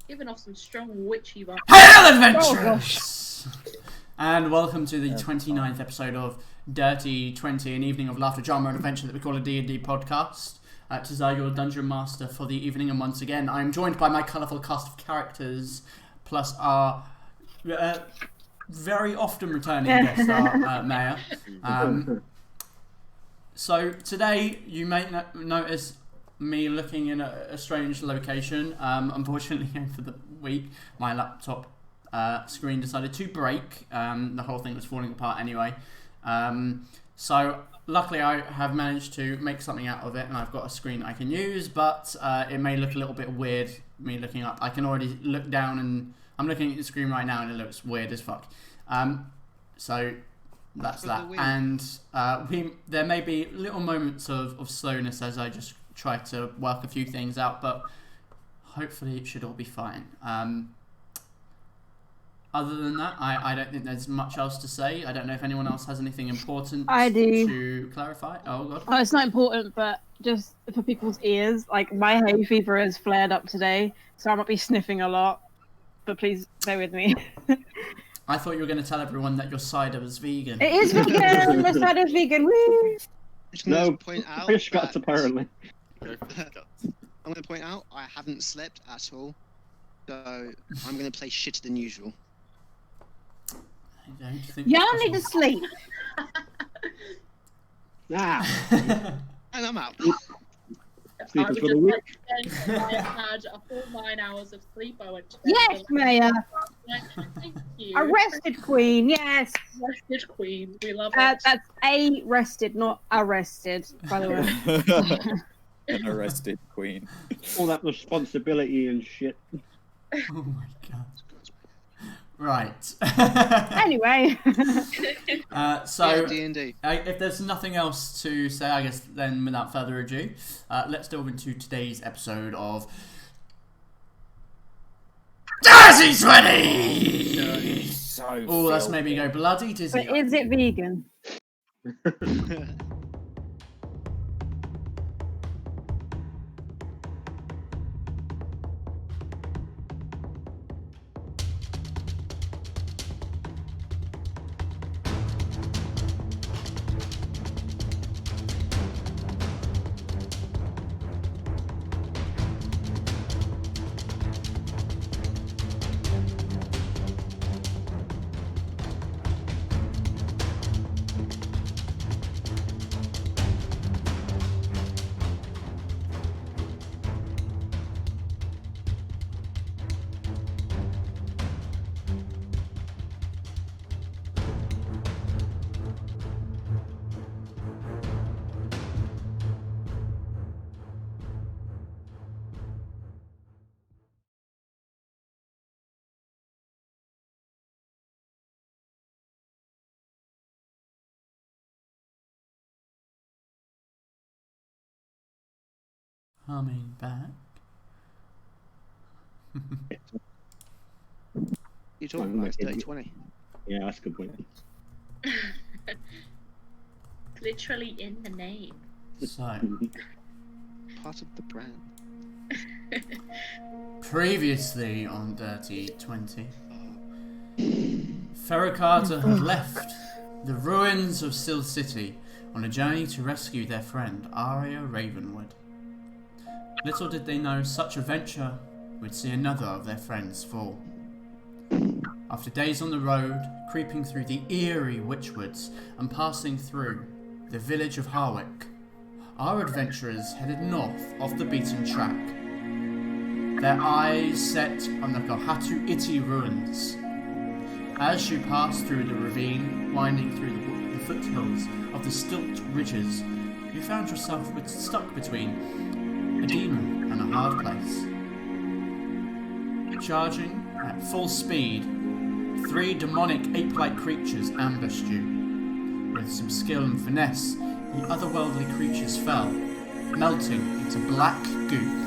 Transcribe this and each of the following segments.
Giving off some strong witchy vibes. Hail adventurers! And welcome to the 29th episode of Dirty 20, an evening of laughter, drama and adventure that we call a D&D podcast. Tazar, your dungeon master for the evening, and once again I am joined by my colourful cast of characters, plus our very often returning guest, our Mayor. So today you may notice me looking in a strange location. Unfortunately, for the week, my laptop screen decided to break. The whole thing was falling apart anyway. So luckily I have managed to make something out of it, and I've got a screen I can use, but it may look a little bit weird, me looking up. I can already look down, and I'm looking at the screen right now, and it looks weird as fuck. So that's that. And there may be little moments of slowness as I just try to work a few things out, but hopefully it should all be fine. Other than that, I don't think there's much else to say. I don't know if anyone else has anything important to clarify. Oh, God. Oh, it's not important, but just for people's ears, like, my hay fever has flared up today, so I might be sniffing a lot, but please bear with me. I thought you were going to tell everyone that your cider was vegan. It is vegan! My cider's vegan, woo! No, point out fish guts apparently. I'm going to point out I haven't slept at all, so I'm going to play shitter than usual. I don't think You don't need to sleep. Ah, And I'm out. sleep I is was for the just weak. saying I had a full 9 hours of sleep. I went to bed. Yes, Mayor. Thank you. Arrested queen, yes. Rested queen. We love it. That's arrested, not arrested, by the way. An arrested queen. All that responsibility and shit. Oh my God. Right. Anyway. So, D&D. if there's nothing else to say, I guess then without further ado, let's delve into today's episode of Dirty 20! So Oh, that's made me go bloody dizzy. But is it vegan? Coming back. You're talking about 30-20. Yeah, that's a good point. Literally in the name. So, Part of the brand. previously on Dirty 20, Fera Carta had left the ruins of Still City on a journey to rescue their friend Aria Ravenwood. Little did they know such a venture would see another of their friends fall. After days on the road, creeping through the eerie witchwoods and passing through the village of Harwick, our adventurers headed north off the beaten track, their eyes set on the Kohatu-Iti Ruins. As you passed through the ravine, winding through the foothills of the Stilt ridges, you found yourself stuck between a demon and a hard place. Charging at full speed, 3 demonic ape-like creatures ambushed you. With some skill and finesse, the otherworldly creatures fell, melting into black goop.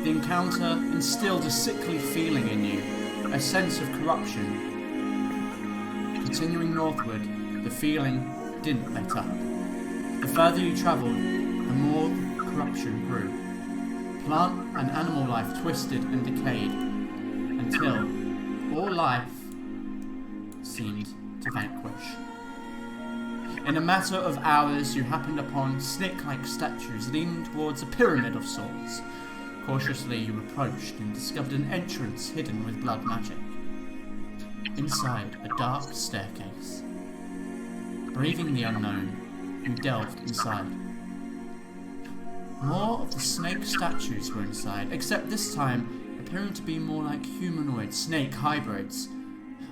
The encounter instilled a sickly feeling in you, a sense of corruption. Continuing northward, the feeling didn't let up. The further you travelled, the more corruption grew. Plant and animal life twisted and decayed until all life seemed to vanquish. In a matter of hours, you happened upon snake-like statues leaning towards a pyramid of sorts. Cautiously, you approached and discovered an entrance hidden with blood magic. Inside, a dark staircase. Breathing the unknown, you delved inside. More of the snake statues were inside, except this time appearing to be more like humanoid snake hybrids.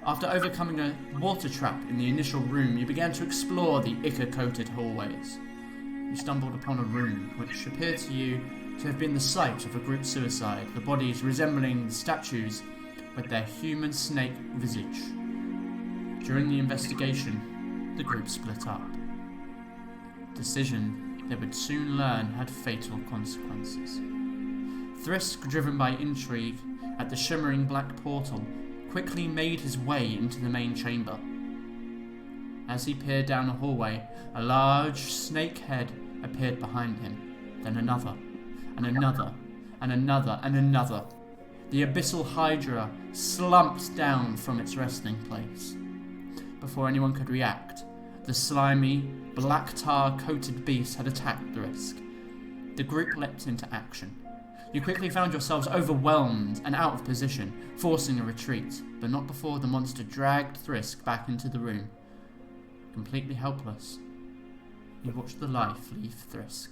After overcoming a water trap in the initial room, you began to explore the ichor-coated hallways. You stumbled upon a room which appeared to you to have been the site of a group suicide, the bodies resembling the statues with their human snake visage. During the investigation, the group split up. Decision they would soon learn had fatal consequences. Thrisk, driven by intrigue at the shimmering black portal, quickly made his way into the main chamber. As he peered down the hallway, a large snake head appeared behind him, then another, and another, and another, and another. The abyssal Hydra slumped down from its resting place. Before anyone could react, the slimy, black tar-coated beast had attacked Thrisk. The group leapt into action. You quickly found yourselves overwhelmed and out of position, forcing a retreat, but not before the monster dragged Thrisk back into the room. Completely helpless, you watched the life leave Thrisk.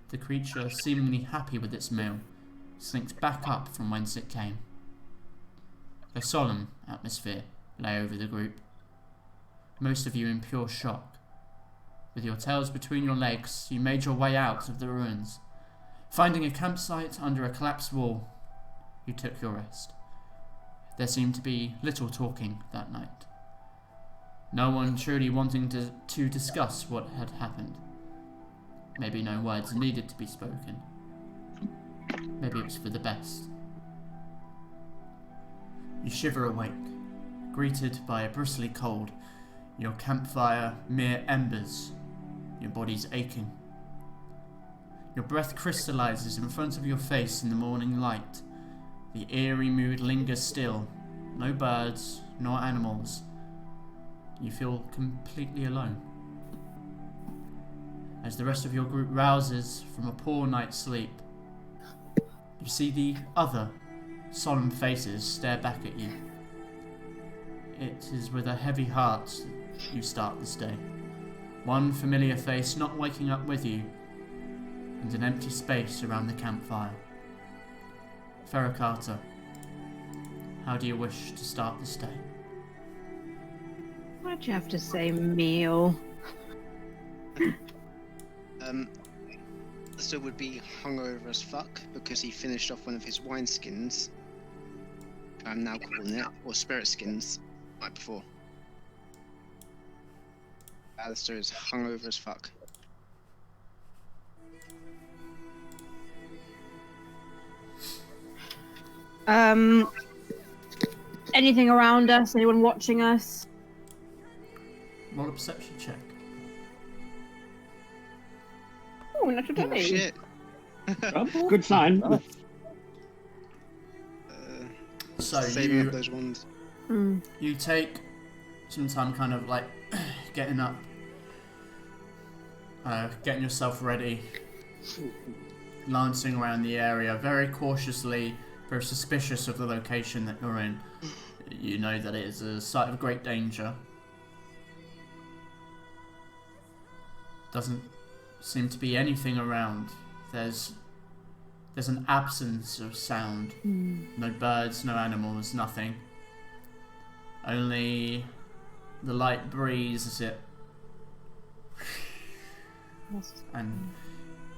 The creature, seemingly happy with its meal, slinked back up from whence it came. A solemn atmosphere lay over the group, most of you in pure shock. With your tails between your legs, you made your way out of the ruins. Finding a campsite under a collapsed wall, you took your rest. There seemed to be little talking that night. No one truly wanting to discuss what had happened. Maybe no words needed to be spoken. Maybe it was for the best. You shiver awake, greeted by a bristly cold, your campfire mere embers, your body's aching. Your breath crystallizes in front of your face in the morning light. The eerie mood lingers still. No birds, nor animals. You feel completely alone. As the rest of your group rouses from a poor night's sleep, you see the other solemn faces stare back at you. It is with a heavy heart you start this day. One familiar face not waking up with you, and an empty space around the campfire. Fera Carta, how do you wish to start this day? Why'd you have to say meal? So would be hungover as fuck because he finished off one of his wineskins. I'm now calling it, or spirit skins, right before. Alistair is hungover as fuck. Anything around us? Anyone watching us? Roll a perception check. Oh, natural Oh 20. shit. Oh, good sign. So saving up those ones. you take some time kind of like getting up, getting yourself ready, lancing around the area very cautiously, very suspicious of the location that you're in. You know that it is a site of great danger. Doesn't seem to be anything around. There's an absence of sound. No birds, no animals, nothing. Only the light breeze as it and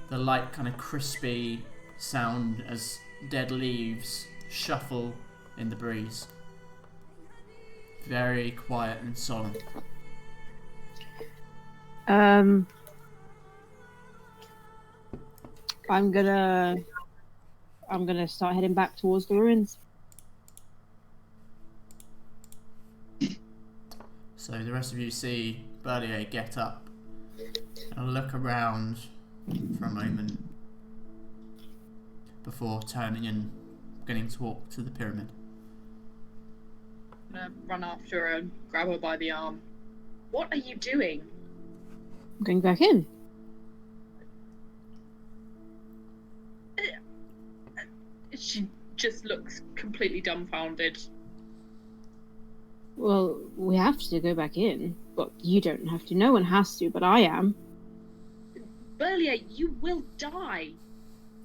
the light kind of crispy sound as dead leaves shuffle in the breeze. Very quiet and solemn. I'm gonna start heading back towards the ruins. So the rest of you see Val-Aeria get up and look around for a moment. before turning and beginning to walk to the pyramid. I'm gonna run after her and grab her by the arm. What are you doing? I'm going back in. She just looks completely dumbfounded. Well, we have to go back in. But you don't have to. No one has to, but I am. Val-Aeria, you will die.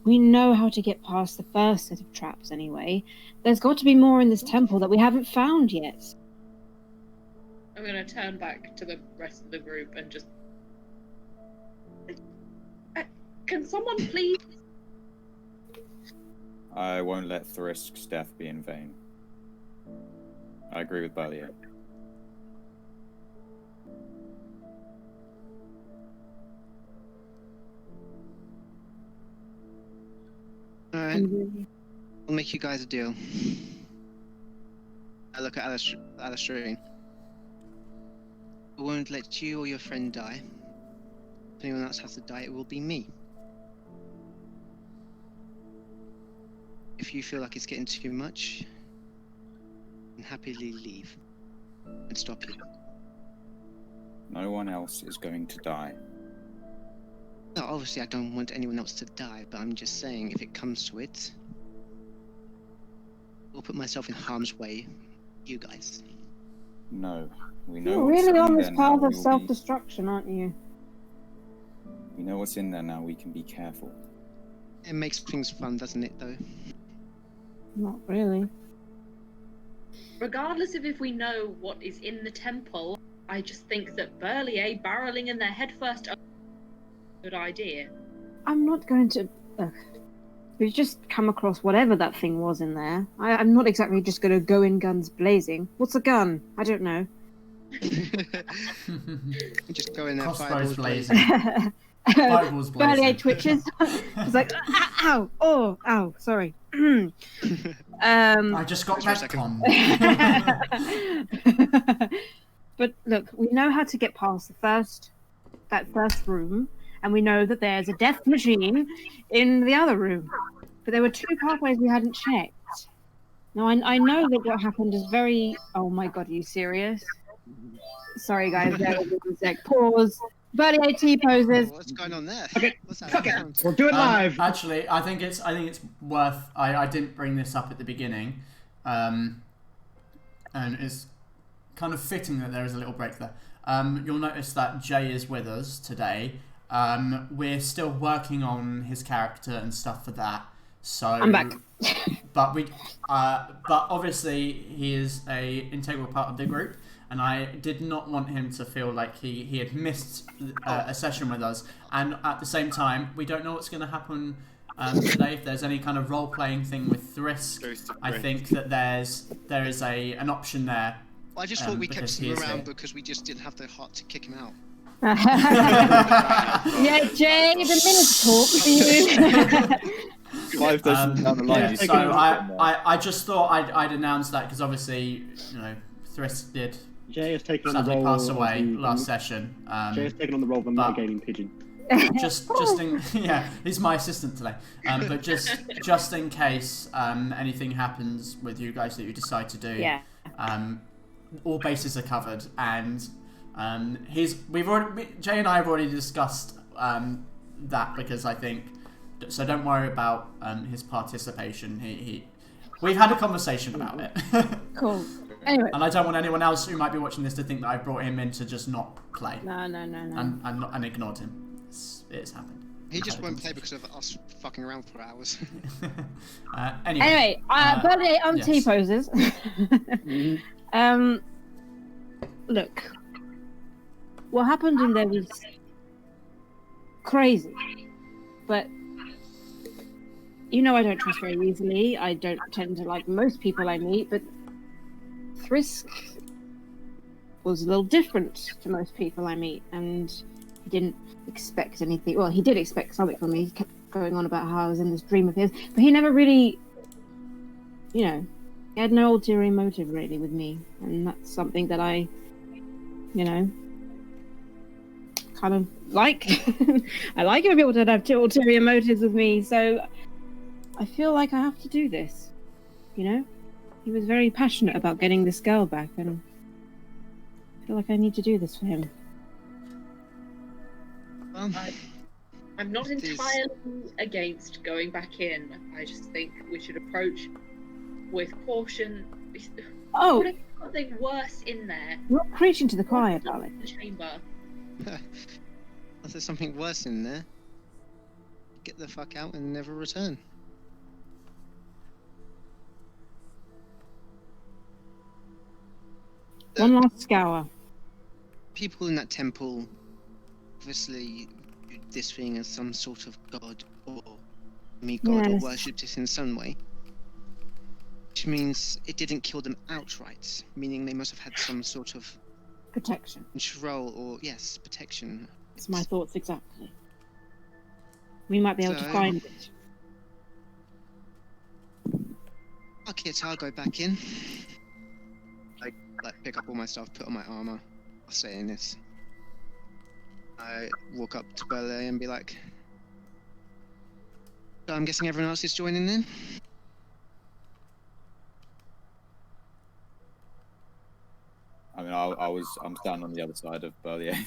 We know how to get past the first set of traps anyway. There's got to be more in this temple that we haven't found yet. I'm gonna turn back to the rest of the group and just... Can someone please... I won't let Thrisk's death be in vain. I agree with Val-Aeria. Alright, I'll make you guys a deal. I look at Alistair. I won't let you or your friend die. If anyone else has to die, it will be me. If you feel like it's getting too much, then happily leave and stop you. No one else is going to die. No, obviously I don't want anyone else to die, but I'm just saying if it comes to it, I'll put myself in harm's way. You guys. No, we know You're what's really in on there this now. path of We'll be- self-destruction, aren't you? We know what's in there now. We can be careful. It makes things fun, doesn't it, though? Not really. Regardless of if we know what is in the temple, I just think that Val-Aeria barreling in there headfirst is a good idea. I'm not going to... We've just come across whatever that thing was in there. I'm not exactly just going to go in guns blazing. What's a gun? I don't know. Just go in there, Crossbows fireballs blazing. blazing. Fireballs Val-Aeria blazing. twitches. It's like, ow, oh, ow, sorry. I just got Just for a retcon. But look, we know how to get past that first room, and we know that there's a death machine in the other room. But there were two pathways we hadn't checked. Now, I know that what happened is very... Oh my god, are you serious? Sorry, guys, there was a sec. Pause. Val-Aeria T-poses. What's going on there? Okay, What's that? fuck it. We'll do it live. Actually, I think it's worth. I didn't bring this up at the beginning, and it's kind of fitting that there is a little break there. You'll notice that Jay is with us today. We're still working on his character and stuff for that. So I'm back. But obviously he is a integral part of the group. And I did not want him to feel like he had missed a session with us. And at the same time, we don't know what's going to happen today. If there's any kind of role-playing thing with Thrisk, I think that there is an option there. Well, I just thought we kept because he him is around here. because we just didn't have the heart to kick him out. Yeah, Jay, the minute talk for you. 5 sessions down the line. Yeah, you so still haven't done that. I just thought I'd announce that because obviously, Thrisk did Jay has taken on the sadly role pass of away the- last session. Jay has taken on the role of a but- mitigating pigeon. just in he's my assistant today. But just in case anything happens with you guys that you decide to do, Yeah. all bases are covered, and Jay and I have already discussed that because I think so. Don't worry about his participation. We've had a conversation about it. Cool. Anyway. And I don't want anyone else who might be watching this to think that I brought him in to just not play No. and ignored him. It's happened. He just won't play because of us fucking around for hours. Anyway, Val-Aeria on yes. T-poses. Look, what happened in there was crazy, but I don't trust very easily. I don't tend to like most people I meet, but Thrisk was a little different to most people I meet, and he didn't expect anything. Well, he did expect something from me. He kept going on about how I was in this dream of his, but he never really, he had no ulterior motive really with me, and that's something that I, kind of like. I like it when people don't have ulterior motives with me, so I feel like I have to do this. You know? He was very passionate about getting this girl back, and I feel like I need to do this for him. I'm not entirely against going back in. I just think we should approach with caution. Oh! What if there's something worse in there? You're not preaching to the choir, darling. The chamber. If there's something worse in there, get the fuck out and never return. One last scour. People in that temple obviously viewed this thing as some sort of god or god or Yes. worshipped it in some way. Which means it didn't kill them outright, meaning they must have had some sort of Protection. control or, yes, protection. It's my thoughts exactly. We might be able to So- find it. Fuck it, I'll go back in. I pick up all my stuff, put on my armor. I'll say in this. I walk up to Val-Aeria and be like, so I'm guessing everyone else is joining in? I mean, I'm standing on the other side of Val-Aeria.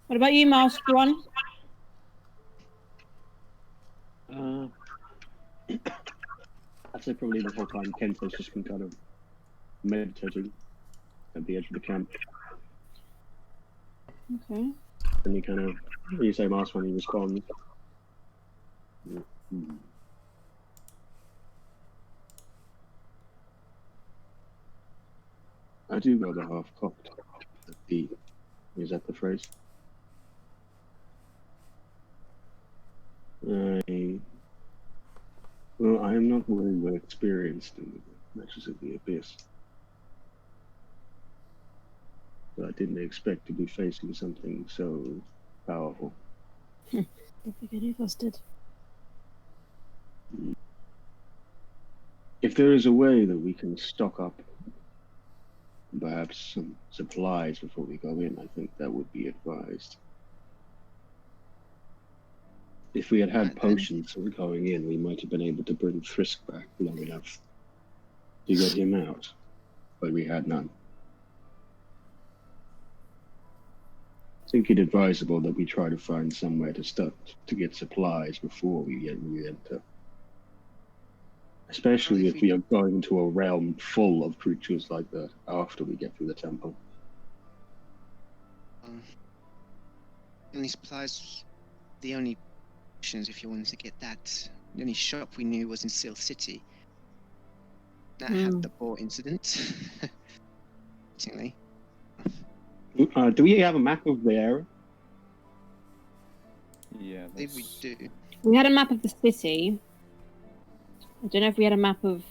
What about you, Master One? I'd say probably the whole time Kento's just been kind of meditating at the edge of the camp. Okay. And he kind of, when you say Mars when he responds. I do go the half-cocked. Is that the phrase? Well, I am not very well experienced in the matches of the Abyss. But I didn't expect to be facing something so powerful. Don't think any of us did. If there is a way that we can stock up perhaps some supplies before we go in, I think that would be advised. If we had had potions going in, we might have been able to bring Thrisk back long enough to get him out, but we had none. I think it advisable that we try to find somewhere to get supplies before we enter. Especially if we are going into a realm full of creatures like that after we get through the temple. Only supplies, the only options if you wanted to get that, the only shop we knew was in Soule City. That had the boar incident. Interestingly. Do we have a map of the area? Yeah, I think we do. We had a map of the city. I don't know if we had a map of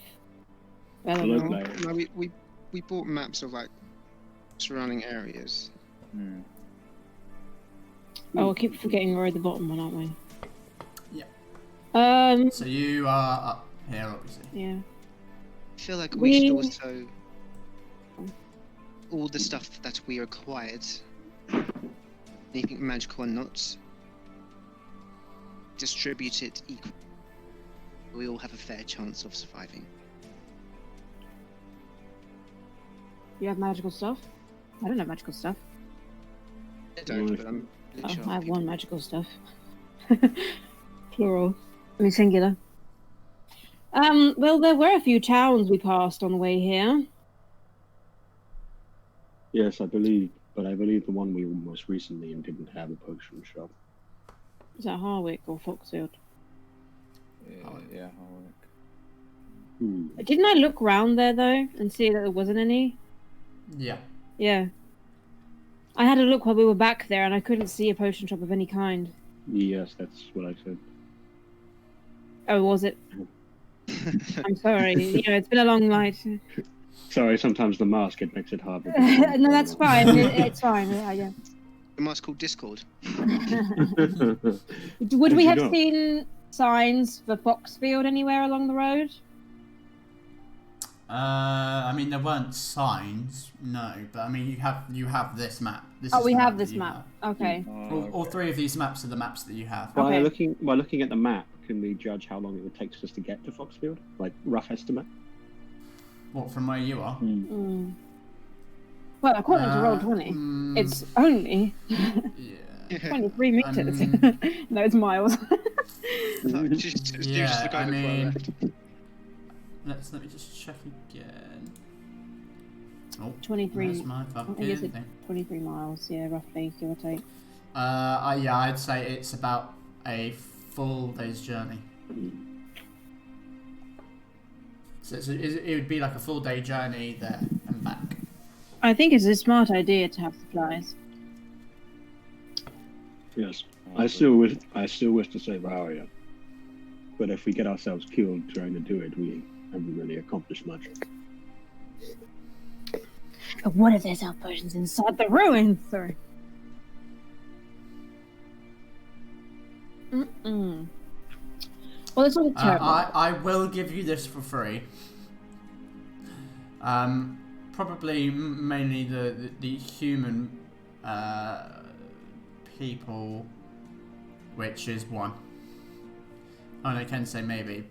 Eleanor. No, we bought maps of like surrounding areas. Oh, I keep forgetting we're at the bottom one, aren't we? Yeah. So you are up here, obviously. Yeah. I feel like we should also all the stuff that we acquired, anything magical or not, distribute it equally. We all have a fair chance of surviving. You have magical stuff? I don't have magical stuff. I don't, but I'm pretty sure I have people- one magical stuff. Plural. I mean singular. Well, there were a few towns we passed on the way here. Yes, I believe the one we were most recently in didn't have a potion shop. Is that Harwick or Foxfield? Yeah. Didn't I look round there though and see that there wasn't any? Yeah. Yeah. I had a look while we were back there and I couldn't see a potion shop of any kind. Yes, that's what I said. Oh, was it? I'm sorry. It's been a long night. Sorry, sometimes the mask makes it hard. No, that's fine. It's fine. Yeah. The mask called Discord. Would we you have know? seen signs for Foxfield anywhere along the road? I mean, there weren't signs, no. But I mean, you have this map. This Oh, is we the have this that you map. have. Okay. All three of these maps are the maps that you have. Okay. By looking at the map, can we judge how long it would take us to get to Foxfield? Like, rough estimate? What, from where you are? Mm. Well, according to Roll20, it's only Yeah. 23 meters. No, it's miles. No, just Yeah, the kind I of flow mean, left. let me just check again. Oh, 23. that's my I fucking guess it's thing. 23 miles, yeah, roughly, give or take. Yeah, I'd say it's about a full day's journey. So it would be like a full day journey there and back. I think it's a smart idea to have supplies. Yes. I still wish to save Val-Aeria. But if we get ourselves killed trying to do it, we haven't really accomplished much. But what if there's health potions inside the ruins? Sorry. Mm-mm. Well, it's not terrible. I will give you this for free. Probably mainly the human people, which is one. Oh no, Kensei maybe.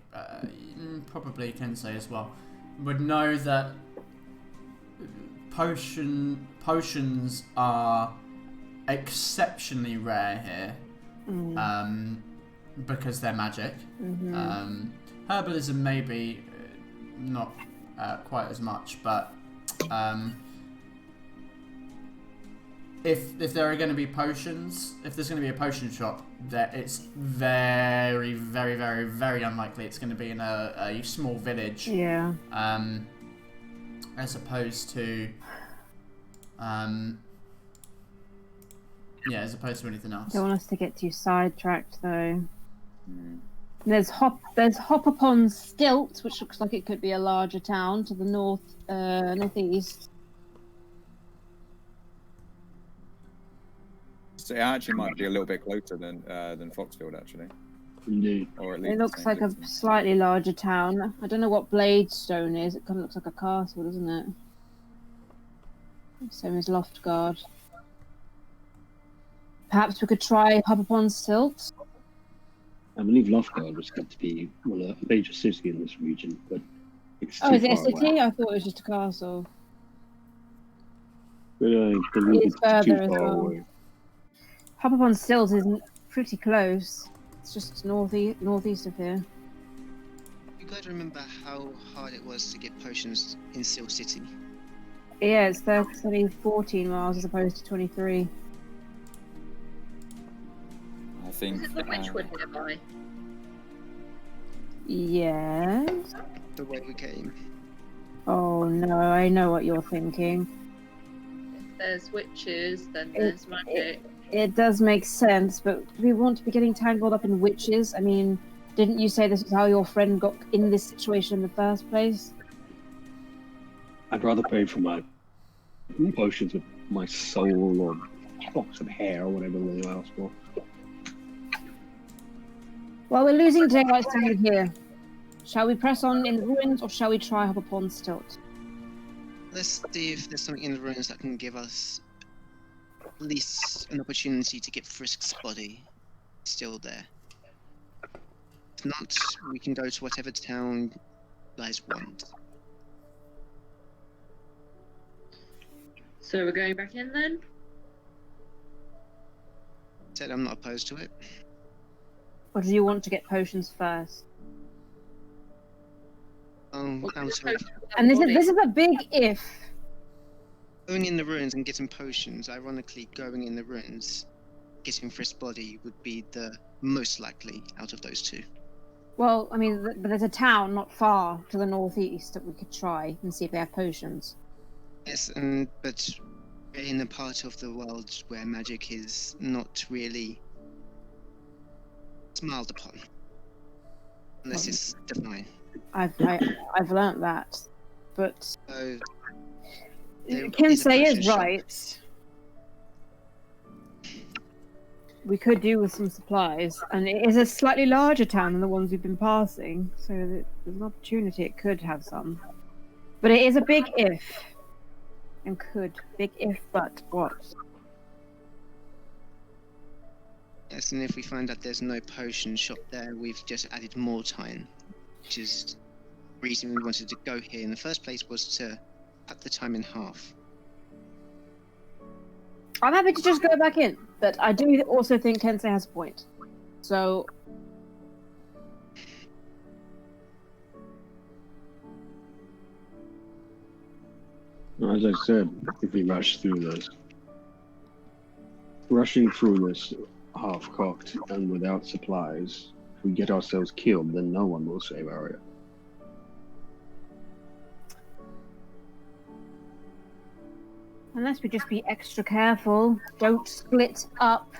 Probably Kensei as well. Would know that potions are exceptionally rare here. Because they're magic. Herbalism maybe not quite as much, but if there are going to be potions, if there's going to be a potion shop, that it's very, very, very, very unlikely it's going to be in a small village. Yeah. As opposed to as opposed to anything else. Don't want us to get too sidetracked though. There's Hop-upon-Stilt, which looks like it could be a larger town to the northeast. So it actually might be a little bit closer than Foxfield, actually. Indeed. Or at least It looks like a slightly larger town. I don't know what Bladestone is. It kind of looks like a castle, doesn't it? Same as Loftguard. Perhaps we could try Hop-upon-Stilt. I believe Loftguard was said to be a major city in this region, but it's too Oh, is it a far city? away. I thought it was just a castle. But I believe It's it's further too as far well. away. Hop-upon-Stilt is pretty close. It's just northeast of here. You gotta remember how hard it was to get potions in Soule City. Yeah, it's 14 miles as opposed to 23. I think. Is it the Witchwood nearby? Yes. The way we came. Oh no, I know what you're thinking. If there's witches, then there's magic. It does make sense, but do we want to be getting tangled up in witches? I mean, didn't you say this is how your friend got in this situation in the first place? I'd rather pay for my potions with my soul or locks of hair or whatever they ask for. Well, we're losing daylight time here. Shall we press on in the ruins, or shall we try Hop-upon-Stilt? Let's see if there's something in the ruins that can give us at least an opportunity to get Frisk's body still there. If not, we can go to whatever town you guys want. So we're going back in then? Said I'm not opposed to it. Or do you want to get potions first? What's I'm the sorry. potion for that And this body? is a big if. Going in the ruins and getting potions, ironically, going in the ruins, getting Frisk's body would be the most likely out of those two. Well, I mean, but there's a town not far to the northeast that we could try and see if they have potions. Yes, but we're in a part of the world where magic is not really smiled upon, unless it's divine. I've learnt that, but So there is a Kensei potion is shop. right. We could do with some supplies, and it is a slightly larger town than the ones we've been passing, so there's an opportunity it could have some. But it is a big if. And could. Big if, but what? Yes, and if we find out there's no potion shop there, we've just added more time. Which is the reason we wanted to go here in the first place, was to cut the time in half. I'm happy to just go back in, but I do also think Kensei has a point. So, As I said, if we rush through this, rushing through this half-cocked and without supplies, if we get ourselves killed, then no one will save Aria. unless we just be extra careful, don't split up,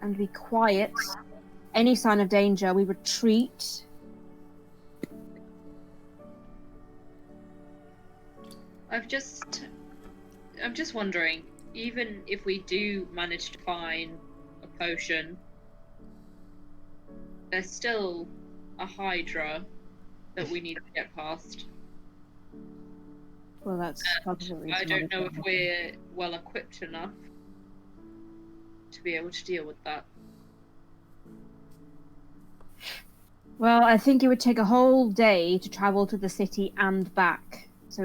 and be quiet. Any sign of danger, we retreat. I'm just wondering, even if we do manage to find a potion, there's still a Hydra that we need to get past. Well, that's probably. I don't know if we're well equipped enough to be able to deal with that. Well, I think it would take a whole day to travel to the city and back. So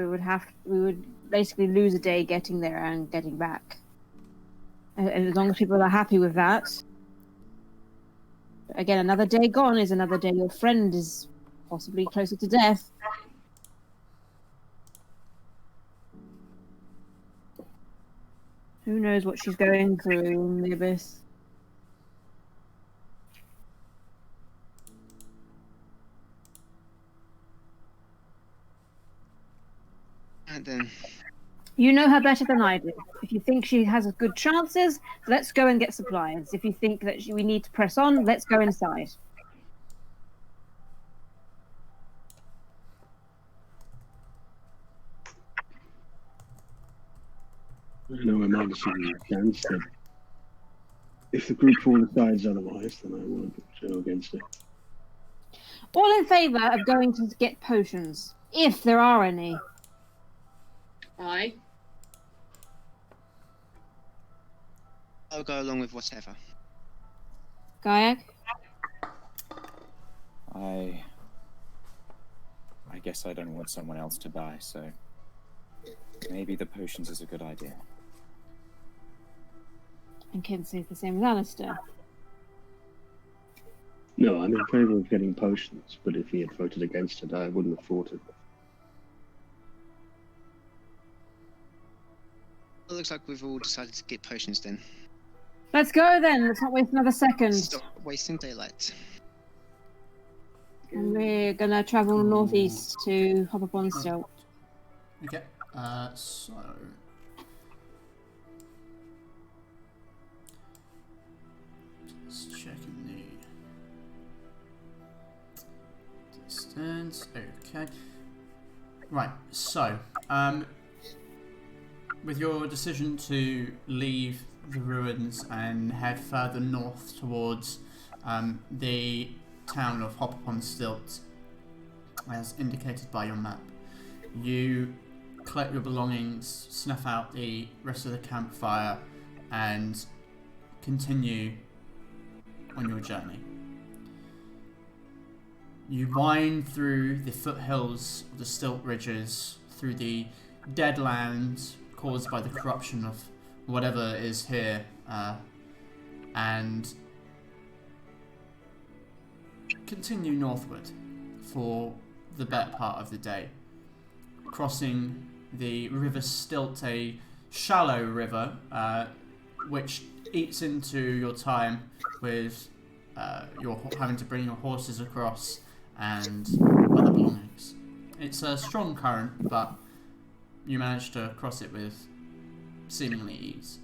we would basically lose a day getting there and getting back. And as long as people are happy with that. Again, another day gone is another day your friend is possibly closer to death. Who knows what she's going through in the abyss. And then, You know her better than I do. If you think she has good chances, let's go and get supplies. If you think that we need to press on, let's go inside. I know I might have seen against it. If the group all decides otherwise, then I won't go against it. All in favour of going to get potions, if there are any. Aye. I'll go along with whatever. Gaiak? I guess I don't want someone else to die, so maybe the potions is a good idea. And Kinsey's the same as Alistair. No, I'm in favour of getting potions, but if he had voted against it, I wouldn't have fought it. It looks like we've all decided to get potions then. Let's go then. Let's not waste another second. Stop wasting daylight. And we're gonna travel northeast to Hop-upon-Stilt. Okay, so... Just checking the distance. Okay. Right, so, with your decision to leave the ruins and head further north towards the town of Hop-upon-Stilt, as indicated by your map, you collect your belongings, snuff out the rest of the campfire, and continue on your journey. You wind through the foothills of the stilt ridges, through the dead lands caused by the corruption of whatever is here, and continue northward for the better part of the day, crossing the River Stilt, a shallow river which eats into your time with your having to bring your horses across and other belongings. It's a strong current, but you manage to cross it with seemingly ease.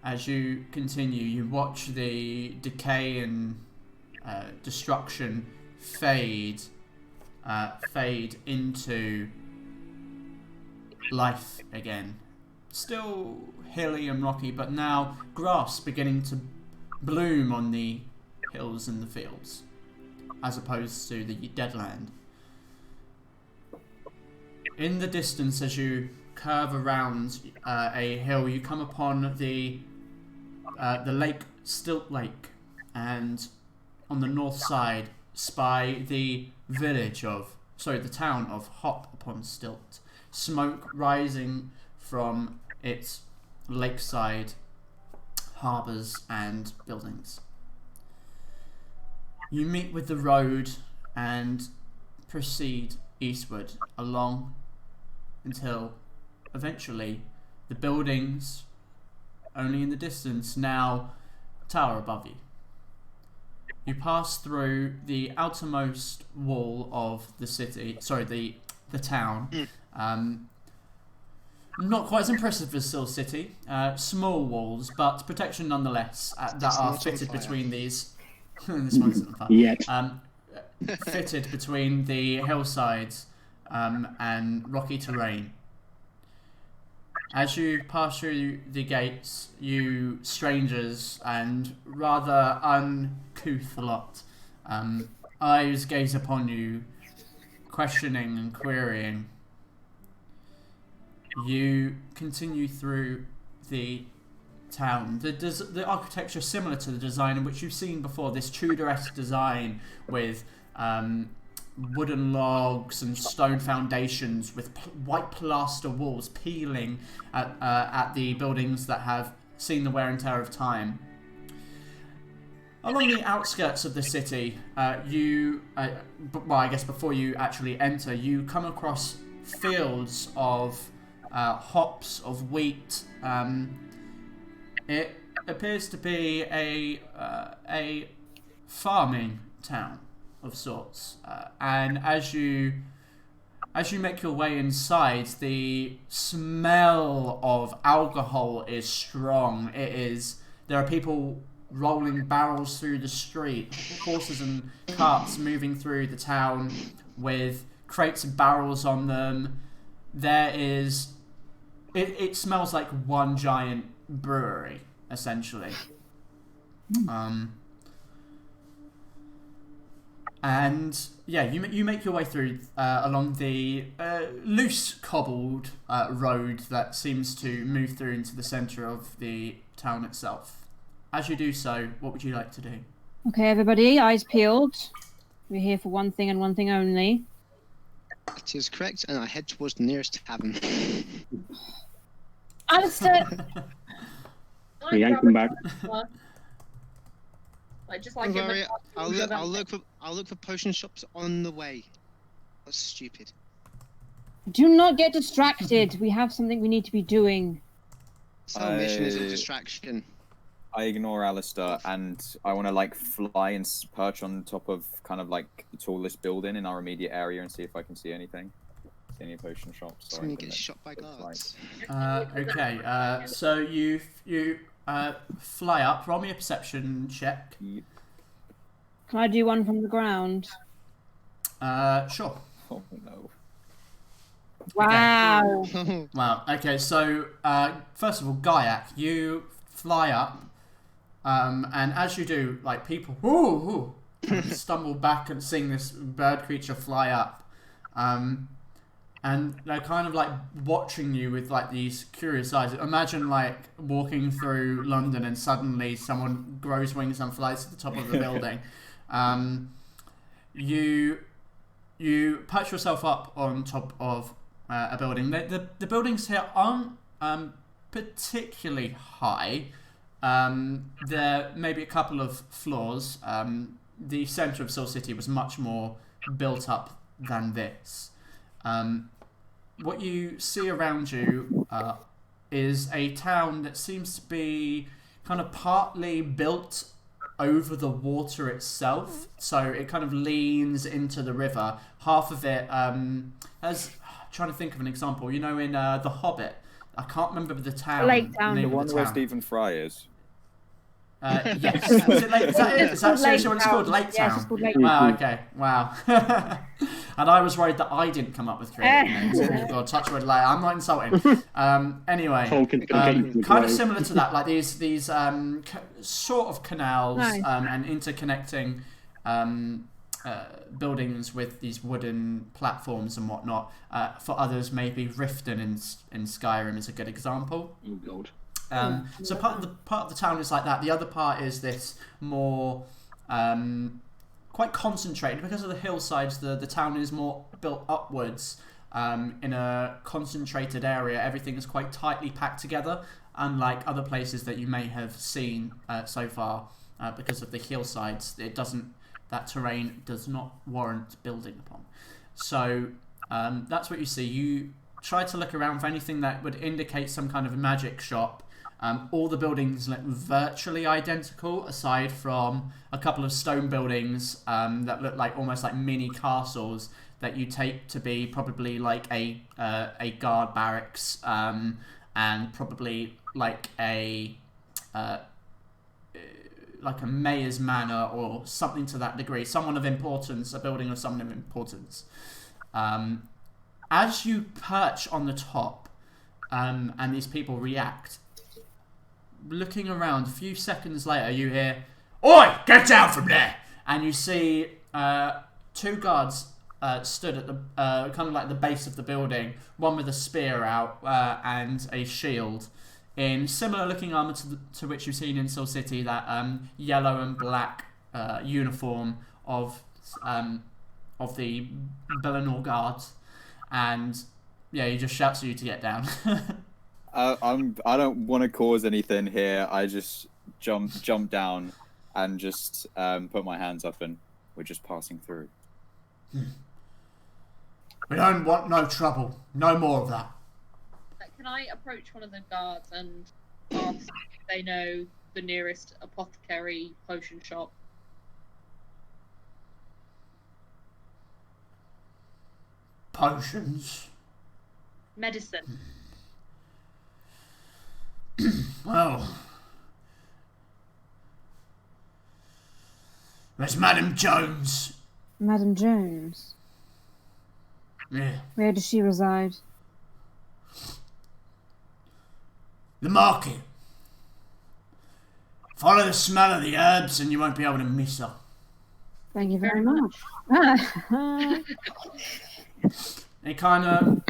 As you continue, you watch the decay and destruction fade into life again. Still hilly and rocky, but now grass beginning to bloom on the hills and the fields, as opposed to the dead land. In the distance, as you curve around a hill, you come upon the lake, Stilt Lake, and on the north side spy the town of Hop-upon-Stilt. Smoke rising from its lakeside harbours and buildings. You meet with the road and proceed eastward along until eventually the buildings, only in the distance, now tower above you. You pass through the outermost wall of the city, the town. Not quite as impressive as Soule City. Small walls, but protection nonetheless that are fitted between these. The smoke's on fire. Yet. Fitted between the hillsides and rocky terrain. As you pass through the gates, you strangers and rather uncouth lot, eyes gaze upon you, questioning and querying. You continue through the town. The architecture is similar to the design in which you've seen before, this Tudor-esque design with wooden logs and stone foundations with white plaster walls peeling at the buildings that have seen the wear and tear of time. Along the outskirts of the city, I guess before you actually enter, you come across fields of hops, of wheat. It appears to be a farming town of sorts, and as you make your way inside, the smell of alcohol is strong. There are people rolling barrels through the street, horses and carts moving through the town with crates and barrels on them. It smells like one giant brewery, essentially. And yeah, you make your way through along the loose cobbled road that seems to move through into the centre of the town itself. As you do so, what would you like to do? Okay, everybody, eyes peeled. We're here for one thing and one thing only. That is correct, and I head towards the nearest tavern. Alistair! We yank them back. I'll look for potion shops on the way. That's stupid. Do not get distracted. We have something we need to be doing. Salvation is a distraction. I ignore Alistair and I want to fly and perch on top of the tallest building in our immediate area and see if I can see anything. See any potion shops. So you get shot by guards. Okay, so you fly up. Roll me a perception check. Yep. Can I do one from the ground? Sure. Oh no. Wow. Okay. Wow. Okay, so first of all, Gaiak, you fly up, and as you do, people stumble back and seeing this bird creature fly up, and they're kind of watching you with these curious eyes. Imagine walking through London and suddenly someone grows wings and flies to the top of the building. You perch yourself up on top of a building. The buildings here aren't particularly high. There may be a couple of floors. The centre of Soule City was much more built up than this. What you see around you is a town that seems to be kind of partly built over the water itself, so it kind of leans into the river. Half of it trying to think of an example, in The Hobbit, I can't remember the town. Lake Town. The one where Stephen Fry is. Yes. Is that seriously what it's called? Lake Town? Yes, it's called Lake Wow, Town. okay. Wow. And I was worried that I didn't come up with creative names. God, touch wood, I'm not insulting. Anyway, kind of similar to that, these sort of canals Nice. and interconnecting buildings with these wooden platforms and whatnot. For others, maybe Riften in Skyrim is a good example. Oh god. So part of the town is like that. The other part is this more quite concentrated because of the hillsides. The town is more built upwards in a concentrated area. Everything is quite tightly packed together, unlike other places that you may have seen so far. Because of the hillsides, that terrain does not warrant building upon. So that's what you see. You try to look around for anything that would indicate some kind of a magic shop. All the buildings look virtually identical, aside from a couple of stone buildings that look like almost like mini castles that you take to be probably like a guard barracks and probably like a mayor's manor or something to that degree. Someone of importance, a building of someone of importance. As you perch on the top and these people react, looking around, a few seconds later you hear, "Oi, get down from there!" And you see two guards stood at the kind of like the base of the building, one with a spear out and a shield, in similar looking armour to which you've seen in Soule City, that yellow and black uniform of the Bellinor guards. And yeah, he just shouts at you to get down. I don't want to cause anything here. I just jump down and just put my hands up, and we're just passing through. We don't want no trouble. No more of that. Can I approach one of the guards and ask if they know the nearest apothecary potion shop? Potions? Medicine. Well, there's Madam Jones. Madam Jones? Yeah. Where does she reside? The market. Follow the smell of the herbs and you won't be able to miss her. Thank you very much. He kind of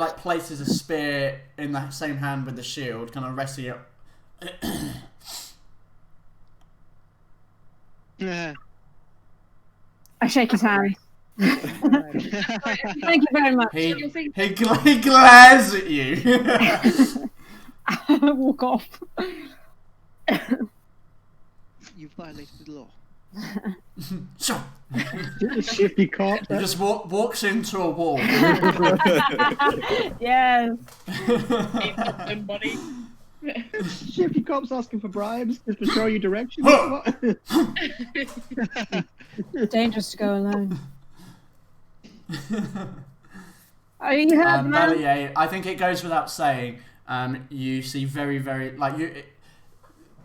like places a spear in that same hand with the shield, kind of resting it. Yeah. I shake his hand. Thank you very much. He glares at you. I walk off. You violated the law. So, Shifty cop. he just walks into a wall. Yes. Somebody. Shifty cops asking for bribes just to show you directions. Huh. Dangerous to go alone. Oh, you heard, man? Val-Aeria, I think it goes without saying. You see very, very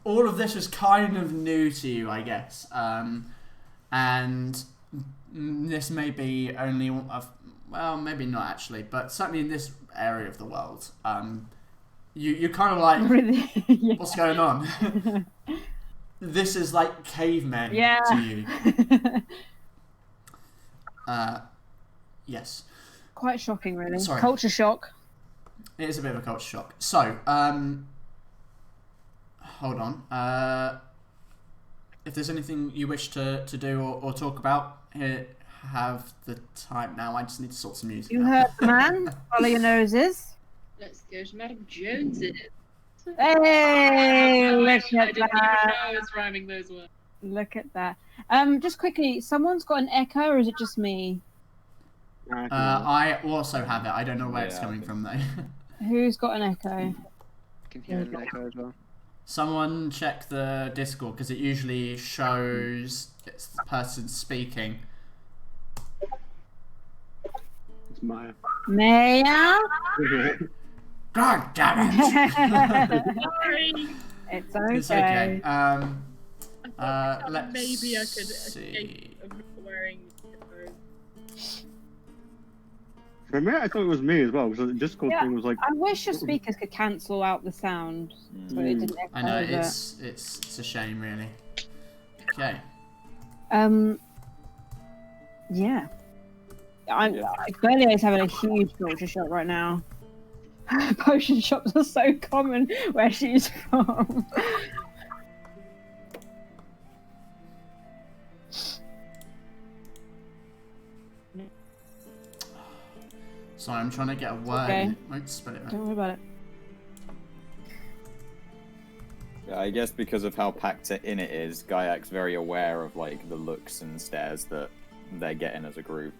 all of this was kind of new to you, I guess. And this may be only well, maybe not actually, but certainly in this area of the world, you're kind of like, Really? Yeah. what's going on? This is like cavemen to you. Yes. Quite shocking, really. Sorry. Culture shock. It is a bit of a culture shock. So, hold on. If there's anything you wish to do or talk about, here, have the time now. I just need to sort some music You out. heard, man? Follow your noses. Let's go to Madam Jones's. Hey, I look didn't at even know that. I was rhyming those words. Look at that. Just quickly, someone's got an echo, or is it just me? I also have it. I don't know where it's Yeah, coming from though. Who's got an echo? I can hear an echo as well. Someone check the Discord because it usually shows it's the person speaking. It's Maya. Maya? God damn it! Sorry. It's okay. It's okay. Let's Maybe I could see. escape of not wearing headphones. For a minute, I thought it was me as well, because the Discord Yeah. thing was like. I wish your speakers could cancel out the sound so it didn't echo I know over. it's a shame, really. Okay. Yeah. Val-Aeria is having a huge culture shock right now. Potion shops are so common where she's from. Sorry, I'm trying to get a word. Okay. Won't spell it right. Don't worry about it. Yeah, I guess because of how packed in it is, Gaiak's very aware of like the looks and stares that they're getting as a group.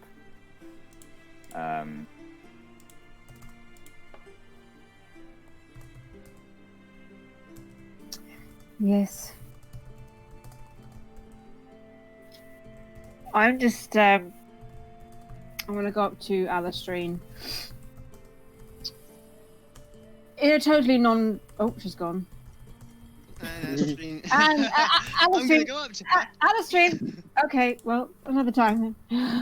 Yes. I'm just I'm gonna go up to Alistrine. In a totally oh, she's gone. Alistrine. And I'm gonna Alistrine, go up to Alistrine. Okay, well, another time then.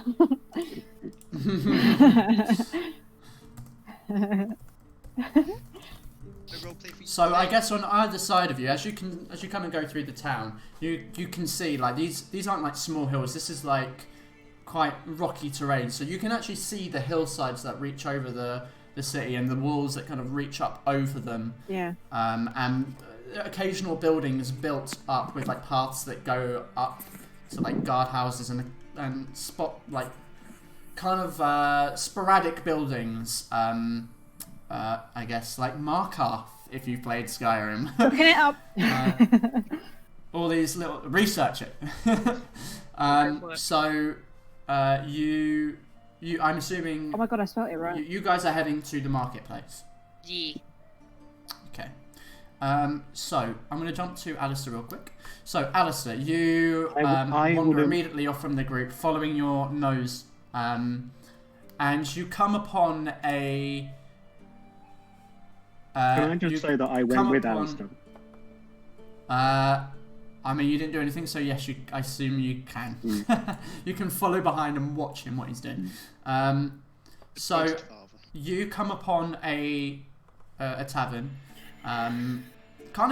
So I guess on either side of you, as you kind of go through the town, you can see like these aren't like small hills. This is like quite rocky terrain. So you can actually see the hillsides that reach over the city and the walls that kind of reach up over them. Yeah. And occasional buildings built up with like paths that go up to like guardhouses and spot like kind of sporadic buildings. I guess like Markarth, if you've played Skyrim. Looking it up. All these little research it. So you I'm assuming. Oh my god, I spelled it right. You guys are heading to the marketplace. Yeah. Okay. So I'm going to jump to Alistair real quick. So Alistair, you wander immediately off from the group, following your nose, and you come upon a. Can I just say that I went with Alistair? I mean, you didn't do anything, so yes, I assume you can. You can follow behind and watch him what he's doing. So you come upon a tavern, kind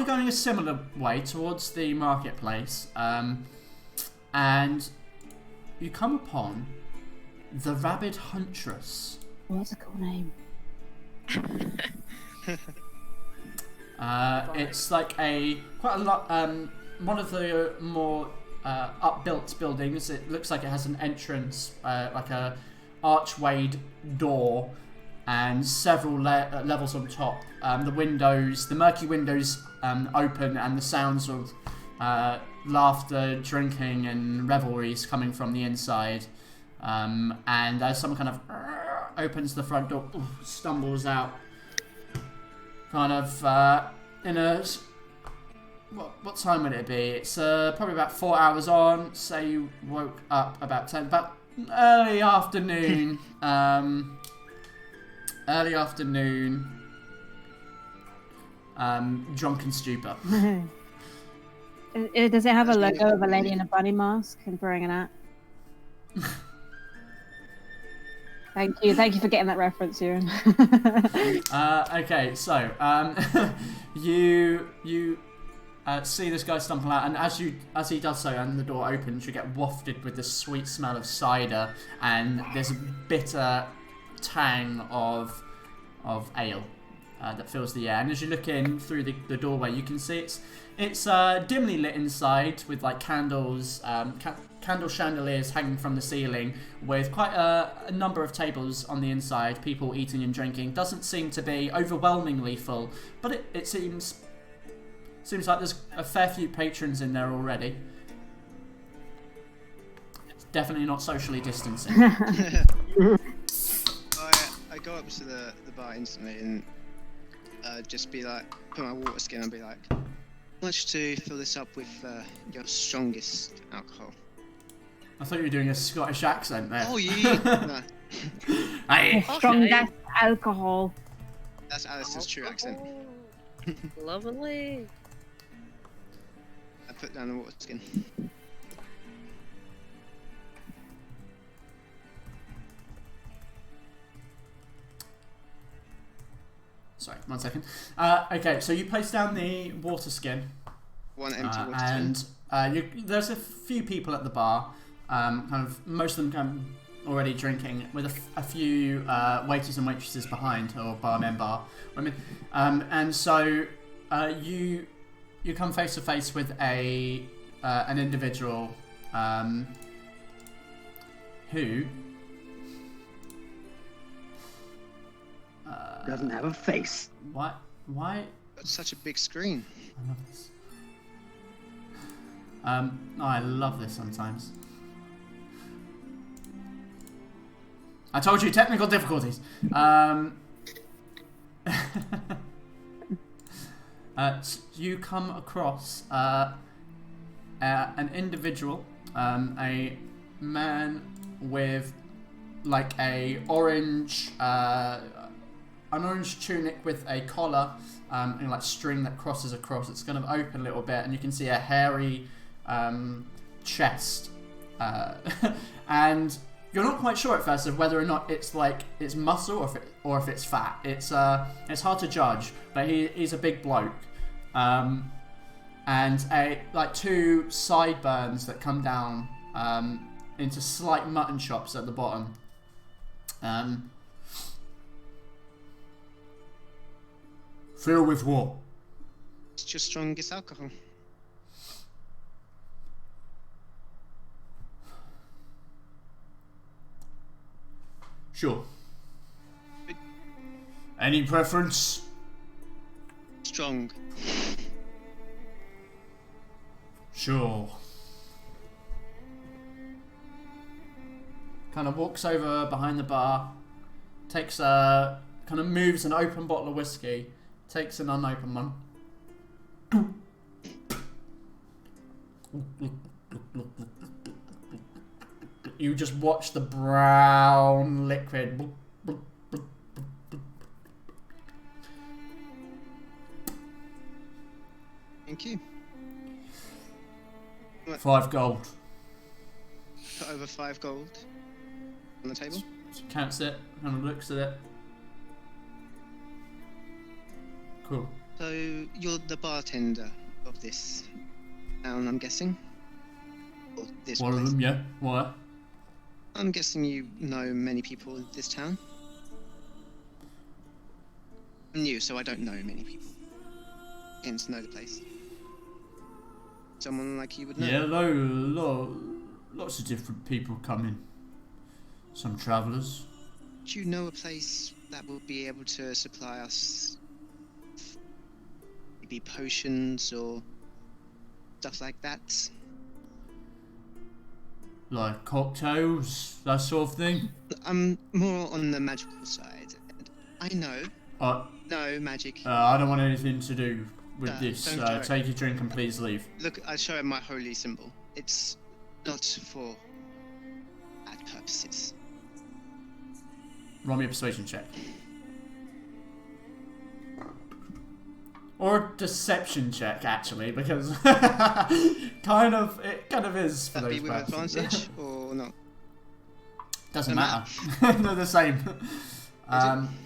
of going a similar way towards the marketplace, and you come upon the Rabid Huntress. Oh, that's a cool name. It's like quite a lot. One of the more upbuilt buildings. It looks like it has an entrance, like a archwayed door, and several levels on top. The murky windows, open, and the sounds of laughter, drinking, and revelries coming from the inside. And as someone kind of opens the front door, stumbles out. Kind of in a what time would it be? It's probably about 4 hours on. Say you woke up about early afternoon. Drunken stupor. Does it have a logo of a lady in a bunny mask and wearing an hat? Thank you for getting that reference, Ewan. Okay, so you see this guy stumble out, and as he does so, and the door opens, you get wafted with the sweet smell of cider, and there's a bitter tang of ale that fills the air. And as you look in through the doorway, you can see it's dimly lit inside with like candles, candle chandeliers hanging from the ceiling, with quite a number of tables on the inside, people eating and drinking. Doesn't seem to be overwhelmingly full, but it seems like there's a fair few patrons in there already. It's definitely not socially distancing. I go up to the bar instantly and just be like, put my water skin and be like, how much to fill this up with your strongest alcohol? I thought you were doing a Scottish accent there. Oh yeah. No. Aye. Strongest alcohol. That's Alice's true accent. Lovely. I put down the water skin. Sorry, 1 second. Okay, so you place down the water skin. One empty water skin. And there's a few people at the bar. kind of most of them kind of already drinking, with a few waiters and waitresses behind, or barmen, bar women, and so you come face to face with an individual who Doesn't have a face. Why? Got such a big screen. I love this. I love this sometimes. I told you, technical difficulties. You come across an individual, a man with like an orange tunic with a collar and like string that crosses across. It's kind of open a little bit, and you can see a hairy chest, and you're not quite sure at first of whether or not it's muscle or if it's fat. It's hard to judge, but he's a big bloke, and two sideburns that come down into slight mutton chops at the bottom. Fill with what? It's your strongest alcohol. Sure. Any preference? Strong. Sure. Kind of walks over behind the bar, takes moves an open bottle of whiskey, takes an unopened one. You just watch the brown liquid. Thank you. What? 5 gold. Put over 5 gold on the table. She counts it and looks at it. Cool. So you're the bartender of this town, I'm guessing? Or this One place? of them, yeah. Why? I'm guessing you know many people in this town. I'm new, so I don't know many people. Getting to know the place. Someone like you would know. Yeah, lots of different people come in. Some travellers. Do you know a place that will be able to supply us maybe potions or stuff like that? Like cocktails, that sort of thing? I'm more on the magical side. I know. No magic. I don't want anything to do with this. don't do it. Take your drink and please leave. Look, I show him my holy symbol. It's not for bad purposes. Roll me a persuasion check. Or a deception check, actually, because it kind of is for That those be with purposes. advantage or not? Doesn't No matter. They're the same.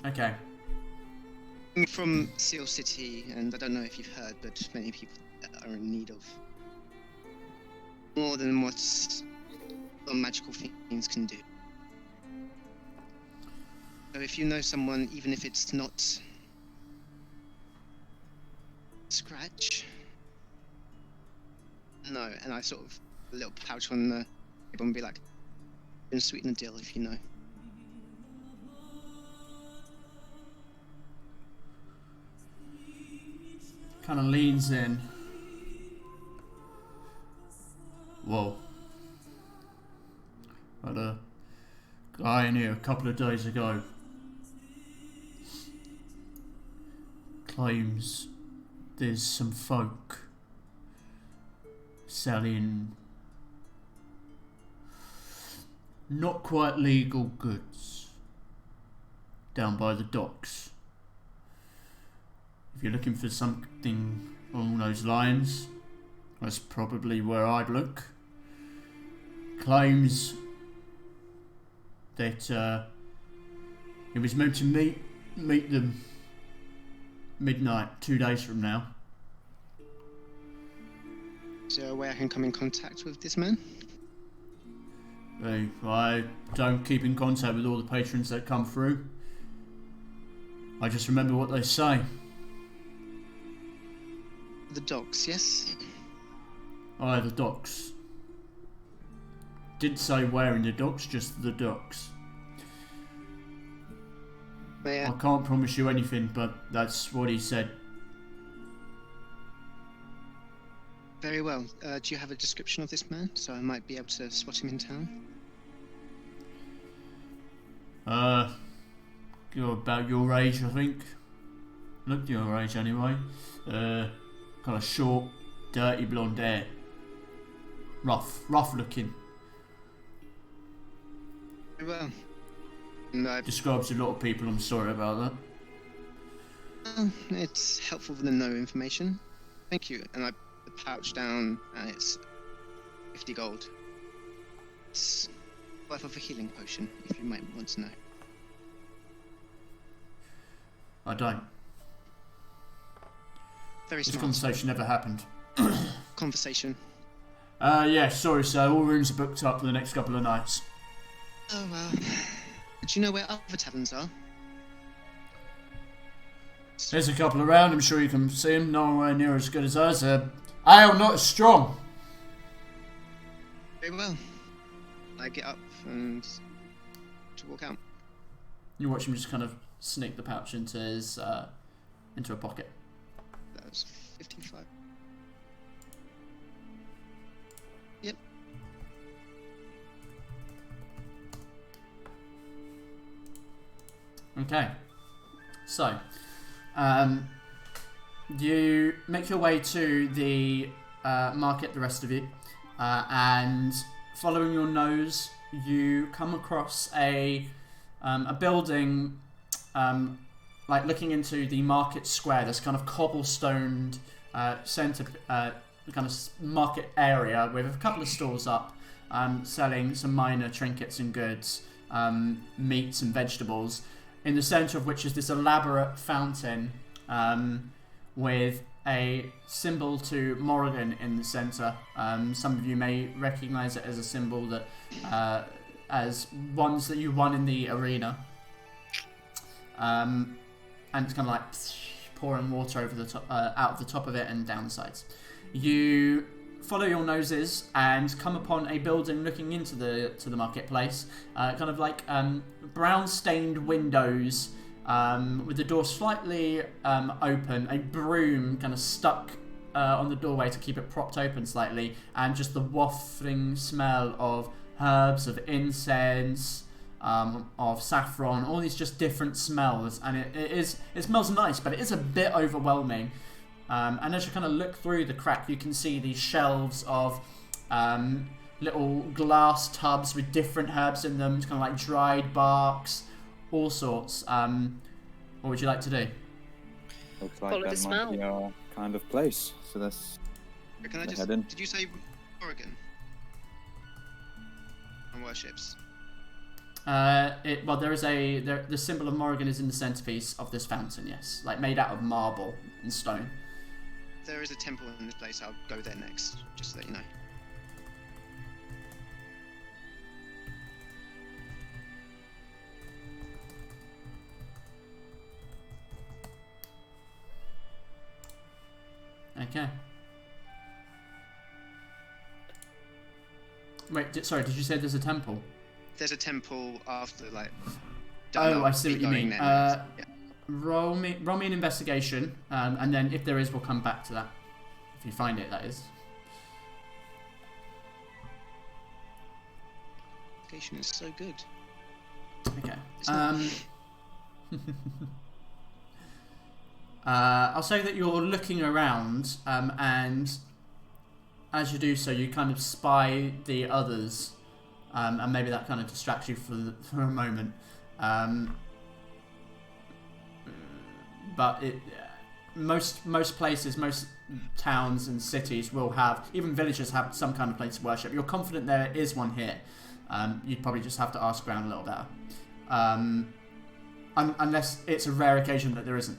Okay. I'm from Soule City, and I don't know if you've heard, but many people are in need of more than what some magical things can do. So if you know someone, even if it's not scratch, no, and I sort of a little pouch on the table and be like, "Can sweeten the deal if you know." Kind of leans in. Whoa. Had a guy in here a couple of days ago. Claims there's some folk selling not quite legal goods down by the docks. If you're looking for something along those lines, that's probably where I'd look. Claims that he was meant to meet them midnight 2 days from now. Is there a way I can come in contact with this man? Hey, I don't keep in contact with all the patrons that come through. I just remember what they say. The docks, yes? Aye, the docks. Didn't say where in the docks, just the docks. I can't promise you anything, but that's what he said. Very well. Do you have a description of this man, so I might be able to spot him in town? You're about your age, I think. Look your age anyway. Kind of short, dirty blonde hair. Rough looking. Very well. No, Describes a lot of people, I'm sorry about that. it's helpful to know information. Thank you. And I put the pouch down, and it's 50 gold. It's worth of a healing potion, if you might want to know. I don't. Very This smart. conversation never happened. Conversation. Yeah, sorry sir, all rooms are booked up for the next couple of nights. Oh, well. Do you know where other taverns are? There's a couple around, I'm sure you can see them, nowhere near as good as ours. Ale not as strong. Very well. I get up and to walk out. You watch him just kind of sneak the pouch into his, into a pocket. That was 55. Yep. Okay. So, you make your way to the market, the rest of you, and following your nose, you come across a building, like looking into the market square. There's kind of cobblestoned centre, kind of market area with a couple of stalls up, selling some minor trinkets and goods, meats and vegetables. In the centre of which is this elaborate fountain with a symbol to Morrigan in the centre. Some of you may recognise it as a symbol that, as ones that you won in the arena. And it's kind of like pouring water over the top, out of the top of it and down the sides. You follow your noses and come upon a building looking into the marketplace, kind of like brown stained windows, with the door slightly open, a broom kind of stuck on the doorway to keep it propped open slightly, and just the wafting smell of herbs, of incense, of saffron, all these just different smells, and it smells nice, but it is a bit overwhelming. And as you kind of look through the crack, you can see these shelves of little glass tubs with different herbs in them, kind of like dried barks, all sorts. What would you like to do? Looks like Follow the that smell. might be our kind of place. So that's Can I just... head in. Did you say Oregon? And worships? Well, there is the symbol of Morrigan is in the centerpiece of this fountain, yes, like made out of marble and stone. There is a temple in this place. I'll go there next, just to let you know. Okay. Wait, sorry, did you say there's a temple? There's a temple after, like... Oh, I see what you mean. Yeah. Roll me an investigation, and then if there is, we'll come back to that. If you find it, that is. Investigation is so good. Okay. It's not- I'll say that you're looking around, and as you do so, you kind of spy the others, and maybe that kind of distracts you for a moment. But most places, most towns and cities will have, even villages have some kind of place of worship. You're confident there is one here. You'd probably just have to ask around a little better. Unless it's a rare occasion that there isn't.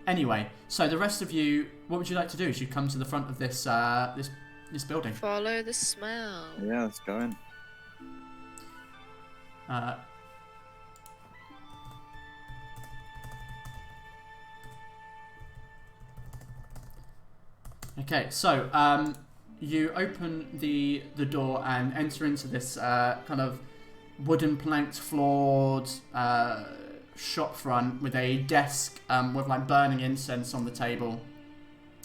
Anyway, so the rest of you, what would you like to do as you come to the front of this this building? Follow the smell. Yeah, let's go in. Okay, so you open the door and enter into this kind of wooden planked floored shop front with a desk with like burning incense on the table.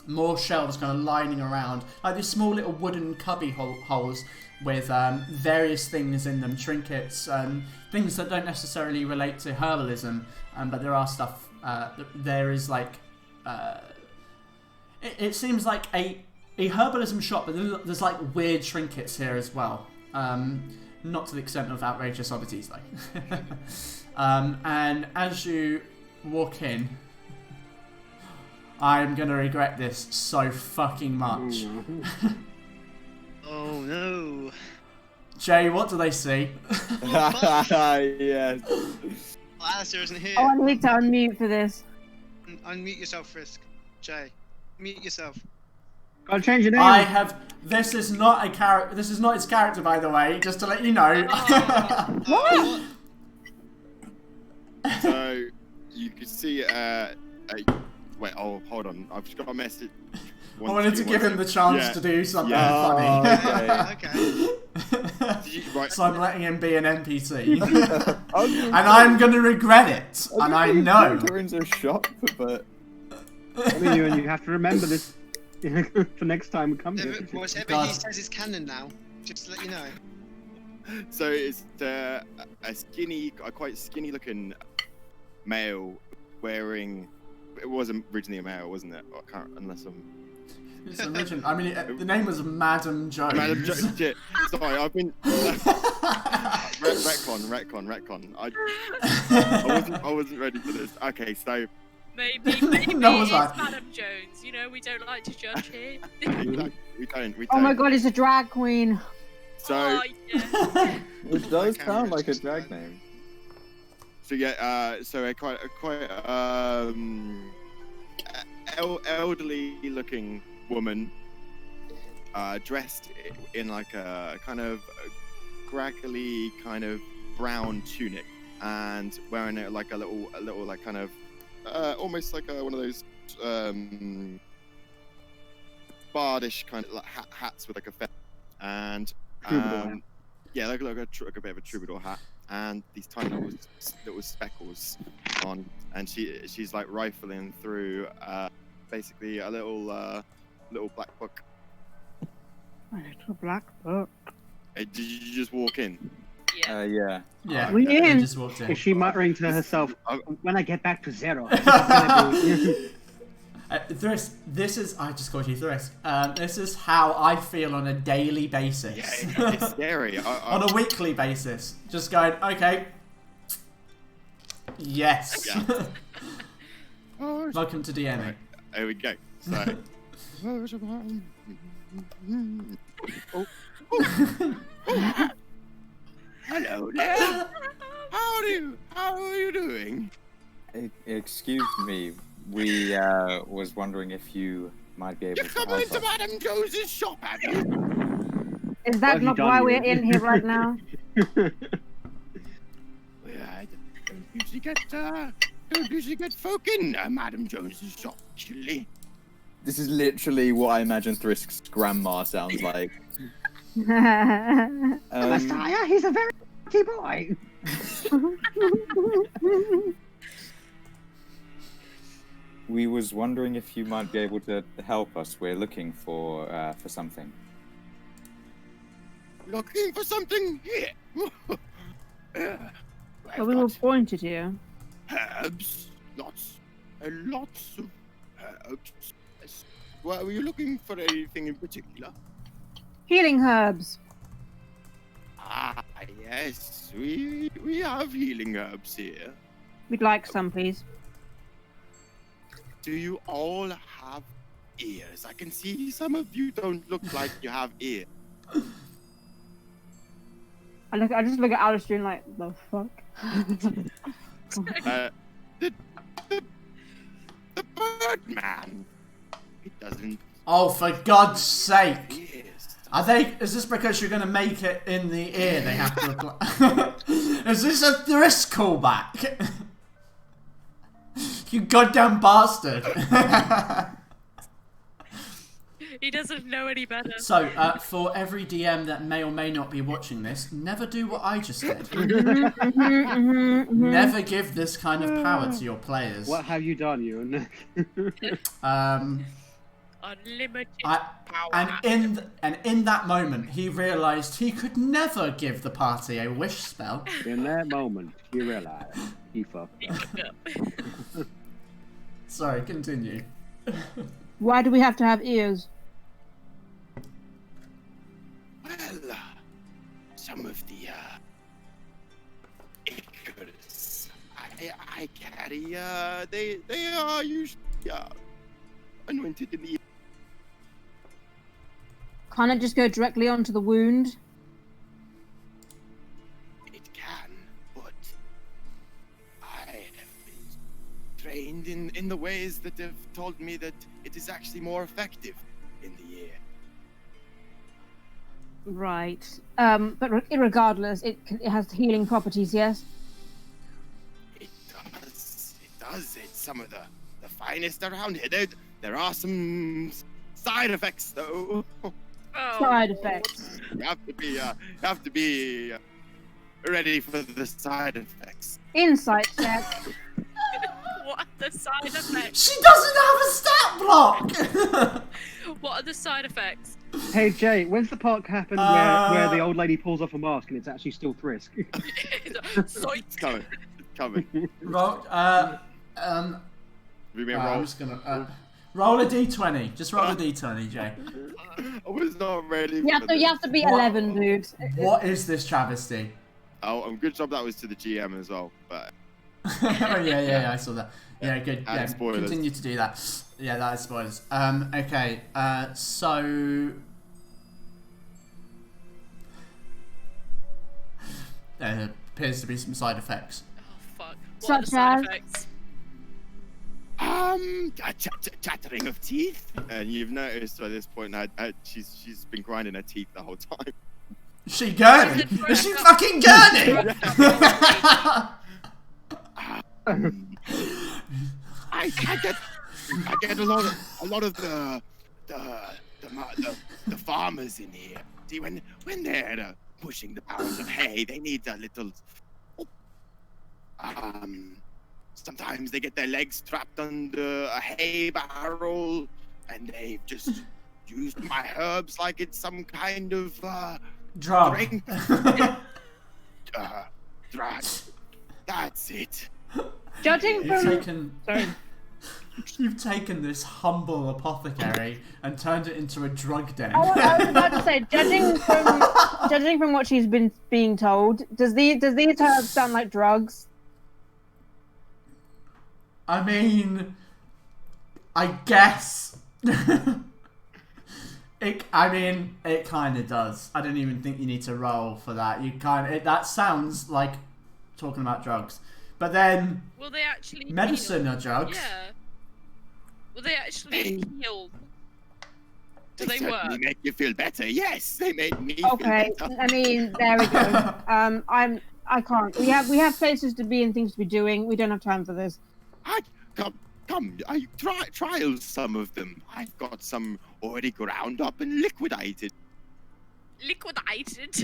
More shelves kind of lining around, like these small little wooden cubby holes with various things in them, trinkets, things that don't necessarily relate to herbalism, but there are stuff. There is like it seems like a herbalism shop, but there's like weird trinkets here as well. Not to the extent of outrageous oddities though. And as you walk in, I'm gonna regret this so fucking much. Oh no. Jay, what do they see? Yes. Well, Alistair isn't here. Oh, I need to unmute for this. Unmute yourself, Frisk. Jay, mute yourself. Gotta change your name. This is not a character. This is not its character, by the way. Just to let you know. What? So you could see wait, oh, hold on. I've just got a message. I wanted to give him the chance to do something funny. Okay. Right. So I'm letting him be an NPC. And I'm going to regret it. And I know. You're in a shop, but... I mean, you have to remember this for next time we come here. Whatever he says is canon now. Just to let you know. So it's a quite skinny looking male wearing... It wasn't originally a male, wasn't it? I can't, unless I'm... It's original. I mean, the name was Madam Jones. Madam Jones. Sorry, I've been... retcon. I wasn't ready for this. Okay, so... Maybe No, it's like... Madam Jones. You know, we don't like to judge here. we don't. Oh my god, it's a drag queen. So... Oh, yeah. It does sound like a drag name. So yeah, so a quite elderly-looking woman, dressed in like a kind of graggly kind of brown tunic, and wearing it like a little like kind of almost like one of those bardish kind of like hats with like a feather, and yeah, like a bit of a troubadour hat. And these tiny little speckles on, and she's like rifling through basically a little black book. A little black book. Did you just walk in? Yeah. Yeah. We in. Just walked in. Is she muttering to herself, when I get back to zero? This is, I just called you Thrisk. This is how I feel on a daily basis. Yeah, it's scary. On a weekly basis. Just going, okay. Yes. Yeah. Welcome to DMing. Right, there we go. So. Hello there. How are you doing? Excuse me. We was wondering if you might be able You to come help into us. Madam Jones's shop, have you? Is that not why we're in here right now? Well, I don't usually get folk in Madam Jones's shop, actually. This is literally what I imagine Thrisk's grandma sounds like. Messiah, he's a very naughty boy. We was wondering if you might be able to help us. We're looking for something. Looking for something here. Well, we were pointed here. Herbs, lots of herbs. Yes. Well, were you looking for anything in particular? Healing herbs. Ah, yes, we have healing herbs here. We'd like some, please. Do you all have ears? I can see some of you don't look like you have ears. I just look at Alistair and like, the fuck? The bird man. It doesn't. Oh, for God's sake! Ears. Are they? Is this because you're going to make it in the ear? They have to apply. Is this a Thrisk callback? You goddamn bastard. He doesn't know any better. So, for every DM that may or may not be watching this, never do what I just did. Never give this kind of power to your players. What have you done, Ewan? Unlimited power. And in that moment, he realised he could never give the party a wish spell. In that moment, you realise he fucked He up. fucked up. Sorry, continue. Why do we have to have ears? Well, some of the ichors I carry, they are usually anointed in the. Can't it just go directly onto the wound? It can, but I have been trained in the ways that have told me that it is actually more effective in the ear. Right. But regardless, it has healing properties, yes? It does. It does. It's some of the finest around here. There are some side effects, though. Oh. Side effects. You have to be ready for the side effects. Insight check. What are the side effects? She doesn't have a stat block! What are the side effects? Hey Jay, when's the part happen where the old lady pulls off a mask and it's actually still Thrisk? Zoink. It's coming. It's coming. Roll, We may I'm roll. just gonna roll a d20. Just roll a d20, Jay. I was not ready. You have to be What? 11, dude. What is this travesty? Oh, good job that was to the GM as well. But Oh yeah, I saw that. Yeah, good. And Yeah, spoilers. continue to do that. Yeah, that is spoilers. Okay. So there appears to be some side effects. Oh fuck. What are the Such side as? effects? chattering of teeth, and you've noticed by this point she's been grinding her teeth the whole time. Is she gurning? Is she fucking gurning? I get a lot of the farmers in here. See, when they're pushing the pounds of hay, they need a little. Sometimes they get their legs trapped under a hay barrel, and they've just used my herbs like it's some kind of Drug. drink. Drug. That's it. Judging You've taken this humble apothecary and turned it into a drug den. I was about to say, judging from what she's been being told, does these herbs sound like drugs? I mean, I guess. It kind of does. I don't even think you need to roll for that. That sounds like talking about drugs. But then, Will they actually medicine heal? are drugs. Yeah. Will they actually heal? Do they certainly work? make you feel better. Yes, they made me feel Okay, better. I mean, there we go. I can't. We have places to be and things to be doing. We don't have time for this. Come, trial some of them. I've got some already ground up and liquidated. Liquidated.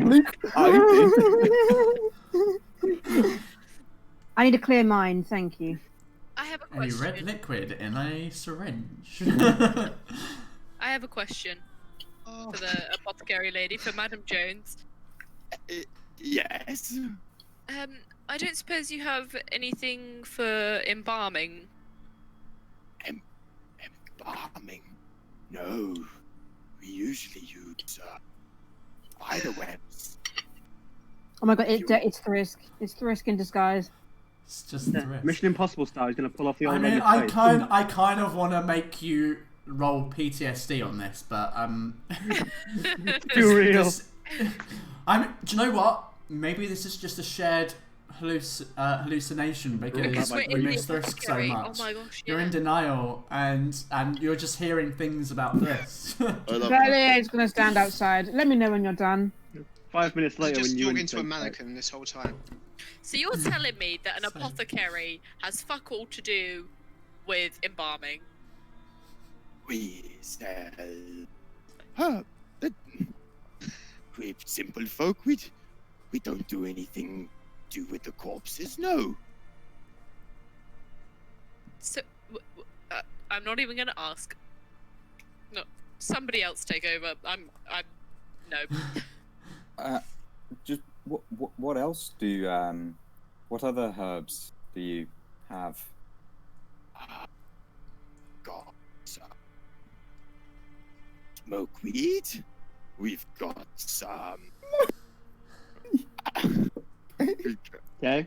I need a clear mind, thank you. I have a A question. red liquid in a syringe. I have a question for the apothecary lady, for Madam Jones. Yes. I don't suppose you have anything for embalming. Embalming? No. We usually use spider webs. Oh my god, it's Thrisk. It's Thrisk in disguise. It's just the risk. Mission Impossible style. He's gonna pull off the old I mean, lady's face. I kind of want to make you roll PTSD on this, but Too real. do you know what? Maybe this is just a shared hallucination because we're we in the miss Thrisk so apothecary. much. Oh my gosh, You're in yeah. denial, and you're just hearing things about this. I love that. Val-Aeria is gonna stand outside. Let me know when you're done. 5 minutes later, Just when you talking to a mannequin this whole time. So you're telling me that an apothecary has fuck all to do with embalming? We sell herb. We're simple folk. We don't do anything to do with the corpses. No. So I'm not even going to ask. No, somebody else take over. I'm no. Just what else do you, what other herbs do you have? Got some smokeweed. We've got some. Okay.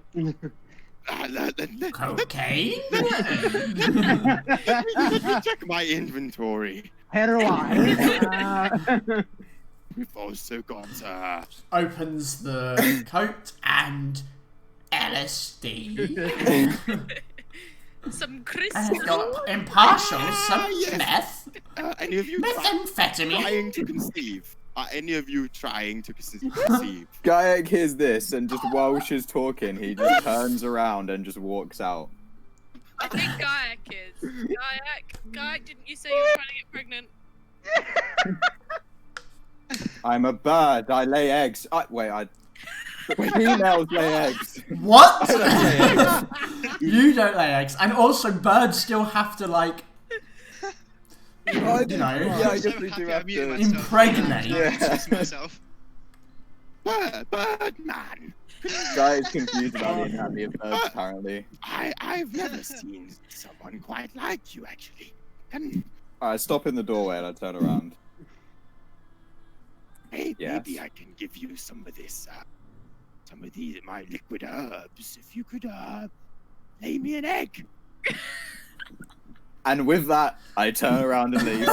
Cocaine? Let me check my inventory. Heroin. We've also got Opens the coat and LSD. Some And crystal. it's got impartial, some yes. meth, any of you methamphetamine. trying to conceive? Are any of you trying to conceive? Gaiak hears this, and just while she's talking, he just turns around and just walks out. I think Gaiak is. Gaiak, didn't you say you were trying to get pregnant? I'm a bird. I lay eggs. Females lay eggs. What? I don't lay eggs. You don't lay eggs, and also birds still have to like, you know, I guess we do have to impregnate. Yeah. myself. Bird man. Guy is confused about the anatomy of birds, apparently. I've never seen someone quite like you, actually. I stop in the doorway and I turn around. Hey, Yes. maybe I can give you some of this, some of these, my liquid herbs. If you could, lay me an egg. And with that, I turn around and leave.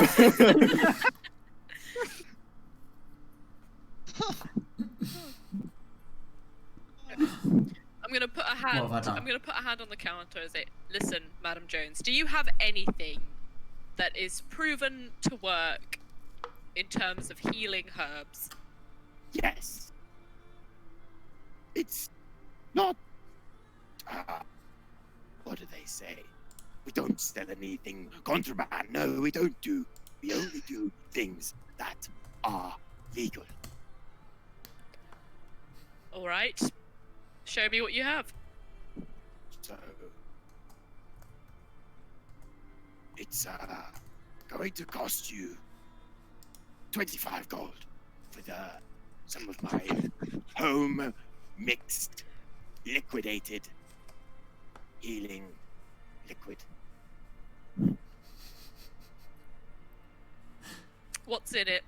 I'm gonna put a hand. What have I done? I'm gonna put a hand on the counter and say, "Listen, Madam Jones, do you have anything that is proven to work in terms of healing herbs?" Yes. It's not, what do they say? We don't sell anything contraband. No, we don't do. We only do things that are legal. All right. Show me what you have. So it's going to cost you 25 gold for some of my home mixed liquidated healing liquid. What's in it?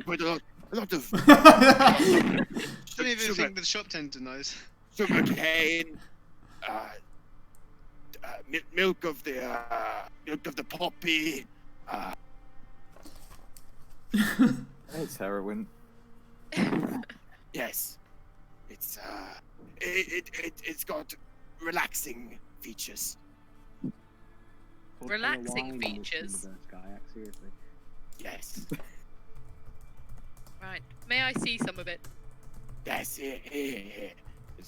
But a lot of Don't even think the shop tender knows. sugar cane, milk of the poppy. It's heroin. Yes, it's got relaxing features. Relaxing features. Seriously. Yes, Right. May I see some of it? yes. Here.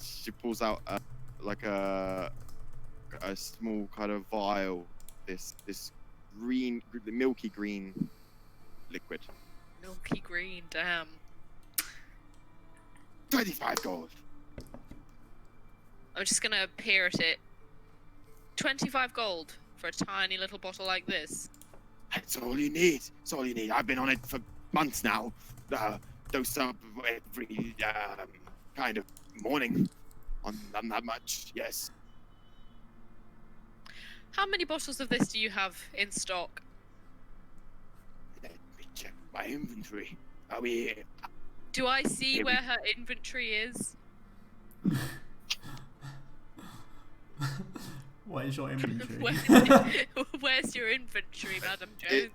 She pulls out like a small kind of vial. This green, milky green liquid. Milky green, damn. 25 gold. I'm just gonna peer at it. 25 gold for a tiny little bottle like this. That's all you need. That's all you need. I've been on it for months now. Dose up every kind of morning. On that much, yes. How many bottles of this do you have in stock? Let me check my inventory. Are we? Do I see Here we- where her inventory is? What is your inventory? Where's your inventory, Madam Jones?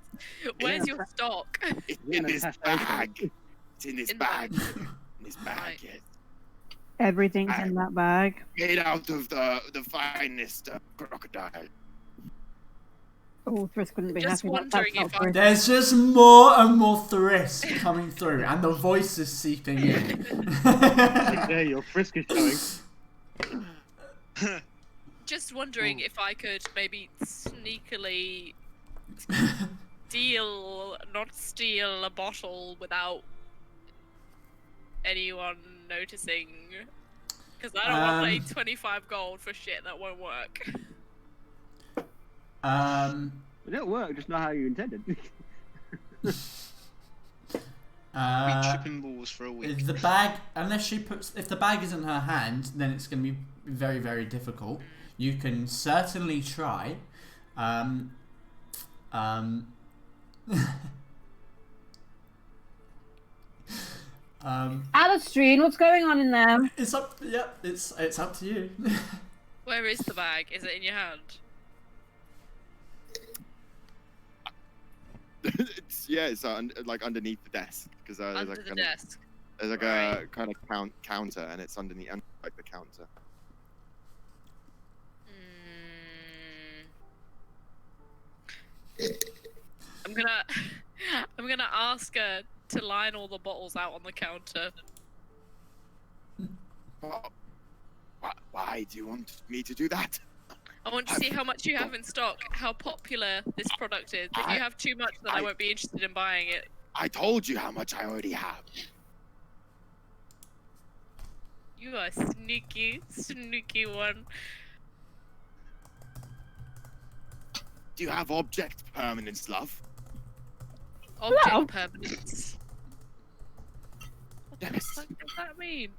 Where's your stock? It's in this bag. It's in this In the bag. bag. In this bag, Right. yes. Everything's in that bag. Made out of the finest crocodile. Oh, Thrisk couldn't be Just happy about that. wondering if I- There's just more and more Thrisk coming through, and the voice is seeping in. Yeah, your frisk is showing. Just wondering if I could maybe sneakily not steal a bottle without anyone noticing. Because I don't want to pay 25 gold for shit that won't work. It'll work, just not how you intended. Be tripping balls for a week. If the bag, if the bag is in her hand, then it's going to be very, very difficult. You can certainly try. Alistrine, what's going on in there? It's up. Yep, it's up to you. Where is the bag? Is it in your hand? it's like underneath the desk because there's Under like the desk. there's like Right. a kind of counter and it's underneath like the counter. I'm gonna ask her to line all the bottles out on the counter. Why do you want me to do that? I want to see how much you have in stock, how popular this product is. If you have too much, then I won't be interested in buying it. I told you how much I already have. You are sneaky, sneaky one. Do you have object permanence, love? Object Well. permanence. What the Yes. fuck does that mean?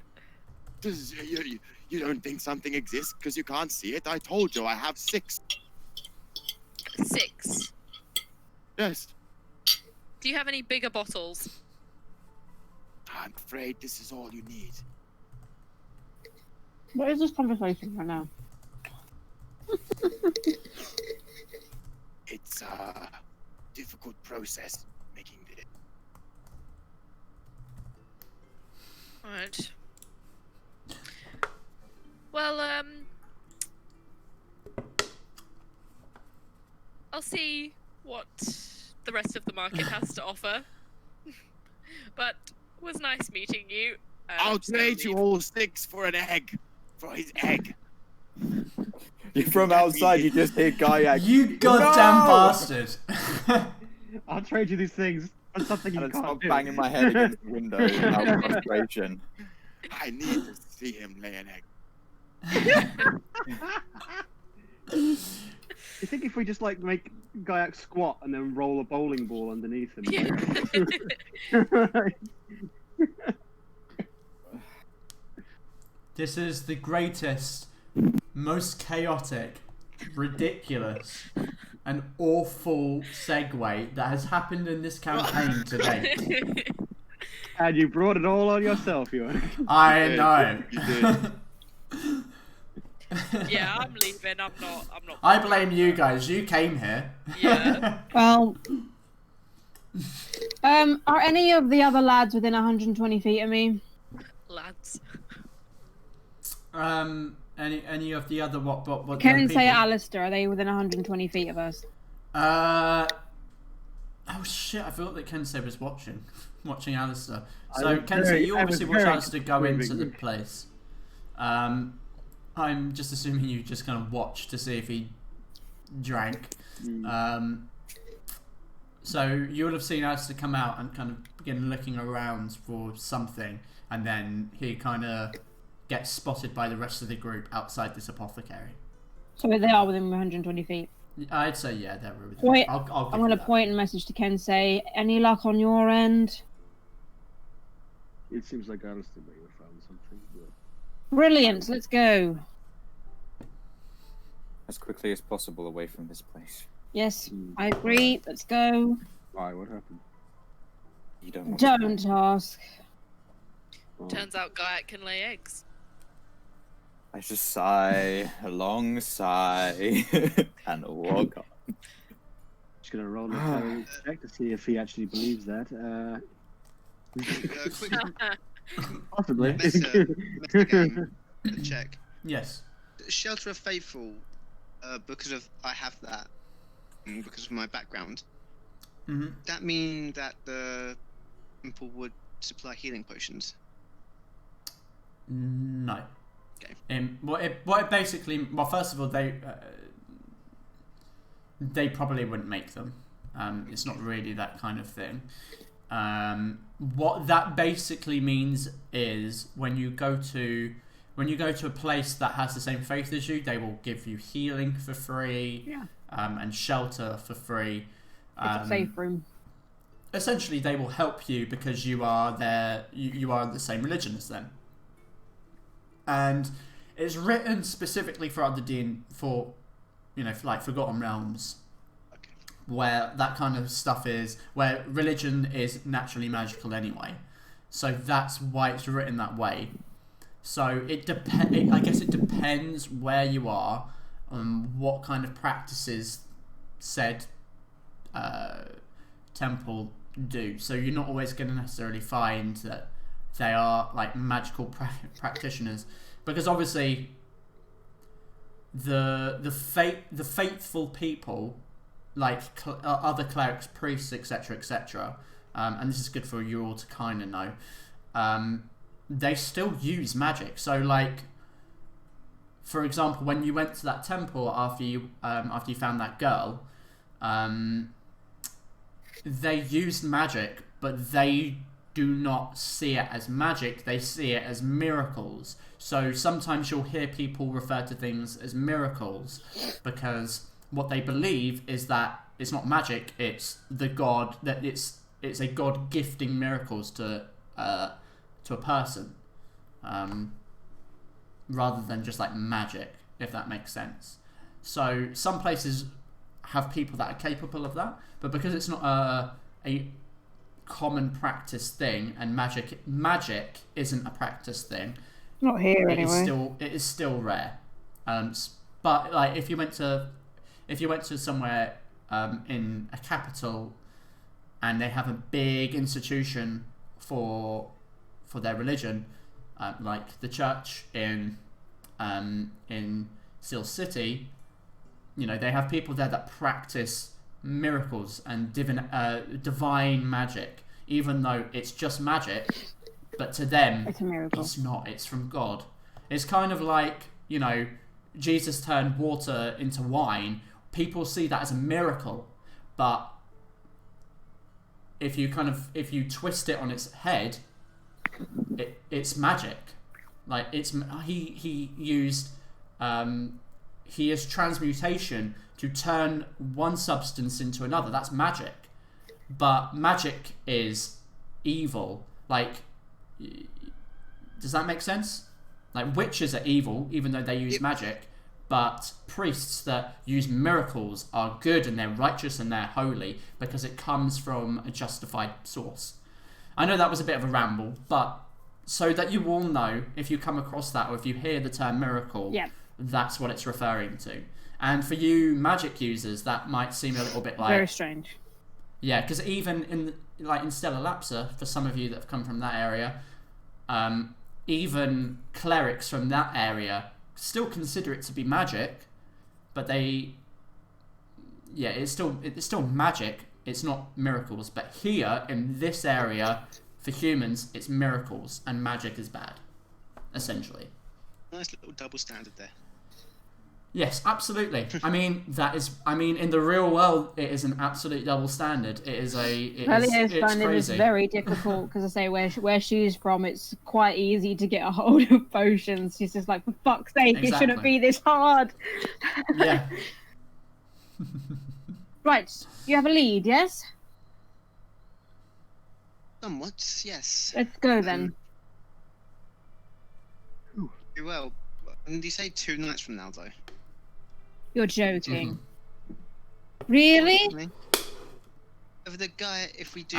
You don't think something exists because you can't see it? I told you I have 6. 6. Yes. Do you have any bigger bottles? I'm afraid this is all you need. What is this conversation right now? It's a difficult process making it. Alright. Well, I'll see what the rest of the market has to offer. But it was nice meeting you. I'll trade you all 6 for an egg. For his egg. From outside, you just hear Gaiak. You goddamn bastard! I'll trade you these things for something you And can't stop do. banging my head against the window out of frustration. I need to see him lay an egg. You think if we just like make Gaiak squat and then roll a bowling ball underneath him? This is the greatest, most chaotic, ridiculous, and awful segue that has happened in this campaign to date. And you brought it all on yourself, you. I did, know. you did. Yeah, I'm leaving. I'm not. I blame you guys. You came here. Yeah. Well, are any of the other lads within 120 feet of me? Lads. Any of the other what Can say people? Alistair, are they within 120 feet of us? Oh shit! I thought that Kensei was watching Alistair. So Kensei, you obviously watch Alistair go into the place. I'm just assuming you just kind of watched to see if he drank. So you would have seen Alistair come out and kind of begin looking around for something, and then he kind of gets spotted by the rest of the group outside this apothecary. So they are within 120 feet. I'd say yeah, they're within. Wait, I'll I'm give going you to that. point and message to Kensei. Any luck on your end? It seems like Alistair may have found something. But... Brilliant, let's go. As quickly as possible away from this place. Yes, I agree. Let's go. Why? What happened? You don't want Don't ask. Oh. Turns out Gaiak can lay eggs. I just sigh, a long sigh, and walk on. Just gonna roll a intelligence check to see if he actually believes that. Quick Possibly. meta game check. Yes. Shelter of Faithful, because of I have that. because of my background. Mm-hmm. That mean that the temple would supply healing potions? No. Okay. What it basically, well, first of all, they probably wouldn't make them. It's not really that kind of thing. What that basically means is when you go to a place that has the same faith as you, they will give you healing for free, and shelter for free. It's a safe room. Essentially, they will help you because you are you are the same religion as them. And it's written specifically for for like Forgotten Realms, where that kind of stuff is, where religion is naturally magical anyway. So that's why it's written that way. So I guess it depends where you are, what kind of practices said temple do. So you're not always going to necessarily find that they are like magical practitioners, because obviously the faithful people, like other clerics, priests, etc., and this is good for you all to kind of know, they still use magic. So like, for example, when you went to that temple after you found that girl, they used magic, but they do not see it as magic, they see it as miracles. So sometimes you'll hear people refer to things as miracles because what they believe is that it's not magic, it's the god, that it's a god gifting miracles to a person, rather than just like magic, if that makes sense. So some places have people that are capable of that, but because it's not a common practice thing, and magic isn't a practice thing, not here anyway. It is still rare. But like if you went to somewhere in a capital and they have a big institution for their religion, like the church in Soule City, they have people there that practice miracles and divine magic, even though it's just magic, but to them it's a miracle. It's not, it's from God. It's kind of like, Jesus turned water into wine. People see that as a miracle, but if you twist it on its head, it's magic. Like he used transmutation to turn one substance into another. That's magic. But magic is evil. Like, does that make sense? Like, witches are evil, even though they use magic. But priests that use miracles are good, and they're righteous, and they're holy, because it comes from a justified source. I know that was a bit of a ramble, but so that you all know, if you come across that, or if you hear the term miracle, that's what it's referring to. And for you magic users, that might seem a little bit like... very strange. Yeah, because even in Stella Lapsa, for some of you that have come from that area, even clerics from that area still consider it to be magic, but it's still magic. It's not miracles. But here in this area, for humans, it's miracles, and magic is bad, essentially. Nice little double standard there. Yes, absolutely. I mean, in the real world, it is an absolute double standard. It's crazy. It's very difficult because I say where she's from, it's quite easy to get a hold of potions. She's just like, for fuck's sake, It shouldn't be this hard. Yeah. Right, you have a lead, yes? Somewhat, yes. Let's go then. Very well. And you say 2 nights from now, though? You're joking. Really? Over the guy, if we do...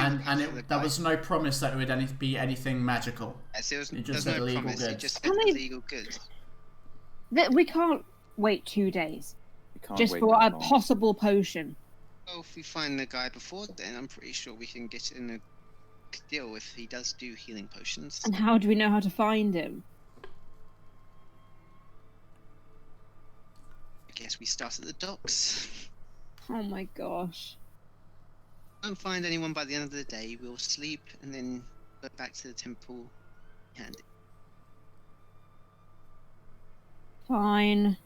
There was no promise that it would be anything magical. Yes, it just said illegal promise. goods. It just said illegal goods. We can't wait 2 days. Just for a possible potion. Well, if we find the guy before then, I'm pretty sure we can get in a deal if he does do healing potions. And how do we know how to find him? I guess we start at the docks. Oh my gosh. Don't find anyone by the end of the day. We'll sleep and then go back to the temple. Handy. Fine.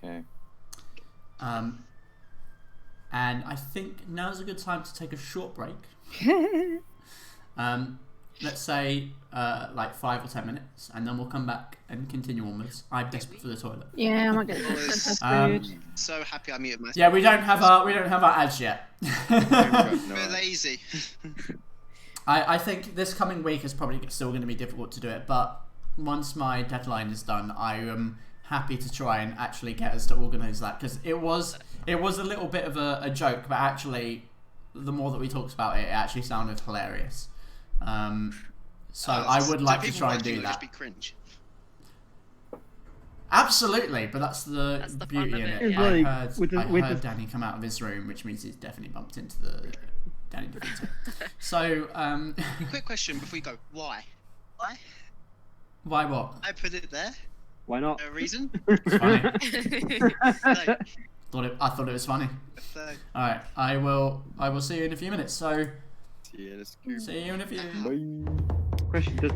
Okay. And I think now's a good time to take a short break. Let's say like 5 or 10 minutes, and then we'll come back and continue onwards. I'm desperate for the toilet. Yeah, I might get food. So happy I muted myself. Yeah, we don't have our ads yet. We're lazy. I think this coming week is probably still going to be difficult to do it, but once my deadline is done, I am happy to try and actually get us to organise that, because it was a little bit of a joke, but actually, the more that we talked about it, it actually sounded hilarious. So I would like to try and do that. Just be cringe. Absolutely, but that's the beauty in it. Yeah. I With heard the- Danny come out of his room, which means he's definitely bumped into the Danny DeVito. So, Quick question before you go. Why? why what? I put it there. Why not? No reason. It's funny. No. I thought it was funny. So, All right, I will see you in a few minutes. So, Yeah, that's good. see you in a few. Question: does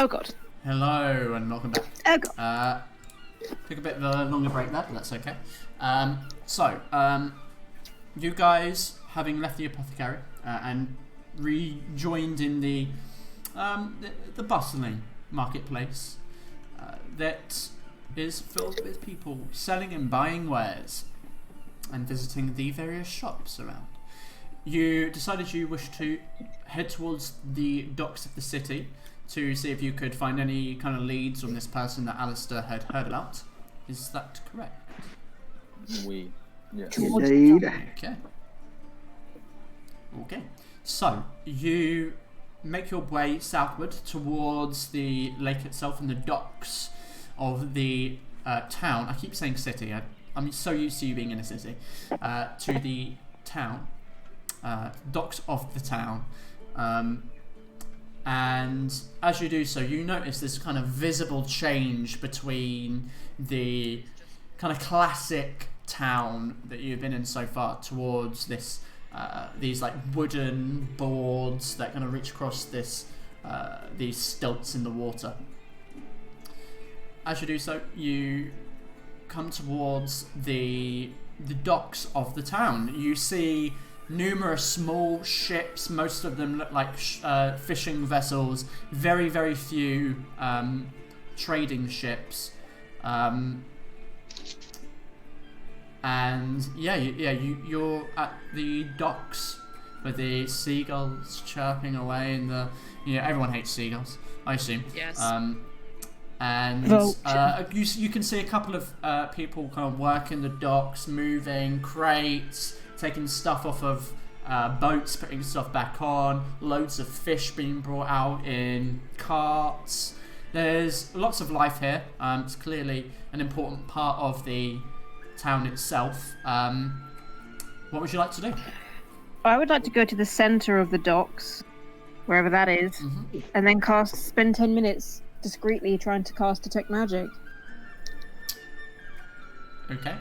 Oh god. Hello and welcome back. Oh god. Took a bit of a longer break there, but that's okay. You guys, having left the apothecary and rejoined in the bustling marketplace that is filled with people selling and buying wares and visiting the various shops around. You decided you wished to head towards the docks of the city to see if you could find any kind of leads on this person that Alistair had heard about. Is that correct? Yes. Indeed. Okay. So, you make your way southward towards the lake itself and the docks of the town. I keep saying city. I'm so used to you being in a city. To the town. Docks of the town. And as you do so, you notice this kind of visible change between the kind of classic town that you've been in so far towards this these like wooden boards that kind of reach across this these stilts in the water. As you do so, you come towards the docks of the town. You see numerous small ships. Most of them look like fishing vessels. Very, very few trading ships. And you're at the docks with the seagulls chirping away in the. Everyone hates seagulls, I assume. Yes. You can see a couple of people kind of working the docks, moving crates, taking stuff off of boats, putting stuff back on. Loads of fish being brought out in carts. There's lots of life here. It's clearly an important part of the town itself. What would you like to do? I would like to go to the centre of the docks, wherever that is, and then spend 10 minutes discreetly trying to cast Detect Magic. Okay.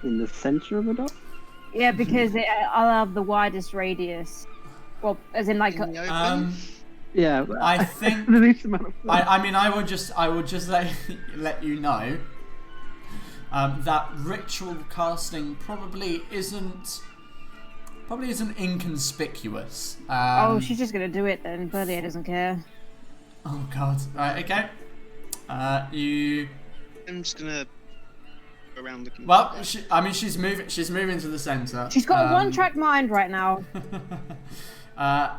In the centre of a dock? Yeah, because I'll have the widest radius. Well, as in like. Yeah. I think. The least amount of. I would just let you know. That ritual casting probably isn't inconspicuous. She's just gonna do it then. Berlier doesn't care. Oh god. Right. Okay. You. I'm just gonna go around looking. Well, she's moving to the centre. She's got a one-track mind right now.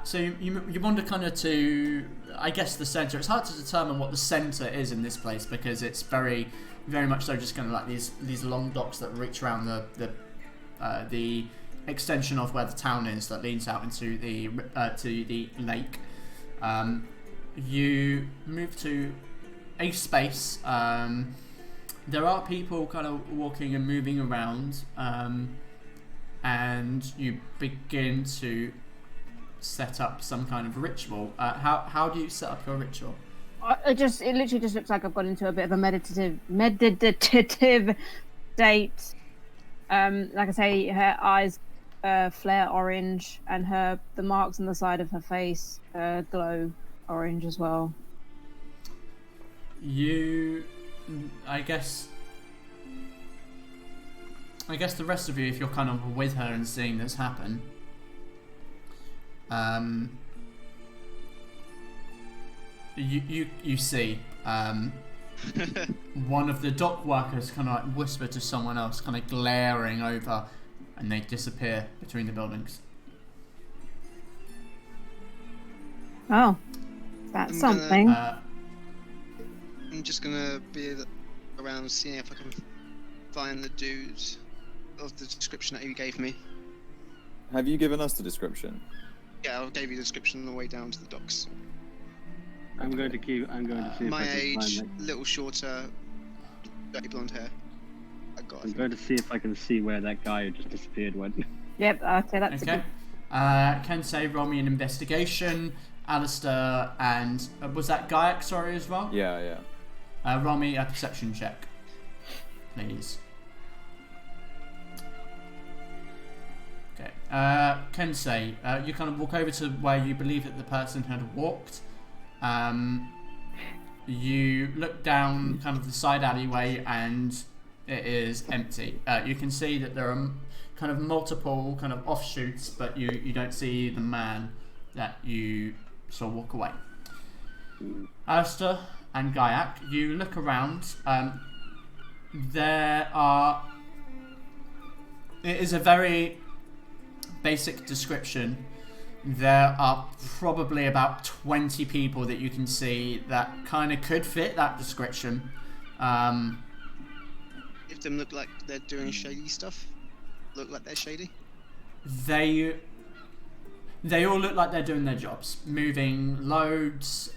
So you wander kind of to, I guess, the centre. It's hard to determine what the centre is in this place because it's very, very much so just kind of like these long docks that reach around the extension of where the town is that leans out into the to the lake. You move to a space. There are people kind of walking and moving around, and you begin to set up some kind of ritual. How do you set up your ritual? It literally just looks like I've got into a bit of a meditative state. Like I say, her eyes flare orange, and the marks on the side of her face glow orange as well. I guess the rest of you, if you're kind of with her and seeing this happen, you see one of the dock workers kind of like whisper to someone else, kind of glaring over, and they disappear between the buildings. Oh, that's something. I'm just gonna be around seeing if I can find the dudes of the description that you gave me. Have you given us the description? Yeah, I gave you the description on the way down to the docks. I'm going to see if my I can age, find it. little shorter, dirty blonde hair. I'm going to see if I can see where that guy who just disappeared went. Yep, okay, that's okay. Can say roll me an investigation. Alistair and was that Gaiac, sorry, as well? Yeah. Roll me a perception check, please. Okay. Kensei, you kind of walk over to where you believe that the person had walked, You look down kind of the side alleyway and it is empty. You can see that there are kind of multiple kind of offshoots, but you don't see the man that you saw walk away. Alistair and Gaiak, you look around. It is a very basic description. There are probably about 20 people that you can see that kind of could fit that description. If them look like they're doing shady stuff, look like they're shady. They all look like they're doing their jobs, moving loads,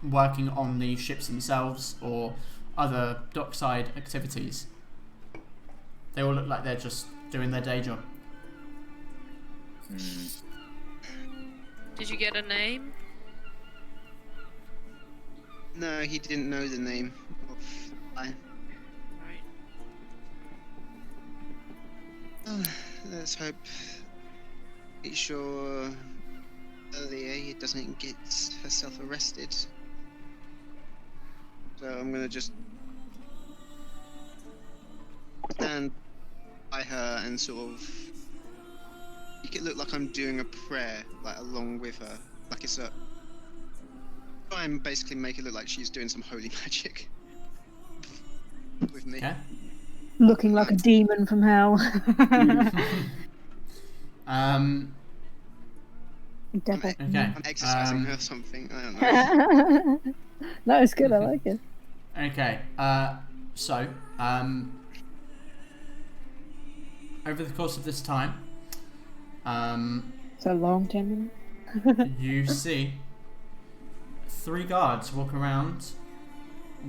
working on the ships themselves or other dockside activities. They all look like they're just doing their day job. Did you get a name? No, he didn't know the name of I. Right. Let's hope. Be sure Val-Aeria doesn't get herself arrested. So I'm gonna just stand by her and sort of make it look like I'm doing a prayer, like along with her, like it's a. Try and basically make it look like she's doing some holy magic with me. Okay. Looking like a demon from hell. Devil. Okay. I'm exercising her or something. I don't know. No, it's good. I like it. Okay. So, over the course of this time, So long, 10 minutes. you see 3 guards walk around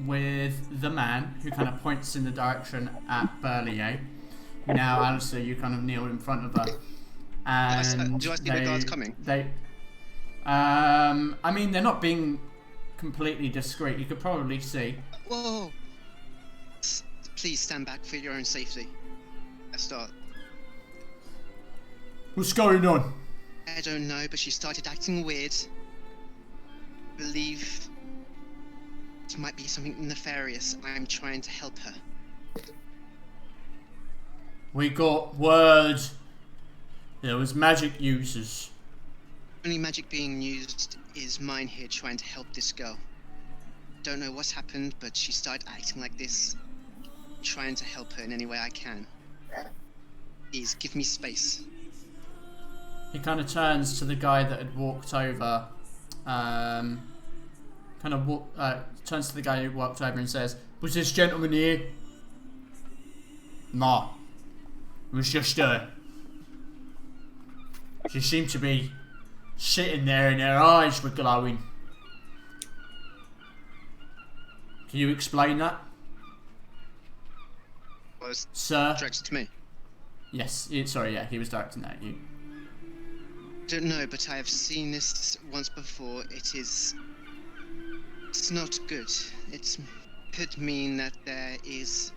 with the man who kind of points in the direction at Val-Aeria. Now, Alistair, you kind of kneel in front of her. And do I see the guards coming? I mean, they're not being completely discreet. You could probably see. Whoa! Please stand back for your own safety. I start. What's going on? I don't know, but she started acting weird. I believe it might be something nefarious. I'm trying to help her. We got word there was magic users. Only magic being used is mine here trying to help this girl. Don't know what's happened, but she started acting like this. Trying to help her in any way I can. Please, give me space. He kind of turns to the guy that had walked over. Turns to the guy who walked over and says, "Was this gentleman here?" "No. It was just she seemed to be sitting there and her eyes were glowing." "Can you explain that?" Was "Sir?" directed to me. Yes, sorry, yeah, he was directing that at you. Don't know, but I have seen this once before. It's not good. It could mean that there is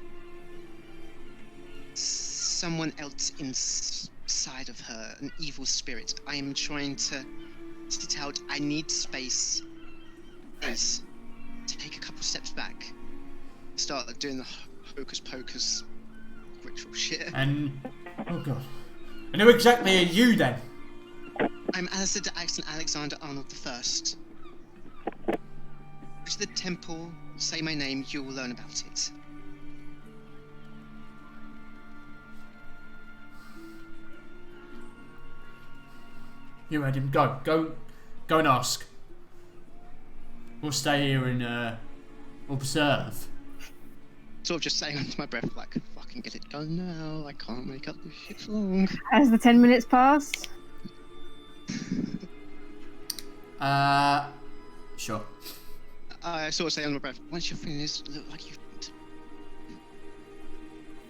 someone else inside of her, an evil spirit. I am trying to sit out. I need space. Please, take a couple steps back. Start doing the hocus pocus ritual shit. And, oh god. And who exactly are you then? I'm Alistair Alexander Arnold I. Go to the temple, say my name, you will learn about it. You heard him. Go and ask. We'll stay here and observe. Sort of just saying under my breath, like, fucking get it done now. I can't make up this shit for long. Has the 10 minutes passed? Sure. I sort of say under my breath, once you're finished, look like you've...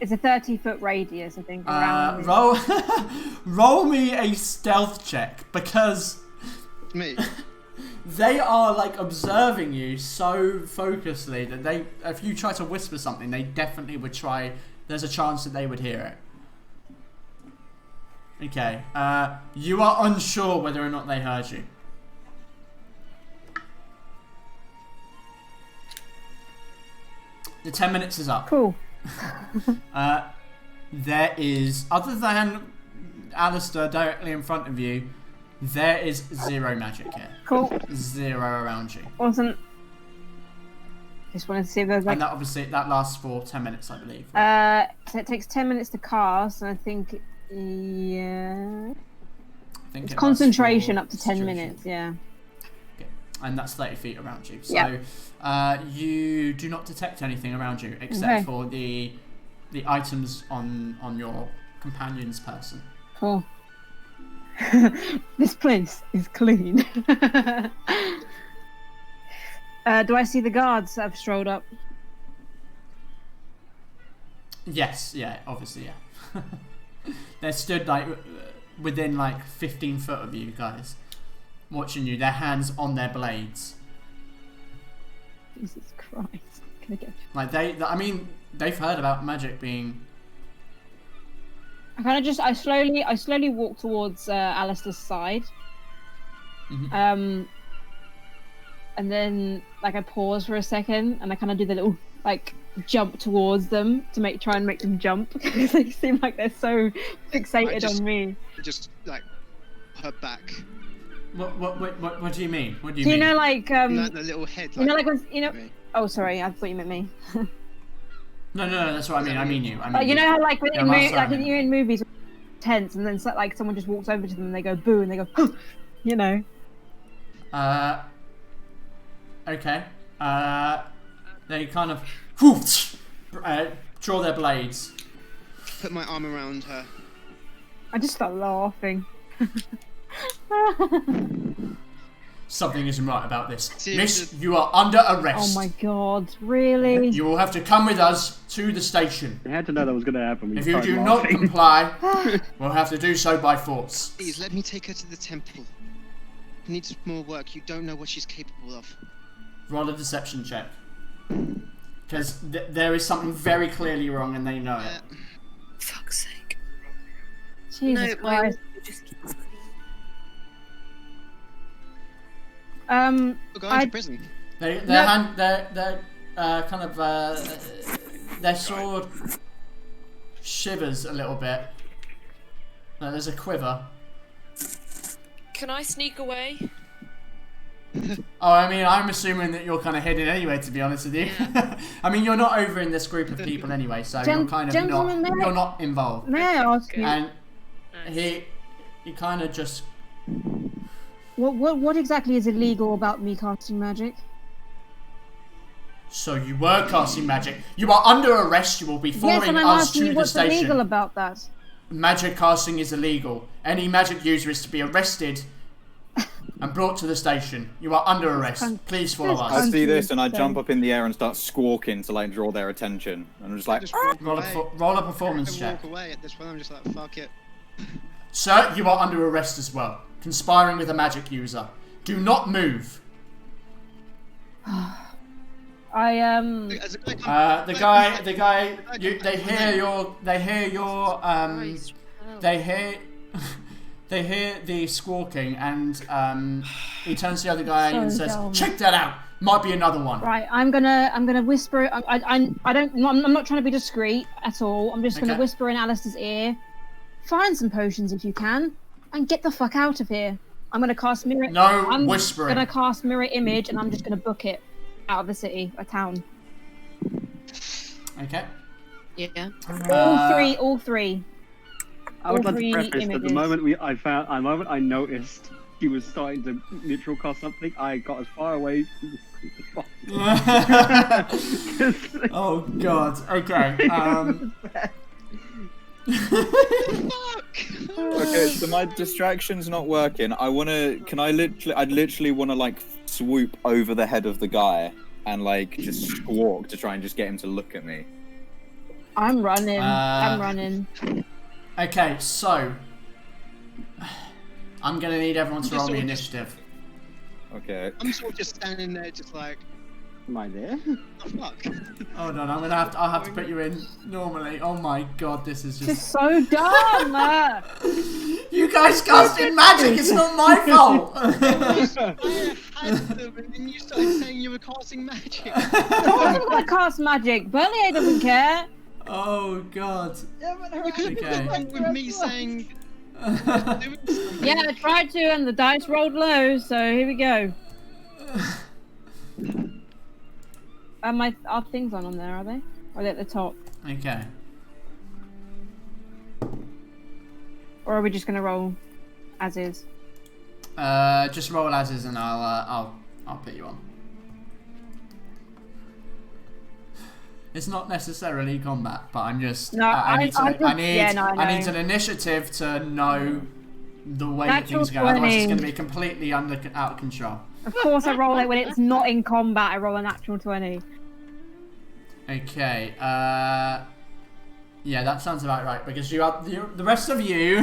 It's a 30-foot radius, I think. Around roll me a stealth check, because Me? they are like observing you so focusedly that if you try to whisper something, they definitely would try. There's a chance that they would hear it. Okay. You are unsure whether or not they heard you. The 10 minutes is up. Cool. There is, other than Alistair directly in front of you, there is 0 magic here. Cool. 0 around you. Awesome. Just wanted to see if there's like. And that obviously that lasts for 10 minutes, I believe. So it takes 10 minutes to cast, and I think, yeah. I think It's it concentration lasts up for to 10 concentration. minutes, yeah. Okay. And that's 30 feet around you. So Yeah. you do not detect anything around you except for the items on your companion's person. Cool. This place is clean. Do I see the guards that have strolled up? Yes, yeah, obviously, yeah. They stood like within like 15 foot of you guys, watching you, their hands on their blades. Jesus Christ. Can I get... Like I mean, they've heard about magic being... I slowly walk towards Alistair's side. Mhm. And then like I pause for a second and I kind of do the little like jump towards them to try and make them jump because they seem like they're so fixated on me. Just like her back. What do you mean? What do you Do you mean? know like Like the little head. you know like when me. Oh sorry, I thought you meant me. No, that's what I mean. I mean you. Like you know how like when Yeah, you're in movies, tense, and then like someone just walks over to them and they go boo and they go, you know. Okay. They kind of draw their blades. Put my arm around her. I just start laughing. Something isn't right about this. See, Miss, you are under arrest. Oh my god, really? You will have to come with us to the station. I had to know that was going to happen. If you do not comply, we'll have to do so by force. Please let me take her to the temple. She needs more work. You don't know what she's capable of. Roll a deception check. Because there is something very clearly wrong and they know it. Fuck's sake. Jesus No, Christ. just We're going to prison. Their sword shivers a little bit. There's a quiver. Can I sneak away? Oh, I mean, I'm assuming that you're kind of hidden anyway, to be honest with you. Yeah. I mean, you're not over in this group of people anyway, so you're kind of gentlemen, not, you're not involved. May I ask you, And Nice. he kind of just... what exactly is illegal about me casting magic? So you were casting magic. You are under arrest. You will be Yes, following and I'm us asking to you the what's station. illegal about that. Magic casting is illegal. Any magic user is to be arrested and brought to the station. You are under arrest. Please follow I us. see this and I jump up in the air and start squawking to like draw their attention. And I'm just like, Just walk Roll away. a performance I check. walk away at this point. I'm just like, fuck it. Sir, you are under arrest as well. Conspiring with a magic user. Do not move. As a guy The guy. They hear the squawking, and he turns to the other guy and So says, dumb. "Check that out. Might be another one." Right, I'm gonna whisper. I'm not trying to be discreet at all. I'm just gonna Okay. whisper in Alistair's ear. Find some potions if you can, and get the fuck out of here. I'm gonna cast mirror. No I'm whispering. gonna cast mirror image, and I'm just gonna book it out of the city, a town. Okay. Yeah. All three. I would all like to three preface that the images. moment I noticed she was starting to neutral cast something, I got as far away from the Oh God. Okay. okay, so my distraction's not working. I'd literally wanna like swoop over the head of the guy and like just squawk to try and just get him to look at me. I'm running. Okay. So I'm gonna need everyone to roll me initiative. Okay. I'm sort of just standing there, just like, Am I there? oh fuck. Hold on. I'll have to put you in normally. Oh my God. This is This is just. so dumb. You guys casted magic. It's not my fault. I had them, and then you started saying you were casting magic. I'm not gonna cast magic. Val-Aeria doesn't care. Oh God. You could have went with me saying. Yeah, I tried to, and the dice rolled low. So here we go. Our things aren't on there, are they? Or are they at the top? Okay. Or are we just gonna roll as is? Just roll as is, and I'll put you on. It's not necessarily combat, but I'm just. No, I need I need an initiative to know the way that Natural things go. Otherwise, it's 20. going to be completely out of control. Of course, I roll it when it's not in combat. I roll a natural 20. Okay. Yeah, that sounds about right because the rest of you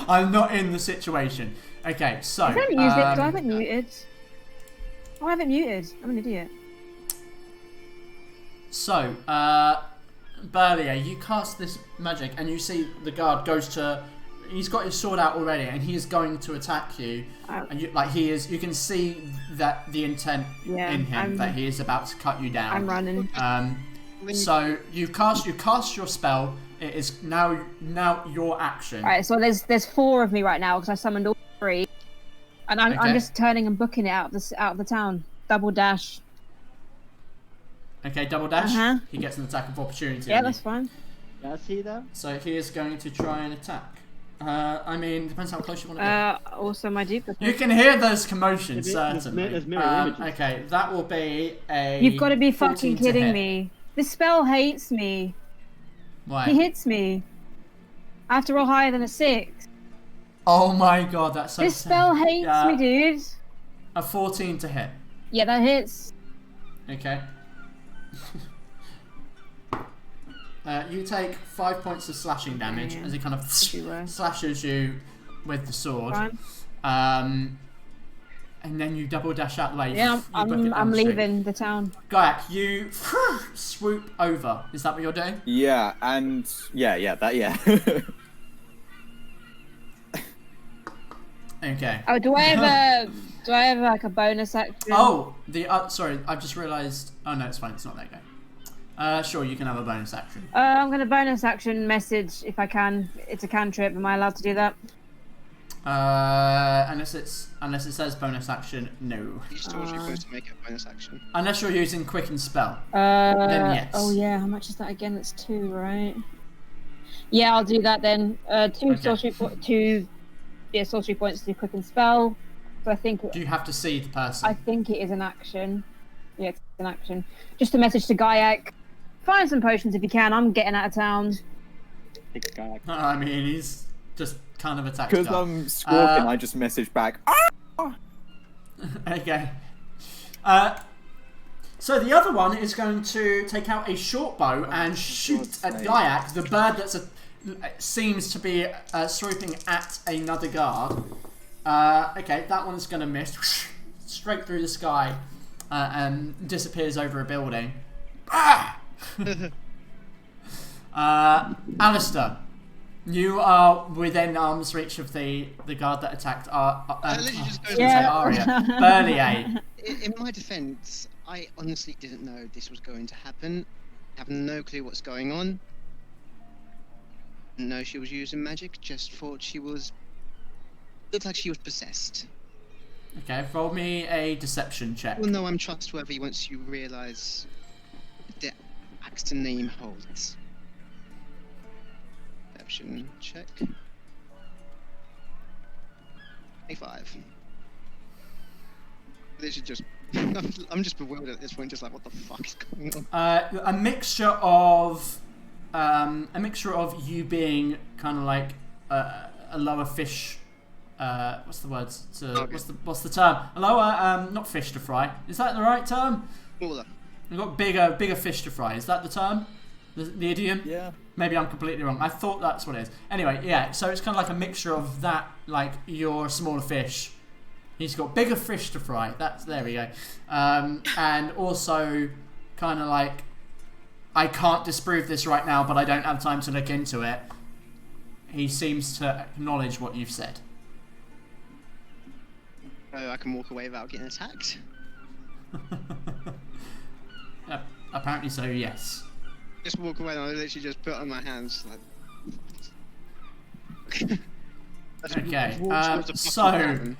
are not in the situation. Okay, so. I haven't used it because I haven't muted. Oh, I haven't muted. I'm an idiot. So, Val-Aeria, you cast this magic and you see the guard goes to. He's got his sword out already and he is going to attack you. And you can see that the intent in him that he is about to cut you down. I'm running. So you cast your spell. It is now your action. Alright, so there's 4 of me right now because I summoned all 3, and I'm just turning and booking it out of the town. Double dash. Okay, double dash. Uh-huh. He gets an attack of opportunity. Yeah, that's fine. Yeah, I see that. So he is going to try and attack. I mean, depends how close you want to be. Also my duplicate. You can hear those commotions, There's certainly. mirror images. Okay, that will be a. You've got to be 14 fucking to kidding hit. me. This spell hates me. Why? He hits me. I have to roll higher than a 6. Oh my god, that's so This sad. spell hates me, dude. A 14 to hit. Yeah, that hits. Okay. You take 5 points of slashing damage as he kind of slashes you with the sword. Fine. And then you double dash out the way. Yeah, I'm leaving the town. Gayak, you swoop over. Is that what you're doing? Yeah, and yeah. Okay. Oh, do I have like a bonus action? Oh, sorry, I've just realised. Oh no, it's fine. It's not that guy. Sure, you can have a bonus action. I'm gonna bonus action message if I can. It's a cantrip. Am I allowed to do that? Unless it says bonus action, no. You still supposed to make a bonus action. Unless you're using quicken spell. Then yes. Oh yeah, how much is that again? It's 2, right? Yeah, I'll do that then. 2 sorcery points to do quicken spell. So I think. Do you have to see the person? I think it is an action. Yeah, it's an action. Just a message to Gayak. Find some potions if you can. I'm getting out of town. I mean, he's just kind of attacked. Because I'm squawking, I just message back. Ah! Okay. So the other one is going to take out a short bow and shoot at Gayak, the bird that seems to be swooping at another guard. Okay, that one's going to miss straight through the sky and disappears over a building. Ah! Alistair, you are within arm's reach of the guard that attacked Aria. Val-Aeria. In my defense, I honestly didn't know this was going to happen. I have no clue what's going on. Didn't know she was using magic, just thought she was... Looked like she was possessed. Okay, roll me a deception check. Well, no, I'm trustworthy once you realise the axe name holds. Deception check. 25. This is just... I'm just bewildered at this point, just like, what the fuck is going on? A mixture of you being kind of like a lower fish. What's the word? What's the term? A lower, not fish to fry. Is that the right term? Smaller. We've got bigger fish to fry. Is that the term? The idiom? Yeah. Maybe I'm completely wrong. I thought that's what it is. Anyway, yeah. So it's kind of like a mixture of that, like you're a smaller fish. He's got bigger fish to fry. There we go. And also kind of like, I can't disprove this right now, but I don't have time to look into it. he seems to acknowledge what you've said. Oh, I can walk away without getting attacked? Apparently so, yes. Just walk away and I literally just put on my hands like... Okay, so...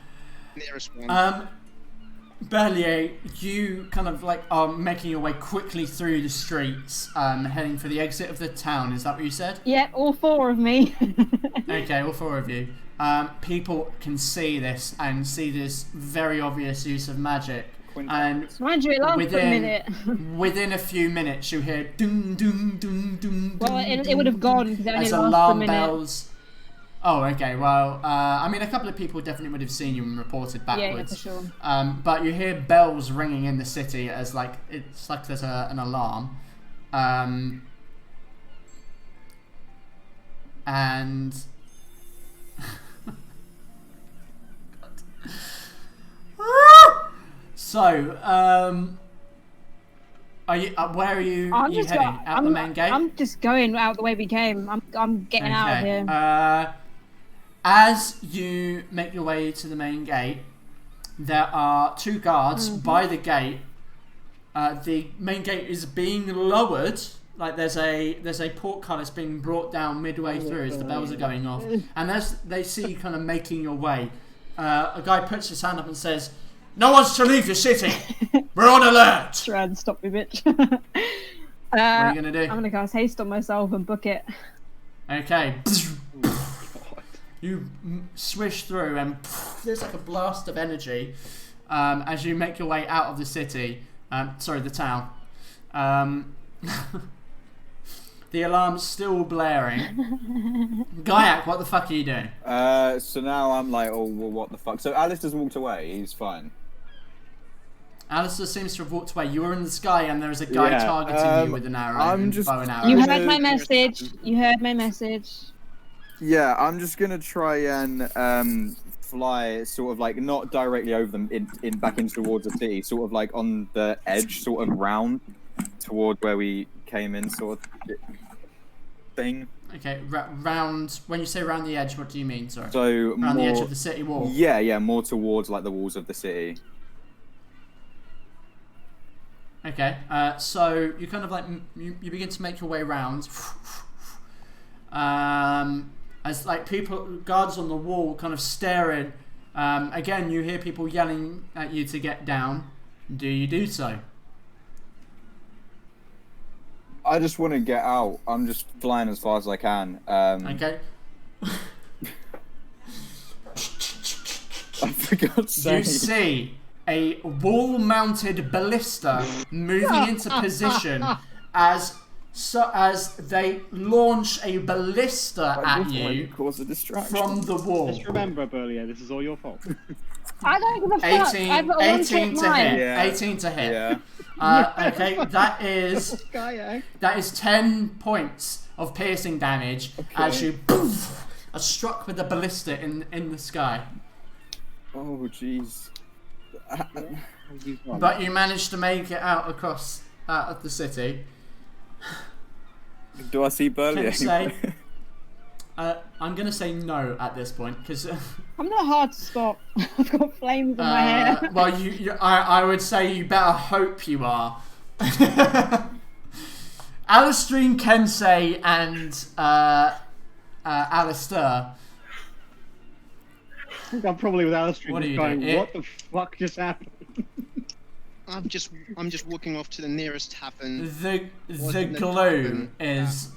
Val-Aeria, you kind of like are making your way quickly through the streets, heading for the exit of the town. Is that what you said? Yeah, all 4 of me. Okay, all 4 of you. People can see this and see this very obvious use of magic. And mind you, it lasts for a minute. Within a few minutes, you hear doom doom doom doom. Well, it would have gone because it only as lasts alarm a minute. bells. Oh, okay. Well, I mean, a couple of people definitely would have seen you and reported backwards. Yeah, for sure. But you hear bells ringing in the city as like it's like there's an alarm, and so are you? Where are you? I'm you just heading out the main gate? I'm just going out the way we came. I'm getting out of here. As you make your way to the main gate, there are 2 guards by the gate. The main gate is being lowered. Like there's a portcullis being brought down midway through as the bells are going off. And as they see you kind of making your way, a guy puts his hand up and says, "No one's to leave the city. We're on alert." Try and stop me, bitch. What are you gonna do? I'm gonna cast haste on myself and book it. Okay. You swish through and there's like a blast of energy as you make your way out of the city. The town. The alarm's still blaring. Gaiac, what the fuck are you doing? So now I'm like, oh, well, what the fuck? So Alistair's walked away. He's fine. Alistair seems to have walked away. You were in the sky and there was a guy targeting you with an arrow. I'm and just- bow and arrow. You heard my message. You heard my message. Yeah, I'm just gonna try and fly, sort of like not directly over them, in back into towards the city, sort of like on the edge, sort of round toward where we came in, sort of thing. Okay, round. When you say round the edge, what do you mean? Sorry. So around the more, edge of the city wall. Yeah, more towards like the walls of the city. Okay, so you kind of like you begin to make your way around. As like guards on the wall kind of staring. Again, you hear people yelling at you to get down. Do you do so? I just want to get out. I'm just flying as far as I can. Okay. For God's sake. You see a wall-mounted ballista moving into position as they launch a ballista at you cause a distraction from the wall. Just remember, Val-Aeria, this is all your fault. I don't give a fuck. 18 to hit. Yeah. 18 to hit. Yeah. Okay, that is 10 points of piercing damage as you are struck with a ballista in the sky. Oh, jeez. But you managed to make it out of the city. Do I see Burley? I'm gonna say no at this point because I'm not hard to spot. I've got flames in my hair. Well, I would say you better hope you are. Alistrine, Kensei, and Alistair. I think I'm probably with Alistair What are you going, doing? what the fuck just happened? I'm just walking off to the nearest tavern. The Wasn't gloom tavern. is.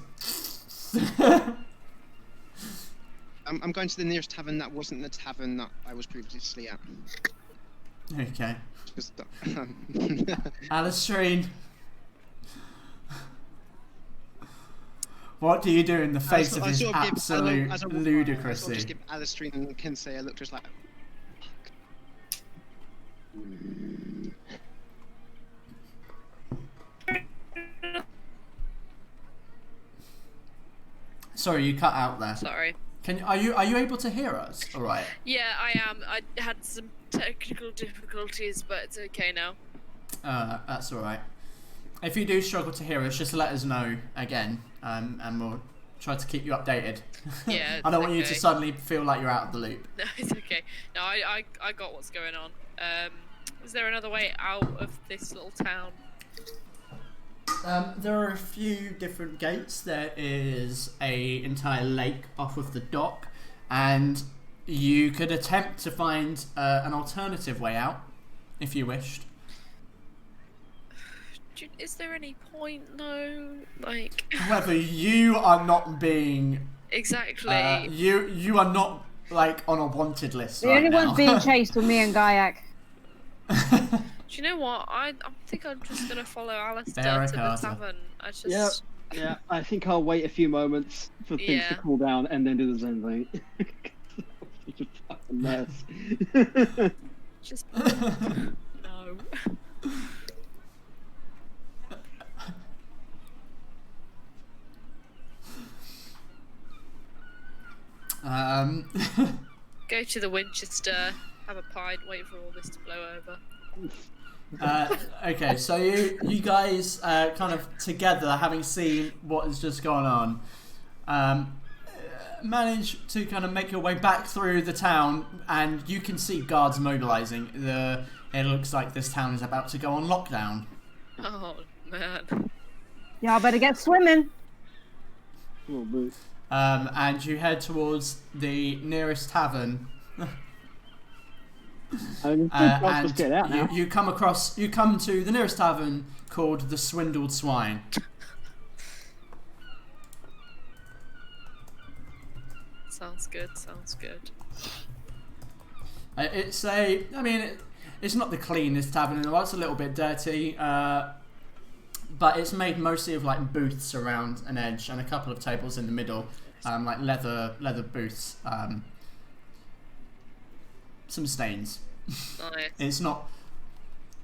I'm going to the nearest tavern that wasn't the tavern that I was previously at. Okay. Just, Alistrine. What do you do in the face of this absolute ludicrousy? I sort of just give Alistrine and Kensei a look just like... Sorry, you cut out there. Sorry. Are you able to hear us? All right. Yeah, I am. I had some technical difficulties, but it's okay now. That's all right. If you do struggle to hear us, just let us know again, and we'll try to keep you updated. Yeah, I don't want you okay. to suddenly feel like you're out of the loop. No, it's okay. No, I got what's going on. Is there another way out of this little town? There are a few different gates. There is a entire lake off of the dock, and you could attempt to find an alternative way out if you wished. Is there any point though? Like However, you are not being exactly. you are not like on a wanted list. The right only now. ones being chased were me and Gaiak. Do you know what? I think I'm just gonna follow Alistair Fera to the Carta. tavern. I just Yeah, I think I'll wait a few moments for things to Yeah. cool down and then do the same thing. Such a fucking mess. just no. Go to the Winchester, have a pint, wait for all this to blow over. Okay, so you guys kind of together, having seen what has just gone on, manage to kind of make your way back through the town, and you can see guards mobilizing. It looks like this town is about to go on lockdown. Oh man. Y'all better get swimming. Oh, boo. And you head towards the nearest tavern. I mean, And just get out now. you come to the nearest tavern called the Swindled Swine. Sounds good, sounds good. It's not the cleanest tavern in the world. It's a little bit dirty, but it's made mostly of like booths around an edge and a couple of tables in the middle, like leather booths. Some stains. Nice. It's not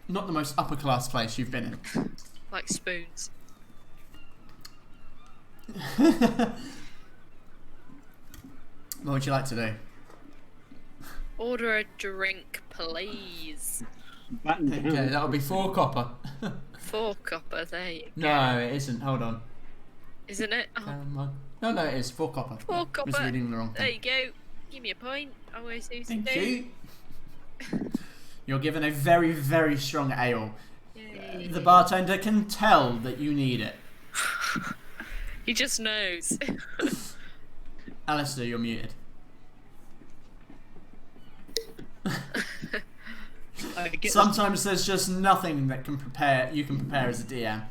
the most upper class place you've been in. Like spoons. What would you like to do? Order a drink, please. Batten down. Okay, that'll be 4 copper. 4 copper, there you go. No, it isn't. Hold on. Isn't it? Oh, No, it is 4 copper. 4 I was copper. reading the wrong There thing. you go. Give me a pint. I always do. Thank you. You're given a very, very strong ale. Yay. The bartender can tell that you need it. He just knows. Alistair, you're muted. Sometimes there's just nothing that you can prepare as a DM.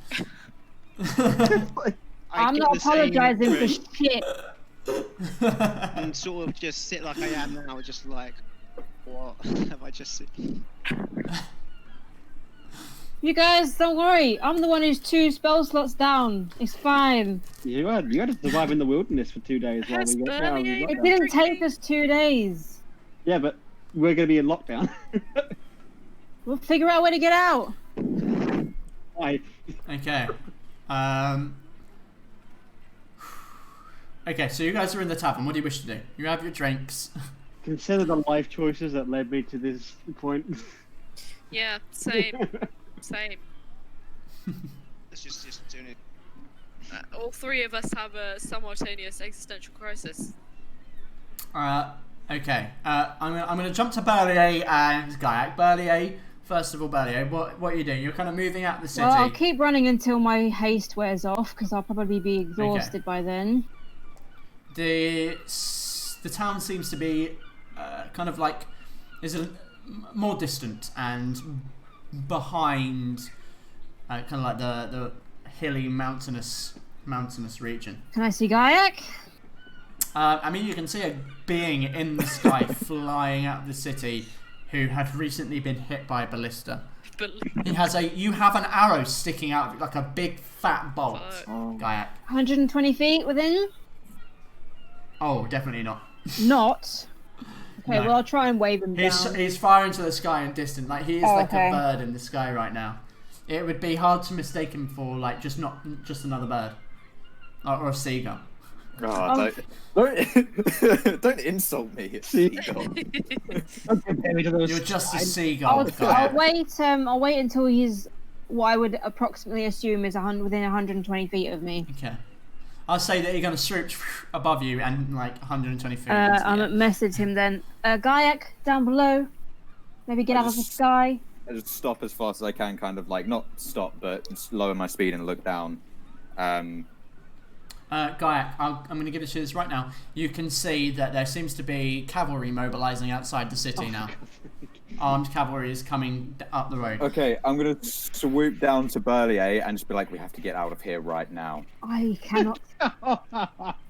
I'm not apologizing for shit. And sort of just sit like I am now, just like, what have I just seen? You guys, don't worry. I'm the one who's 2 spell slots down. It's fine. You had to survive in the wilderness for 2 days while we get out. It didn't take us 2 days. Yeah, but we're going to be in lockdown. We'll figure out where to get out. Why? Okay. Okay, so you guys are in the tavern. What do you wish to do? You have your drinks. Consider the life choices that led me to this point. Yeah, same. Same. Let's just do it. All 3 of us have a simultaneous existential crisis. Okay. I'm gonna jump to Val-Aeria and Gaiak. Val-Aeria, first of all, Val-Aeria, what are you doing? You're kind of moving out of the city. Well, I'll keep running until my haste wears off, because I'll probably be exhausted by then. The town seems to be kind of like more distant and behind, kind of like the hilly mountainous region. Can I see Gaiak? I mean, you can see a being in the sky flying out of the city who had recently been hit by a ballista. You have an arrow sticking out of it, like a big fat bolt. Gaiak. 120 feet within? Oh, definitely not. Not? Okay, No. well, I'll try and wave him down. He's firing to the sky and distant. Like, he is okay. a bird in the sky right now. It would be hard to mistake him for, like, just another bird. Or a seagull. Oh, don't insult me. It's seagull. You're just a seagull. I'll wait until he's what I would approximately assume is within 120 feet of me. Okay. I'll say that you're going to swoop above you and like 120 feet. I'll message him then. Gaiak, down below. Maybe get out of the sky. I just stop as fast as I can, kind of like, not stop, but just lower my speed and look down. Gaiak, I'm going to give it to you this right now. You can see that there seems to be cavalry mobilising outside the city now. Armed cavalry is coming up the road. Okay, I'm going to swoop down to Val-Aeria and just be like, we have to get out of here right now. I cannot.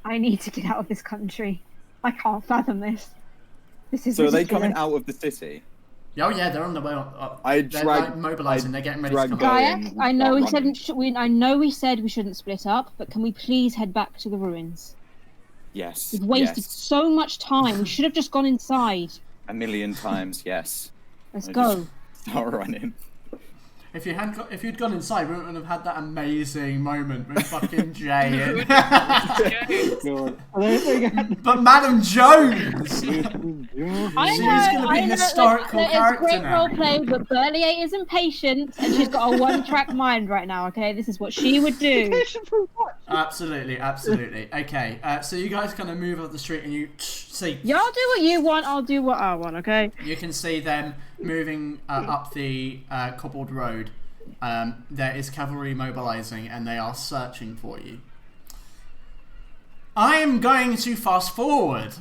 I need to get out of this country. I can't fathom this. This is So are they ridiculous. coming out of the city? Oh yeah, they're on the way up. I They're drag- like, mobilising, they're getting ready to drag come Gaiak. out. Gaiak, I know we said running. I know we said we shouldn't split up, but can we please head back to the ruins? Yes. We've wasted yes. so much time. We should have just gone inside. 1,000,000 times, yes. Let's I go. just Start running. If you'd gone inside, we wouldn't have had that amazing moment with fucking Jay. And... but Madam Jones, she's going to be historical character It's great now. roleplay, but Val-Aeria isn't patient, and she's got a one-track mind right now. Okay, this is what she would do. Absolutely. Okay, so you guys kind of move up the street and you see. Y'all do what you want. I'll do what I want. Okay. You can see them moving up the cobbled road. There is cavalry mobilising and they are searching for you. I am going to fast forward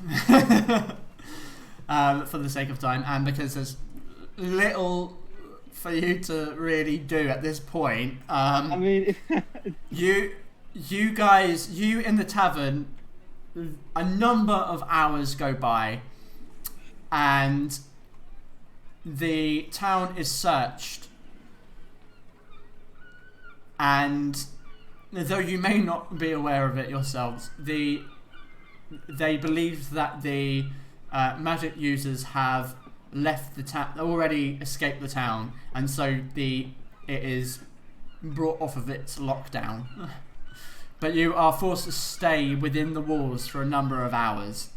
for the sake of time and because there's little for you to really do at this point. I mean, you guys in the tavern, a number of hours go by and the town is searched, and though you may not be aware of it yourselves, they believe that the magic users have left the town, already escaped the town, and so it is brought off of its lockdown. But you are forced to stay within the walls for a number of hours.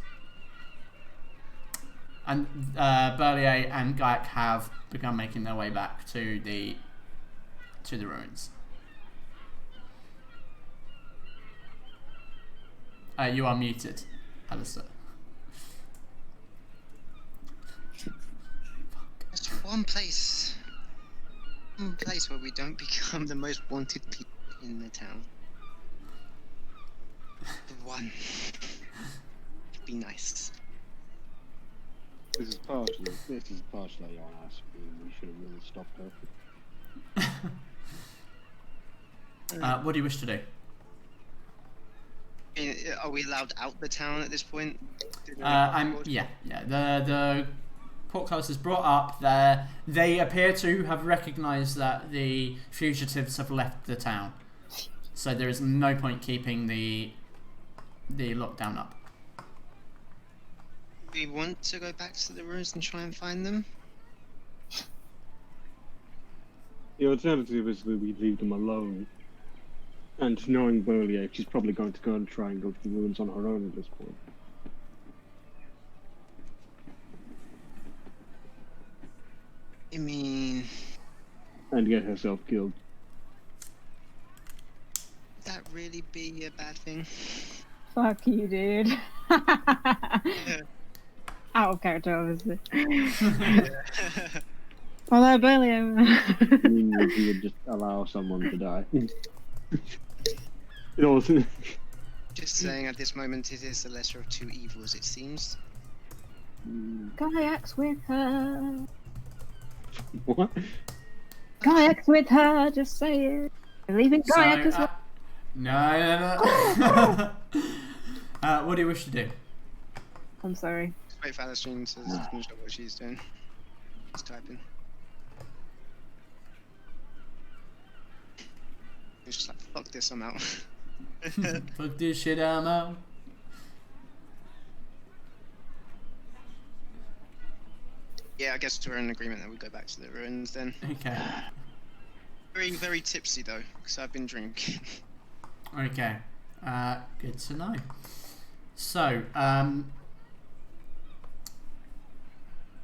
And Val-Aeria and Gaiak have begun making their way back to the ruins. You are muted, Alistair. There's one place where we don't become the most wanted people in the town. The one. It'd be nice. This is partially on us. We should have really stopped her. What do you wish to do? Are we allowed out the town at this point? Yeah. The portcullis is brought up there. They appear to have recognised that the fugitives have left the town, so there is no point keeping the lockdown up. Do we want to go back to the ruins and try and find them? The alternative is that we leave them alone. And knowing Val-Aeria, she's probably going to go and try and go to the ruins on her own at this point. I mean... And get herself killed. Would that really be a bad thing? Fuck you, dude. Out of character, obviously. Although Val-Aeria. I mean, you would just allow someone to die. It also... Just saying, at this moment, it is the lesser of two evils, it seems. Gaiak's with her. What? Gaiak's with her, just say it. We're leaving Gaiak as well. No. What do you wish to do? I'm sorry. Just wait for Alistine to finish up what she's doing. She's typing. It's just like, fuck this, I'm out. Fuck this shit, I'm out. Yeah, I guess we're in agreement that we go back to the ruins then. Okay. Very, very tipsy though, because I've been drinking. Okay. Good to know. So,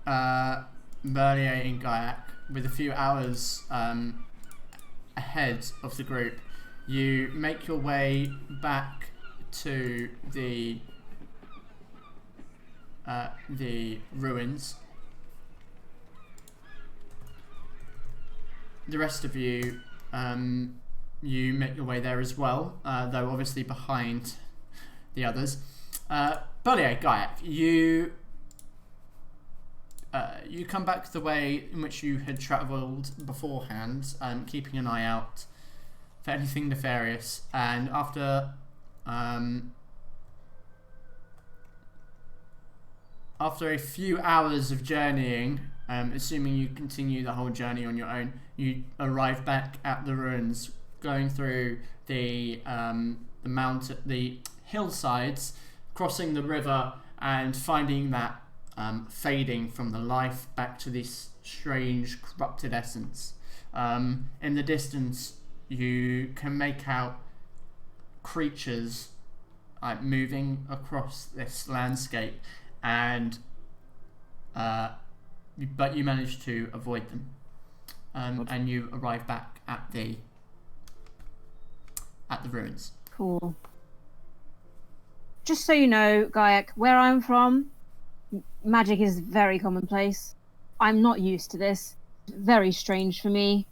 Val-Aeria and Gaiak, with a few hours ahead of the group, you make your way back to the ruins. The rest of you, you make your way there as well, though obviously behind the others. But yeah, Gaiak, you come back the way in which you had travelled beforehand, keeping an eye out for anything nefarious, and after a few hours of journeying, assuming you continue the whole journey on your own, you arrive back at the ruins, going through the hillsides, crossing the river, and finding that fading from the life back to this strange corrupted essence. In the distance, you can make out creatures moving across this landscape, and but you manage to avoid them, and you arrive back at the ruins. Cool. Just so you know, Gaiak, where I'm from, magic is very commonplace. I'm not used to this. Very strange for me.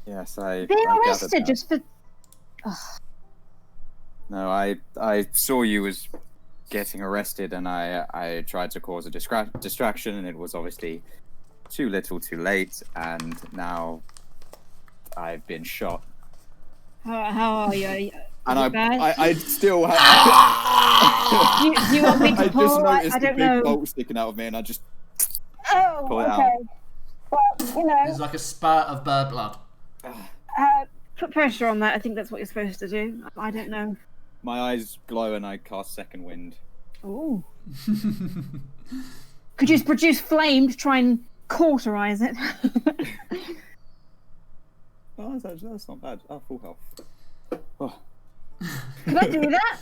Yes, Being arrested just for... Ugh. No, I saw you as getting arrested, and I tried to cause a distraction, and it was obviously too little too late, and now I've been shot. How are you? And I still have... do you want me to pull? I just noticed I don't the big know. bolt sticking out of me, and I just pull it okay. out. Well, you know... There's like a spurt of bird blood. Put pressure on that. I think that's what you're supposed to do. I don't know. My eyes glow, and I cast Second Wind. Ooh. Could you produce flame to try and cauterize it? Oh, that's not bad. Oh, full health. Oh. Could I do that?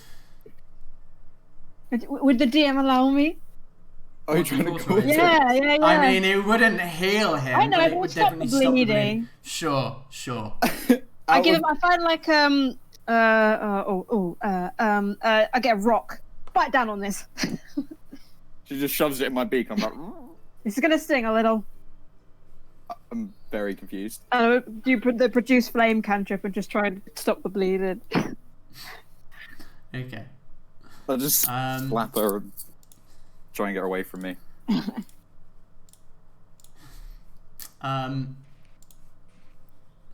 Would the DM allow me? Oh, you're trying to call it? Yeah. I mean, it wouldn't heal him. I know, but it would would stop definitely the stop the bleeding. bleeding. Sure. I find like I get a rock. Bite down on this. She just shoves it in my beak. I'm like, This is gonna sting a little. I'm very confused. Do you produce flame cantrip and just try and stop the bleeding? Okay. I'll just slap her and try and get her away from me.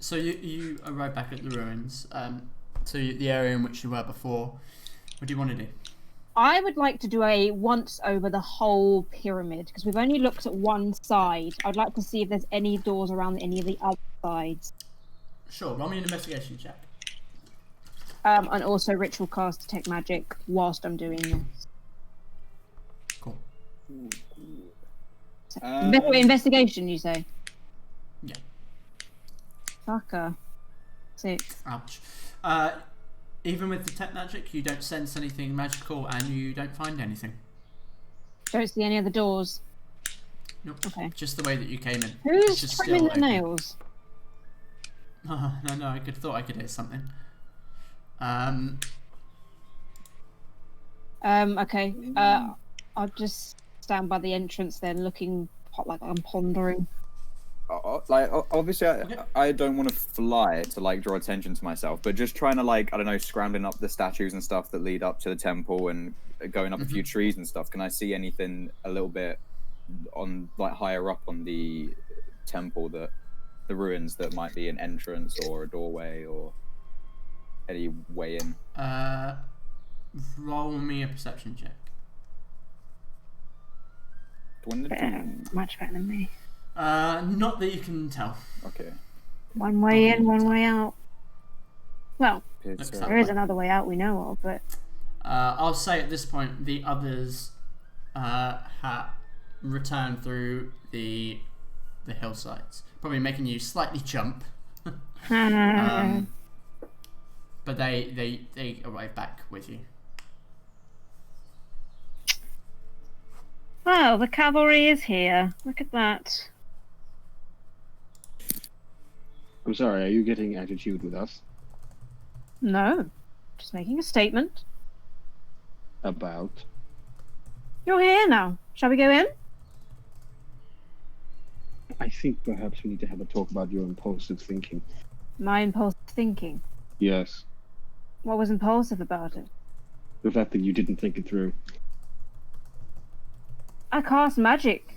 So you arrive back at the ruins, the area in which you were before. What do you want to do? I would like to do a once over the whole pyramid, because we've only looked at one side. I'd like to see if there's any doors around any of the other sides. Sure, roll me an investigation check. And also ritual cast detect magic whilst I'm doing this. Cool. Investigation, you say? Yeah. Fucker. 6. Ouch. Even with detect magic, you don't sense anything magical, and you don't find anything. Don't see any other doors. Nope. Okay. Just the way that you came in. Who's just trimming still the open. nails? No, I thought I could hear something. Okay. I'll just stand by the entrance then, looking like I'm pondering. Obviously, I don't want to fly to like draw attention to myself, but just trying to like, I don't know, scrambling up the statues and stuff that lead up to the temple and going up a few trees and stuff. Can I see anything a little bit on like higher up on the temple, the ruins, that might be an entrance or a doorway or any way in? Roll me a perception check. Much better than me. Not that you can tell. Okay. One way in, one way out. Well, Looks that there is way. another way out we know of, but... I'll say at this point the others returned through the hillsides, probably making you slightly jump. But they arrive back with you. Well, the cavalry is here. Look at that. I'm sorry, are you getting attitude with us? No, just making a statement. About? You're here now. Shall we go in? I think perhaps we need to have a talk about your impulsive thinking. My impulsive thinking. Yes. What was impulsive about it? The fact that you didn't think it through. I cast magic.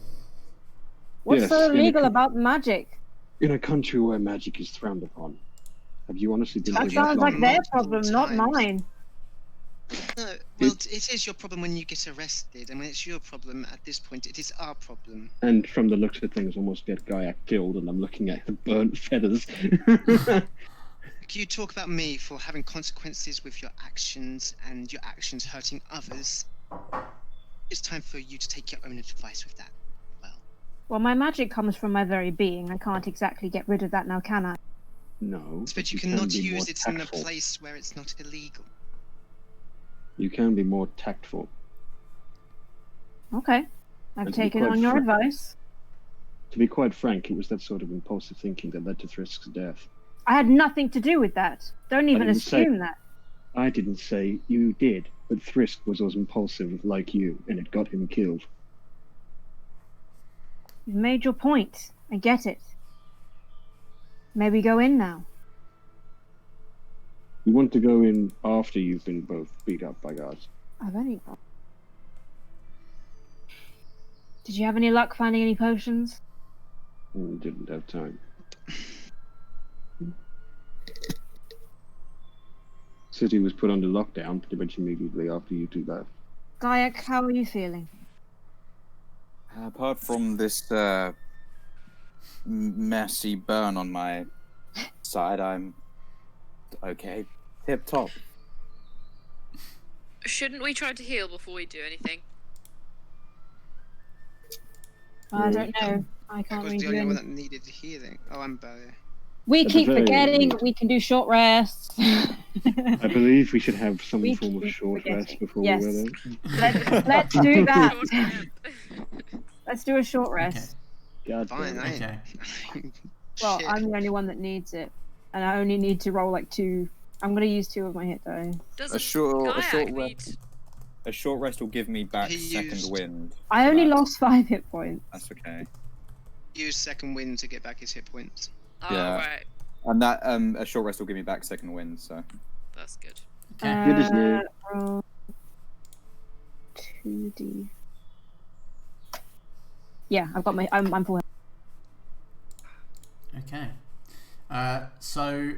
What's Yes, so in a illegal about magic? In a country where magic is frowned upon. Have you honestly been That living sounds like long their enough? problem, not mine. No, well, it is your problem when you get arrested, and when it's your problem at this point, it is our problem. And from the looks of things, almost get Gaiac killed, and I'm looking at the burnt feathers. You talk about me for having consequences with your actions, and your actions hurting others. It's time for you to take your own advice with that. Well, my magic comes from my very being. I can't exactly get rid of that now, can I? No. But you cannot use it in a place where it's not illegal. You can be more tactful. Okay. I've And to be taken quite on your frank- advice. To be quite frank, it was that sort of impulsive thinking that led to Thrisk's death. I had nothing to do with that. Don't even didn't say- assume that. I didn't say you did, but Thrisk was as impulsive like you, and it got him killed. You've made your point. I get it. Maybe go in now. You want to go in after you've been both beat up by guards. I've only got... Did you have any luck finding any potions? Didn't have time. City was put under lockdown pretty much immediately after you two left. Gaiac, how are you feeling? Apart from this messy burn on my side, I'm okay. Tip top. Shouldn't we try to heal before we do anything? I don't know. I can't Was really the do only one anything. that needed healing. Oh, I'm Barrier. We At the keep very forgetting least. we can do short rests. I believe we should have some We form of keep short forgetting. rest before Yes. we go Let's do that. Short nap. Let's do a short rest. God Fine, damn it. I Okay. Well, Shit. I'm the only one that needs it. And I only need to roll like 2. I'm going to use 2 of my hit die. Doesn't short Gaiac need... rest. A short rest will give me back He second used- wind. I so only that's- lost 5 hit points. That's okay. Use second wind to get back his hit points. Oh, Yeah. right. And that a short rest will give me back second wind. So That's good. Okay. Good as new. Roll 2d. Yeah, I've got my. I'm full. Okay. So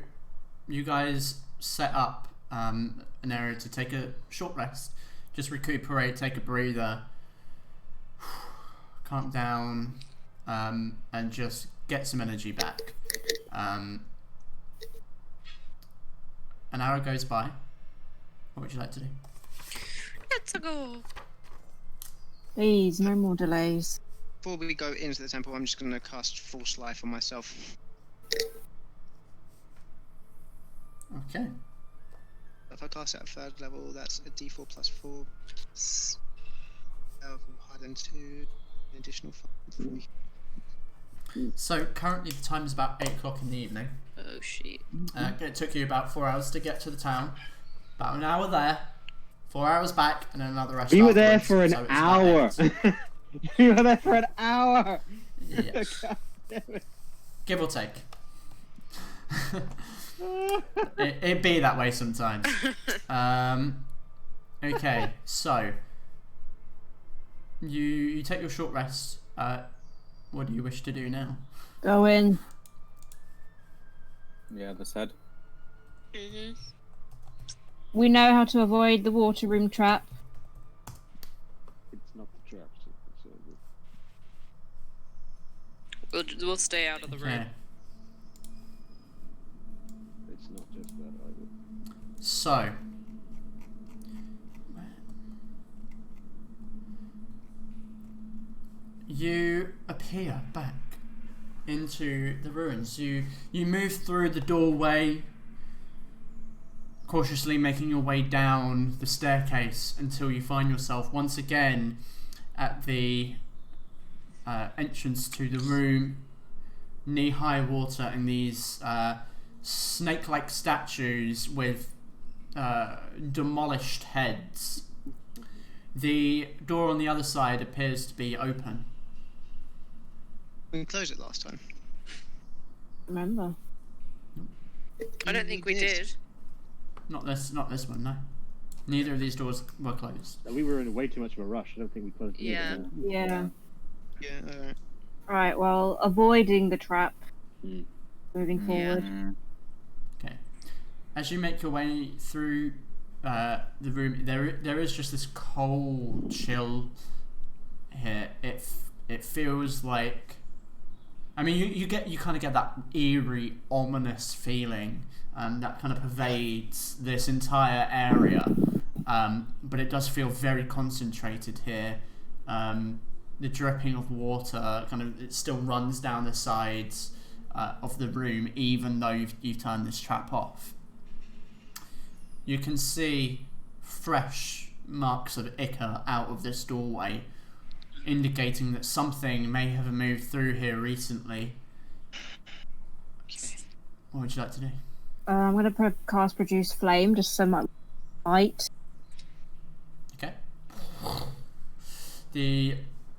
you guys set up an area to take a short rest, just recuperate, take a breather, calm down, and just get some energy back. An hour goes by. What would you like to do? Let's go. Please, no more delays. Before we go into the temple, I'm just going to cast False Life on myself. Okay. If I cast it at 3rd level, that's a d4 plus 4. Higher than 2. An additional 5. 3. So currently the time is about 8 o'clock in the evening. Oh shit. It took you about 4 hours to get to the town. About an hour there, 4 hours back, and then another rest. We were there afterwards, for an so it's about hour. We were there for an hour. 8. Yes. God damn it. Give or take. It be that way sometimes. Okay, so you take your short rest. What do you wish to do now? Go in. yeah, the said. Mm-hmm. We know how to avoid the water room trap. It's not the traps. We'll stay out of the room. Okay. It's not just that either. So you appear back into the ruins. You move through the doorway, cautiously making your way down the staircase until you find yourself once again at the entrance to the room, knee-high water, and these snake-like statues with demolished heads The door on the other side appears to be open. We closed it last time. Remember? I don't think we did. Not this one, no. Neither of these doors were closed. We were in way too much of a rush. I don't think we closed it. Yeah. Yeah. Yeah, alright. Right, well, avoiding the trap. Mm. Moving forward. Okay. As you make your way through the room, there is just this cold chill here. It feels like, I mean, you kind of get that eerie, ominous feeling that kind of pervades this entire area. But it does feel very concentrated here. The dripping of water it still runs down the sides of the room, even though you've turned this trap off. You can see fresh marks of ichor out of this doorway, indicating that something may have moved through here recently. Okay. What would you like to do? I'm going to cast Produce Flame, just so much light. Okay. The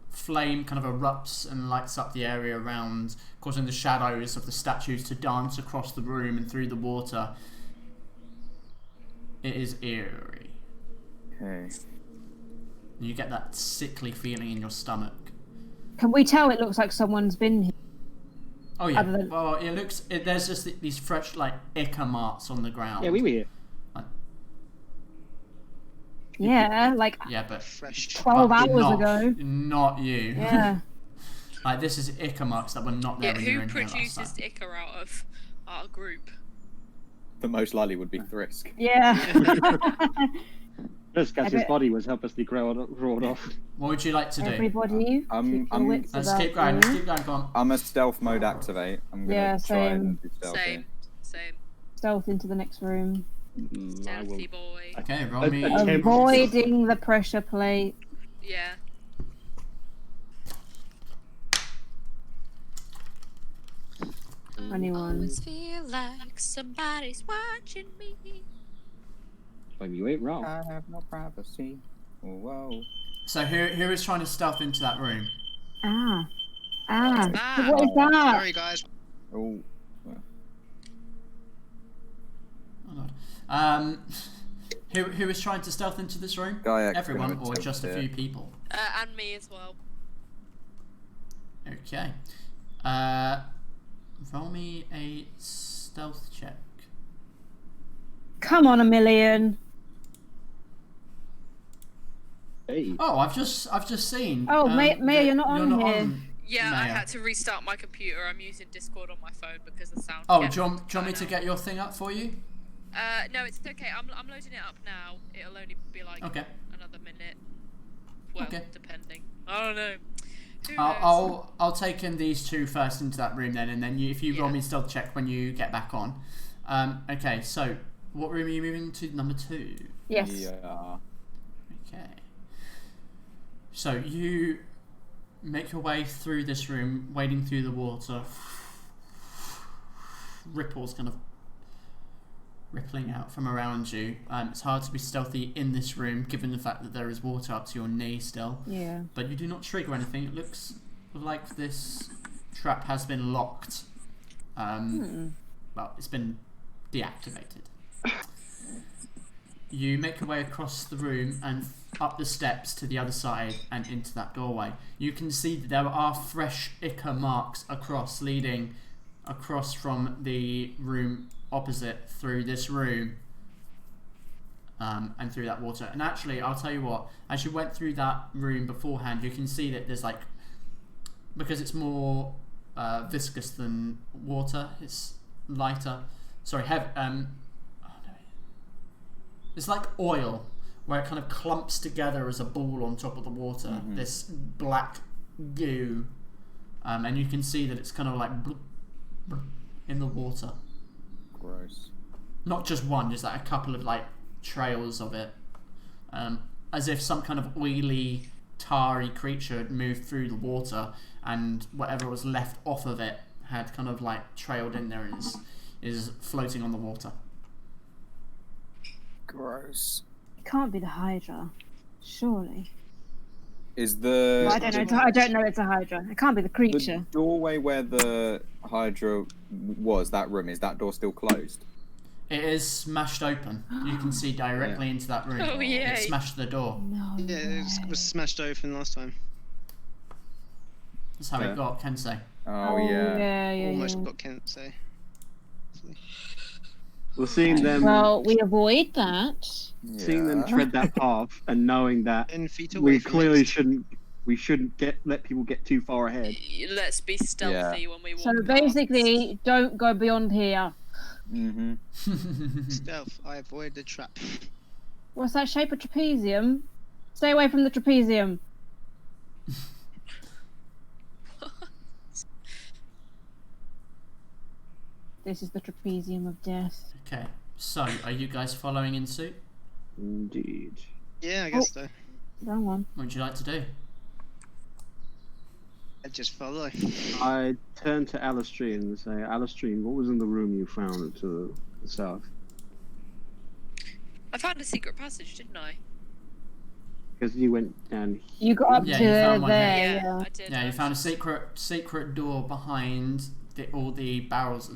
flame kind of erupts and lights up the area around, causing the shadows of the statues to dance across the room and through the water. It is eerie. Okay. You get that sickly feeling in your stomach. Can we tell it looks like someone's been here? Oh yeah. Other than- Well, it looks. There's just these fresh ichor marks on the ground. Yeah, we were here. Yeah, like Yeah, but Fresh. 12 but hours not, ago. Not you. Yeah. This is ichor marks that were not there Yeah, when you were who in here last produces time. ichor out of our group? The most likely would be Thrisk. Yeah. Just because his body was helplessly roared off. What would you like to do? Everybody, keep your wits Let's about keep going. you. Let's keep going. Come on. I'm a stealth mode activate. I'm gonna Yeah, try and same. do stealth. Same. Stealth into the next room. I will. Stealthy boy. Okay, roll me. Avoiding the pressure plate. Yeah. Anyone? Always feel like somebody's watching me. Like, you ain't wrong. I have no privacy. Oh, whoa. So who is trying to stealth into that room? Ah. What's that? What is that? Sorry, guys. Oh. Oh god. Who is trying to stealth into this room? Gaiac Everyone, gonna or just a attempt few it. people? And me as well. Okay. Roll me a stealth check. Come on, a million. Hey. Oh, I've just seen. Oh, Maya, that you're not on here. Yeah, I Maya. had to restart my computer. I'm using Discord on my phone because the sound. Oh, kept do you want me going to out. get your thing up for you? No, it's okay. I'm loading it up now. It'll only be like Okay. another minute. Well, Okay. depending. I don't know. Who knows? I'll take in these two first into that room then, and then if you roll Yeah. me stealth check when you get back on. Okay, so what room are you moving to? Number 2. Yes. Yeah. Okay. So you make your way through this room, wading through the water. Ripples kind of rippling out from around you. It's hard to be stealthy in this room, given the fact that there is water up to your knee still. Yeah. But you do not trigger anything. It looks like this trap has been locked. Well, it's been deactivated. You make your way across the room and up the steps to the other side and into that doorway. You can see that there are fresh ichor marks leading across from the room opposite through this room and through that water. And actually, I'll tell you what, as you went through that room beforehand, you can see that there's because it's more viscous than water, it's lighter. Sorry, it's like oil, where it kind of clumps together as a ball on top of the water. Mm-hmm. This black goo, and you can see that it's kind of like bloop, bloop in the water. Gross. Not just one, just like a couple of trails of it, as if some kind of oily, tarry creature had moved through the water, and whatever was left off of it had kind of trailed in there and is floating on the water. Gross. It can't be the Hydra. Surely. Is the Well, I don't know. I don't know. It's a Hydra. It can't be the the creature. doorway where the Hydra was, that room, is that door still closed? It is smashed open. You can see directly into that room. Oh, yay. It smashed the door. No. Yeah, it was smashed open last time. That's how Yeah. it got Kensei. Oh, yeah. yeah. Almost got Kent say. Well, seeing them, Well, we avoid that. seeing them tread that path, and knowing that 10 feet away we from clearly it. shouldn't let people get too far ahead. Let's be stealthy when we walk So past. basically, don't go beyond here. Mm-hmm. Stealth. I avoid the trap. What's that shape of trapezium? Stay away from the trapezium. This is the trapezium of death. Okay, so are you guys following in suit? Indeed. Yeah, I guess so. Wrong one. What would you like to do? I just follow. I turn to Alistrine and say, Alistrine, what was in the room you found to the south? I found a secret passage, didn't I? Because you went down. You got up Yeah, to you there, found one here. yeah. I did. Yeah, you found a secret door behind all the barrels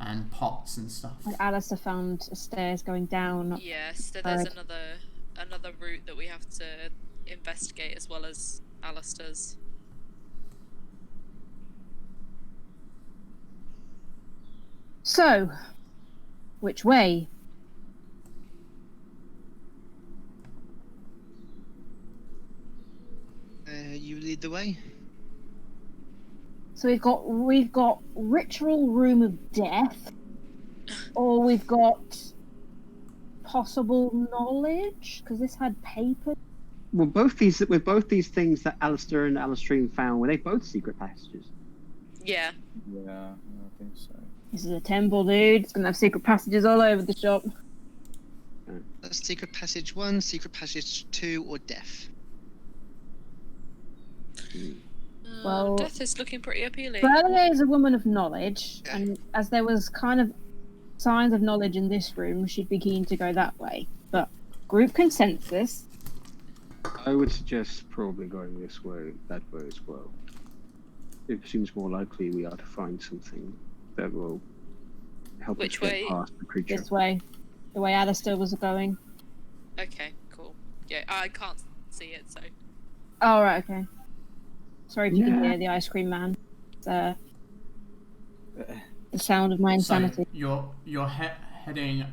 and pots and stuff. And Alistair found stairs going down. Yes, so there's Right. another route that we have to investigate as well as Alistair's. So, which way? You lead the way. So we've got ritual room of death, or we've got possible knowledge because this had paper. Well, both these things that Alistair and Alistrine found, were they both secret passages? Yeah. Yeah, I think so. This is a temple, dude. It's gonna have secret passages all over the shop. That's secret passage 1, secret passage 2, or death. Well- Death is looking pretty appealing. Val-Aeria is a woman of knowledge, Yeah. and as there was kind of signs of knowledge in this room, she'd be keen to go that way. But group consensus. I would suggest probably going this way, that way as well. It seems more likely we are to find something that will help Which us get way? past the creature. This way, the way Alistair was going. Okay, cool. Yeah, I can't see it, so. Oh right, okay. Sorry if you can Yeah. hear the ice cream man. It's, the sound of my insanity. So you're heading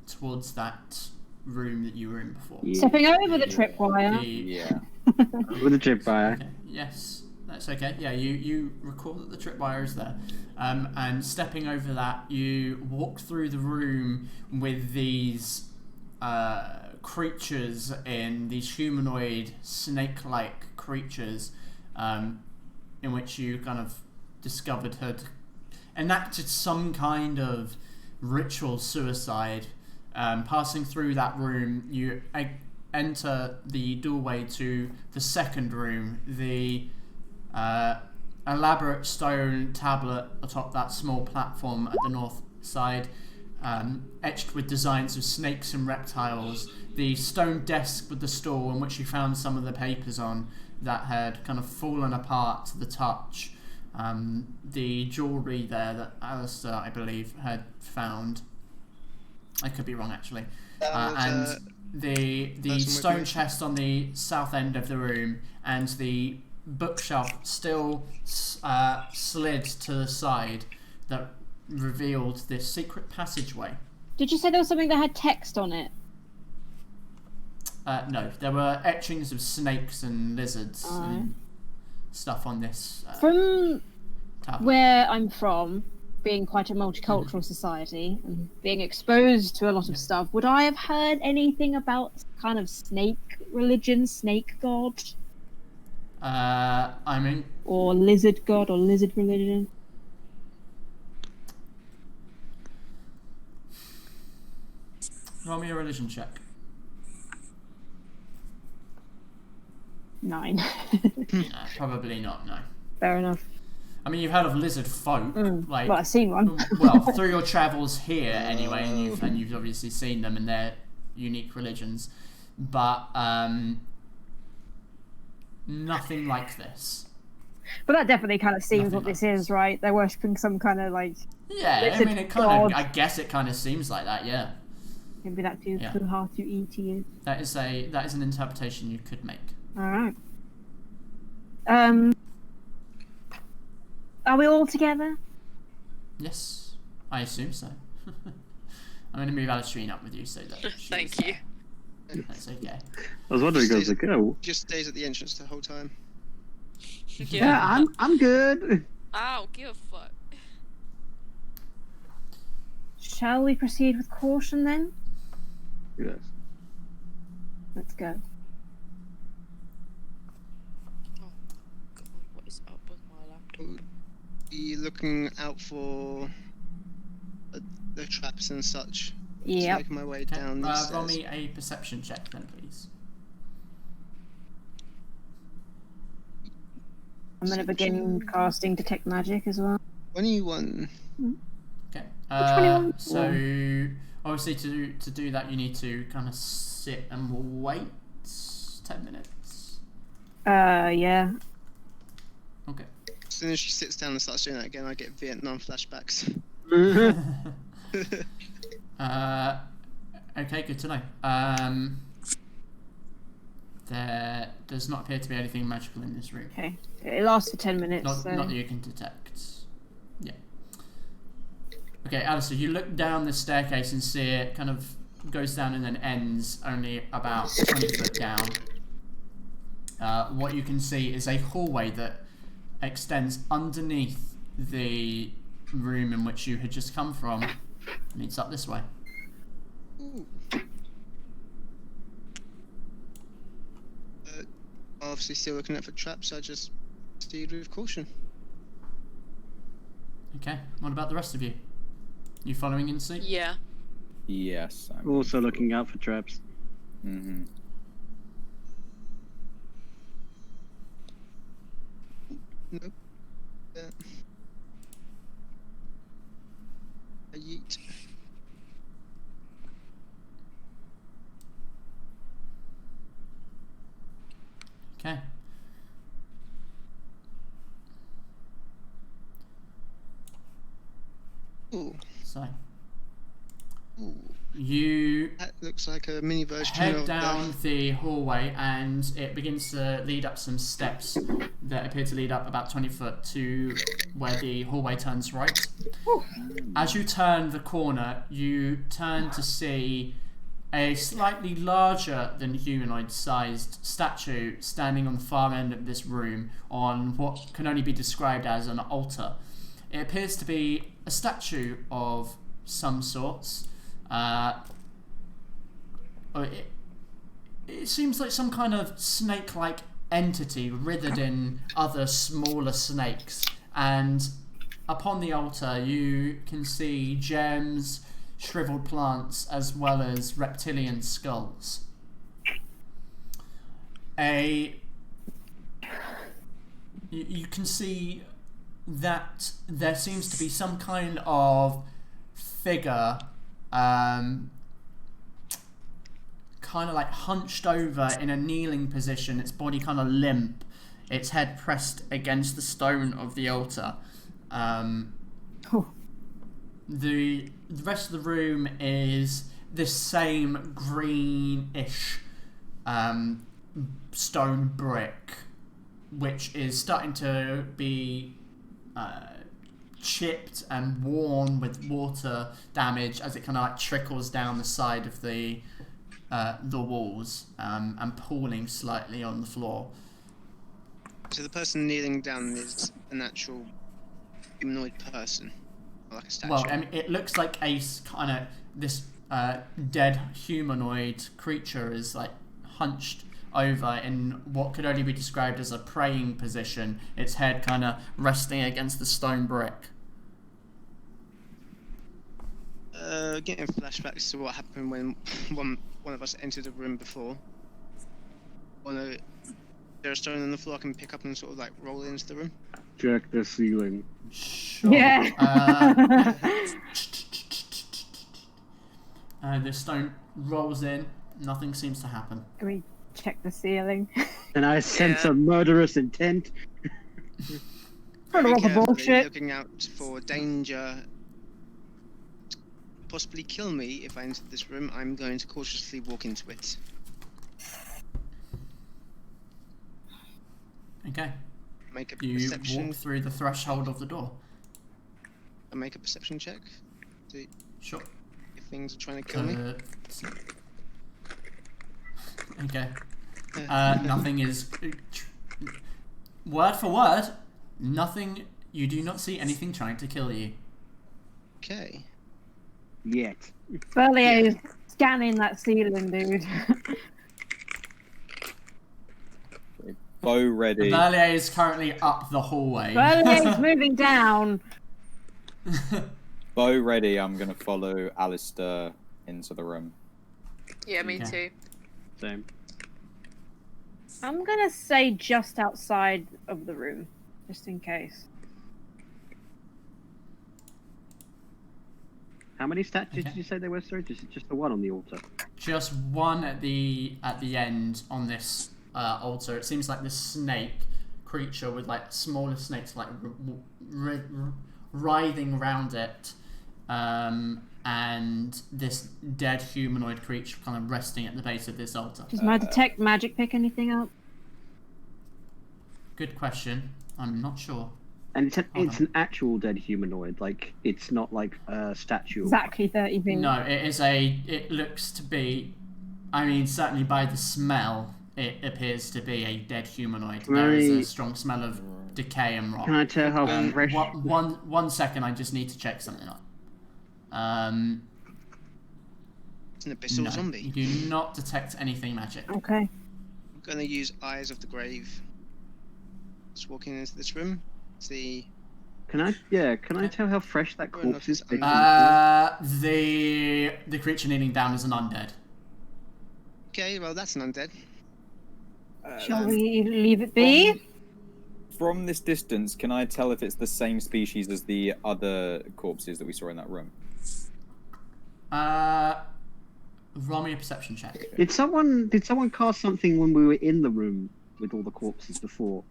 towards that room that you were in before. Yeah. Stepping over the tripwire. Yeah. With a tripwire. Okay, yes, that's okay. Yeah, you recall that the tripwire is there. And stepping over that, you walk through the room with these creatures in these humanoid snake-like creatures, in which you kind of discovered had enacted some kind of ritual suicide. Passing through that room, you enter the doorway to the second room, the elaborate stone tablet atop that small platform at the north side, etched with designs of snakes and reptiles, the stone desk with the stool on which you found some of the papers on that had kind of fallen apart to the touch, the jewellery there that Alistair, I believe, had found. I could be wrong, actually. And the stone chest on the south end of the room, and the bookshelf still slid to the side that revealed this secret passageway. Did you say there was something that had text on it? No, there were etchings of snakes and lizards Alright. and stuff on this From tablet. where I'm from, being quite a multicultural society and being exposed to a lot of stuff, would I have heard anything about kind of snake religion, snake god, I mean, or lizard god or lizard religion? roll me a religion check. 9. Probably not, no. Fair enough. I mean, you've heard of lizard folk, like, Well, I've seen one. well, through your travels here anyway, and you've obviously seen them and their unique religions. But nothing like this. But that definitely kind of seems Nothing what like this is, right? They're worshipping some kind of like. Yeah, I mean, it kind of. I guess it kind of seems like that. Yeah. Maybe that's who Yeah. Kohatu-Iti is. That is an interpretation you could make. All right. Are we all together? Yes, I assume so. I'm going to move Alistrine up with you so that. Thank you. That's okay. I was wondering, I was like, oh, Just stays at the entrance the whole time. yeah, I'm good. Ow, give a fuck. Shall we proceed with caution then? Yes. Let's go. Oh, God, what is up with my laptop? Be looking out for the traps and such. Yep. Just making my way Okay. down these Roll stairs. me a perception check then, please. I'm gonna begin casting detect magic as well. 21. Okay. 21? So obviously to do that you need to kind of sit and wait 10 minutes. Yeah. Okay. As soon as she sits down and starts doing that again, I get Vietnam flashbacks. Okay, good to know. There does not appear to be anything magical in this room. Okay. It lasts for 10 minutes. Not, so... not that you can detect. Yeah. Okay, Alistair, you look down the staircase and see it kind of goes down and then ends only about 20 foot down. What you can see is a hallway that extends underneath the room in which you had just come from, and it's up this way. Ooh. Obviously still looking out for traps, I just proceed with caution. Okay, what about the rest of you? You following in suit? Yeah. Yes. I'm... Also looking out for traps. Mm-hmm. Nope. A yeet. Okay. Ooh. So, Ooh. you That looks like a mini version head of down the hallway and it begins to lead up some steps that appear to lead up about 20 foot to where the hallway turns right. As you turn the corner, you turn to see a slightly larger than humanoid sized statue standing on the far end of this room on what can only be described as an altar. It appears to be a statue of some sorts. It seems like some kind of snake-like entity writhed in other smaller snakes, and upon the altar you can see gems, shriveled plants, as well as reptilian skulls. You can see that there seems to be some kind of figure kind of like hunched over in a kneeling position, its body kind of limp, its head pressed against the stone of the altar. The rest of the room is this same greenish stone brick, which is starting to be chipped and worn with water damage as it kind of like trickles down the side of the walls and pooling slightly on the floor. So the person kneeling down is an actual humanoid person, like a statue. Well, I mean, it looks like a kind of this dead humanoid creature is like hunched over in what could only be described as a praying position, its head kind of resting against the stone brick. Getting flashbacks to what happened when one of us entered the room before. Is there a stone on the floor I can pick up and sort of like roll into the room? Check the ceiling. Sure. Yeah. The stone rolls in. Nothing seems to happen. Can we check the ceiling. And I sense a murderous intent. Full of other carefully, bullshit. looking out for danger. Possibly kill me if I enter this room. I'm going to cautiously walk into it. Okay. Make a You perception. walk through the threshold of the door. I make a perception check. See Sure. if things are trying to kill me. Okay. Nothing is. Word for word, nothing. You do not see anything trying to kill you. Okay. Yet. Val-Aeria is scanning that ceiling, dude. Bow ready. Val-Aeria is currently up the hallway. Val-Aeria is moving down. Bow ready. I'm gonna follow Alistair into the room. Yeah, me Okay. too. Same. I'm gonna say just outside of the room, just in case. How many statues Okay. did you say there were? Sorry, just the one on the altar. Just one at the end on this altar. It seems like this snake creature with like smaller snakes like writhing around it, and this dead humanoid creature kind of resting at the base of this altar. Does my detect magic pick anything up? Good question. I'm not sure. And it's Hold an actual dead humanoid. Like it's not like a statue. Exactly 30 feet. No, it is a. It looks to be. I mean, certainly by the smell, it appears to be a dead humanoid. There is a strong smell of decay and rot. Can I tell how fresh? One second, I just need to check something up. It's an abyssal No, zombie. you do not detect anything magic. Okay. I'm going to use Eyes of the Grave. Just walking into this room. See. Can I tell how fresh that corpse is? The The creature kneeling down is an undead. Okay, well that's an undead. Shall we leave it be? From this distance, can I tell if it's the same species as the other corpses that we saw in that room? Roll me a perception check. Did someone cast something when we were in the room with all the corpses before?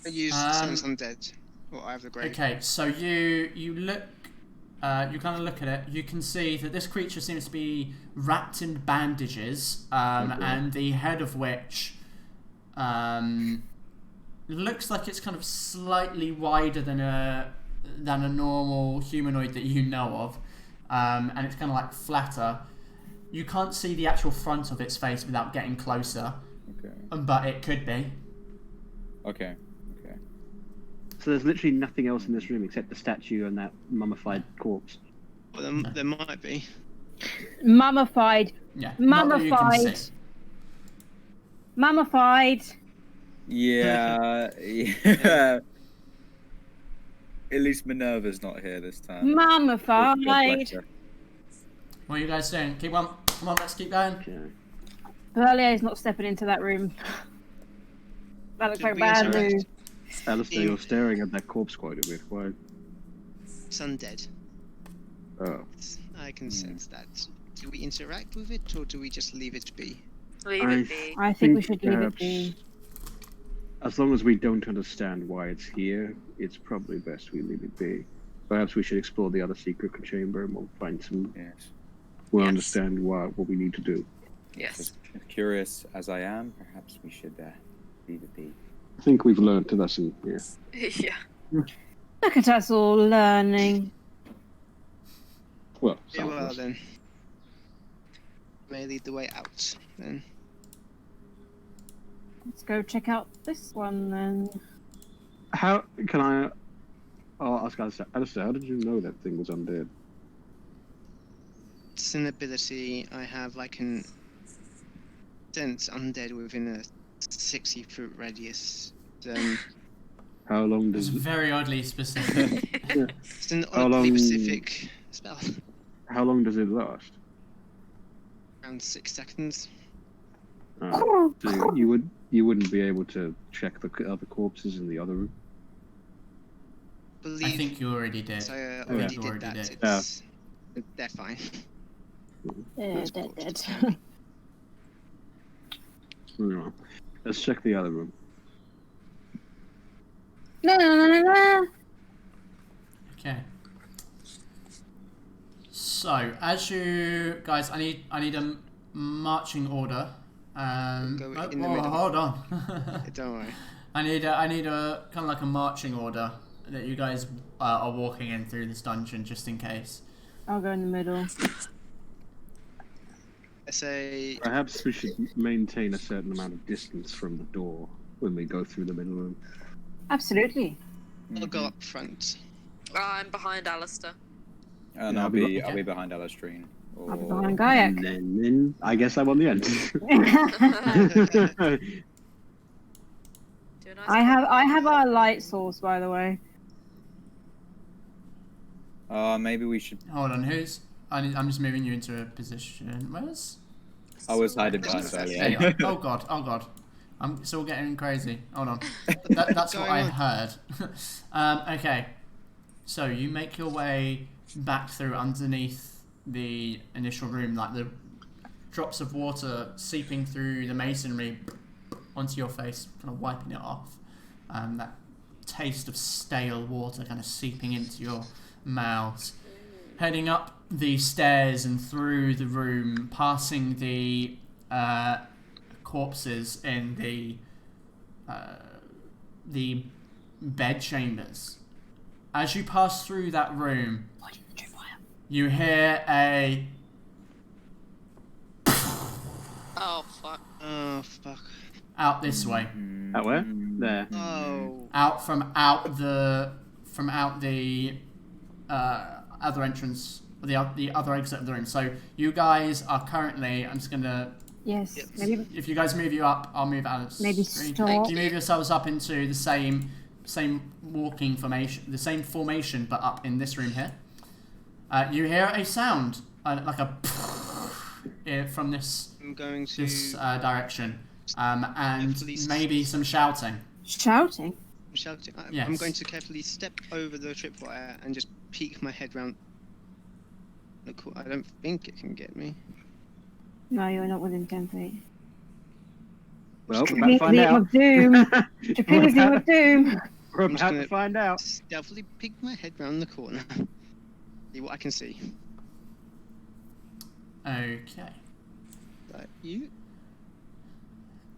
I use Sense Undead or Eye of the Grave. Okay, so you look, you kind of look at it. You can see that this creature seems to be wrapped in bandages, and the head of which looks like it's kind of slightly wider than a normal humanoid that you know of, and it's kind of like flatter. You can't see the actual front of its face without getting closer, but it could be. Okay. So there's literally nothing else in this room except the statue and that mummified corpse. Well, there might be. Mummified. Yeah. not that you can see. Mummified. Yeah. At least Minerva's not here this time. Mummified. What are you guys doing? Keep on. Come on, let's keep going. Okay. Val-Aeria's not stepping into that room. That looks like bad news. Alistair, you're staring at that corpse quite a bit. Why? It's undead. Oh. I can sense that. Do we interact with it or do we just leave it be? Leave it be. I think we should leave it be. As long as we don't understand why it's here, it's probably best we leave it be. Perhaps we should explore the other secret chamber and we'll find some. Yes. We'll Yes. understand what we need to do. Yes. As curious as I am, perhaps we should leave it be. I think we've learned a lesson here. Yeah. Look at us all learning. Well, Yeah, some of well us. then. May lead the way out then. Let's go check out this one then. How can I? Oh, I was going to say, Alistair, how did you know that thing was undead? It's an ability I have. I can sense undead within a 60-foot radius. How long It's does very oddly specific. It's an How oddly long- specific spell. How long does it last? Around 6 seconds. So you wouldn't be able to check the other corpses in the other room. Believe I think you already did. so. I already You did already that. did. It's, They're fine. Dead. No. Let's check the other room. No. Okay. So, as you guys, I need a marching order. Go in the middle. Hold on. Don't worry. I need a kind of like a marching order that you guys are walking in through this dungeon, just in case. I'll go in the middle. I say Perhaps we should maintain a certain amount of distance from the door when we go through the middle room. Absolutely. I'll go up front. I'm behind Alistair. And Yeah, I'll I'll be behind Alastrine. I'll be Or... behind And Gaiac. then I guess I'm on the end. Do a nice I have our light source, by the way. Maybe we should. Hold on, I'm just moving you into a position. Where's? I was hiding behind There you earlier. go. Oh god. It's all getting crazy. Hold on. That's what I heard. Okay. So you make your way back through underneath the initial room, like the drops of water seeping through the masonry onto your face, kind of wiping it off. That taste of stale water kind of seeping into your mouths. Heading up the stairs and through the room, passing the corpses in the bed chambers. As you pass through that room, you hear a Oh fuck. Oh fuck. out this way. At where? There. Oh. Out the other entrance, the other exit of the room. So you guys are currently. I'm just gonna. Yes. Yep. Maybe If you guys move you up, I'll move Alex. Maybe stop. You move yourselves up into the same walking formation, the same formation, but up in this room here. You hear a sound, like a from this I'm going to direction, and Carefully maybe some shouting. shouting. shouting. Yes. I'm going to carefully step over the tripwire and just peek my head round. Look, I don't think it can get me. No, you're not within 10 feet. Well, we're about to find Trapeze out. of doom. Trapeze of doom. We're I'm just about gonna to find out. Stealthily peek my head round the corner. See what I can see. Okay. Like you.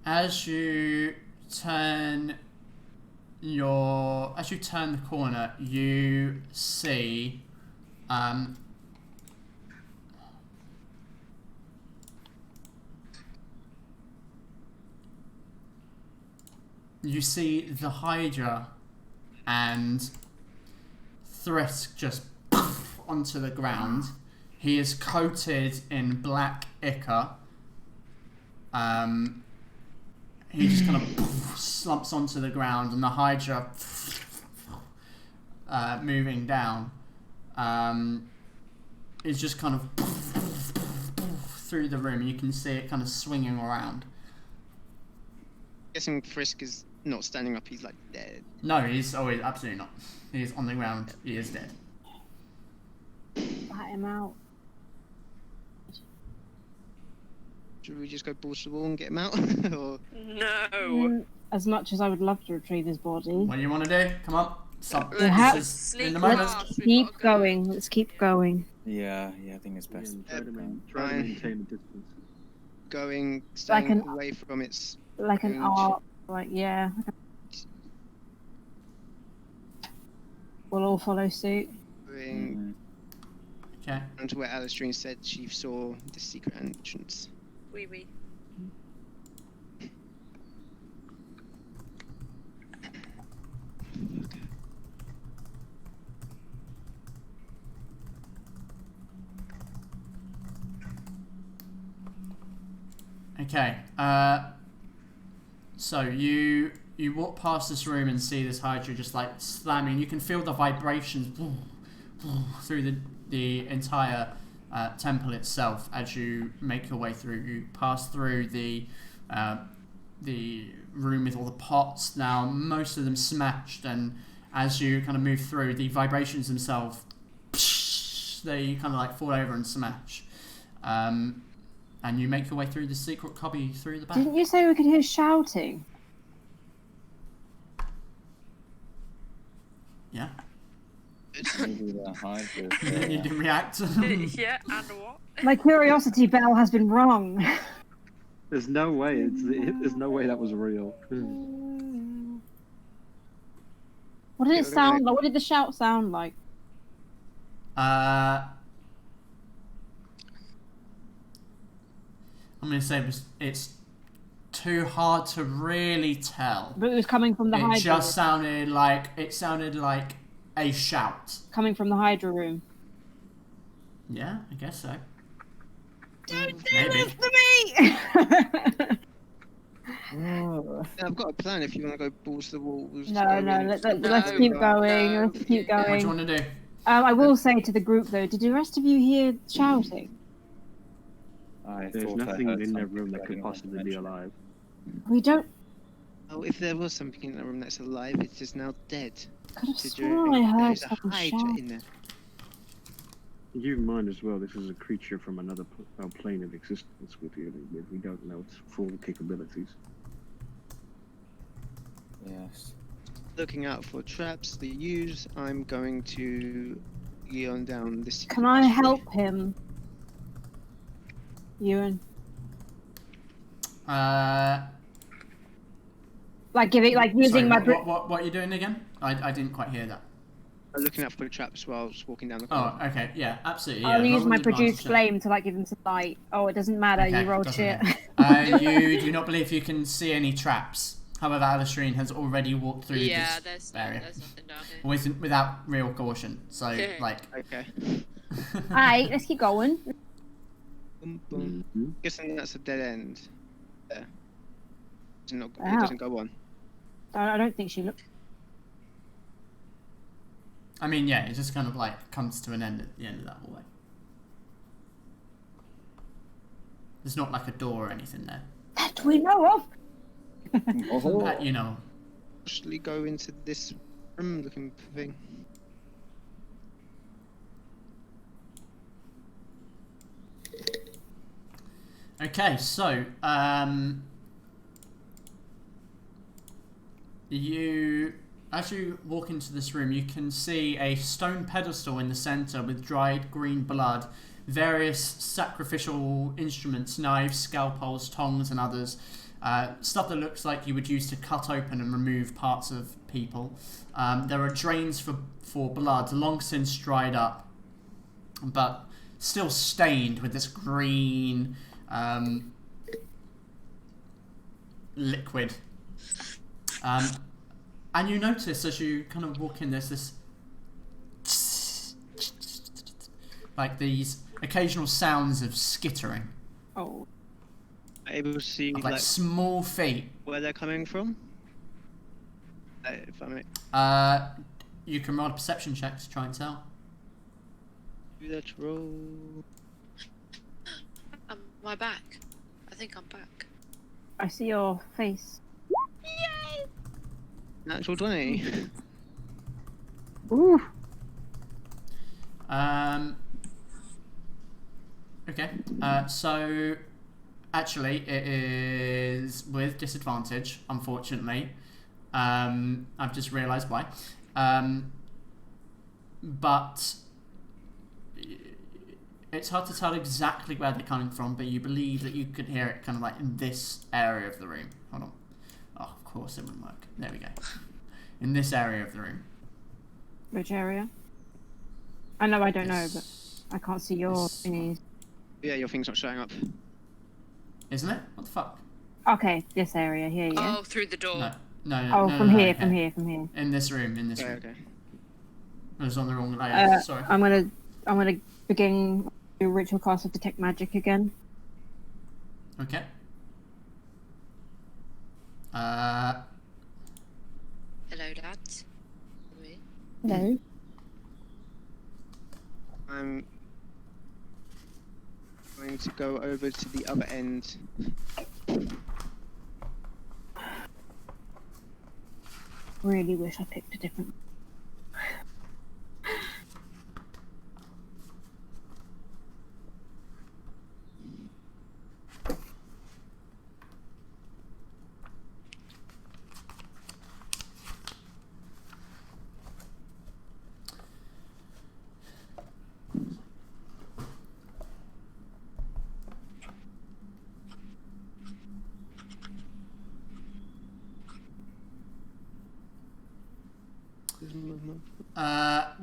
As you turn the corner, you see you see the Hydra and Thrisk just onto the ground. He is coated in black ichor. He just kind of slumps onto the ground, and the Hydra moving down is just kind of through the room. You can see it kind of swinging around. Guessing Frisk is not standing up. He's like dead. No, he's absolutely not. He's on the ground. He is dead. Bat him out. Should we just go balls to the wall and get him out? Or No. As much as I would love to retrieve his body. What do you want to do? Come on. Stop. We have- This is in the Sneak moment. past. Let's We've keep gotta go. going. Let's keep going. Yeah, I think it's best. Try to fine. maintain a distance. staying an- away from its. Like an range. arc. Like, yeah. We'll all follow suit. Going Okay. down to where Alastrine said she saw the secret entrance. Wee wee. Okay. So you walk past this room and see this Hydra just like slamming. You can feel the vibrations through the entire temple itself as you make your way through. You pass through the room with all the pots. Now most of them smashed, and as you kind of move through, the vibrations themselves, they kind of like fall over and smash. and you make your way through the secret cubby through the back. Didn't you say we could hear shouting? Yeah. Maybe the Hydra. You didn't react. Yeah, and what? My curiosity bell has been wrong. There's no way. There's no way that was real. What did it sound like? What did the shout sound like? I'm gonna say it's too hard to really tell. But it was coming from the Hydra. It just sounded like a shout. Coming from the Hydra room. Yeah, I guess so. Don't do Maybe. this to me! I've got a plan if you want to go balls to the walls. No, let's keep going. Let's keep What do going. you want to do? I will say to the group though, did the rest of you hear shouting? There's nothing in that room that could possibly be alive. We don't. Oh, if there was something in that room that's alive, it is now dead. Could have Did you- sworn I heard There's a someone Hydra shout. in there. Keep in mind as well, this is a creature from another plane of existence we're dealing with. We don't know its full capabilities. Yes. Looking out for traps to use, I'm going to yawn down this. Can I help him? Ewan. Like giving, like using Sorry, my. what are you doing again? I didn't quite hear that. I'm looking out for traps while I was walking down the Oh, corridor. okay, yeah, absolutely. I'll yeah. use Roll my an produce advantage check. flame to like give him some light. Oh, it doesn't matter. Okay, You rolled doesn't shit. matter. You do not believe you can see any traps. However, Alistrine has already walked through Yeah, this there's area nothing down here. without real caution. So, Okay. like, Okay. Alright, let's keep going. Boom, boom. Mm-hmm. Guessing that's a dead end. There. It Wow. doesn't go on. I don't think she looked. I mean, yeah, it just kind of like comes to an end at the end of that hallway. There's not like a door or anything there. That we know of. That you know. Actually, go into this room looking thing. Okay, so as you walk into this room, you can see a stone pedestal in the center with dried green blood, various sacrificial instruments, knives, scalpels, tongs, and others. Stuff that looks like you would use to cut open and remove parts of people. There are drains for blood, long since dried up, but still stained with this green liquid. And you notice as you kind of walk in, there's this like these occasional sounds of skittering, Oh. Able to see of like small feet. where they're coming from. If I may You can roll a perception check to try and tell. do that roll. Am I back? I think I'm back. I see your face. Natural 20. Ooh. Okay. So actually, it is with disadvantage. Unfortunately, I've just realised why. But it's hard to tell exactly where they're coming from. But you believe that you could hear it kind of like in this area of the room. Hold on. Oh, of course it wouldn't work. There we go. In this area of the room. Which area? I know I don't know, but I can't see your This thingies. Yeah, your thing's not showing up. Isn't it? What the fuck? Okay, this area here, yeah. Oh, through the door. No. Oh, no, from no, here, no, from here, from here. In this room. In this Okay, room. okay. I was on the wrong layer. Sorry. I'm gonna begin do ritual cast of detect magic again. Okay. Hello, dads. Wait. Hello. I'm going to go over to the other end. Really wish I picked a different.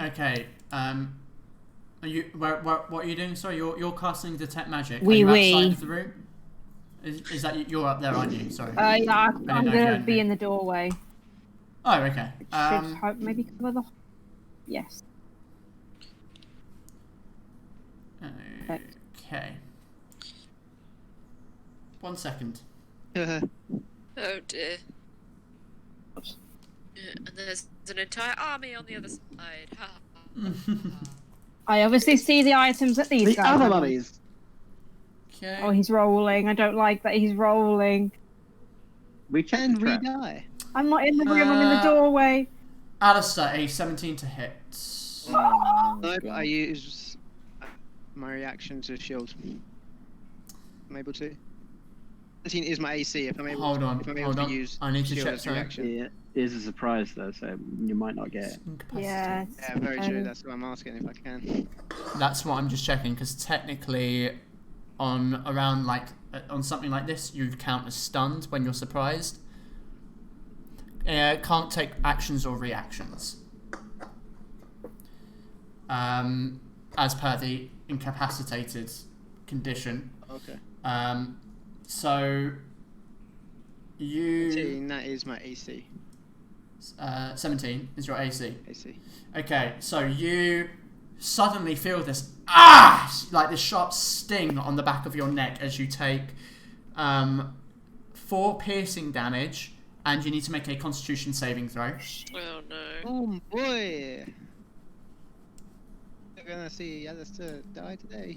Okay. Are you? What are you doing? Sorry, you're casting detect magic. Oui, are you oui. outside of the room? Is that you're up there, aren't you? Sorry. Yeah, I'm gonna be in the doorway. Oh, okay. Should hope maybe cover the. Yes. Okay. 1 second. Oh dear. And there's an entire army on the other side. I obviously see the items that these guys other have. mummies. Okay. Oh, he's rolling. I don't like that he's rolling. We check And the we trap. die. I'm not in the room, I'm in the doorway. Alistair, a 17 to hit. No, I use my reaction to shield. I'm able to. 17 is my AC. If I'm able, Hold on, if I'm able hold to on. use I need to shield check as something. reaction. It is a surprise though, so you might not get it. Yeah. Yeah, very true. That's what I'm asking if I can. That's what I'm just checking, because technically, on something like this, you count as stunned when you're surprised. Can't take actions or reactions. As per the incapacitated condition. Okay. So you 17, that is my AC. 17 is your AC. AC. Okay, so you suddenly feel this like this sharp sting on the back of your neck as you take 4 piercing damage, and you need to make a Constitution saving throw. Oh no. Oh boy. We're gonna see Alistair die today.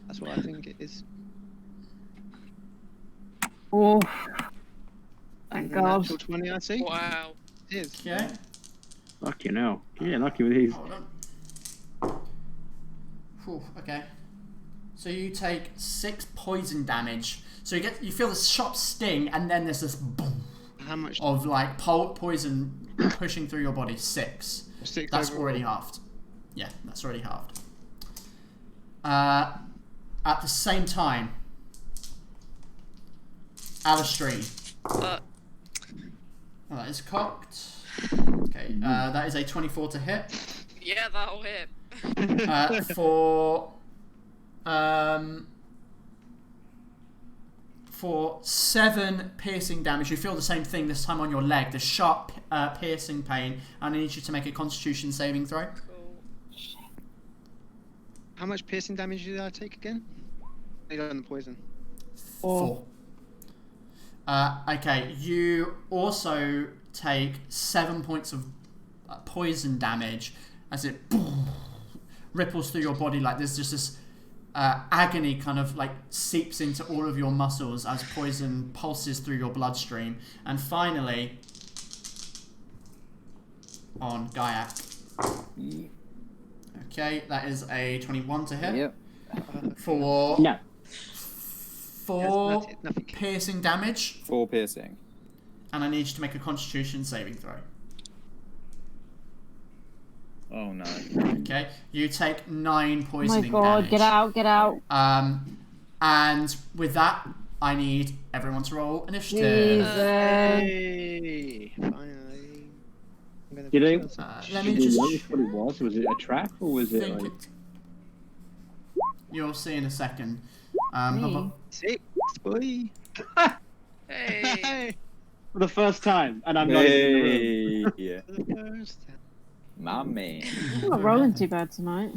That's what I think it is. Oh. Thank And God. natural 20, I see. Wow. It is. Okay. Lucky now. Yeah, lucky with these. Hold on. Whew, okay. So you take 6 poison damage. So you feel this sharp sting, and then there's this boom How much? of like poison pushing through your body. 6. 6 That's overall. already halved. Yeah, that's already halved. At the same time, Alistair. But Well, that is cocked. Okay, that is a 24 to hit. yeah, that'll hit. For 7 piercing damage, you feel the same thing this time on your leg, the sharp piercing pain, and I need you to make a Constitution saving throw. Cool. How much piercing damage did I take again? I got on the poison. 4. Okay, you also take 7 points of poison damage as it ripples through your body. Like there's just this agony kind of like seeps into all of your muscles as poison pulses through your bloodstream. And finally, on Gaiac. Okay, that is a 21 to hit. Yep. For No. 4 That's it, nothing. piercing damage, 4 piercing. and I need you to make a Constitution saving throw. Oh no. Okay, you take 9 Oh my poisoning God, damage. get out, get out. And with that, I need everyone to roll initiative. Jesus. Hey, finally. I'm gonna Did feel I- some- Let me Did you just notice what it was? Was it a trap or was it think like... it. You'll see in a second. Me? 6, boy. Hey. For the first time, and I'm not even in the room. Hey. Yeah. For the first time. My man. I'm not rolling too bad tonight.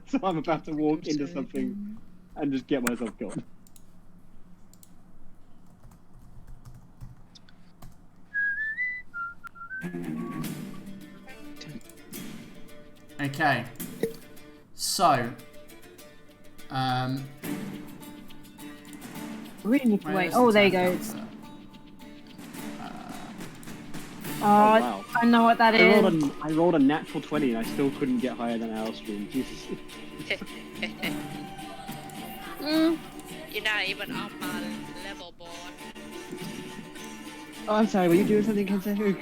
So I'm about to walk into something and just get myself killed. Okay. So, Really need to where wait. is Oh, the there you go. tab? It's... Oh, wow. I know what that is. I rolled a natural 20 and I still couldn't get higher than Alistair. Jesus. You're not even on my level, boy. Oh, I'm sorry, were you doing something, Kensei?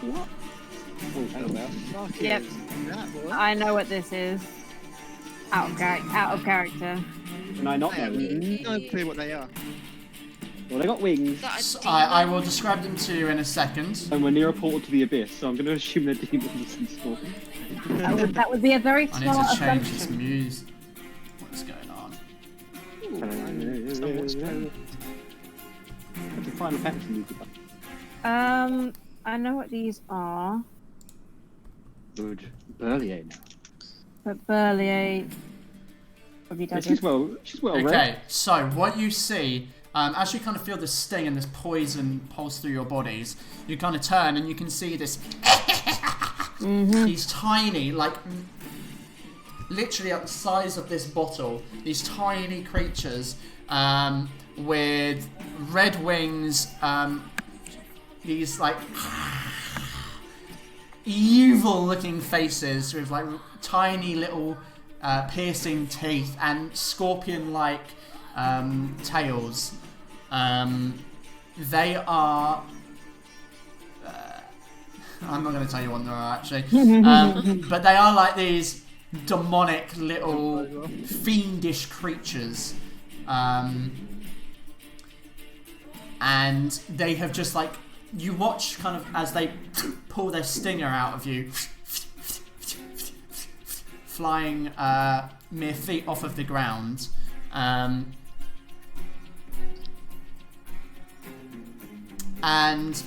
What? Oh, hello. Fuck Yep. is that, boy? I know what this is. Out of character. Can I not I know? have no clue what they are. Well, they got wings, That So a I will demon? describe them to you in a second. and we're near a portal to the abyss, so I'm going to assume they're demons and stuff. That would be a very I need smart to change this assumption. music. What's going on? That's a Final Fantasy music. I know what these are, Good. Val-Aeria now. but Val-Aeria probably Yeah, doesn't. she's well read. Okay, so what you see, as you kind of feel the sting and this poison pulse through your bodies, you kind of turn and you can see this. These tiny, like, literally at the size of this bottle, these tiny creatures with red wings, these like evil looking faces with like tiny little piercing teeth and scorpion like tails. They are I'm not going to tell you what they are actually, but they are like these demonic little fiendish creatures, and they have just like, you watch kind of as they pull their stinger out of you, flying mere feet off of the ground. And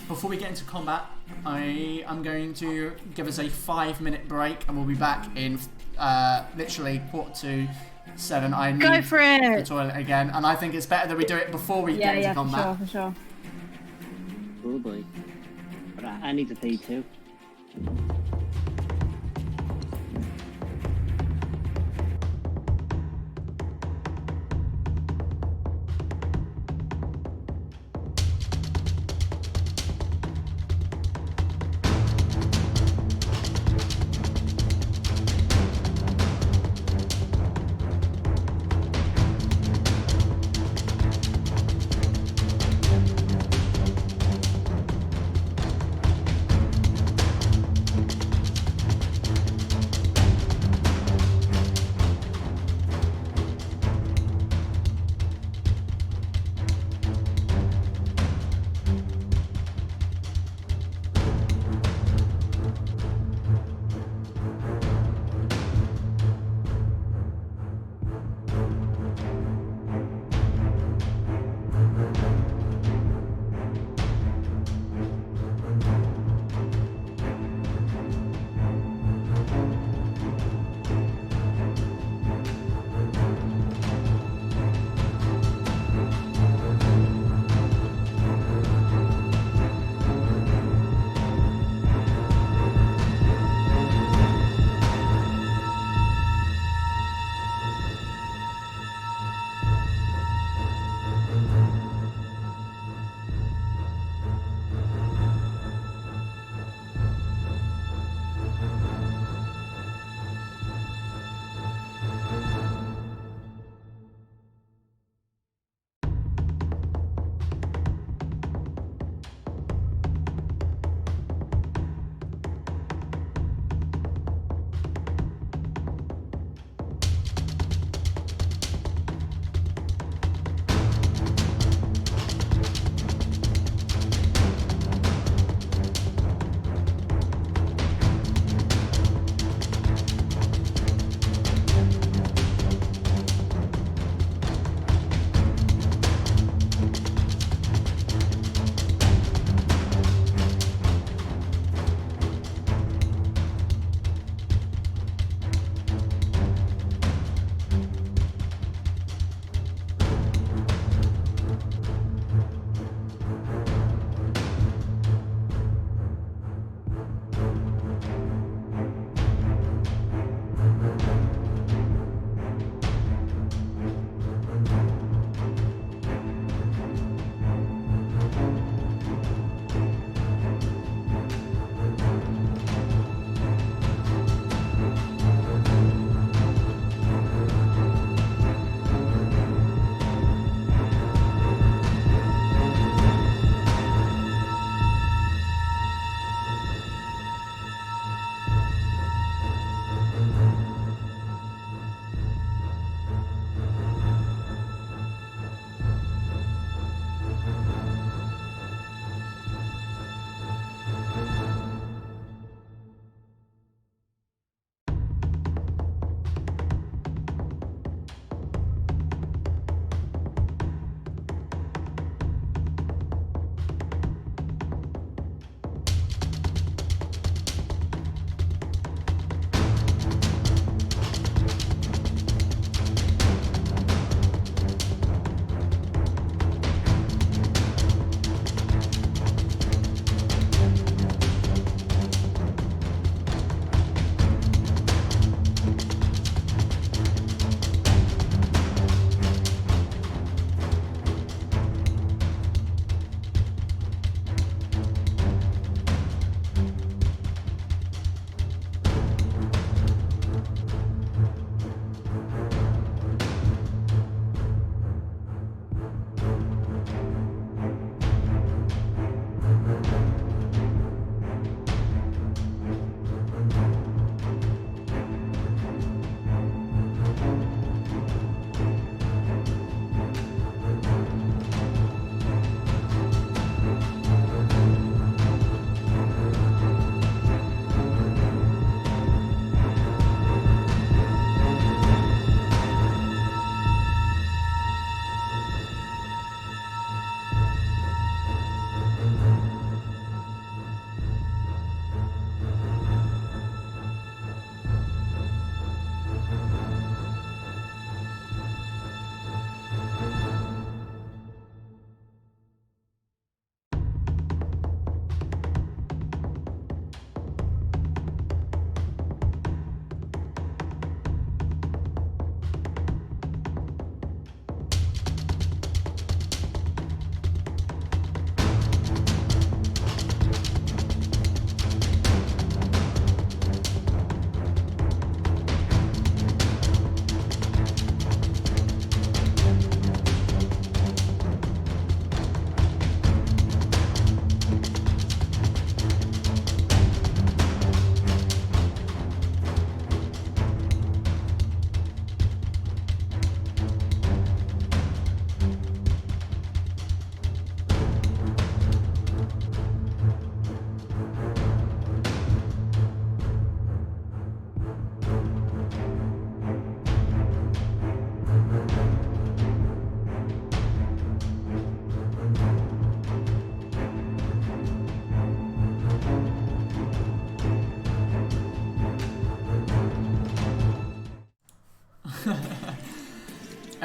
before we get into combat, I am going to give us a 5-minute break, and we'll be back in literally 6:45. I need Go for the it! toilet again, and I think it's better that we do it before we get into combat. For sure. Oh boy. But I need to pee too.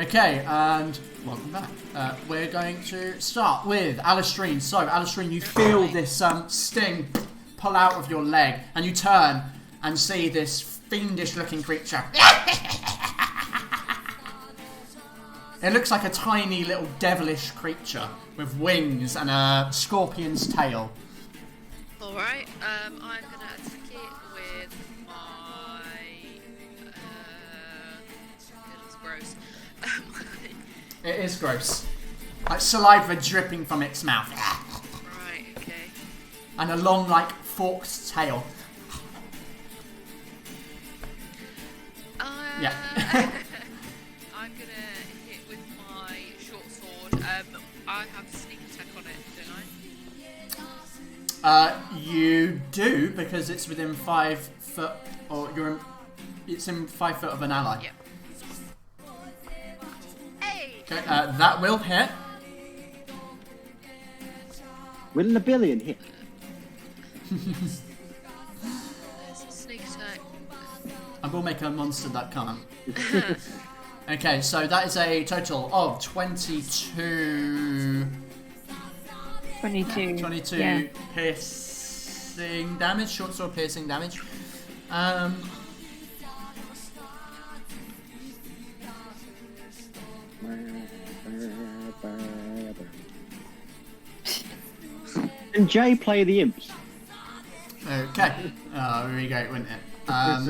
Okay, and welcome back. We're going to start with Alistrine. So, Alistrine, you feel this sting pull out of your leg, and you turn and see this fiendish-looking creature. It looks like a tiny little devilish creature with wings and a scorpion's tail. Alright, I'm gonna attack it with my... it looks gross. It is gross. Like saliva dripping from its mouth. Right, okay. And a long, like, forked tail. Yeah. I'm gonna hit with my short sword. I have sneak attack on it, don't I? You do, because it's within 5 foot, or it's in 5 foot of an ally. Yep. Hey! Okay, that will hit. Will a billion hit? There's a sneak attack. I will make a monster that can't. Okay, so that is a total of 22... 22. Yeah. Piercing damage, short sword piercing damage. And Jay play the imps. Okay. Oh, really great, wouldn't it? Yes,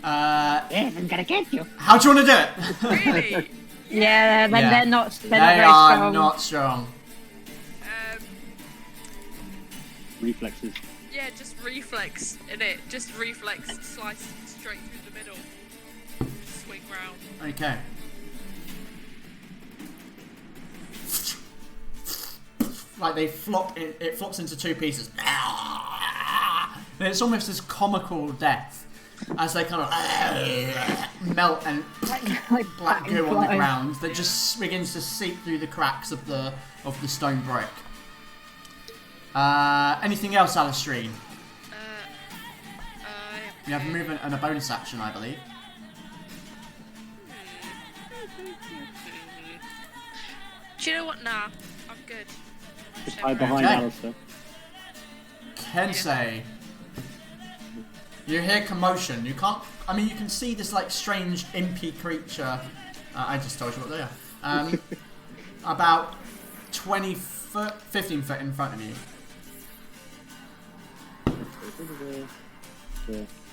I'm gonna get you. How do you want to do it? Really? Yeah, but Yeah. they're not They very are strong. not strong. Reflexes. Yeah, just reflex in it. Just reflex, slice straight through the middle. Swing round. Okay. Like they flop, it flops into 2 pieces. And it's almost this comical death as they kind of melt and Like black goo on the flies. ground that just begins to seep through the cracks of the stone brick. Anything else, Alistrine? You have a movement and a bonus action, I believe. Do you know what? Nah, I'm good. Just hide behind Okay. Alistair. Kensei. You hear commotion. You can't. I mean, you can see this like strange impy creature. I just told you what they are. About 20 foot, 15 foot in front of you.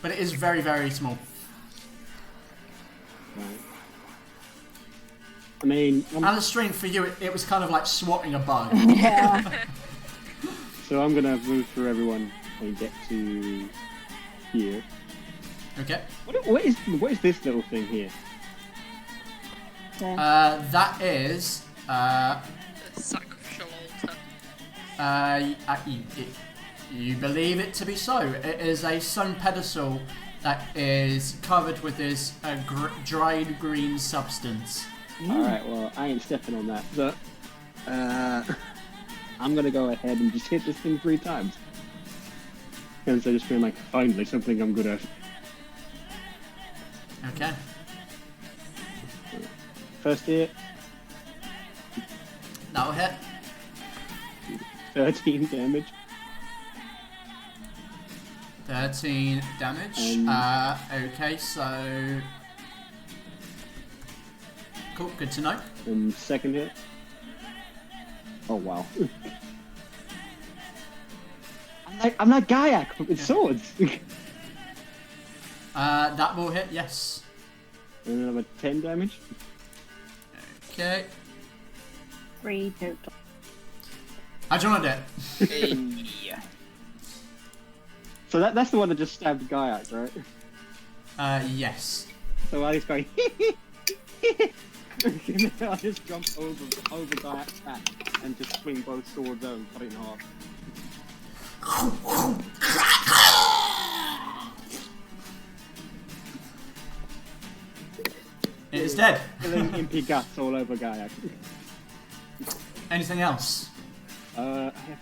But it is very, very small. Right. I mean, Alistrine, for you, it was kind of like swatting a bug. Yeah. so I'm gonna move through everyone and get to here. Okay. What is this little thing here? That is. The sacrificial altar. You believe it to be so. It is a stone pedestal that is covered with this dried green substance. Alright, well, I ain't stepping on that, but I'm gonna go ahead and just hit this thing 3 times. Because I just feel like, finally, something I'm good at. Okay. First hit, That will hit. 13 damage. 13 damage. Okay, so... Cool, good to know. And second hit. Oh, wow. I'm like Gaiak with swords. That will hit, yes. And another 10 damage. Okay. 3 total. How do you want to do it? So that's the one that just stabbed Gaiak, right? Yes. So while he's going, I'll just jump over Gaiak's back and just swing both swords out and cut it in half. It is dead. Filling impy guts all over Gaiak. Anything else? I have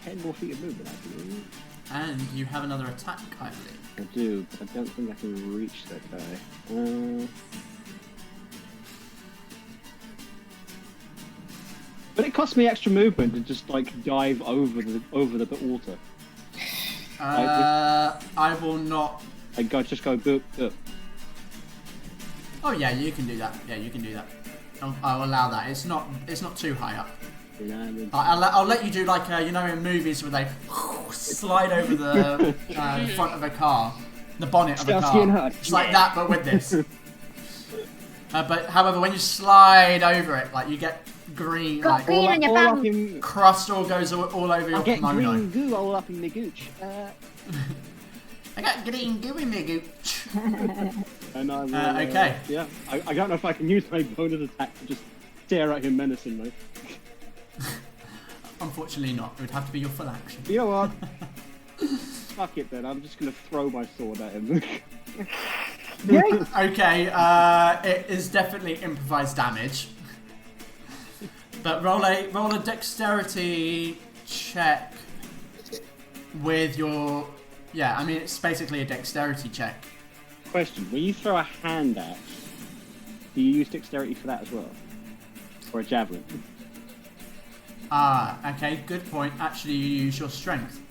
10 more feet of movement, I believe. And you have another attack, I believe. I do, but I don't think I can reach that guy. But it costs me extra movement to just like dive over the altar. I will not. I just go boop boop. Oh yeah, you can do that. Yeah, you can do that. I'll allow that. It's not too high up. I'll let you do like you know in movies where they slide over the front of a car, the bonnet of a car. It's like that, but with this. But however, when you slide over it, like you get green, like crust all goes all over your kimono. I get green goo all up in my gooch. I got green goo in my gooch. And I will, okay. Yeah, I don't know if I can use my bonus attack to just stare at him menacingly. Unfortunately not. It would have to be your full action. You know what? Fuck it then. I'm just gonna throw my sword at him. Okay, it is definitely improvised damage. But roll a dexterity check with your... Yeah, I mean, it's basically a dexterity check. Question, when you throw a hand axe, do you use dexterity for that as well? Or a javelin? Okay, good point. Actually, you use your strength.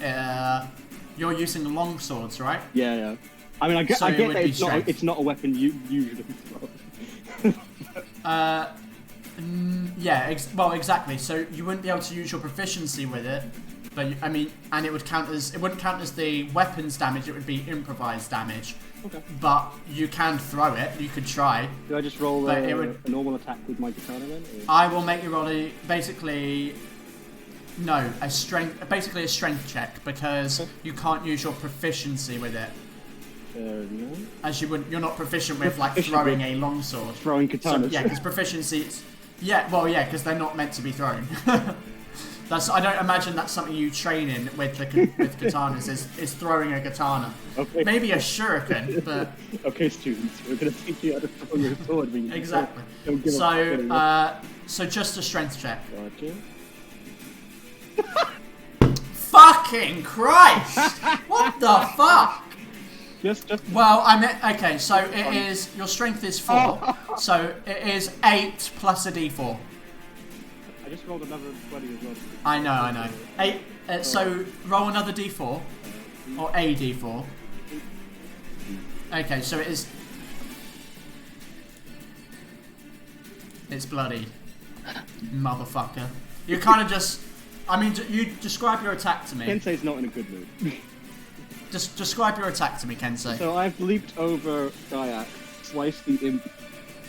You're using long swords, right? Yeah. I mean, I get that it's not a weapon you usually throw. Well, exactly. So you wouldn't be able to use your proficiency with it, but I mean, and it wouldn't count as the weapons damage. It would be improvised damage. Okay. But you can throw it. You could try. Do I just roll a normal attack with my katana then? Or? I will make you roll a strength check because you can't use your proficiency with it. No. As you're not proficient with like throwing a longsword. Throwing katanas. So, yeah, because proficiency. Because they're not meant to be thrown. I don't imagine that's something you train in with katanas is throwing a katana. Okay. Maybe a shuriken, but okay, students, we're gonna teach you how to throw your sword. Exactly. So just a strength check. Gotcha. Fucking Christ! What the fuck? Just. Well, okay. So it is your strength is 4, so it is 8 plus a d4. I just rolled another 20 as well. I know. 8. So roll another d4 or a d4. Okay, so it's bloody, motherfucker. You kind of just. I mean, you describe your attack to me. Kensei's not in a good mood. Just describe your attack to me, Kensei. So I've leaped over Gaiak, sliced the imp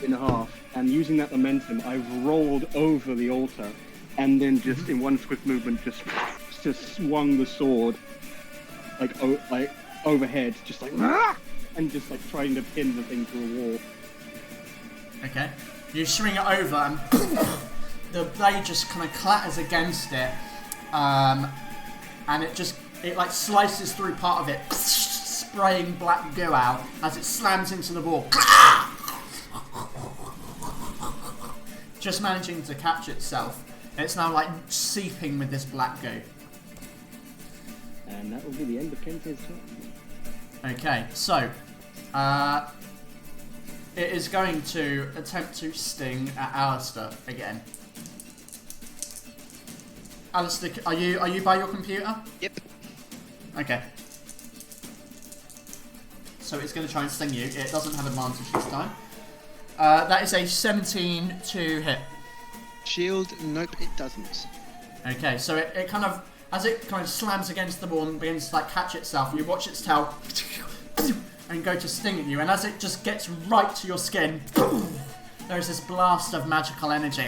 in half, and using that momentum, I've rolled over the altar, and then just in one swift movement, just swung the sword like overhead, just like and just like trying to pin the thing to a wall. Okay. You swing it over, and the blade just kind of clatters against it, and it like slices through part of it, spraying black goo out as it slams into the wall. Just managing to catch itself. It's now like seeping with this black goo. And that will be the end of Kensei's turn. Okay, so it is going to attempt to sting at Alistair again. Alistair, are you by your computer? Yep. Okay. So it's going to try and sting you. It doesn't have advantage this time. That is a 17 to hit. Shield? Nope, it doesn't. Okay, so it kind of, as it kind of slams against the wall and begins to like catch itself, you watch its tail and go to sting at you, and as it just gets right to your skin, there's this blast of magical energy.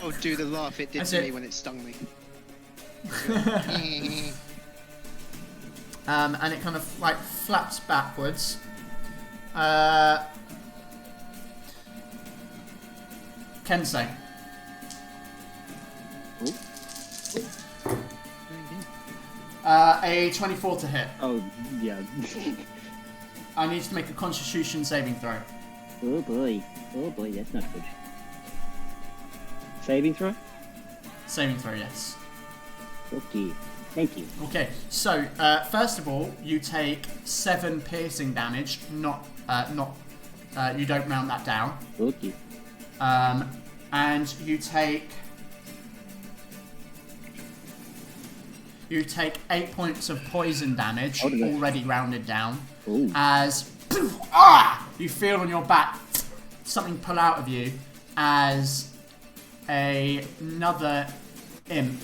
Oh, do the laugh it did to me when it stung me. And it kind of like flaps backwards. Kensei. A 24 to hit. Oh, yeah. I need to make a Constitution saving throw. Oh boy, that's not good. Saving throw? Saving throw, yes. Okay, thank you. Okay, so first of all, you take 7 piercing damage. You don't round that down. Okay. And you take you take 8 points of poison damage, already rounded down, Ooh. as you feel on your back something pull out of you as another imp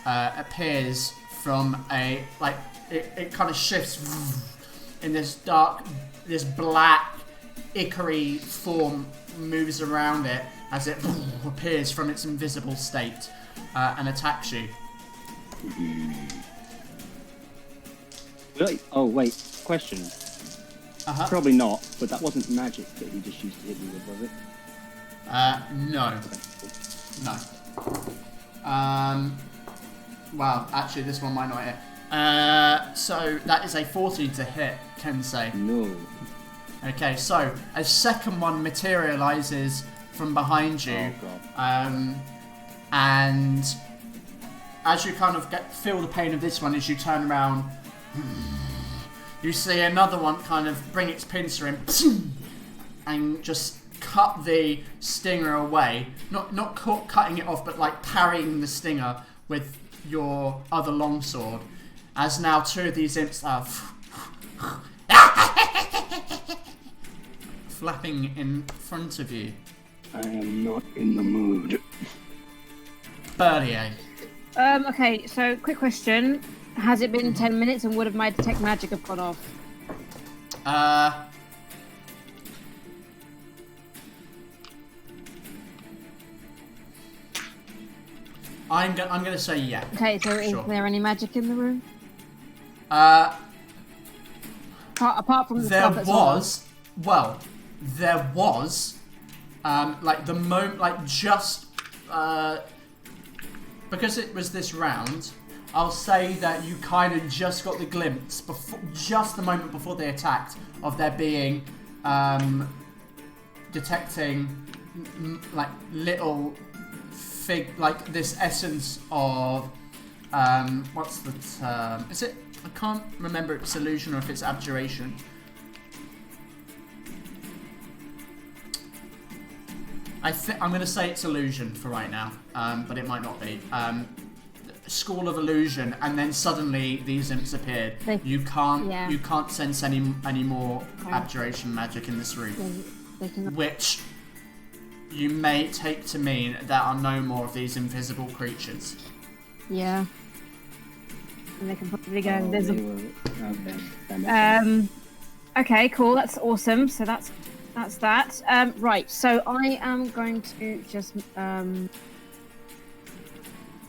appears from it kind of shifts in this black ichor form, moves around it as it appears from its invisible state and attacks you. Oh wait, question. Probably not, but that wasn't magic that he just used to hit me with, was it? No. No. Well, actually, this one might not hit. So that is a 14 to hit, Kensei. No. Okay, so a second one materializes from behind you. Oh god. And as you kind of feel the pain of this one, as you turn around, you see another one kind of bring its pincer in and just cut the stinger away. Not cutting it off, but like parrying the stinger with your other longsword. As now two of these imps are flapping in front of you. I am not in the mood. Val-Aeria. Okay, so quick question. Has it been 10 minutes and would have my detect magic have gone off? I'm gonna say yeah. Okay, so is there any magic in the room? Apart from the stuff that's on. There was, like the moment, like just, because it was this round, I'll say that you kind of just got the glimpse, just the moment before they attacked, of there being, detecting, like little like this essence of, what's the term? Is it? I can't remember if it's illusion or if it's abjuration. I'm going to say it's illusion for right now, but it might not be. School of illusion, and then suddenly these imps appeared. You can't sense any more abjuration magic in this room, which you may take to mean there are no more of these invisible creatures. Yeah. And they can probably go invisible. Okay, cool. That's awesome. So that's that. Right. So I am going to just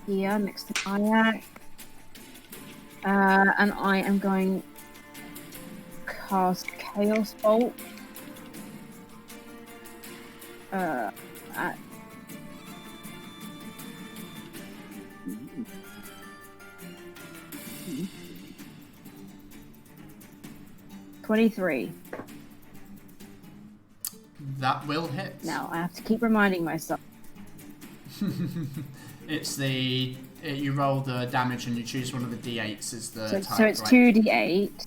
here next to Kayak, and I am going to cast Chaos Bolt. At 23. That will hit. Now I have to keep reminding myself. It's you roll the damage and you choose one of the d8s as the type, so it's right? 2d8.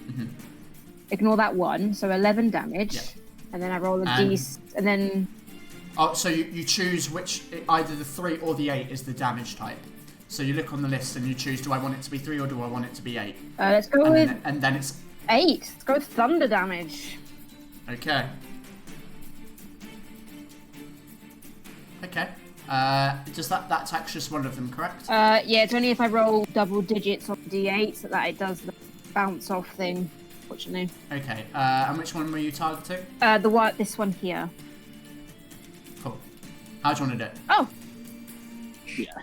Mm-hmm. Ignore that one, so 11 damage. Yep. And then I roll a d, and then. Oh, so you choose which, either the 3 or the 8 is the damage type. So you look on the list and you choose, do I want it to be 3 or do I want it to be 8? Let's go with. And then it's 8. Let's go with thunder damage. Okay. Okay. Does that attack's just one of them, correct? Yeah, it's only if I roll double digits on d8 so that it does the bounce off thing. Fortunately. Okay. And which one were you targeting? This one here. Cool. How do you want to do it? Oh. Yeah.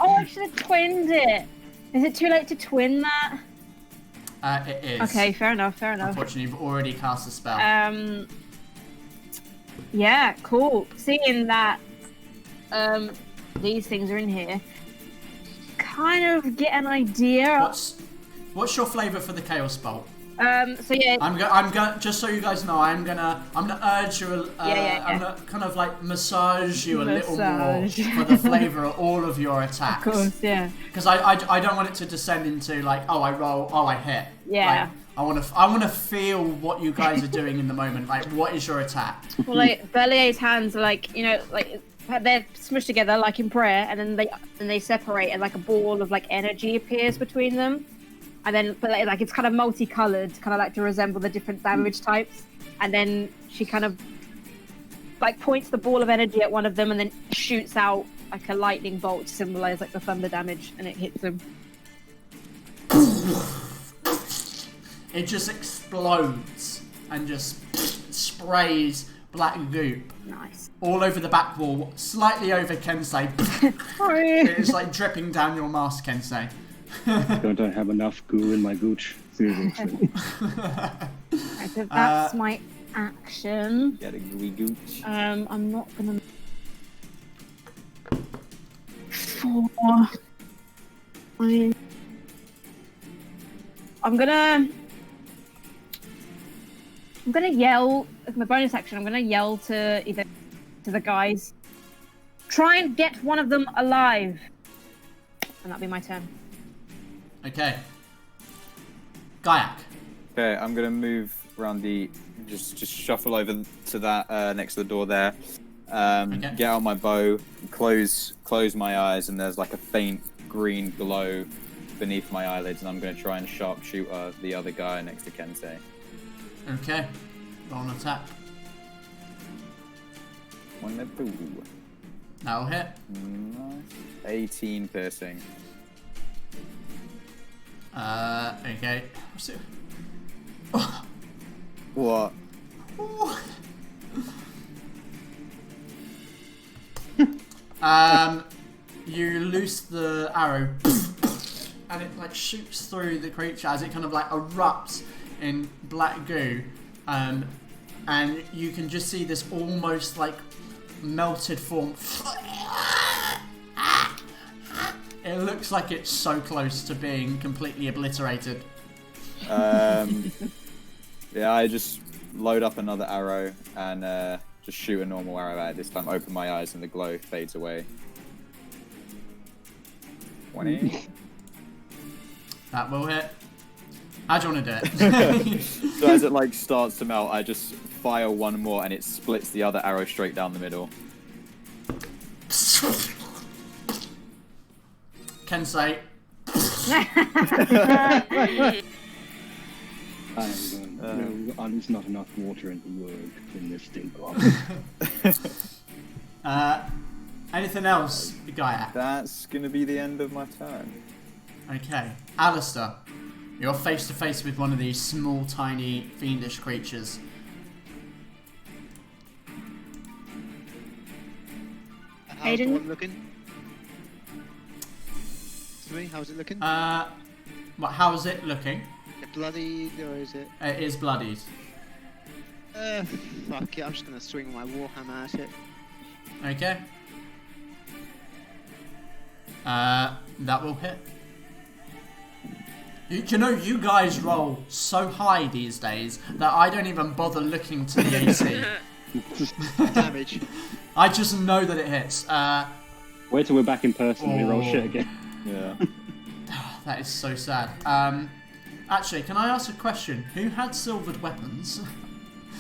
Oh, I should have twinned it. Is it too late to twin that? It is. Okay, fair enough. Unfortunately, you've already cast a spell. Yeah, cool. Seeing that these things are in here, kind of get an idea. What's your flavour for the Chaos Bolt? So yeah. I'm going. Just so you guys know, I'm gonna urge you. I'm gonna kind of like massage you a little more for the flavour of all of your attacks. Of course, yeah. Because I don't want it to descend into like, oh, I roll, oh, I hit. Yeah. Like, I want to feel what you guys are doing in the moment. Like, what is your attack? Well, like Val-Aeria's hands are like, like they're smushed together like in prayer, and then they separate, and like a ball of like energy appears between them, and then but like it's kind of multicolored, kind of like to resemble the different damage types, and then she kind of like points the ball of energy at one of them, and then shoots out like a lightning bolt to symbolize like the thunder damage, and it hits him. It just explodes and just sprays black goop. Nice. All over the back wall, slightly over Kensei. Sorry. It's like dripping down your mask, Kensei. Don't I have enough goo in my gooch? Right, so that's my action. Get a gooey gooch. I'm not gonna. 4. I'm gonna yell as my bonus action. I'm gonna yell to the guys. Try and get one of them alive, and that'll be my turn. Okay. Gaiak. Okay, I'm gonna move around just shuffle over to that next to the door there. Okay. Get out my bow, close my eyes, and there's like a faint green glow beneath my eyelids, and I'm gonna try and sharpshoot the other guy next to Kensei. Okay. Roll an attack. 1 2. That'll hit. Nice. 18 piercing. Okay. What's it? What? You loose the arrow, and it like shoots through the creature as it kind of like erupts in black goo, and you can just see this almost like melted form. It looks like it's so close to being completely obliterated. Yeah, I just load up another arrow and just shoot a normal arrow at it. This time open my eyes and the glow fades away. 20. That will hit. How do you want to do it? So as it like starts to melt, I just fire one more and it splits the other arrow straight down the middle. Kensei. There's not enough water in the world in this thing. Anything else, Gaiak? That's gonna be the end of my turn. Okay. Alistair, you're face to face with one of these small, tiny, fiendish creatures. How's the one looking? To me, how's it looking? How is it looking? Bloodied, or is it? It is bloodied. Fuck it, I'm just gonna swing my warhammer at it. Okay. That will hit. You know, you guys roll so high these days that I don't even bother looking to the AC. Damage. I just know that it hits. Wait till we're back in person and we roll shit again. Yeah. That is so sad. Actually, can I ask a question? Who had silvered weapons?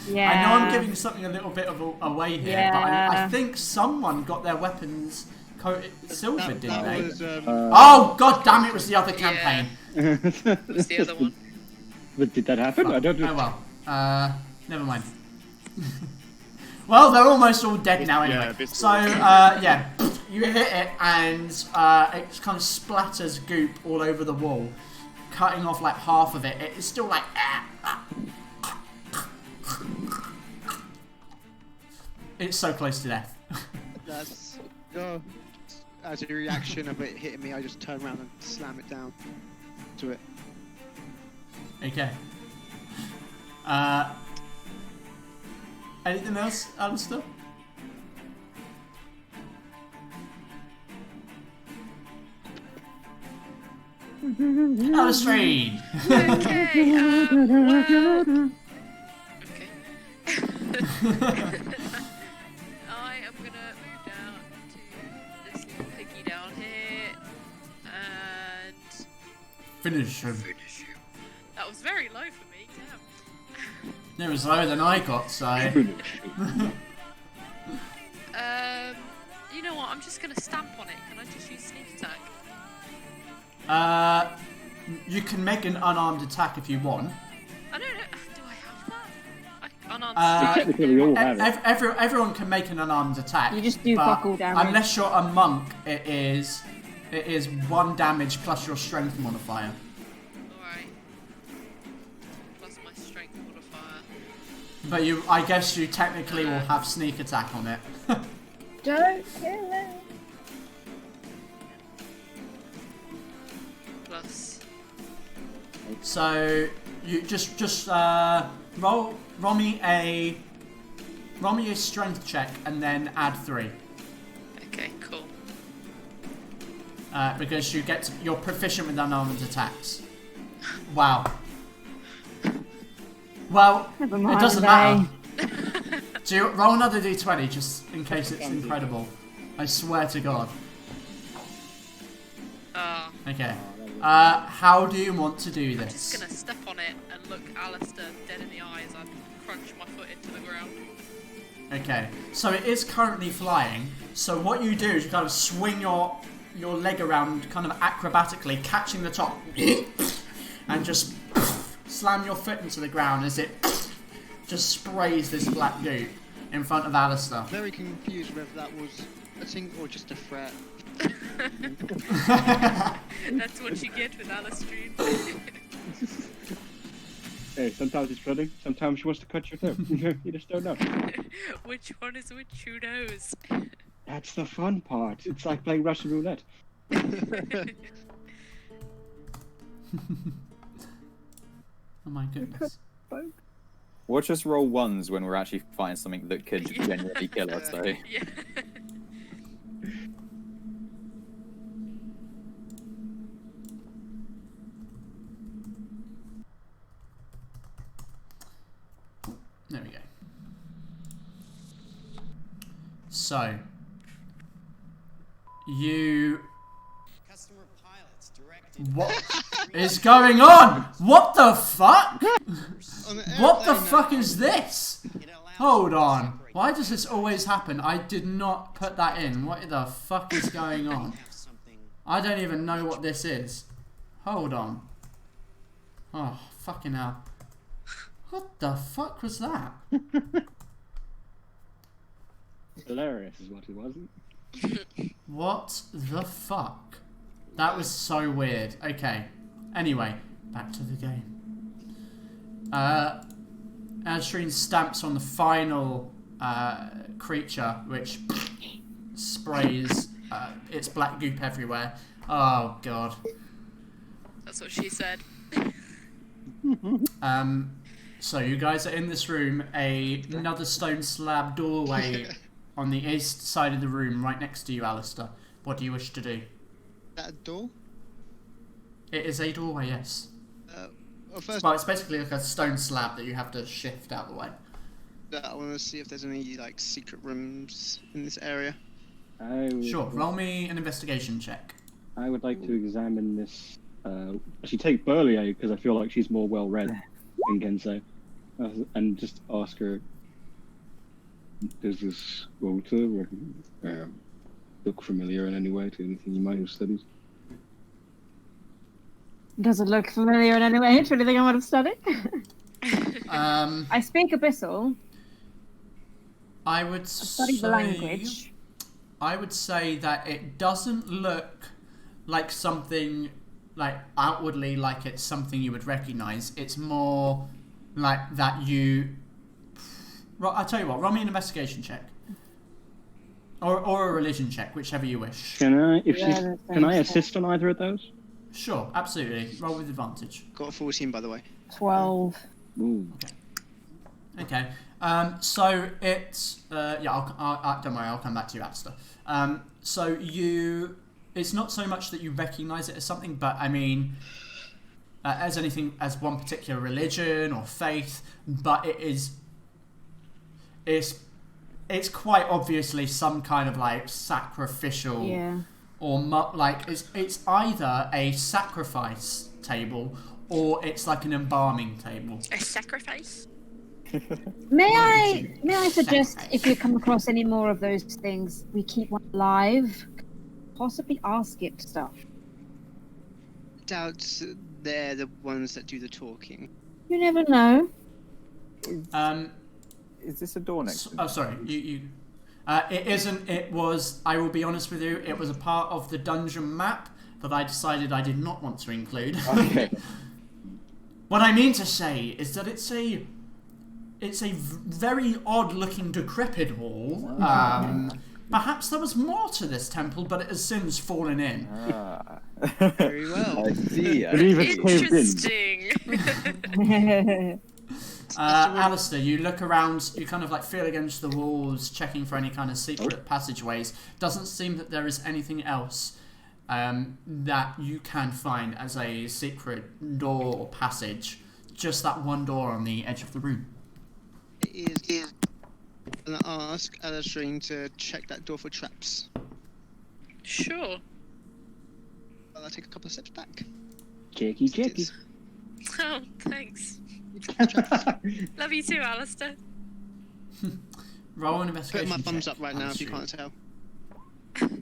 Yeah. I know I'm giving something a little bit of away here, but I think someone got their weapons coated silver, didn't they? Oh, god damn, it was the other campaign. It was the other one. But did that happen? I don't know. Oh well. Never mind. Well, they're almost all dead now anyway. Yeah, So, yeah, you hit it and it kind of splatters goop all over the wall, cutting off like half of it. It's still like... It's so close to death. That's... as a reaction of it hitting me, I just turn around and slam it down to it. Okay. Anything else, Alistair? Alistair! Okay, I am gonna move down to this little piggy down here and Finish him. that was very low for me, damn. It was lower than I got, so... I'm just gonna stamp on it. Can I just use sneak attack? You can make an unarmed attack if you want. I don't know. Do I have that? Unarmed Technically, we all have it. Everyone can make an unarmed attack. You just do but fuck all damage. Unless you're a monk, it is 1 damage plus your strength modifier. Alright. Plus my strength modifier. But I guess you technically will have sneak attack on it. Don't kill it. Plus. So you just roll me a strength check and then add 3. Okay, cool. Because you're proficient with unarmed attacks. Wow. Well, Never it mind, doesn't matter. Do you roll another d20 just in case it's incredible? I swear to God. Okay. How do you want to do this? I'm just gonna step on it and look Alistair dead in the eye as I crunch my foot into the ground. Okay. So it is currently flying. So what you do is you kind of swing your leg around kind of acrobatically, catching the top, and just slam your foot into the ground as it just sprays this black goop in front of Alistair. Very confused whether that was a thing or just a threat. That's what you get with Alistair. Hey, sometimes it's funny, sometimes she wants to cut your throat. You just don't know. Which one is which? Who knows? That's the fun part. It's like playing Russian roulette. Oh my goodness. Watch us roll 1s when we're actually fighting something that could genuinely kill us, though. Yeah. There we go. So, what is going on? What the fuck? What the fuck is this? Hold on. Why does this always happen? I did not put that in. What the fuck is going on? I don't even know what this is. Hold on. Oh, fucking hell. What the fuck was that? Hilarious is what it wasn't. What the fuck? That was so weird. Okay. Anyway, back to the game. Ashreen stamps on the final creature, which sprays its black goop everywhere. Oh god. That's what she said. So you guys are in this room. Another stone slab doorway on the east side of the room, right next to you, Alistair. What do you wish to do? That a door? It is a doorway, yes. First, Well, it's basically like a stone slab that you have to shift out the way. I want to see if there's any like secret rooms in this area. Sure, roll me an investigation check. I would like to examine this. Actually, take Burlier because I feel like she's more well read than Genzo, and just ask her, does this altar look familiar in any way to anything you might have studied? Does it look familiar in any way to anything I might have studied? I speak Abyssal. I would Study the language. I would say that it doesn't look like something, like outwardly like it's something you would recognise. It's more like that you... I'll tell you what, roll me an investigation check. Or a religion check, whichever you wish. Can I assist on either of those? Sure, absolutely. Roll with advantage. Got a 14, by the way. 12. Ooh. Okay. So it's I'll don't worry, I'll come back to you, Alistair. So it's not so much that you recognise it as something, but I mean, as anything, as one particular religion or faith, but it's quite obviously some kind of like sacrificial, or like it's either a sacrifice table or it's like an embalming table. A sacrifice? May I suggest, if you come across any more of those things, we keep one alive? Possibly ask it stuff. Doubt they're the ones that do the talking. You never know. Is this a door next to me? Oh, sorry. It isn't. It was. I will be honest with you. It was a part of the dungeon map that I decided I did not want to include. Okay. What I mean to say is that it's a very odd-looking, decrepit wall. Perhaps there was more to this temple, but it has since fallen in. Very well. I see. Interesting. Alistair, you look around, you kind of like feel against the walls, checking for any kind of secret passageways. Doesn't seem that there is anything else that you can find as a secret door or passage. Just that one door on the edge of the room. It is. I'm gonna ask Alistair to check that door for traps. Sure. I'll take a couple of steps back. Checky. Oh, thanks. Love you too, Alistair. Roll an investigation. Put my thumbs check, up right now if you Alistair. can't tell.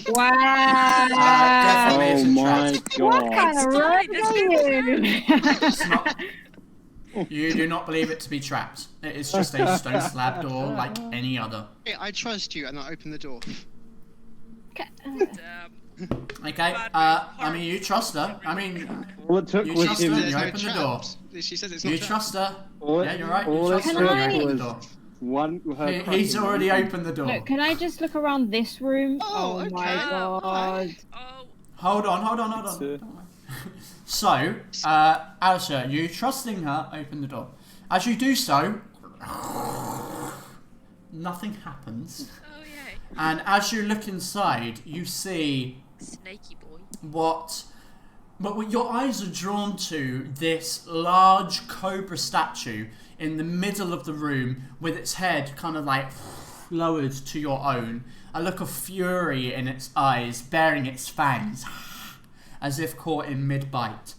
Wow! Definitely Oh isn't my trapped. What god. kind of rogue are you? It's not. You do not believe it to be trapped. It is just a stone slab door like any other. Hey, I trust you, and I open the door. Okay. I mean, you trust her. I mean, All it took you was trust him. her. There's You no open the door. traps. She says it's not You trapped. trust her. All Yeah, you're right. all You it trust Can her. I- You open the was door. one. Her He's cracking already one. opened the door. Look, can I just look around this room? Oh, okay. My god. Oh, Hold on. So, Alistair, you trusting her, open the door. As you do so, nothing happens. oh yay. And as you look inside, you see Snaky boy. what your eyes are drawn to this large cobra statue in the middle of the room with its head kind of like lowered to your own, a look of fury in its eyes, baring its fangs as if caught in mid-bite.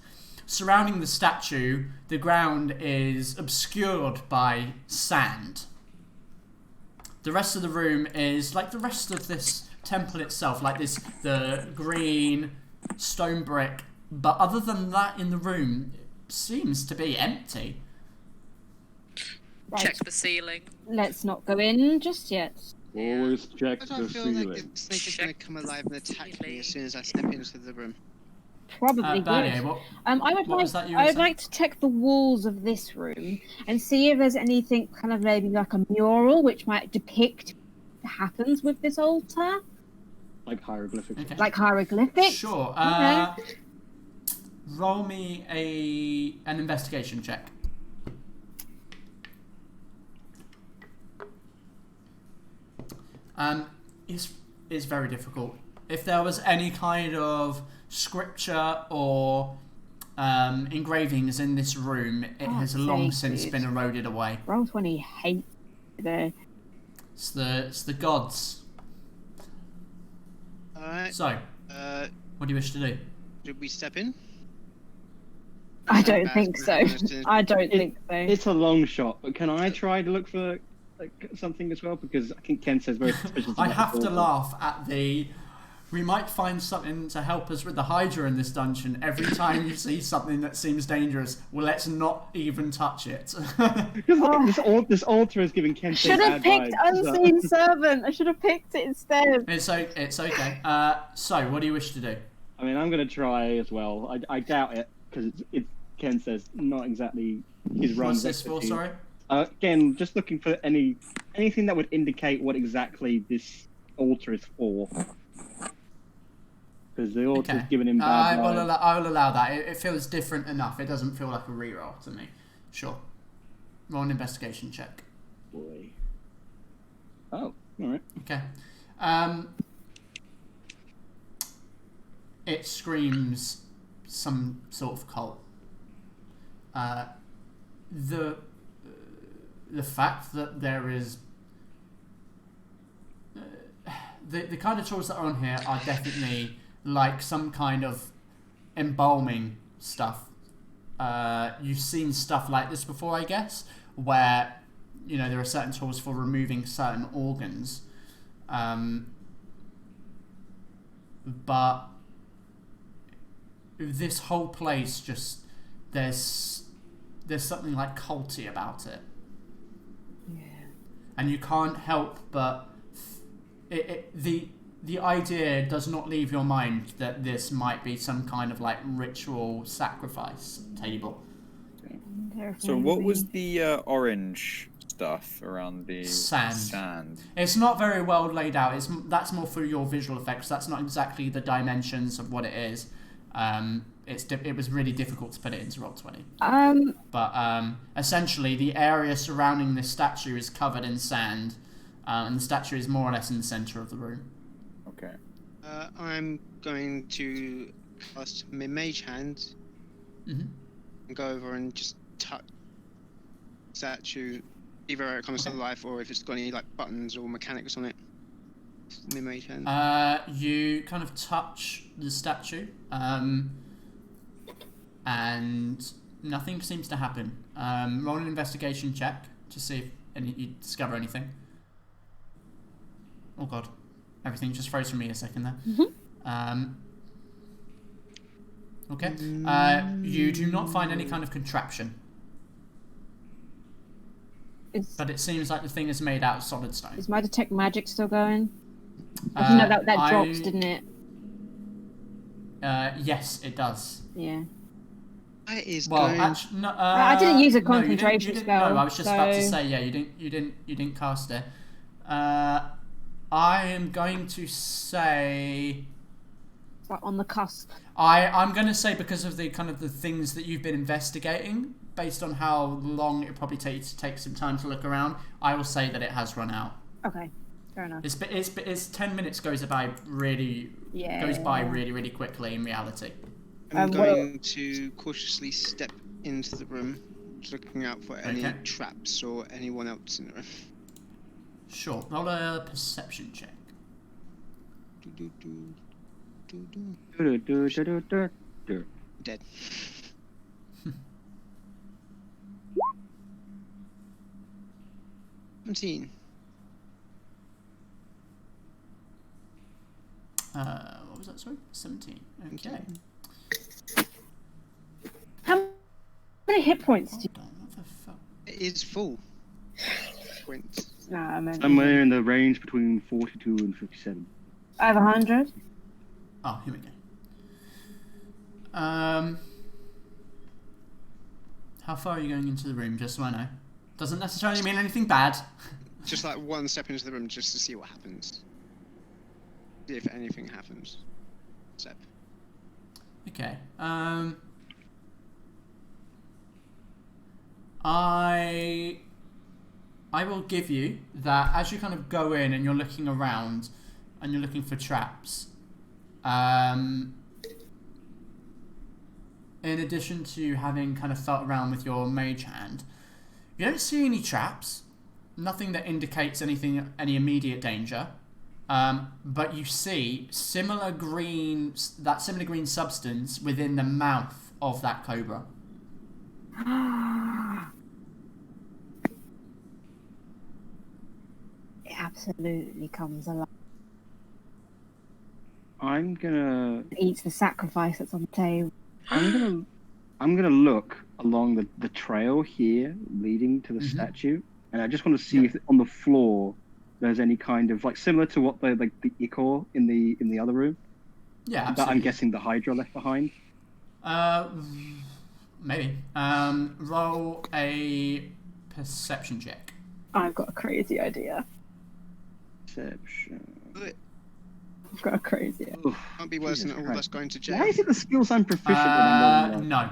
Surrounding the statue, the ground is obscured by sand. The rest of the room is like the rest of this temple itself, like the green stone brick. But other than that, in the room, it seems to be empty. Right. Check the ceiling. Let's not go in just yet. Always check I the don't feel like ceiling. the snake is going to come alive and attack me as soon as I step into the room. Probably Val-Aeria, good. what? I would what was that you were I would saying? like to check the walls of this room and see if there's anything kind of maybe like a mural which might depict what happens with this altar, Like hieroglyphics. Okay. like hieroglyphics. Sure. Roll me an investigation check. It's very difficult. If there was any kind of scripture or engravings in this room, it has long since been eroded away. Roll 20 hate there. It's the gods. Alright. So, what do you wish to do? Did we step in? I don't think so. I don't think so. It's a long shot, but can I try to look for like something as well? Because I think Ken says very suspicious. I about have the to portal. laugh at the. We might find something to help us with the Hydra in this dungeon. Every time you see something that seems dangerous, well, let's not even touch it. Because like, this altar is giving Ken Should have picked Unseen Servant. I should have picked it instead. It's okay. So, what do you wish to do? I mean, I'm going to try as well. I doubt it because Ken says not exactly his run. What's this for? Sorry. Again, just looking for anything that would indicate what exactly this altar is for. Because the altar's given him bad vibes. I will allow that. It feels different enough. It doesn't feel like a reroll to me. Sure. Roll an investigation check. Boy. Oh, alright. Okay. It screams some sort of cult. The fact that there is the kind of tools that are on here are definitely like some kind of embalming stuff. You've seen stuff like this before, I guess, where, you know, there are certain tools for removing certain organs. But this whole place just, there's something like culty about it. Yeah. And you can't help but the idea does not leave your mind that this might be some kind of like ritual sacrifice table. So what was the orange stuff around the sand? It's not very well laid out. That's more for your visual effects. That's not exactly the dimensions of what it is. It was really difficult to put it into Roll20. But essentially, the area surrounding this statue is covered in sand, and the statue is more or less in the center of the room. Okay. I'm going to cast my mage hand and go over and just touch statue, either it comes to life or if it's got any like buttons or mechanics on it. My mage hand. You kind of touch the statue, and nothing seems to happen. Roll an investigation check to see if you discover anything. Oh god, everything just froze for me a second there. Okay. You do not find any kind of contraption. But it seems like the thing is made out of solid stone. Is my detect magic still going? No, that drops, didn't it? Yes, it does. Yeah. That is well, going... no, I didn't use a concentration spell. No, I was just about to say, yeah, you didn't cast it. I am going to say... Like on the cusp. I'm going to say because of the kind of the things that you've been investigating, based on how long it probably takes to take some time to look around, I will say that it has run out. Okay, fair enough. It's 10 minutes goes by really really quickly in reality. I'm going to cautiously step into the room, looking out for any traps or anyone else in the room. Sure. Roll a perception check. Dead. $17. What was that? Sorry, 17. Okay. How many hit points do you... What the fuck? It is full. Points. Nah, I meant... Somewhere in the range between 42 and 57. I have 100. Oh, here we go. How far are you going into the room, just so I know? Doesn't necessarily mean anything bad. Just like one step into the room just to see what happens. See if anything happens. Step. Okay. I will give you that as you kind of go in and you're looking around and you're looking for traps. In addition to having kind of felt around with your mage hand, you don't see any traps. Nothing that indicates any immediate danger. But you see similar green substance within the mouth of that cobra. It absolutely comes alive. I'm gonna... It eats the sacrifice that's on the table. I'm gonna look along the trail here leading to the statue, and I just want to see if on the floor there's any kind of like similar to what the ichor in the other room. Yeah, that absolutely. I'm guessing the Hydra left behind. Maybe. Roll a perception check. I've got a crazy idea. Perception. I've got a crazy idea. Can't be worse than all of us going to jail. Why is it the skills I'm proficient in? No,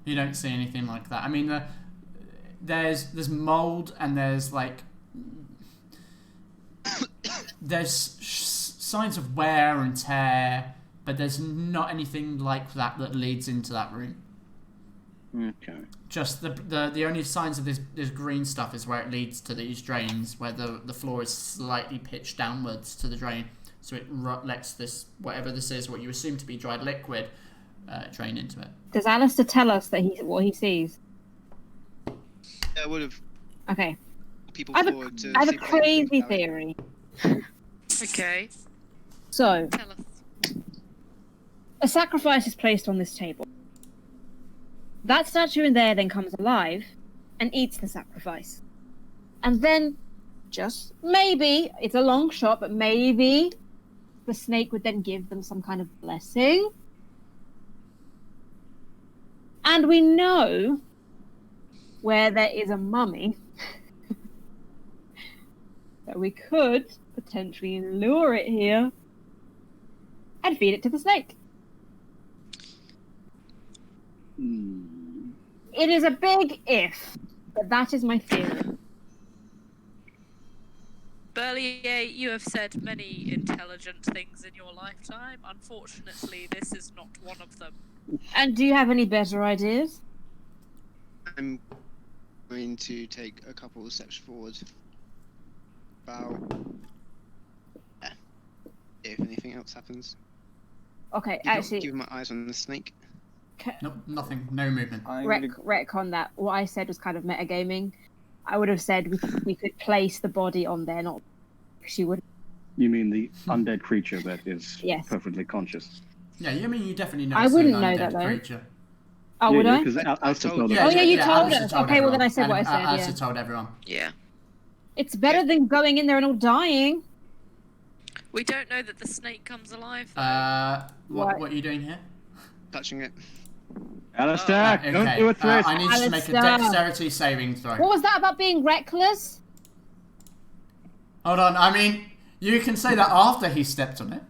you don't see anything like that. I mean, there's mold and there's like there's signs of wear and tear, but there's not anything like that leads into that room. Okay. Just the only signs of this green stuff is where it leads to these drains, where the floor is slightly pitched downwards to the drain, so it lets this, whatever this is, what you assume to be dried liquid, drain into it. Does Alistair tell us that what he sees? I would have Okay. People I have forward to I have a see if they think crazy about it. theory. Okay. So, Tell us. a sacrifice is placed on this table. That statue in there then comes alive and eats the sacrifice. And then, just maybe, it's a long shot, but maybe the snake would then give them some kind of blessing. And we know where there is a mummy that we could potentially lure it here and feed it to the snake. It is a big if, but that is my theory. Val-Aeria, you have said many intelligent things in your lifetime. Unfortunately, this is not one of them. And do you have any better ideas? I'm going to take a couple of steps forward. About if anything else happens. Okay, Keep actually, my eyes on the snake. Nope, nothing. No movement. retcon that. What I said was kind of metagaming. I would have said we could place the body on there, not she would. You mean the undead creature that is Yes. perfectly conscious? Yeah, you mean you definitely know I it's wouldn't an know undead that, though. creature. Oh, would I? Because Alistair told us. Oh, yeah, you told Alistair us. told Okay, well, then I everyone. said what I And, said, Alistair yeah. told everyone. Yeah. It's better than going in there and all dying. We don't know that the snake comes alive, though. What? What are you doing here? Touching it. Alistair, Okay, don't do a twist. I need you to make a Alistair. dexterity saving throw. What was that about being reckless? Hold on, I mean, you can say that after he stepped on it.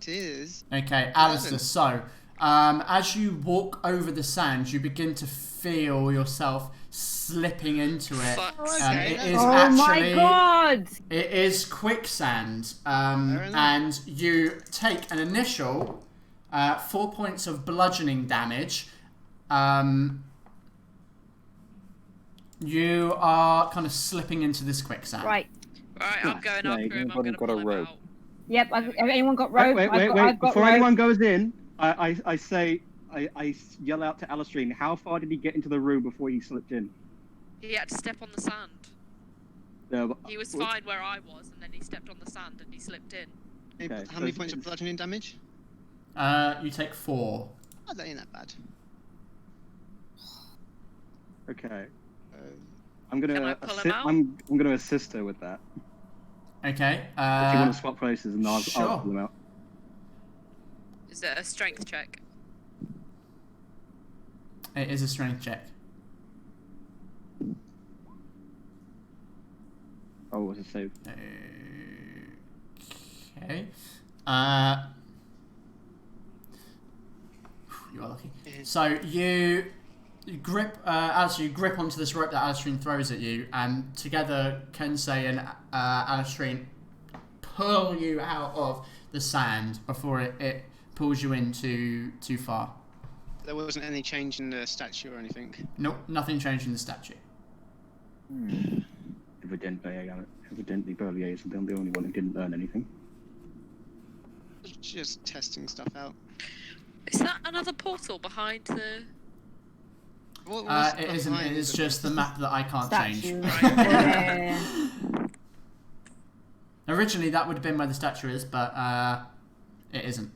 It is. Okay, Alistair, so, as you walk over the sand, you begin to feel yourself slipping into it. Okay. It is Oh actually... my god! It is quicksand, and you take an initial 4 points of bludgeoning damage. You are kind of slipping into this quicksand. Right. Right, I'm going Yeah, after him. I'm going to got a pull him rope. out. Yep, have anyone got rope? Wait. I've got Before rope. anyone goes in, I yell out to Alistair, how far did he get into the room before he slipped in? He had to step on the sand. He was fine where I was, and then he stepped on the sand and he slipped in. Okay, How many points of bludgeoning damage? You take 4. Oh, that ain't that bad. Okay. Um, Can I pull him out? I'm gonna assist her with that. Okay. If you want to swap places, and I'll sure. pull him out. Is it a strength check? It is a strength check. Oh, what's it save? Okay. You are lucky. So you grip as you grip onto this rope that Alistrine throws at you, and together Kensei and Alistrine pull you out of the sand before it pulls you in too far. there wasn't any change in the statue or anything. Nope, nothing changed in the statue. Evidently, Val-Aeria is the only one who didn't learn anything. Just testing stuff out. Is that another portal behind the... What was It isn't. behind It is the- just the map that I can't change. Statue. Yeah. Originally, that would have been where the statue is, but it isn't.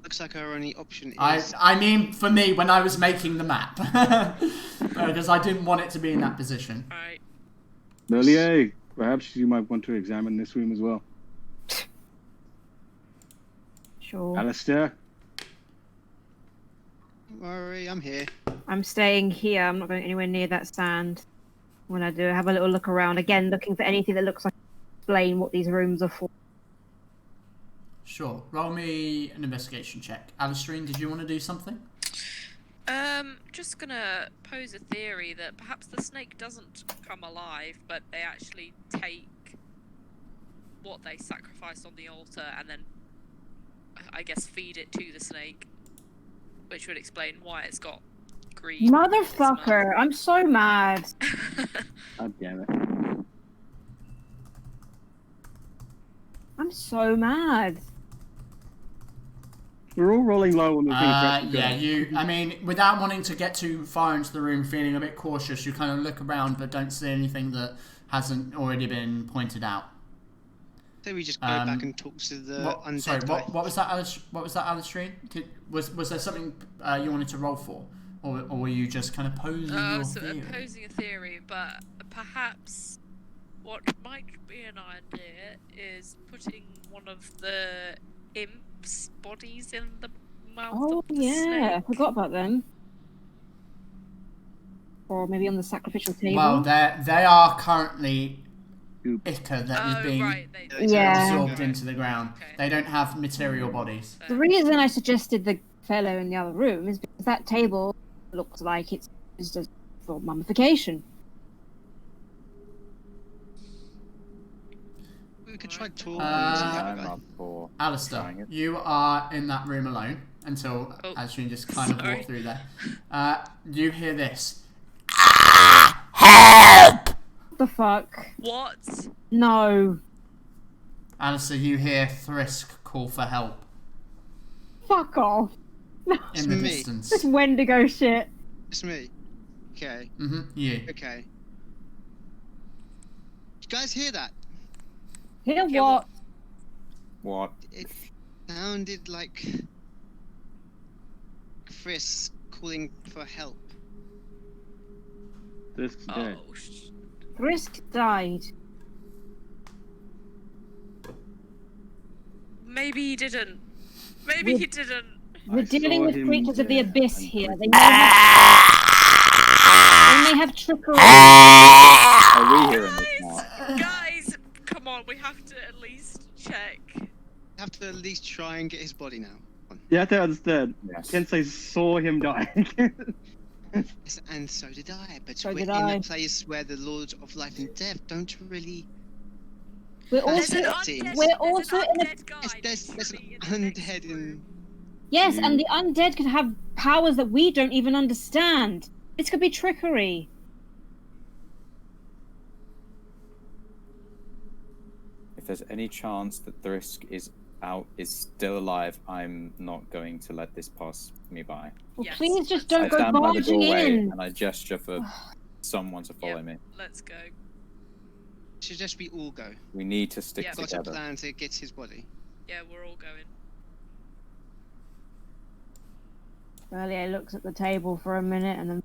Looks like our only option is. I mean, for me, when I was making the map, because I didn't want it to be in that position. Right. Val-Aeria, perhaps you might want to examine this room as well. Sure. Alistair? Don't worry, I'm here. I'm staying here. I'm not going anywhere near that sand. When I do, have a little look around again, looking for anything that looks like explain what these rooms are for. Sure. Roll me an investigation check. Alistrine, did you want to do something? Just gonna pose a theory that perhaps the snake doesn't come alive, but they actually take what they sacrificed on the altar and then, I guess, feed it to the snake, which would explain why it's got green. Motherfucker! I'm so mad. God damn it. I'm so mad. We're all rolling low on the thing. Yeah, I mean, without wanting to get too far into the room, feeling a bit cautious, you kind of look around but don't see anything that hasn't already been pointed out. So we just go back and talk to the undead. Sorry, guy. what was that, Alistrine? Was there something you wanted to roll for? Or were you just kind of posing your theory? Posing a theory, but perhaps what might be an idea is putting one of the imps' bodies in the mouth of the snake. I forgot about them. Or maybe on the sacrificial table. Well, they are currently ichor that is being absorbed into the ground. Okay. They don't have material bodies. The reason I suggested the fellow in the other room is because that table looks like it's used for mummification. We could try talking. Alistair, you are in that room alone until Ashrin just kind of walked through there. You hear this. Help! What the fuck? What? No. Alistair, you hear Thrisk call for help. Fuck off. No. In the distance. This Wendigo shit. It's me. Okay. You. Okay. You guys hear that? Hear what? What? It sounded like Frisk calling for help. Frisk's dead. Frisk died. Maybe he didn't. Maybe he didn't. We're dealing with creatures of the abyss here. They may have trickery. Are we hearing this now? Guys, come on, we have to at least check. We have to at least try and get his body now. You have to understand. Yes. Kensei saw him dying. Yes, and so did I. But we're in a place where the Lords of Life and Death don't really. We're also in a. There's an undead in. Yes, and the undead could have powers that we don't even understand. This could be trickery. If there's any chance that Thrisk is still alive, I'm not going to let this pass me by. Well, please just don't go stand by the barging doorway in. and I gesture for someone to follow me. Let's go. Suggest we all go. We need to stick Got together. a plan to get his body. Yeah, we're all going. Val-Aeria looks at the table for a minute and then.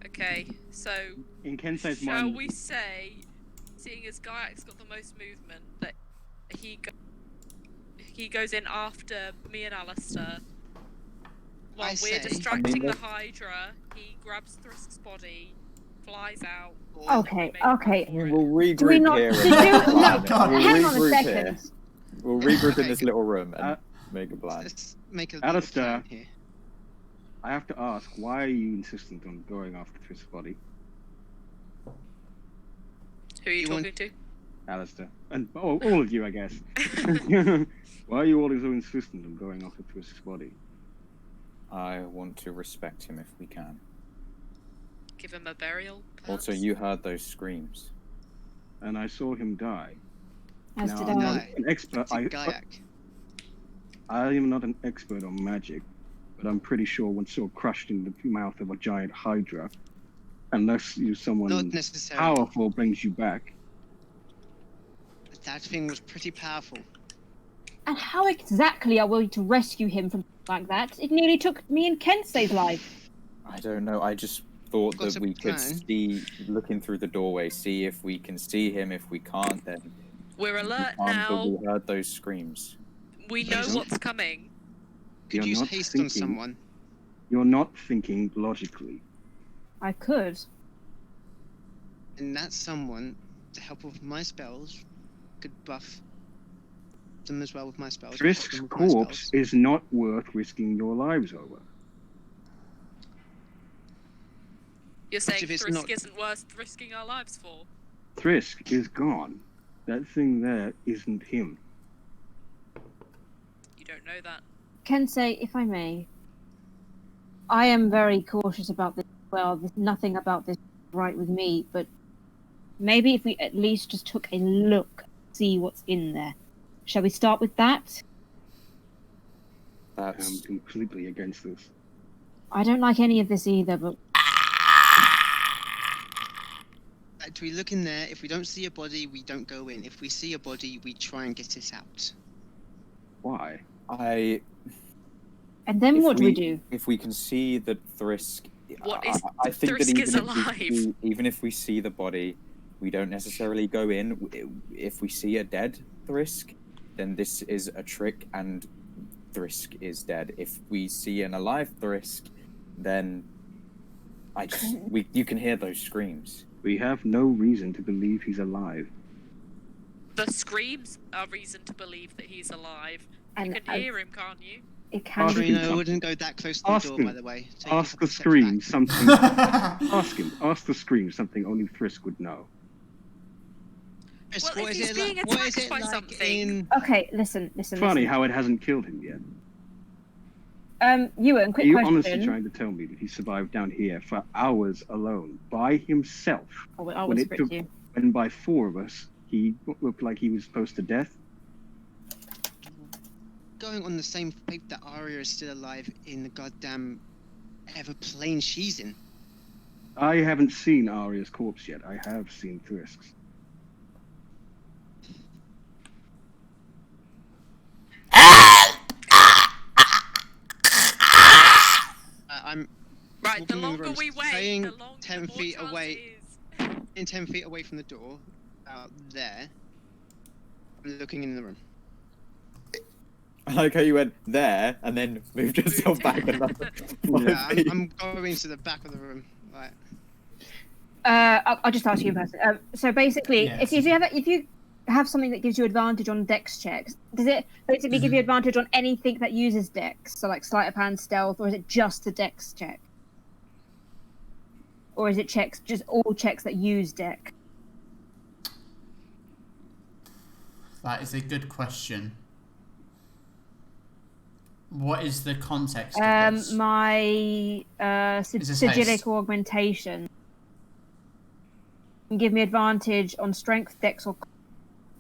Okay, so in Kensei's shall mind, we say, seeing as Gaiak's got the most movement, that he goes in after me and Alistair. While we're distracting the Hydra, he grabs Thrisk's body, flies out. Okay. We'll regroup here. Hang on a second. We'll regroup in this little room and make a plan. Let's make a Alistair, plan here. I have to ask, why are you insistent on going after Thrisk's body? Who are you talking to? Alistair. And all of you, I guess. Why are you all so insistent on going after Thrisk's body? I want to respect him if we can. Give him a burial, perhaps? Also, you heard those screams. And I saw him die. As now, did I'm I. not an expert. I am not an expert on magic, but I'm pretty sure when so crushed in the mouth of a giant Hydra, unless someone powerful brings you back. That thing was pretty powerful. And how exactly are we to rescue him from like that? It nearly took me and Kensei's life. I don't know. I just thought that we could see, looking through the doorway, see if we can see him. If we can't, then we're alert now. We heard those screams. We know what's coming. Could use haste on someone. You're not thinking logically. I could. And that someone, with the help of my spells, could buff them as well with my spells. Thrisk's corpse is not worth risking your lives over. You're saying Thrisk isn't worth risking our lives for? Thrisk is gone. That thing there isn't him. You don't know that. Kensei, if I may, I am very cautious about this. Well, there's nothing about this right with me, but maybe if we at least just took a look, see what's in there. Shall we start with that? I'm completely against this. I don't like any of this either, but Do we look in there? If we don't see a body, we don't go in. If we see a body, we try and get it out. Why? and then what do we do? If we can see the Thrisk, What is I think that Thrisk is even if we see the body, we don't necessarily go in. If we see a dead Thrisk, then this is a trick, and Thrisk is dead. If we see an alive Thrisk, then you can hear those screams. We have no reason to believe he's alive. The screams are reason to believe that he's alive. And You can hear him, can't you? It can Ask be. him I wouldn't go that close to the Ask door, him. by the way. So Ask you the have to step scream back. something. Ask him. Ask the scream something only Thrisk would know. Chris, Well, what if is he's it being like? What is attacked it by like something- in? Okay, listen. Funny how it hasn't killed him yet. Ewan, Are quick you question. honestly trying to tell me that he survived down here for hours alone by himself? I'll when it whisper it took, to you. when by 4 of us, he looked like he was close to death? Going on the same faith that Arya is still alive in the goddamn ever plane she's in. I haven't seen Arya's corpse yet. I have seen Thrisk's. I'm Right, the walking in the longer room, we wait, staying the longer 10 the more feet chance away. it is. in 10 feet away from the door, out there. I'm looking in the room. I like how you went there and then moved yourself back another. Yeah, I'm going to the back of the room. Right. I'll just ask you in person. So basically, Yes. if you have something that gives you advantage on dex checks, does it basically give you advantage on anything that uses dex? So like sleight of hand, stealth, or is it just a dex check? Or is it just all checks that use dex? That is a good question. What is the context of this? My Is this sigillic haste? augmentation can give me advantage on strength, dex, or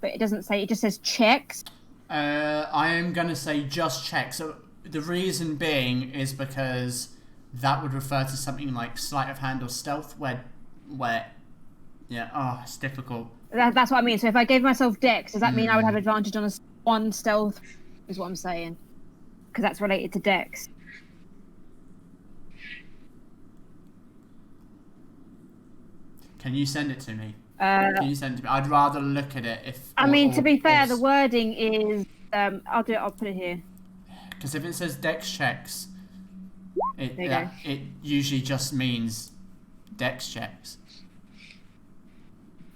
but it doesn't say. It just says checks. I am going to say just check. So the reason being is because that would refer to something like sleight of hand or stealth, where it's difficult. That's what I mean. So if I gave myself dex, does that mean I would have advantage on one stealth? Is what I'm saying, because that's related to dex. Can you send it to me? Can you send it to me? I'd rather look at it if. I mean, to be fair, the wording is. I'll do it. I'll put it here. Because if it says dex checks, There you go. it usually just means dex checks.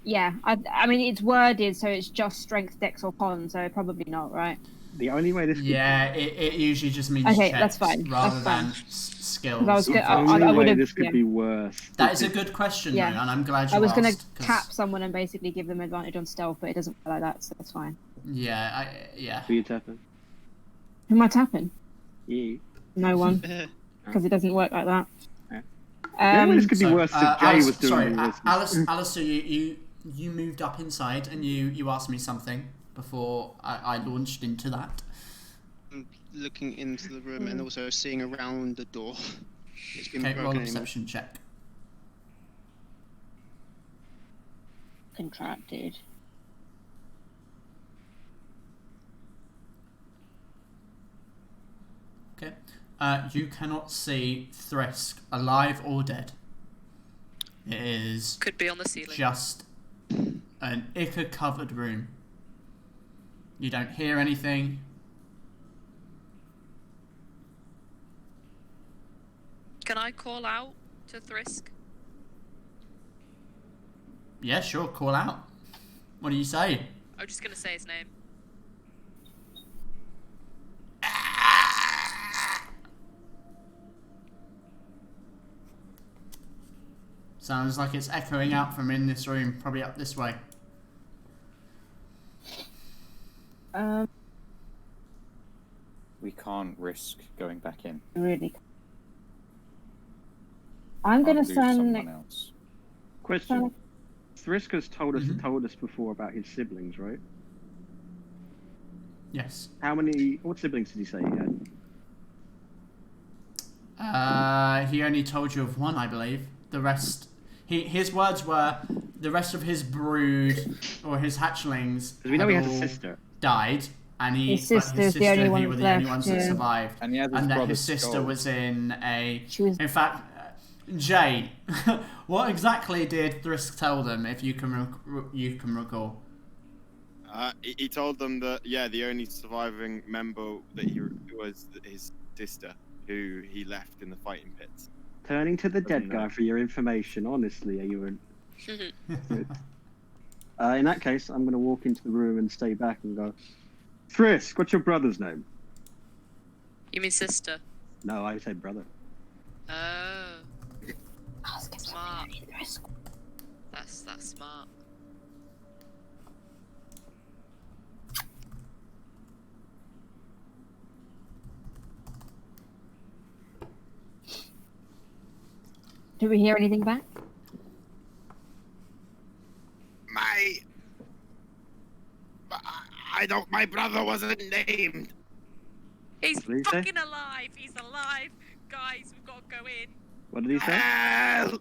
Yeah, I mean it's worded so it's just strength, dex, or con, so probably not, right? The only way this it usually just means Okay, checks that's fine, rather that's than fine. skills. I was the good. only I way would've- this could yeah. be worse. That is a good question, Yeah. though, and I'm glad you I was asked. gonna 'cause- tap someone and basically give them advantage on stealth, but it doesn't work like that, so that's fine. Yeah, Who you tapping? Who am I tapping? Yeah. No one, because it doesn't work like that. The only way this could be So, worse if Jay was doing sorry, all this. Alistair, you moved up inside and you asked me something before I launched into that. I'm looking into the room and also seeing around the door. It's been Okay, roll a broken anymore. perception check. Contracted. Okay. You cannot see Thrisk, alive or dead. It is Could be on the ceiling. just an ichor-covered room. You don't hear anything. Can I call out to Thrisk? Yeah, sure, call out. What do you say? I'm just gonna say his name. Sounds like it's echoing out from in this room, probably up this way. We can't risk going back in. Really. I'm gonna I'll do someone send. else. Yes. What siblings did he say he had? He only told you of one, I believe. The rest... His words were, the rest of his brood, or his hatchlings, Because we know he had a all sister. died, and His sister's the only one were the only left, ones that yeah. survived. And he had his And that brother's his sister skull. was in a... She was- In fact, Jay, what exactly did Thrisk tell them, if you can recall? He told them that, the only surviving member that he was his sister, who he left in the fighting pits. Turning to the dead guy for your information, honestly, are you in that case, I'm going to walk into the room and stay back and go, Thrisk, what's your brother's name? You mean sister? No, I say brother. Oh. Ask him Smart. something, Thrisk. That's smart. Do we hear anything back? My brother wasn't named. He's What did he say? fucking alive. He's alive. Guys, we've got to go in. What did he say?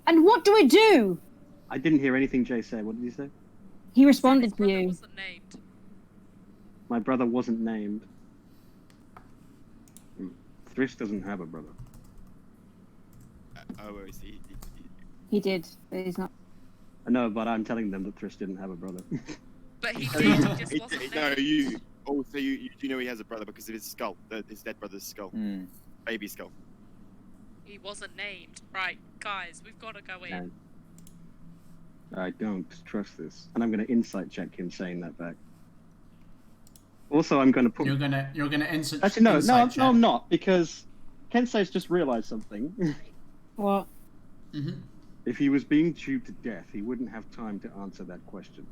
And what do we do? I didn't hear anything Jay said. What did he say? He responded His to brother you. wasn't named. My brother wasn't named. Thrisk doesn't have a brother. Where is he? He did, but he's not. I know, but I'm telling them that Thrisk didn't have a brother. But he did. He just wasn't No, named. you. Also, you know he has a brother because of his skull, his dead brother's skull, baby skull. He wasn't named. Right, guys, we've got to go in. And I don't trust this, and I'm going to insight check him saying that back. Also, I'm going to put. You're gonna insert. Actually, no, I'm not, because Kensei's just realised something. What? Mm-hmm. If he was being chewed to death, he wouldn't have time to answer that question.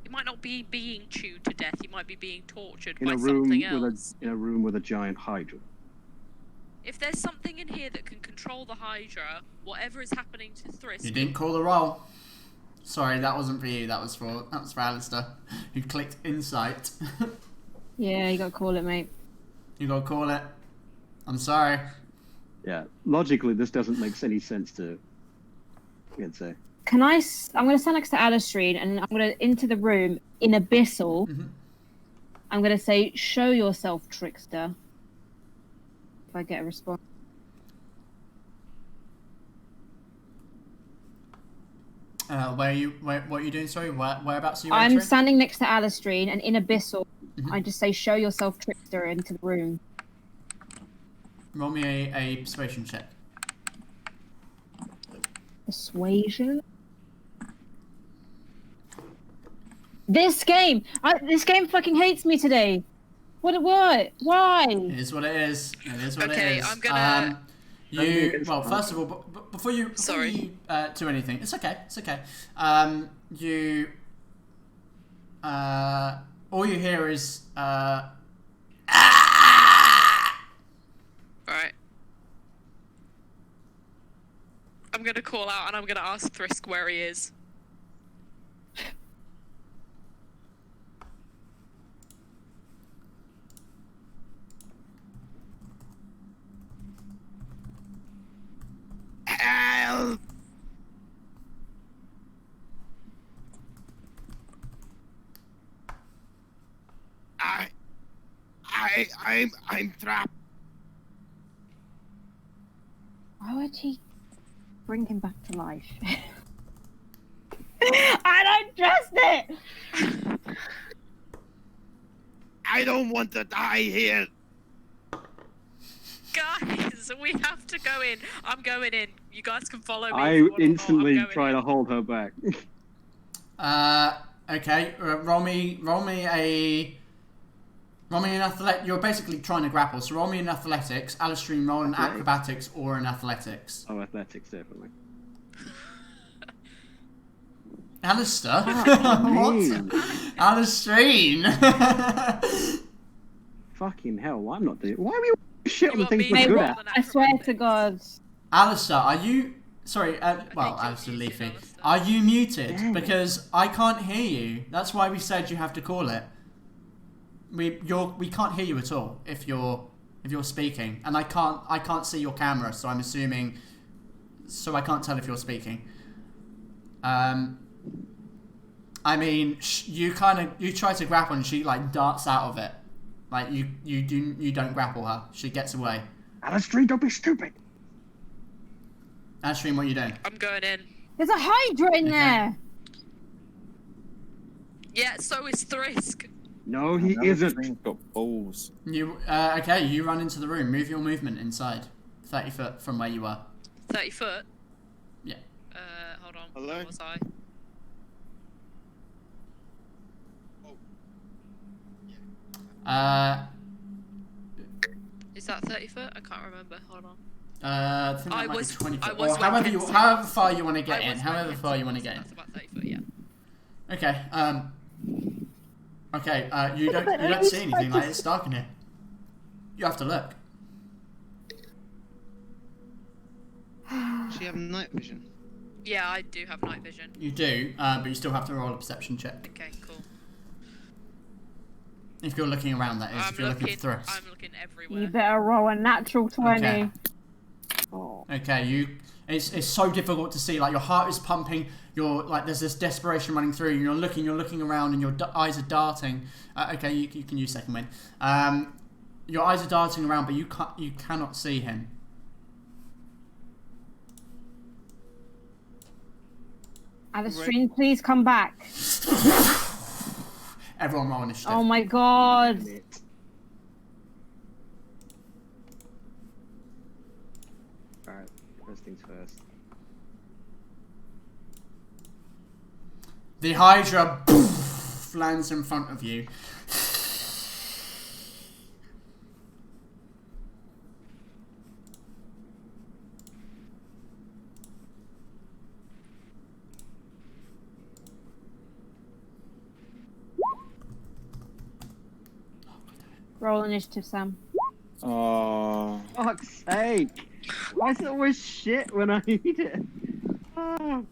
He might not be being chewed to death. He might be being tortured In by a room something with else. in a room with a giant Hydra. If there's something in here that can control the Hydra, whatever is happening to Thrisk. You didn't call the roll. Sorry, that wasn't for you. That was for Alistair, who clicked insight. Yeah, you got to call it, mate. You gotta call it. I'm sorry. Yeah, logically, this doesn't make any sense to Kensei. Can I? I'm going to stand next to Alistrine, and I'm going to into the room in Abyssal. Mm-hmm. I'm going to say, "Show yourself, trickster." If I get a response. What are you doing? Sorry, whereabouts are you I'm entering? standing next to Alistrine, and in Abyssal, Mhm. I just say, "Show yourself, trickster," into the room. Roll me a persuasion check. Persuasion. This game fucking hates me today. What? Why? It is what it is. It is what Okay, it is. I'm gonna- First of all, before you Sorry. do anything, it's okay. It's okay. All you hear is Alright. I'm gonna call out and I'm gonna ask Thrisk where he is. Help! I'm trapped. Why would he bring him back to life? I don't trust it. I don't want to die here. Guys, we have to go in. I'm going in. You guys can follow me. I if you want or not. instantly I'm going try in. to hold her back. okay. Roll me an athletic. You're basically trying to grapple, so roll me an athletics. Alistrine, roll an Okay. acrobatics or an athletics. Oh, athletics, definitely. Alistair? Oh, What? man. Alistrine! Fucking hell, I'm not doing. Why are we shit You on the want things me we're to good roll at? an I swear to acrobatics? God. Alistair, are you... Sorry, well, think you're Alistair muted, Leafy. Alistair. Are you muted? Yeah. Because I can't hear you. That's why we said you have to call it. we can't hear you at all if you're speaking, and I can't see your camera, so I'm assuming, so I can't tell if you're speaking. I mean, you try to grapple, and she like darts out of it. Like you don't grapple her. She gets away. Alistair, don't be stupid. Ashrin, what are you doing? I'm going in. There's a Hydra in there. Yeah, so is Thrisk. No, he isn't. He's got balls. You okay? You run into the room. Move your movement inside, 30 foot from where you were. 30 foot. Yeah. Hold on. Hello? Where was I? Is that 30 foot? I can't remember. Hold on. I think that might be 20 foot. I was Or however far you want to get in. However far you want to get in. That's about 30 foot, yeah. Okay. Okay. You don't see anything. Like, it's dark in here. You have to look. Does she have night vision? Yeah, I do have night vision. You do, but you still have to roll a perception check. Okay, cool. If you're looking around, that is. If you're looking for threats. I'm looking everywhere. You better roll a natural 20. Okay. Oh. Okay, it's so difficult to see. Like, your heart is pumping. You're like, there's this desperation running through you. You're looking around, and your eyes are darting. Okay, you can use second wind. Your eyes are darting around, but you cannot see him. Alistair, please come back. Everyone roll initiative. Oh my god. Alright, first things first. The Hydra lands in front of you. Roll initiative, Sam. Oh. Fuck's sake! Why is it always shit when I need it? Ah.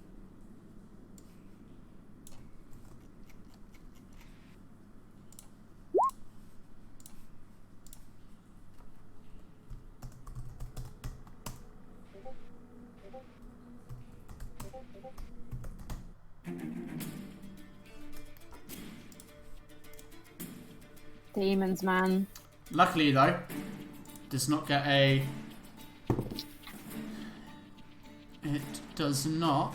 Demons, man. Luckily, though, does not get a. It does not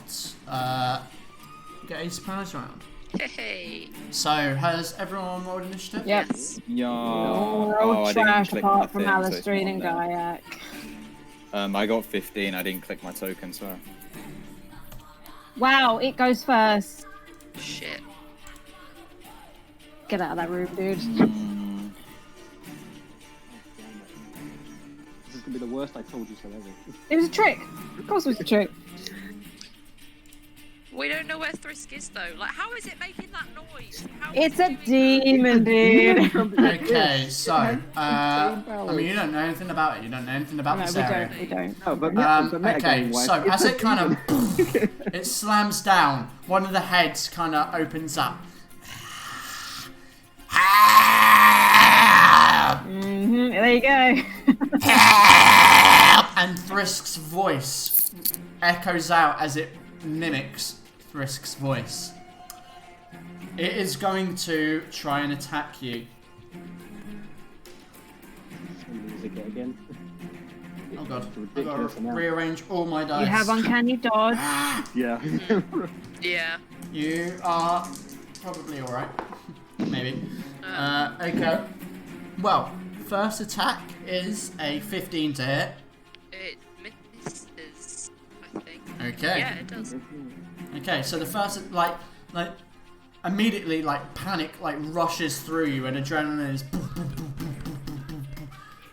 get a surprise round. Hey. So, has everyone rolled initiative? Yep. Yeah. All I didn't trash click apart my from thing, so it's Alistair not and there. Gaiac. I got 15. I didn't click my token, so. Wow, it goes first. Shit. Get out of that room, dude. This is gonna be the worst I told you so ever. It was a trick. Of course it was a trick. We don't know where Thrisk is though. Like, how is it making that noise? How It's is a it doing demon, dude. Okay, so, I mean, you don't know anything about it. You don't know anything about No, this we area. don't. We don't. No, but Okay, so as it kind of it slams down, one of the heads kind of opens up. There you go. And Thrisk's voice echoes out as it mimics Thrisk's voice. It is going to try and attack you. Music again. Oh god, It's I've got ridiculous to amount. rearrange all my dice. You have uncanny dodge. Yeah. Yeah. You are probably alright. Maybe. Okay. Well, first attack is a 15 to hit. It misses, I think. Okay. Yeah, it does. Okay, so the first, like immediately, like, panic, like, rushes through you, and adrenaline is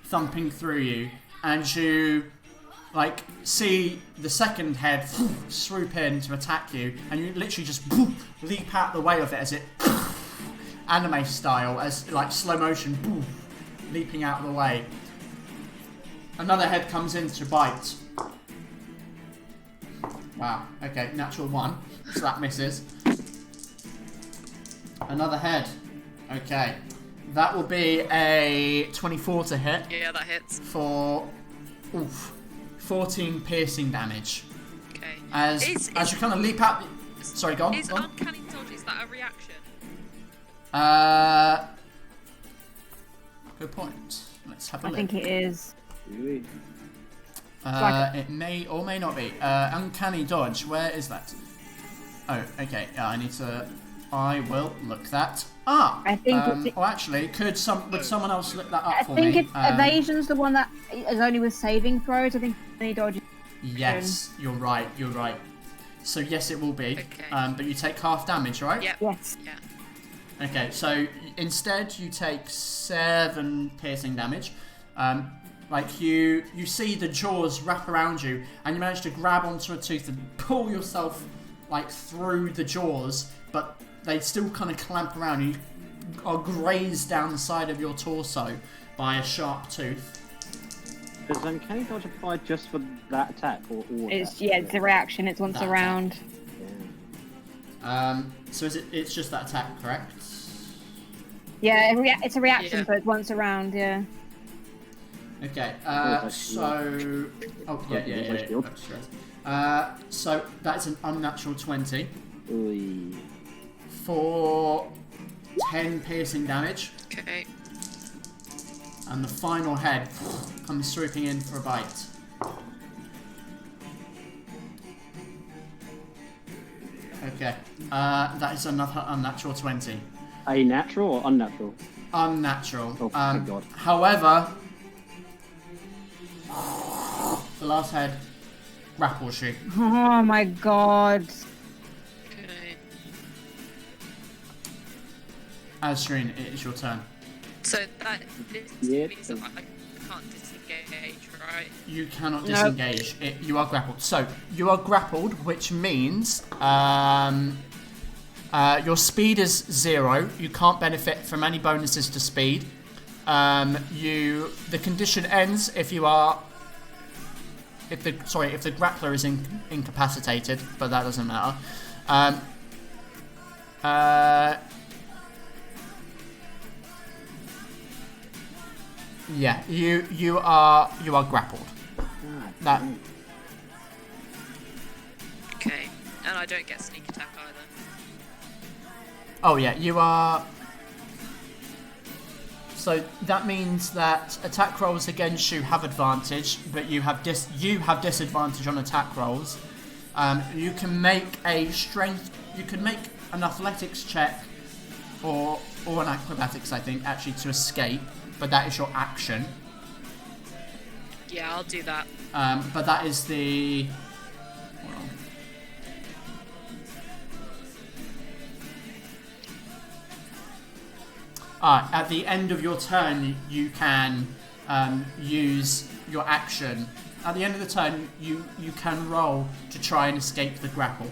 thumping through you, and you, like, see the second head swoop in to attack you, and you literally just leap out the way of it as it, anime style, as, like, slow motion, leaping out of the way. Another head comes in to bite. Wow, okay, natural 1, so that misses. Another head. Okay. That will be a 24 to hit. Yeah, that hits. For 14 piercing damage. Okay. As you kind of leap out. Sorry, go on. Is uncanny dodge, is that a reaction? Good point. Let's have a look. I think it is. Really? It may or may not be. Uncanny dodge. Where is that? Oh, okay. I will look that up. I think. Or actually, would someone else look that up I for me? think evasion's the one that is only with saving throws. I think any dodge. Yes, you're right. You're right. So yes, it will be. Okay. But you take half damage, right? Yep. Yes. Yeah. Okay. So instead, you take 7 piercing damage. Like you see the jaws wrap around you, and you manage to grab onto a tooth and pull yourself like through the jaws, but they still kind of clamp around you. You are grazed down the side of your torso by a sharp tooth. Does uncanny dodge apply just for that attack or all? It's a reaction. It's once That around. So it's just that attack, correct? Yeah, it's a reaction, Yeah. so it's once around. Yeah. Okay. that's So so that's an unnatural 20 for 10 piercing damage, Okay. and the final head comes swooping in for a bite. Okay. That is another unnatural 20. A natural or unnatural? Unnatural. Oh, thank God. However, the last head grapples you. Oh my god. Okay. Azreen, it is your turn. So this Yeah. means that I can't disengage, right? You cannot Nope. disengage. You are grappled. So you are grappled, which means your speed is 0. You can't benefit from any bonuses to speed. The condition ends if the grappler is incapacitated, but that doesn't matter. Yeah, you are grappled. That Okay. And I don't get sneak attack either. Oh yeah, you are. So that means that attack rolls against you have advantage, but you have disadvantage on attack rolls. You can make a strength. You can make an athletics check, or an acrobatics, I think, actually, to escape. But that is your action. Yeah, I'll do that. But that is the. At the end of your turn, you can use your action. At the end of the turn, you can roll to try and escape the grapple.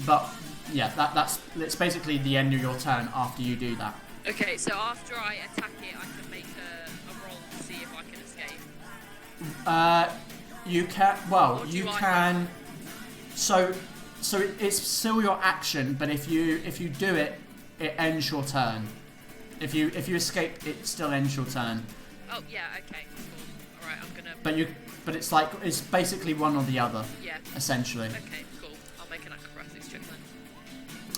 But yeah, that's basically the end of your turn after you do that. Okay, so after I attack it, I can make a roll to see if I can escape. You can. Well, Or do you I can. So it's still your action, but if you do it, it ends your turn. If you escape, it still ends your turn. Oh yeah, okay, cool. All right, I'm gonna. But it's basically one or the other. Yeah. Essentially. Okay, cool. I'll make an acrobatics check then.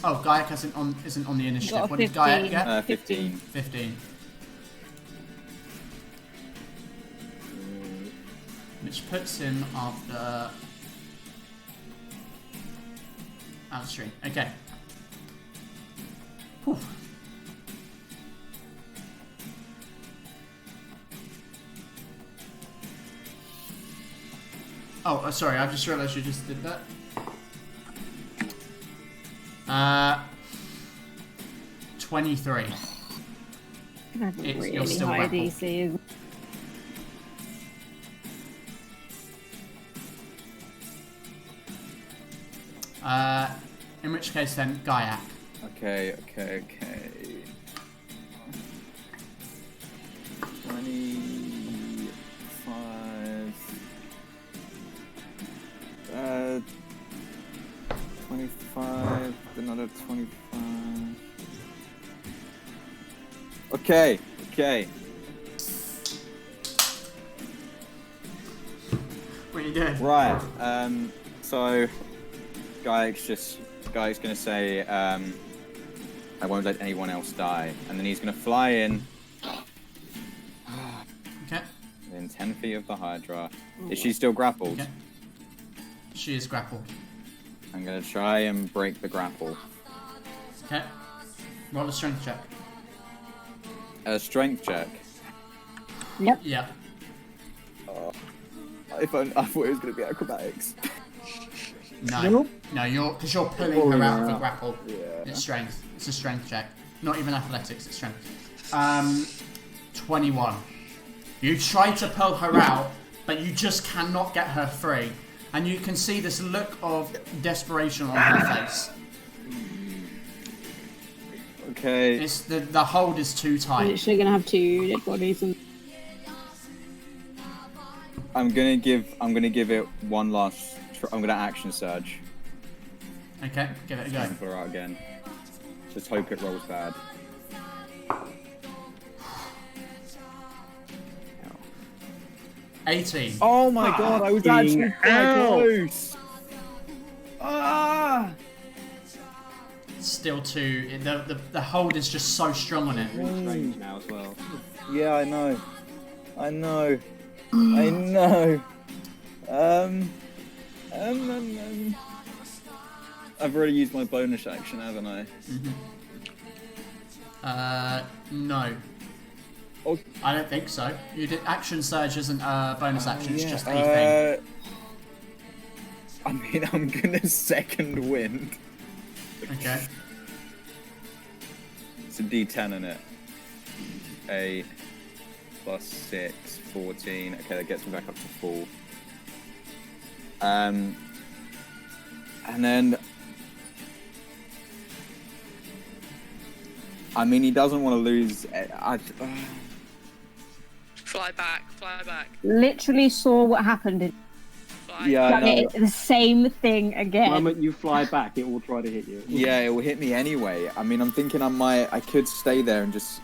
Oh, Gaiak isn't on the initiative. Got a What did Gaiak 15. get? 15. 15. Which puts him after Outstream. Okay. Whew. Oh, sorry, I just realised you just did that. 23. That's a You're really still high grappled. DC. Isn't it? In which case then, Gaiak. Okay. 25, another 25. Okay. What are you doing? Right. So, Guy's gonna say, I won't let anyone else die, and then he's gonna fly in. Okay. Within 10 feet of the Hydra. Is she still grappled? Okay. She is grappled. I'm gonna try and break the grapple. Okay. Roll a strength check. A strength check. Yep. Yeah. I thought it was gonna be acrobatics. No. No, you're pulling her out of the Yeah. grapple. Yeah. It's strength. It's a strength check. Not even athletics, it's strength. 21. You try to pull her out, but you just cannot get her free. And you can see this look of desperation on her face. Okay. It's the hold is too I'm tight. literally gonna have 2 dead bodies and I'm gonna give it one last. I'm gonna action surge. Okay, give it a go. And put her out again. Just hope it rolls bad. 18. Oh my god! I was actually quite close. Ah! Still too. The hold is just so strong on it. Really strange now as well. Yeah, I know. I've already used my bonus action, haven't I? No. Oh. I don't think so. You did action surge isn't a bonus action. It's Yeah, just a thing. I mean, I'm gonna second wind. Okay. It's a D10 in it. 8 plus 6, 14. Okay, that gets me back up to full. And then, I mean, he doesn't want to lose. Fly back. literally saw what happened. In Fly. Yeah, I know. the same thing The again. moment you fly back, it will try to hit you. Yeah, it will hit me anyway. I mean, I'm thinking I could stay there and just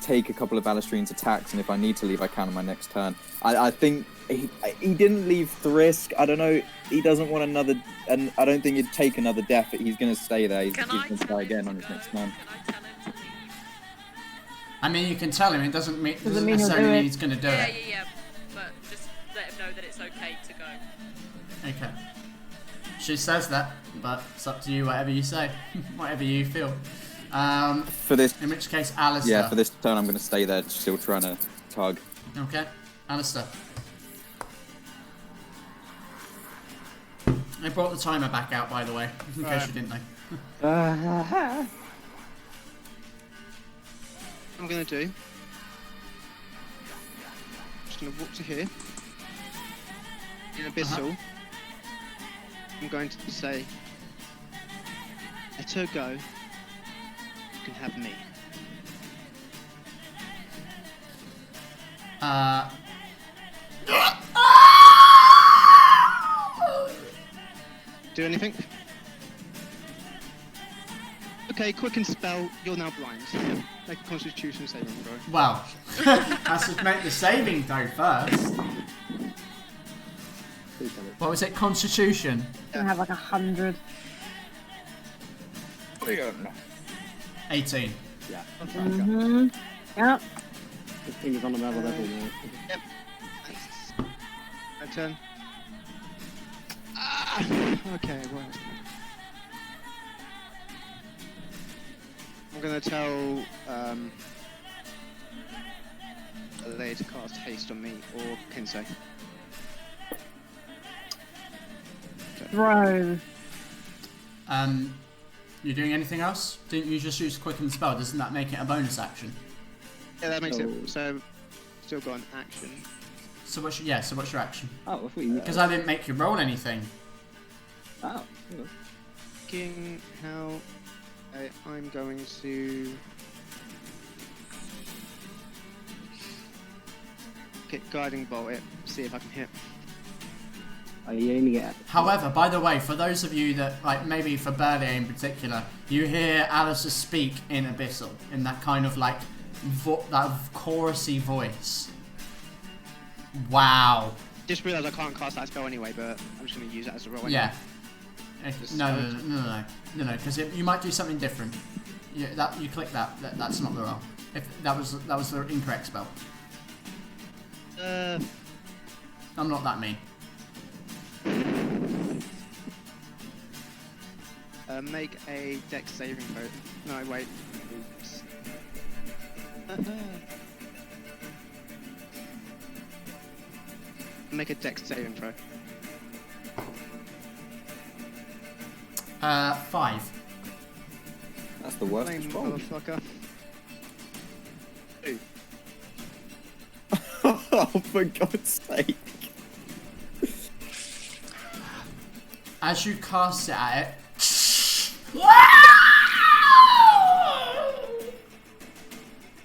take a couple of Balestrin's attacks, and if I need to leave, I can on my next turn. I think he didn't leave Thrisk. I don't know. He doesn't want another, and I don't think he'd take another death. He's going to stay there. He's going to try again on his next turn. Can I tell him to leave? I mean, you can tell him. It doesn't mean mean he'll necessarily do mean it. he's going to do Yeah. it. But just let him know that it's okay to go. Okay. She says that, but it's up to you. Whatever you say, whatever you feel. For this, In which case, Alistair. yeah, for this turn, I'm going to stay there, still trying to tug. Okay, Alistair. I brought the timer back out, by the way, in case you didn't know. I'm gonna do. Just gonna walk to here. In Abyssal. I'm going to say, let her go. You can have me. Do anything? Okay, quicken spell. You're now blind. Make a Constitution saving throw. Well, has to make the saving throw first. What was it? Constitution. Gonna have like 100. 18. Yeah. Mm-hmm. Yep. This thing is on another level now. Yep. My turn. Okay, well. I'm gonna tell Val-Aeria to cast haste on me or Kinsey. Bro. You doing anything else? Didn't you just use quicken spell? Doesn't that make it a bonus action? Yeah, that makes Oh. it. So, still got an action. So what's your action? Oh, I thought you. Because I didn't make you roll anything. Oh. hang on. Thinking how I'm going to get guiding bolt it. See if I can hit. Are you aiming at? However, by the way, for those of you that, like, maybe for Val-Aeria in particular, you hear Alistair speak in Abyssal, in that kind of, like, that chorusy voice. Wow. Just realised I can't cast that spell anyway, but I'm just going to use it as a roll. Yeah. No, because you might do something different. Yeah, that you click that's not the roll. If that was the incorrect spell. I'm not that mean. Make a dex saving throw. No, wait. Oops. Make a dex saving throw. 5. That's the worst. Flame motherfucker. 2. Oh, for God's sake. As you cast it at it,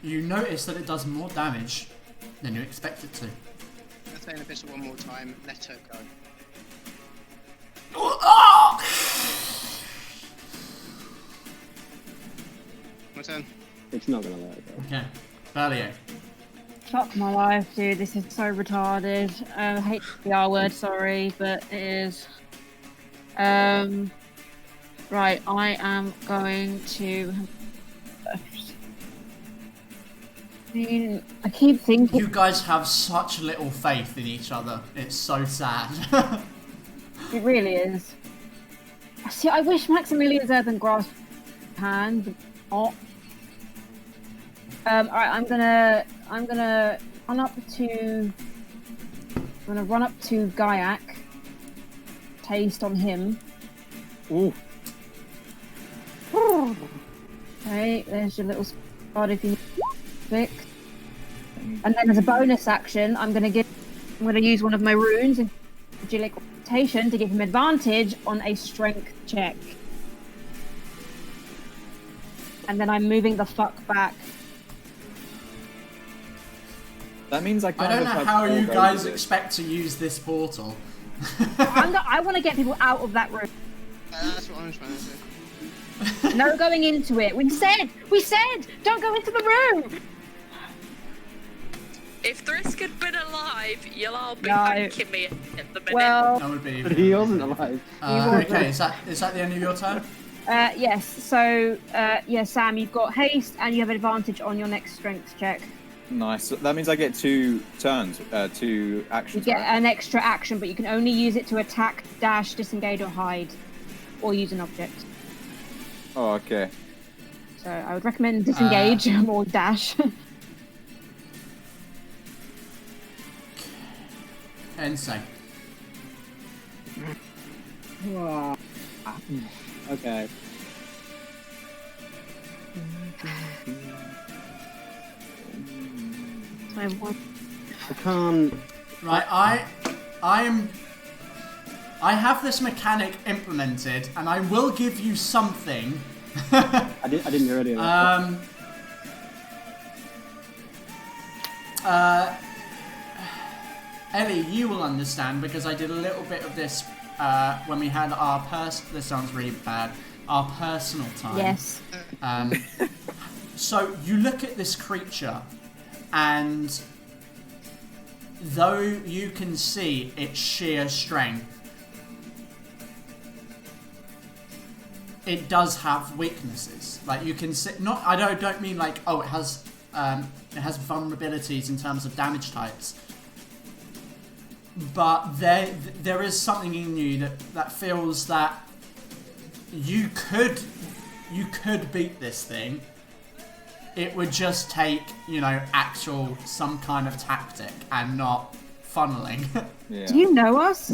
you notice that it does more damage than you expect it to. Let's say an abyssal one more time. Let her go. My turn. It's not gonna let it go. Okay, Val-Aeria. Fuck my life, dude. This is so retarded. I hate the R word, sorry, but it is. Right, I am going to. I keep thinking. You guys have such little faith in each other. It's so sad. It really is. See, I wish Maximilian's Earthen Grasp hand, but not. Alright, I'm gonna run up to Gaiak. Taste on him. Ooh. Okay, there's your little spot if you need fix. And then as a bonus action, I'm gonna use one of my runes in Agilic Orientation to give him advantage on a strength check. And then I'm moving the fuck back. That means I don't know how you guys expect to use this portal. I want to get people out of that room. That's what I'm trying to do. No going into it. We said, don't go into the room. If Thrisk had been alive, you'll all be No. thanking me at the minute. Well, That would be. But he wasn't alive. Okay, is that the end of your turn? yes. So, Sam, you've got haste and you have advantage on your next strength check. Nice. So that means I get 2 turns, 2 You actions. get right? an extra action, but you can only use it to attack, dash, disengage, or hide, or use an object. Oh, okay. So I would recommend disengage or dash. Insane. Okay. So one. I can't. Right, I have this mechanic implemented, and I will give you something. I didn't hear any of that. Ellie, you will understand because I did a little bit of this when we had our this sounds really bad. Our personal time. Yes. So you look at this creature, and though you can see its sheer strength, it does have weaknesses. Like you can see, I don't mean like, oh, it has vulnerabilities in terms of damage types, but there is something in you that feels that you could beat this thing. It would just take, actual some kind of tactic and not funneling. Yeah. Do you know us?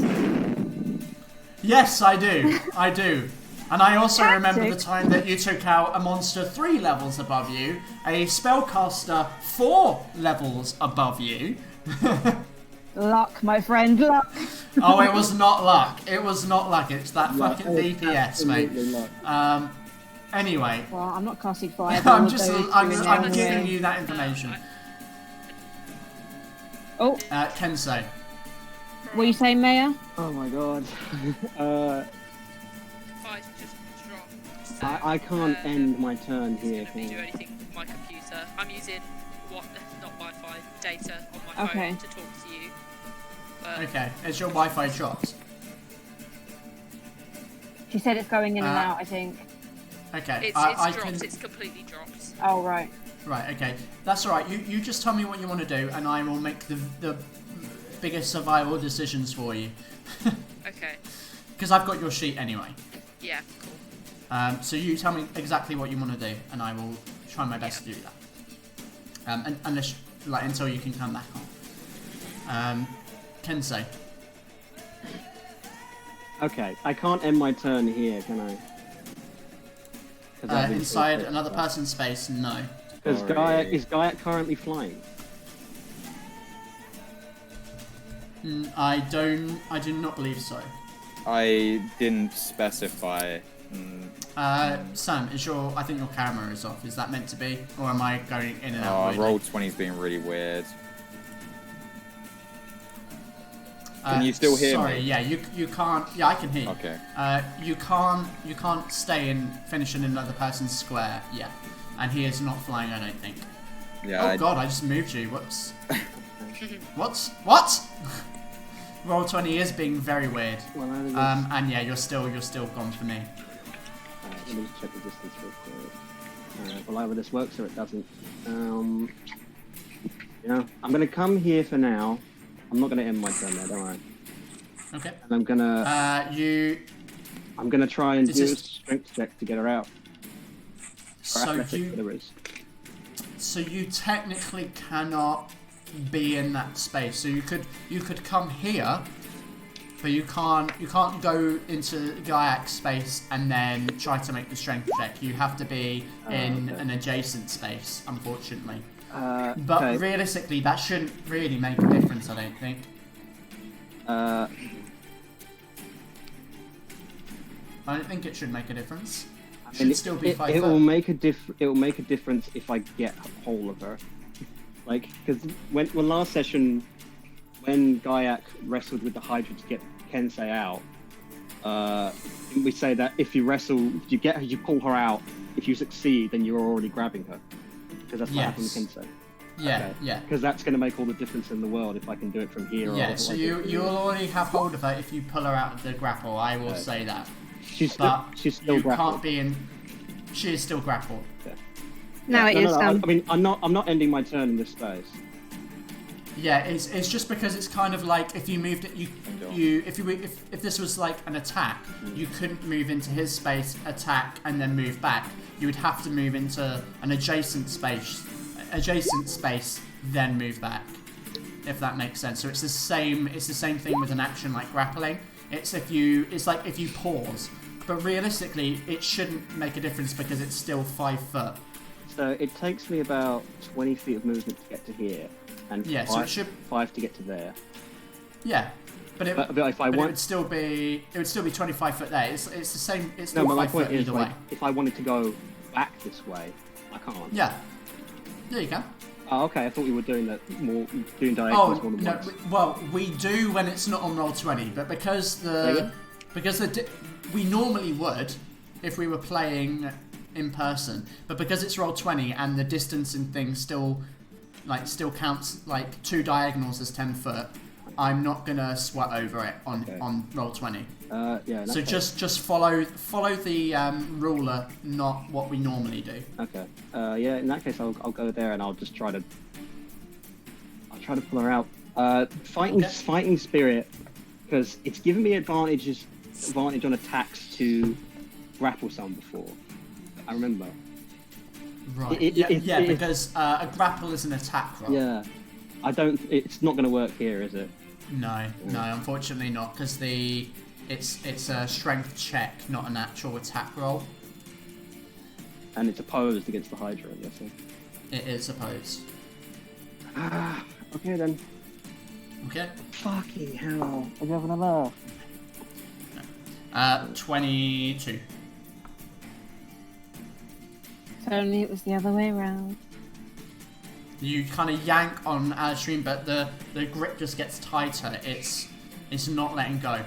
Yes, I do. I do. And I also remember the Tactic? time that you took out a monster 3 levels above you, a spellcaster 4 levels above you. Luck, my friend, luck. Oh, it was not luck. It was not luck. It's that fucking Oh, DPS, mate. absolutely not. Anyway, Well, I'm not casting fire. I'm giving you that information. Oh, Kensei. what are you saying, Maya? Oh my god. If I just drop. I can't end my turn here. Let me do anything with my computer data. I'm using not Wi-Fi, data on my Okay. phone to talk to you. But Okay, is your Wi-Fi dropped? She said it's going in and out, I think. Okay, it's I dropped. can... It's completely dropped. Oh, right. Right, okay. That's alright. You just tell me what you want to do, and I will make the biggest survival decisions for you. Okay. Because I've got your sheet anyway. Yeah, cool. So you tell me exactly what you want to do, and I will try my best to do that. And unless, until you can come back on. Kensei. Okay, I can't end my turn here, can I? 'Cause I've been Inside sort of- another person's space, no. Is Gaiac currently flying? I do not believe so. I didn't specify. Sam, I think your camera is off. Is that meant to be? Or am I going in and out? Oh, weirdly? roll 20's being really weird. Can you still hear sorry, me? yeah, you can't. Yeah, I can hear you. Okay. You can't stay and finish in another person's square. Yeah, and he is not flying. I don't think. Yeah. God, I just moved you. Whoops. What? Roll 20 is being very weird. Well, and yeah, you're still gone for me. Let me just check the distance real quick. Well, either this works or it doesn't. Yeah, I'm gonna come here for now. I'm not gonna end my turn there, don't worry. Okay. And I'm gonna. I'm gonna try and do a strength check to get her out. So you technically cannot be in that space. So you could come here, but you can't go into Gaiac's space and then try to make the strength check. You have to be in an adjacent space, unfortunately. But okay. realistically, that shouldn't really make a difference, I don't think. I don't think it should make a difference. It should still be 5 It will make a difference if I get hold of her. Because when last session, when Gaiac wrestled with the Hydra to get Kensei out, didn't we say that if you wrestle, you pull her out. If you succeed, then you're already grabbing her. Because that's what happened with Kensei. Yeah, okay. yeah. Because that's going to make all the difference in the world if I can do it from here. Yeah, so you'll already have hold of her if you pull her out of the grapple. I will say that. She's still grappled. Can't be in. She is still grappled. Yeah. No, it is. I mean, I'm not ending my turn in this space. Yeah, it's just because it's kind of like if you moved it, if this was like an attack, you couldn't move into his space, attack, and then move back. You would have to move into an adjacent space, then move back. If that makes sense. So it's the same thing with an action like grappling. It's like if you pause, but realistically, it shouldn't make a difference because it's still 5 foot. So it takes me about 20 feet of movement to get to here, and yeah, so it should 5 to get to there. Yeah, but it would still be 25 foot there. It's the same. It's still 5 foot either way. If I wanted to go back this way, I can't. Yeah, you can. Oh, okay. I thought we were doing diagonals more than once. Well, we do when it's not on roll 20, but because we normally would if we were playing in person, but because it's roll 20 and the distance and things still counts like 2 diagonals as 10 foot, I'm not gonna sweat over it on roll 20. Yeah. So just follow the ruler, not what we normally do. Okay. Yeah. In that case, I'll go there and I'll try to pull her out. Fighting spirit, because it's given me advantage on attacks to grapple some before. I remember. Right. Because a grapple is an attack roll. Yeah. It's not going to work here, is it? No, unfortunately not, because it's a strength check, not an actual attack roll. And it's opposed against the Hydra, I'm guessing. It is opposed. Okay then. Okay. Fucking hell! Are you having a laugh? 22. If only it was the other way around. You kind of yank on Alistream, but the grip just gets tighter. It's not letting go.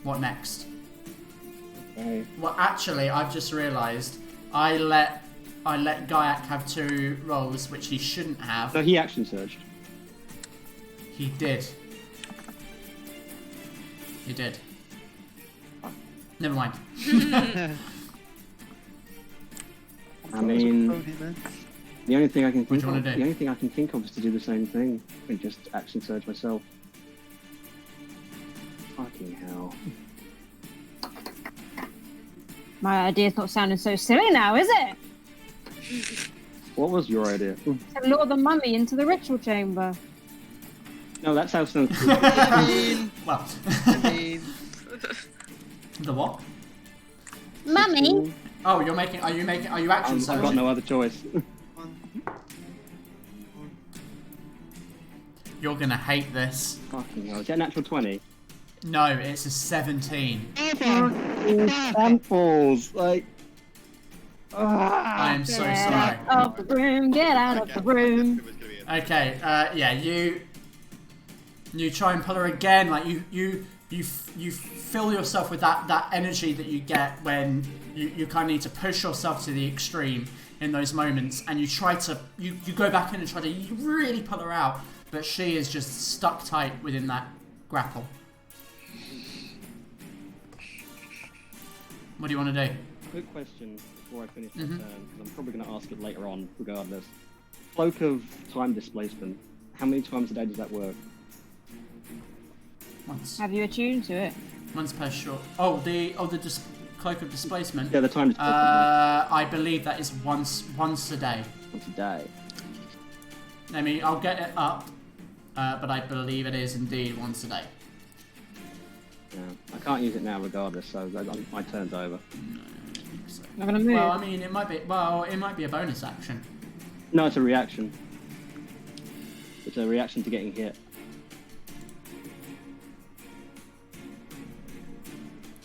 What next? Okay. Well, actually, I've just realised I let I let Gaiac have 2 rolls, which he shouldn't have. So he action surged. He did. He did. Never mind. I mean, the only thing I can What do think you of, wanna do? the only thing I can think of is to do the same thing and just action surge myself. Fucking hell. My idea's not sounding so silly now, is it? What was your idea? To lure the mummy into the ritual chamber. No, that sounds so. Well. The what? Mummy? Oh, are you action I've surging? got no other choice. You're gonna hate this. Fucking hell. Is that a natural 20? No, it's a 17. Samples, like. I am so Get sorry. out of the room, get out of the room. Okay, yeah, you try and pull her again, like you fill yourself with that energy that you get when you kind of need to push yourself to the extreme in those moments, and you try to you go back in and try to really pull her out, but she is just stuck tight within that grapple. What do you want to do? Quick question before I finish my turn, because I'm probably going to ask it later on, regardless. Cloak of time displacement. How many times a day does that work? Once. Have you attuned to it? Once per short. Cloak of displacement. Yeah, the time displacement. I believe that is once a day. Once a day. I'll get it up, but I believe it is indeed once a day. Yeah, I can't use it now, regardless. So my turn's over. Not gonna move. Well, I mean, it might be a bonus action. No, it's a reaction. It's a reaction to getting hit.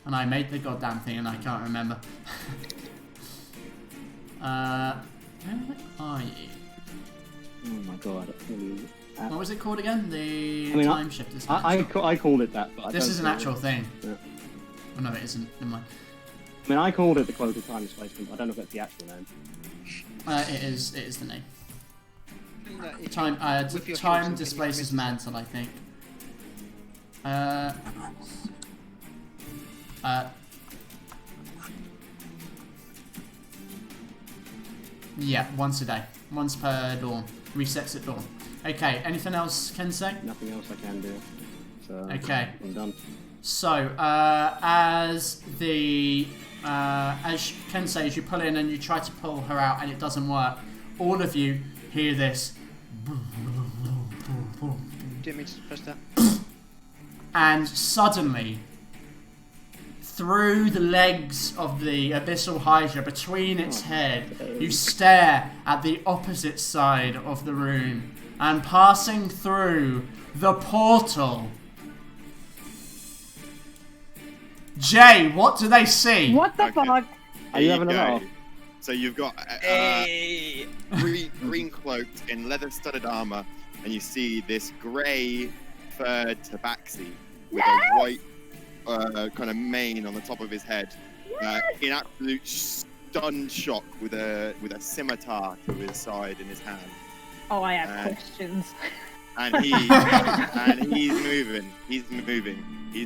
And I made the goddamn thing, and I can't remember. Where are you? Oh my god. What was it called again? The time shift is I called it that, but this is an actual thing. Yeah. Oh, no, it isn't. Never mind. I mean, I called it the Cloak of Time Displacement, but I don't know if it's the actual name. It is the name. Time displaces mantle, I think. Yeah, once a day. Once per dawn. Resets at dawn. Okay, anything else Ken say? Nothing else I can do. So okay. I'm done. So, as Ken says, you pull in and you try to pull her out and it doesn't work. All of you hear this. Didn't mean to press that. And suddenly, through the legs of the abyssal Hydra, between its head, you stare at the opposite side of the room, and passing through the portal. Jay, what do they see? What the fuck? Are you having a laugh? So you've got green cloaked in leather-studded armor, and you see this grey furred tabaxi with a white kind of mane on the top of his head, in absolute stunned shock, with a scimitar to his side in his hand. Oh, I have questions. And he's moving. He's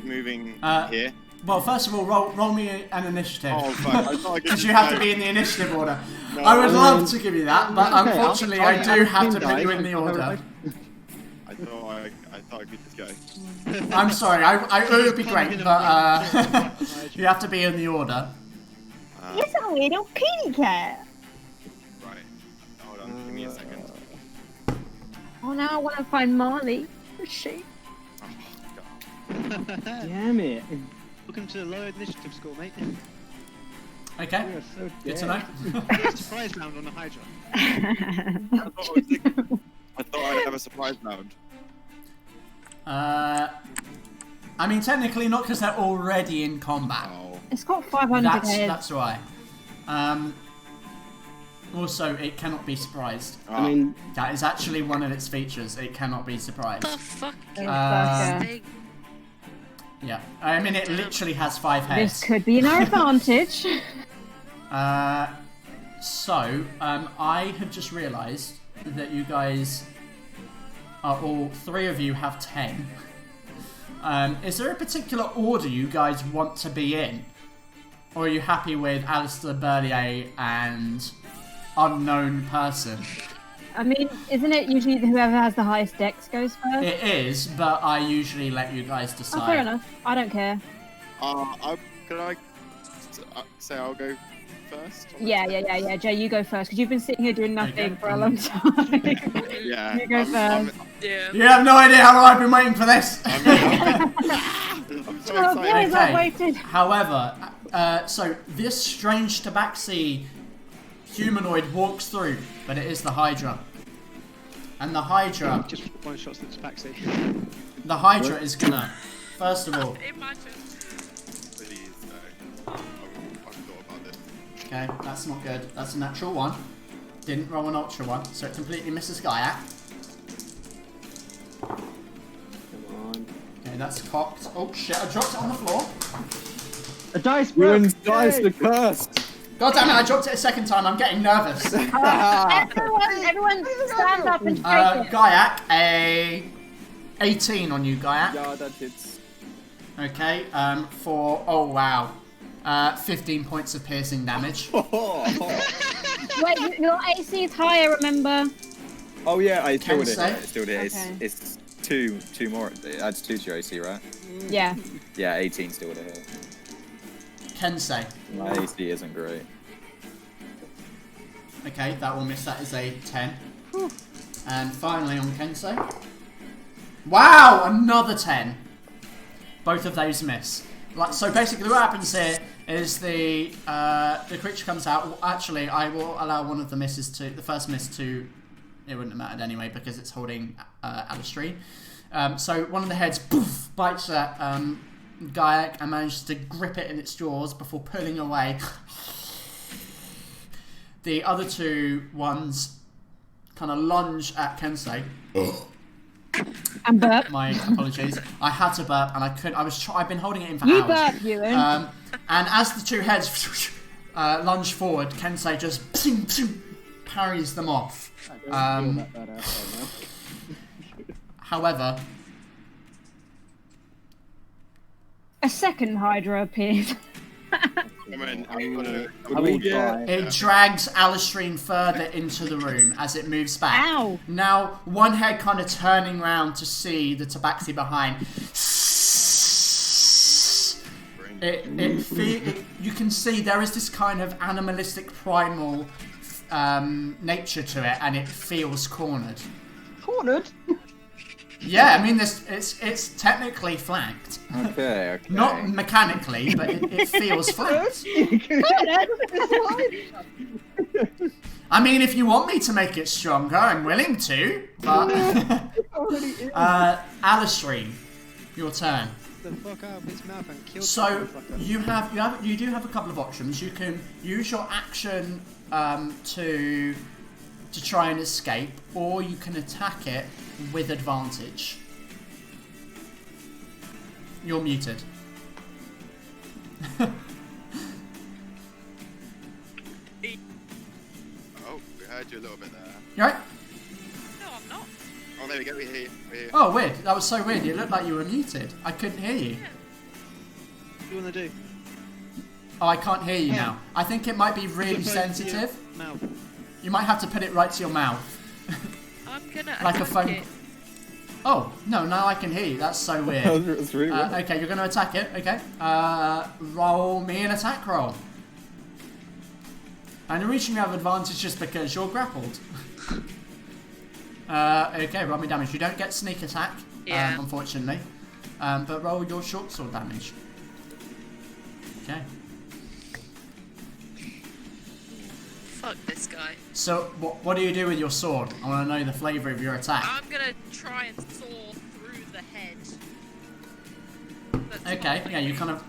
moving here. Well, first of all, roll me an initiative. Oh, fuck. Because you have to be in the initiative order. No, I would love to give you that, but unfortunately I do have to put you in the order. I thought I could just go. I'm sorry, it would be great, but you have to be in the order. It's a little kitty cat. Right. Hold on, give me a second. Oh, now I want to find Marley. Where's she? Oh, God. Damn it. Welcome to the lower initiative score, mate. Okay, So good to know. Surprise round on the Hydra. I thought I'd have a surprise round. I mean, technically not, because they're already in combat. Oh. It's got 500 heads. That's why. Also, it cannot be surprised. I mean, that is actually one of its features. It cannot be surprised. The fuck? Yeah, I mean, it literally has 5 heads. This could be an advantage. So, I have just realised that you guys are all 3 of you have 10. Is there a particular order you guys want to be in? Or are you happy with Alistair, Val-Aeria, and unknown person? I mean, isn't it usually whoever has the highest dex goes first? It is, but I usually let you guys decide. Oh, fair enough. I don't care. Can I say I'll go first? Yeah. Jay, you go first, because you've been sitting here doing nothing for a long time. Yeah. You go first. Yeah. You have no idea how long I've been waiting for this! I'm so Oh, excited. boys, I've waited. However, so this strange tabaxi humanoid walks through, but it is the Hydra. And the Hydra... Just one shot to the taxi. The Hydra is gonna, first of all... Imagine. Please, no. I've thought about this. Okay, that's not good. That's a natural 1. Didn't roll an ultra 1, so it completely misses Gaiac. Come on. Okay, that's cocked. Oh shit, I dropped it on the floor. A dice broke! Ruins dice the curse! God damn it, I dropped it a second time, I'm getting nervous. Everyone stand up and take it. Gaiac, a 18 on you, Gaiac. Yeah, that hits. Okay, for, oh wow, 15 points of piercing damage. Wait, your AC is higher, remember? Oh yeah, I still did. say? I still did. Okay. It's two more. It adds 2 to your AC, right? Yeah. Yeah, 18 still would hit. Kensei. My AC isn't great. Okay, that will miss. That is a 10. And finally on Kensei. Wow, another 10. Both of those miss. Like, so basically what happens here is the creature comes out. Well, actually, I will allow one of the misses to, the first miss to, it wouldn't have mattered anyway because it's holding Alistair. So one of the heads poof, bites at Gaiac and manages to grip it in its jaws before pulling away. The other 2 ones kind of lunge at Kensei. And burp. My apologies. I had to burp and I couldn't. I've been holding it in for You hours. burp, Ewan. And as the 2 heads lunge forward, Kensei just parries them off. I don't feel that badass right now. However, A second Hydra appeared. it drags Alistair further into the room as it moves back. Ow! Now, one head kind of turning round to see the tabaxi behind. You can see there is this kind of animalistic primal nature to it, and it feels cornered. Cornered? Yeah, I mean, it's technically flanked. Okay. Not mechanically, but it feels flanked. I mean, if you want me to make it stronger, I'm willing to. But Alistair, your turn. The fuck out of his mouth and kill. So you do have a couple of options. You can use your action to try and escape, or you can attack it with advantage. You're muted. Oh, we heard you a little bit there. You right? No, I'm not. Oh, there we go. We hear you. We're here. Oh, weird. That was so weird. It looked like you were muted. I couldn't hear you. What do you want to do? Oh, I can't hear you now. I think it might be really sensitive. Mouth. You might have to put it right to your mouth. I'm gonna Like a attack phone. it. Oh, no, now I can hear you. That's so weird. That's really weird. Okay, you're going to attack it. Okay. Roll me an attack roll. And the reason you have advantage just because you're grappled. Okay, roll me damage. You don't get sneak attack, Yeah. unfortunately. But roll your short sword damage. Okay. Fuck this guy. So, what do you do with your sword? I want to know the flavour of your attack. I'm gonna try and saw through the head. That's Okay, what yeah, you kind of...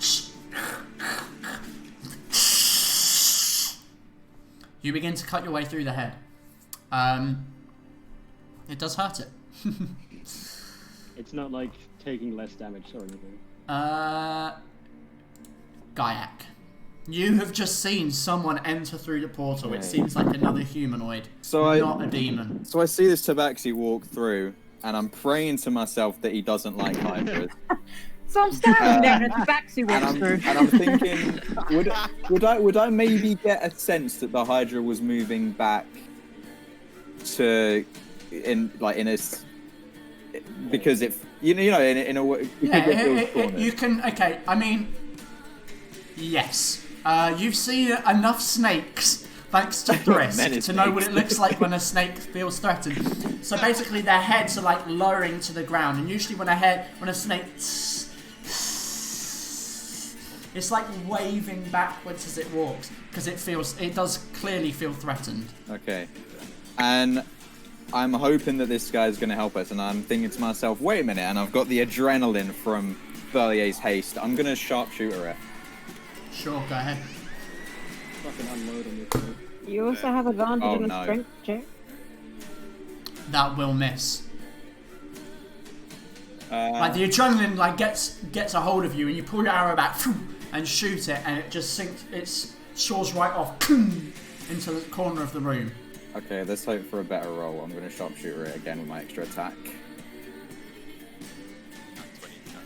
You begin to cut your way through the head. It does hurt it. It's not like taking less damage or anything. Gaiac. You have just seen someone enter through the portal. It seems like another humanoid, not a demon. So I see this tabaxi walk through, and I'm praying to myself that he doesn't like hydras. So I'm standing there and the tabaxi walks through. And I'm thinking, would I maybe get a sense that the hydra was moving back to because if in a way you can. Okay, I mean, yes. You've seen enough snakes, thanks to Thrisk, to know what it looks like when a snake feels threatened. So basically, their heads are like lowering to the ground, and usually when a snake, it's like waving backwards as it walks because it does clearly feel threatened. Okay, and I'm hoping that this guy's going to help us, and I'm thinking to myself, wait a minute, and I've got the adrenaline from Val-Aeria's haste. I'm going to sharpshooter it. Sure, go ahead. Fucking unload on this thing. You also have advantage on a strength check. That will miss. Like the adrenaline gets a hold of you, and you pull your arrow back and shoot it, and it just sinks. It soars right off into the corner of the room. Okay, let's hope for a better roll. I'm going to sharpshooter it again with my extra attack.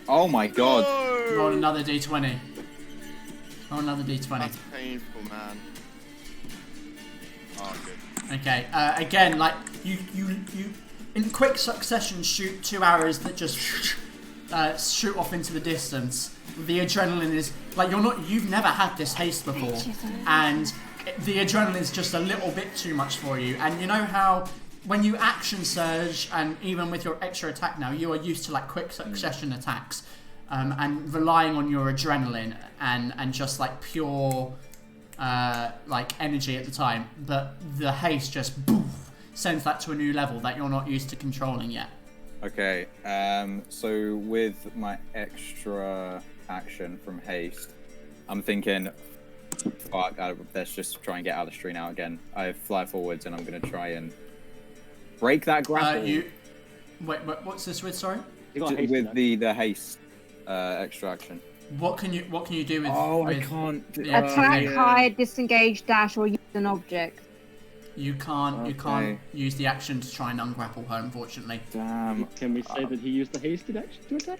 Oh my god! Roll another d20. Roll another d20. That's painful, man. Oh, good. Okay. Again, like you in quick succession shoot 2 arrows that just shoot off into the distance. The adrenaline is like you've never had this haste before, and the adrenaline's just a little bit too much for you. And you know how when you action surge, and even with your extra attack now, you are used to like quick succession attacks, and relying on your adrenaline and just like pure like energy at the time. But the haste just sends that to a new level that you're not used to controlling yet. Okay, so with my extra action from haste, I'm thinking, fuck, let's just try and get out of the street now again. I fly forwards and I'm going to try and break that grapple. Wait, what's this with, sorry? With the haste extra action. What can you do with... I can't... Attack, hide, disengage, dash, or use an object. You can't use the action to try and ungrapple her, unfortunately. Damn. Can we say that he used the hasted action to attack?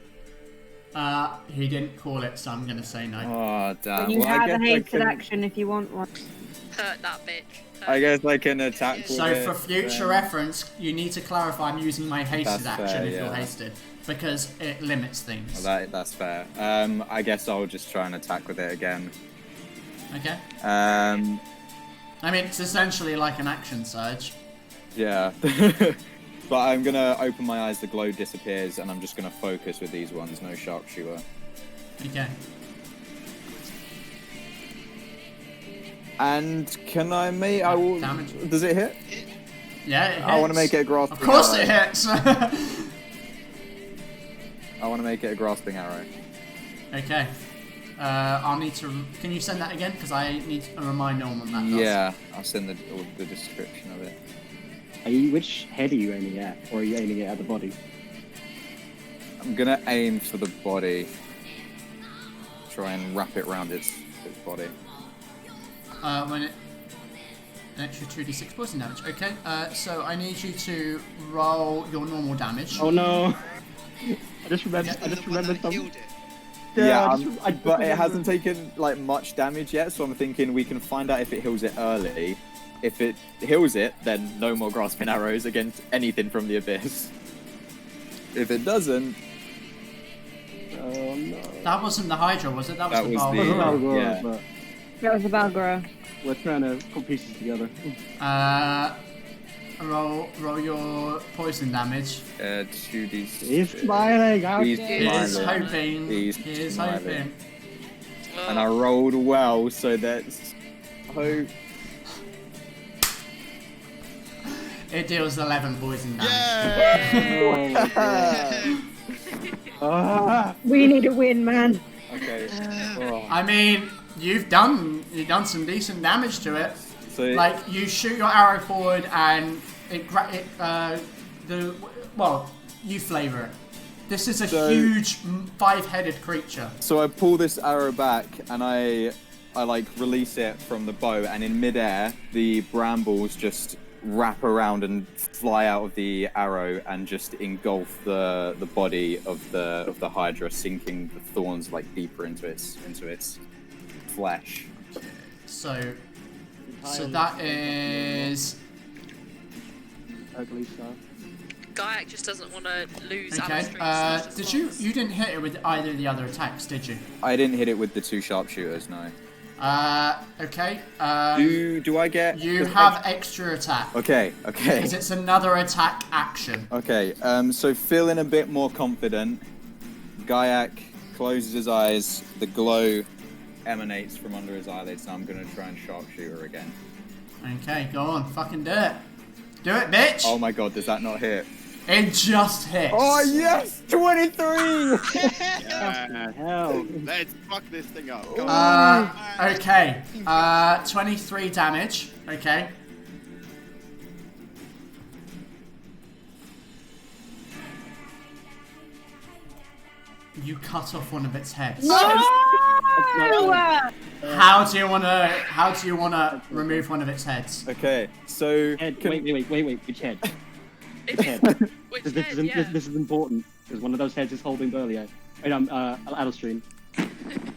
He didn't call it, so I'm gonna say no. Oh, damn. You have a hasted action if you want one. Hurt that bitch. I guess I can attack with So it, for future reference, you need to clarify I'm using my hasted That's action fair, if yeah. you're hasted, because it limits things. Well, that's fair. I guess I'll just try and attack with it again. Okay. I mean, it's essentially like an action surge. Yeah. But I'm gonna open my eyes, the glow disappears, and I'm just gonna focus with these ones, no sharpshooter. Okay. And can I make... I will... Damage. Does it hit? Yeah, it hits. I want to make it a grasping Of course arrow. it hits! I want to make it a grasping arrow. Okay. I'll need to... Can you send that again? Because I need a reminder on what that does. Yeah, I'll send the description of it. Which head are you aiming at? Or are you aiming it at the body? I'm gonna aim for the body. Try and wrap it around its body. When it... An extra 2d6 poison damage. Okay, so I need you to roll your normal damage. Oh no! I just remembered something. Yeah, but it hasn't taken like much damage yet, so I'm thinking we can find out if it heals it early. If it heals it, then no more grasping arrows against anything from the abyss. If it doesn't... Oh no. That wasn't the Hydra, was it? That was the Val-Aeria, yeah. but That was the Val-Aeria. we're trying to put pieces together. Roll your poison damage. 2d6. He's smiling out He's there. He is smiling. hoping. He's He is smiling. hoping. And I rolled well, so that's hope. It deals 11 poison damage. We need a win, man. Okay. Oh. I mean, you've done some decent damage to it. So Like you shoot your arrow forward and you flavor it. This is a huge 5-headed creature. So I pull this arrow back and I I like release it from the bow, and in midair, the brambles just wrap around and fly out of the arrow and just engulf the body of the Hydra, sinking the thorns like deeper into its flesh. So that is Ugly stuff. Gaiac just doesn't want to lose okay. Did you didn't hit it with either of the other attacks, did you? I didn't hit it with the 2 sharpshooters, no. Okay. Do I get? You have extra attack. Okay. Because it's another attack action. Okay. So feeling a bit more confident, Gaiac closes his eyes. The glow emanates from under his eyelids. So I'm gonna try and sharpshoot her again. Okay, go on, fucking do it. Do it, bitch! Oh my god, does that not hit? It just hits. Oh yes, 23. Yeah. Hell. Let's fuck this thing up. Go on. Okay. 23 damage. Okay. You cut off one of its heads. No! How do you wanna remove one of its heads? Okay, so Head, wait, which head? Which head? Which This head, yeah. is important, because one of those heads is holding Burlio. Wait, Alistair.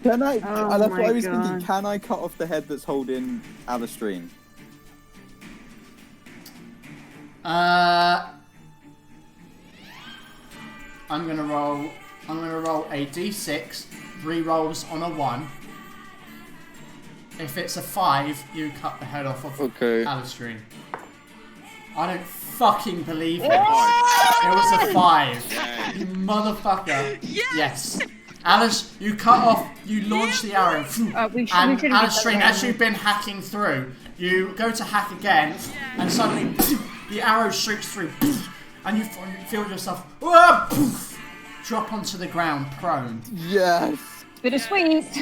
can I? Oh That's what my I was thinking. God. Can I cut off the head that's holding Alistair? I'm gonna roll a d6, 3 rolls on a 1. If it's a 5, you cut the head off of Alistair. I don't fucking believe it. It was a 5. Yay. You motherfucker. Yes. Alice, you cut off, you launch the arrow, and Alistair, as you've been hacking through, you go to hack again, and suddenly the arrow shoots through, and you feel yourself drop onto the ground, prone. Yes. Bittersweet.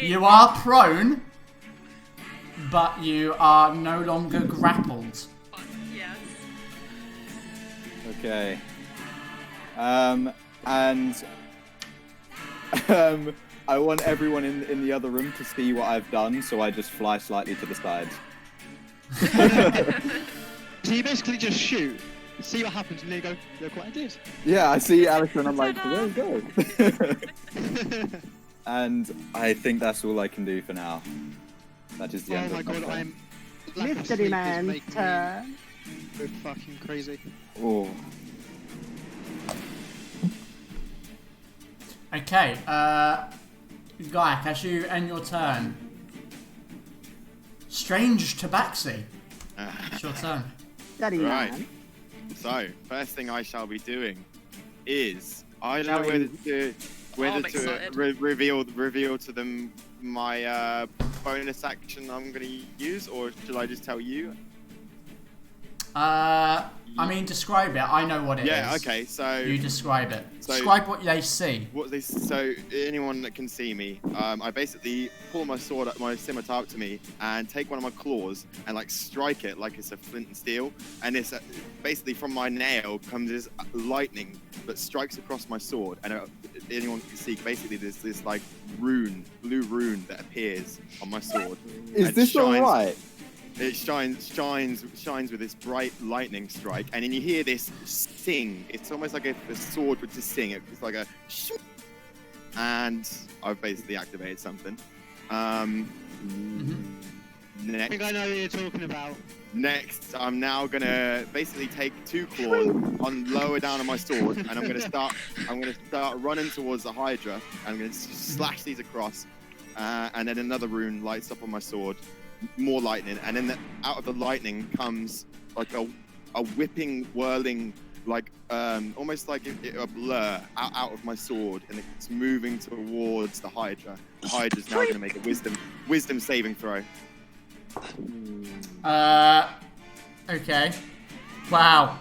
You are prone, but you are no longer grappled. Yes. Okay. And I want everyone in the other room to see what I've done, so I just fly slightly to the side. So you basically just shoot, see what happens, and then you go, look what I did. Yeah, I see Alistair and I'm like, where go? And I think that's all I can do for now. That is the end Oh my of my god, turn. I'm... lack of Mystery sleep is Man making me turn. go fucking crazy. Oh. Okay, Gaiac, as you end your turn. Strange Tabaxi. It's your turn. Daddy Right. man. So, first thing I shall be doing is I don't Shall know whether I'm to excited. reveal to them my bonus action I'm going to use, or should I just tell you? I mean, describe it. I know what it is. Yeah. Okay. So You describe it. So- Describe what they see. So anyone that can see me, I basically pull my sword, my scimitar up to me, and take one of my claws and like strike it like it's a flint and steel. And it's basically from my nail comes this lightning that strikes across my sword. And anyone can see, basically there's this like blue rune that appears on my sword. Is and this shines- alright? It shines with this bright lightning strike, and then you hear this sing. It's almost like if the sword would just sing. It's like a shoo, and I've basically activated something. I think I know what you're talking about. Next, I'm now gonna basically take 2 claws on lower down on my sword, and I'm gonna start running towards the Hydra. I'm gonna slash these across, and then another rune lights up on my sword. More lightning, and then out of the lightning comes like a whipping, whirling, like almost like a blur out of my sword, and it's moving towards the Hydra. The Hydra's now going to make a wisdom saving throw. Okay. Wow.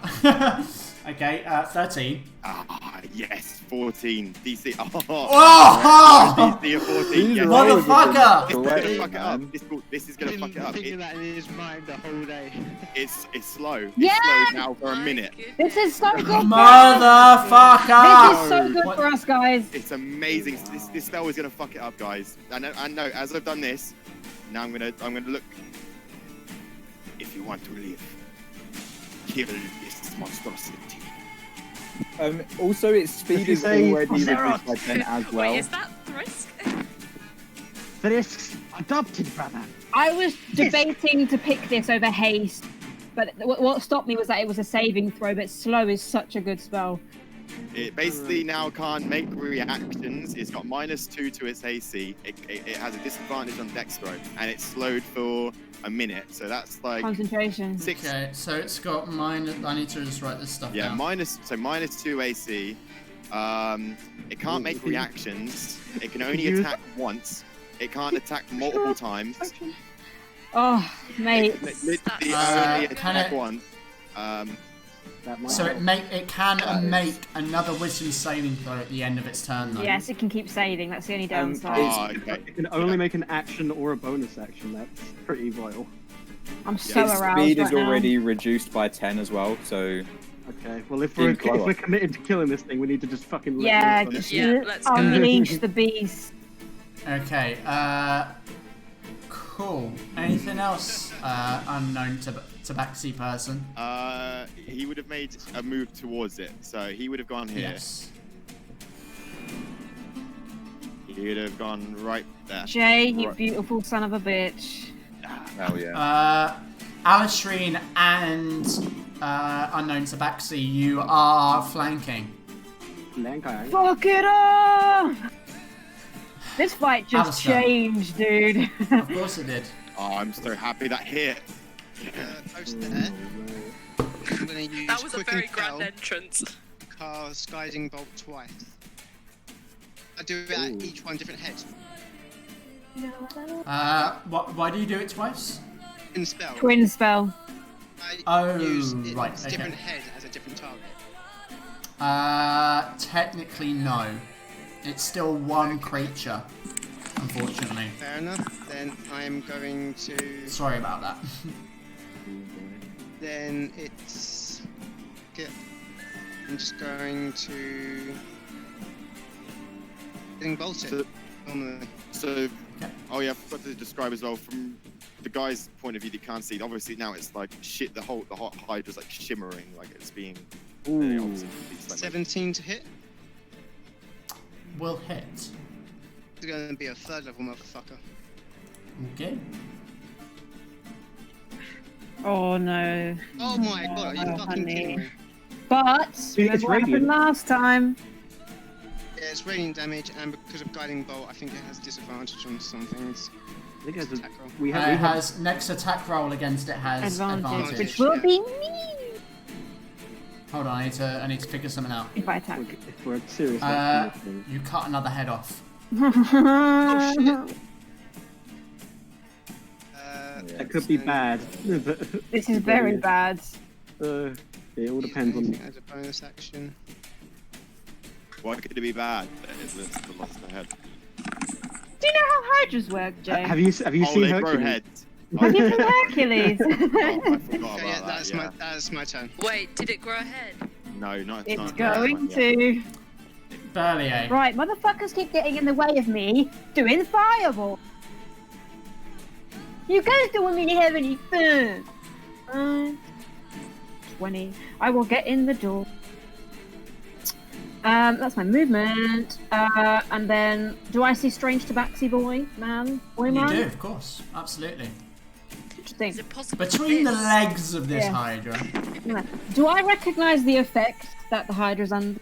Okay, 13. Ah, yes, 14. DC. Oh! DC of 14. Yes. Motherfucker! It's gonna fuck it up. This is gonna fuck it up. Thinking that in his mind the whole day. It's slow. Yeah! It's slow now for a minute. This is so good. Motherfucker! This is so good for us, guys. It's amazing. This spell is gonna fuck it up, guys. I know. As I've done this, now I'm gonna look. If you want to live, kill this monstrosity. Also, its speed is already reduced by 10 as well. Wait, is that Thrisk? Thrisk's adopted brother. I was debating to pick this over haste, but what stopped me was that it was a saving throw, but slow is such a good spell. It basically now can't make reactions. It's got -2 to its AC. It has a disadvantage on dex throw, and it's slowed for a minute. So that's like Concentration. 6. Okay, so it's got minus. I need to just write this stuff down. -2 AC. It can't make reactions. It can only attack once. It can't attack multiple times. Oh, mate. It literally only attack once. So it can make another wisdom saving throw at the end of its turn, though. Yes, it can keep saving. That's the only downside. It can only make an action or a bonus action. That's pretty vile. I'm so Its aroused speed right is already reduced by 10 as well, so... Okay, well if we're committed to killing this thing, we need to just fucking let let's go. unleash the beast. Okay, cool. Anything else unknown to Tabaxi person? He would have made a move towards it, so he would have gone here. Yes. He would have gone right there. Jay, you beautiful son of a bitch. Hell yeah. Alistrine and unknown Tabaxi, you are flanking. Fuck it up! This fight just Alistair. changed, dude. Of course it did. Oh, I'm so happy that hit. Post there. I'm gonna use That was a quick very and grand fell, entrance. cast guiding bolt twice. I do it at each one different head. Why do you do it twice? In spell. Twin spell. I use right, its okay. different head as a different target. Technically no. It's still one creature, unfortunately. Fair enough. Then I'm going to. Sorry about that. Then it's. Okay. I'm just going to. Getting bolted. Normally. So, oh yeah, I forgot to describe as well from the guy's point of view. They can't see. Obviously now it's like shit. The hot Hydra's like shimmering, like it's being. Like, 17 to hit. Will hit. It's going to be a 3rd level motherfucker. Okay. Oh no. Oh my god, are you fucking honey. kidding me? But remember what happened last time? Yeah, it's radiant damage, and because of guiding bolt, I think it has disadvantage on some things. I think it has Attack roll. It has next attack roll against it has advantage. Which will be me Hold on, I need to figure something out. if I attack. If we're serious. You cut another head off. Oh shit. That could be bad. This is very bad. It all depends on. As a bonus action. Why could it be bad? It's the loss of the head. Do you know how Hydras work, Jay? Have you seen they grow Hercules? heads. Have you seen Hercules? I forgot about Okay, yeah, that. that's my turn. Wait, did it grow a head? No, not. It's not going yet. to. Val-Aeria. Right, motherfuckers keep getting in the way of me doing fireball. You guys don't want me to have any fun. 20. I will get in the door. That's my movement. And then, do I see strange tabaxi boy, man? You man? do, of course. Absolutely. What do you think? Is it possible? Between the this? legs of this Yeah. Hydra. Yeah. Do I recognise the effect that the Hydra's under?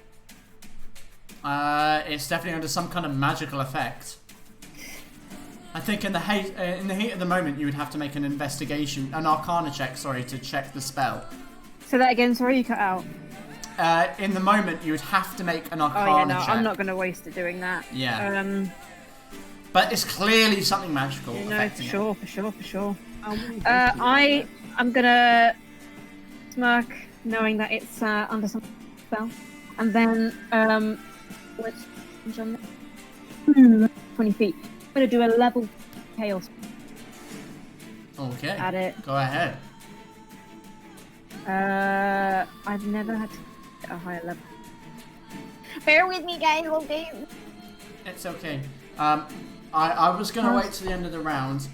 It's definitely under some kind of magical effect. I think in the heat of the moment, you would have to make an arcana check, to check the spell. Say that again, sorry, you cut out. In the moment, you would have to make an Oh arcana yeah, no, check. I'm not going to waste it doing that. Yeah. But it's clearly something magical. No, for affecting sure, for sure. I'm gonna smirk, knowing that it's under some spell, and then what's on there? 20 feet. I'm gonna do a level chaos. Okay. At it. Go ahead. I've never had to get a higher level. Bear with me, guys. Okay. It's okay. I was going to wait to the end of the round,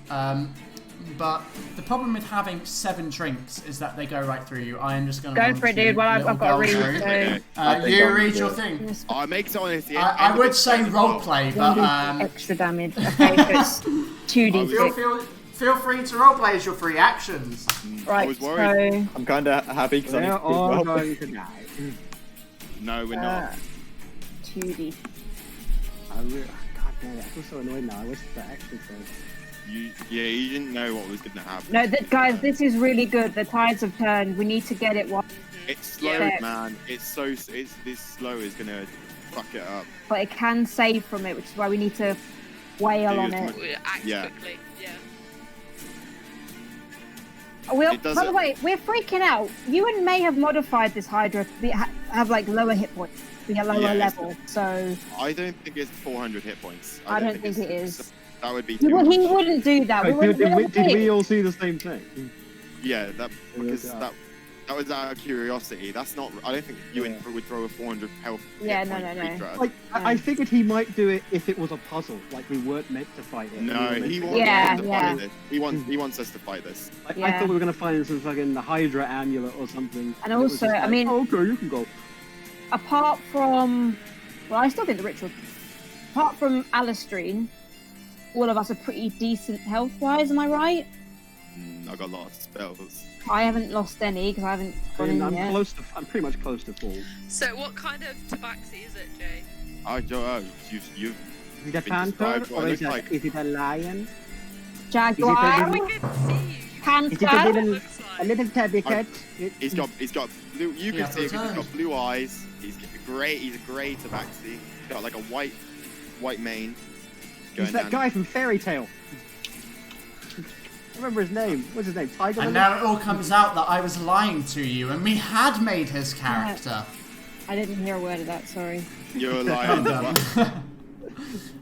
but the problem with having 7 drinks is that they go right through you. I am just going to go for it, dude. Well, I've got to read. You read your thing. I make it honest. I would say roleplay, but extra damage. Okay, so it's 2d6. Feel free to roleplay as your free actions. I Right. was worried. So I'm kind of happy because They're I'm all going to die. No, we're not. 2d. God damn it, I feel so annoyed now. I wish the action said. You didn't know what was going to happen. No, guys, this is really good. The tides have turned. We need to get it. It's slow, man. It's this slow is going to fuck it up. But it can save from it, which is why we need to wail on it. Act Yeah. quickly. Yeah. By the way, we're freaking out. You and May have modified this Hydra to have like lower hit points, be a lower level. So I don't think it's 400 hit points. I don't think it is. That would be too Well, he much. wouldn't do that. Did we all see the same thing? Yeah, that was out of curiosity. That's not. I don't think you would throw a 400 health. Yeah, hit no. point creature. Like, I figured he might do it if it was a puzzle, like we weren't meant to fight it. No, he wants to fight this. He wants us to fight this. I thought we were gonna find some fucking Hydra amulet or something. And also, I mean, okay, you can go. Apart from, well, I still think the ritual. Apart from Alistrine, all of us are pretty decent health-wise. Am I right? I got lots of spells. I haven't lost any because I haven't gone in yet. I'm pretty much close to full. So what kind of tabaxi is it, Jay? I don't know. You've Is it a panther or is it a lion? Jaguar. We can see you. Panther. A little tabby cat. He's got blue. You can see him. He's got blue eyes. He's great. He's a grey tabaxi. He's got like a white mane. He's that guy from Fairy Tale. I remember his name. What's his name? Tiger. And now it all comes out that I was lying to you, and we had made his character. I didn't hear a word of that. Sorry. You're lying.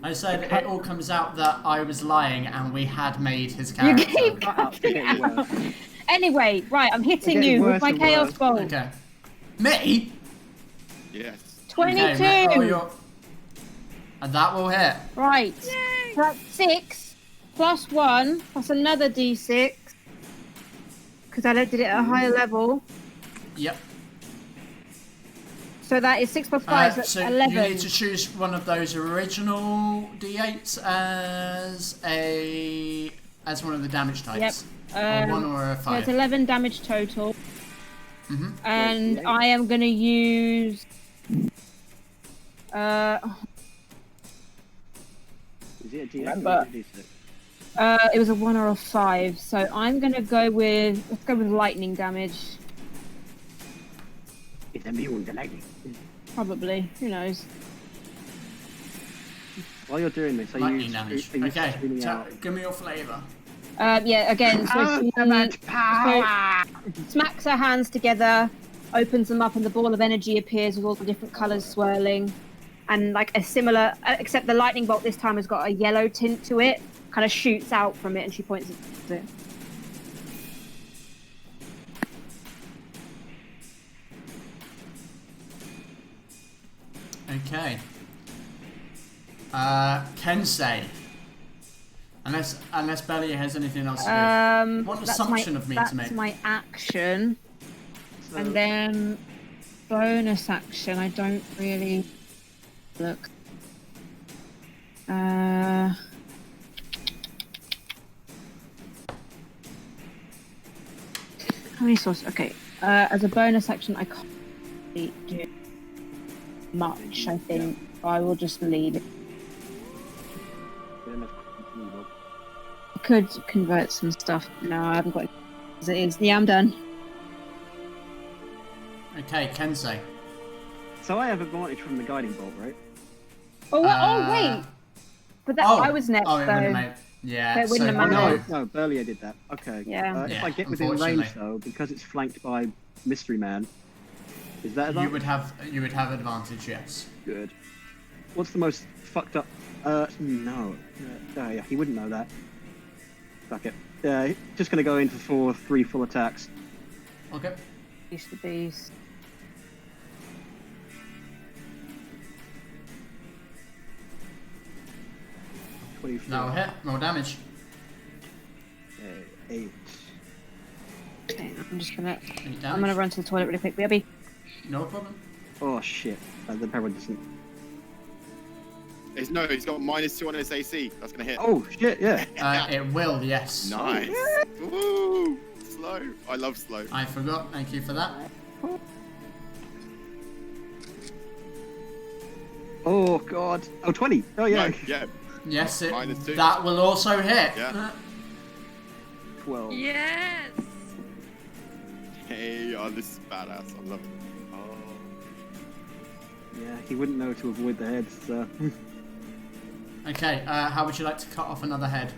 I said it all comes out that I was lying, and we had made his character. You keep Anyway, right, I'm hitting you with my chaos bolt. Okay. Me? Yes. 22. Okay, and that will hit. Right. Yay. That's 6 plus 1 plus another d6 because I did it at a higher level. Yep. So that is 6 plus 5, so that's so 11. you need to choose one of those original d8s as one of the damage types. Yep. A 1 or a 5. So it's 11 damage total. Mm-hmm. And I am going to use... Is it a D8 or a D6? It was a 1 or a 5, so I'm going to go with... Let's go with lightning damage. It's immune to lightning. Probably. Who knows? While you're doing this, lightning damage. Okay, so give me your flavour. Yeah, again, so smacks her hands together, opens them up, and the ball of energy appears with all the different colours swirling. And like a similar, except the lightning bolt this time has got a yellow tint to it, kind of shoots out from it, and she points at it. Okay. Kensei. Unless Belly has anything else to do. What assumption of me to make? That's my action. So... And then bonus action, I don't really look. How many sources? Okay. As a bonus action, I can't really do much, I think. I will just leave it. I could convert some stuff. No, I haven't got it as it is. Yeah, I'm done. Okay, Kensei. So I have advantage from the guiding bolt, right? Oh, wait. But that I was next, though. Yeah, so wouldn't have mattered. No, Val-Aeria did that. Okay. Yeah. If I get within range, though, because it's flanked by Mystery Man, is that advantage? You would have advantage, yes. Good. What's the most fucked up? No. Yeah, he wouldn't know that. Fuck it. Just gonna go in for 3 full attacks. Okay. Beast the beast. That'll hit. Roll damage. 8. Okay, I'm just gonna. 8 damage. I'm gonna run to the toilet really quick, baby. No problem. Oh shit. The power doesn't. He's got -2 on his AC. That's gonna hit. Oh shit, yeah. It will, yes. Nice. Woo! Slow. I love slow. I forgot. Thank you for that. Oh god. Oh, 20. Oh yeah. No, yeah. Yes, -2. that will also hit. Yeah. 12. Yes. Hey, oh, this is badass. I love it. Oh. Yeah, he wouldn't know to avoid the heads, so. Okay, how would you like to cut off another head?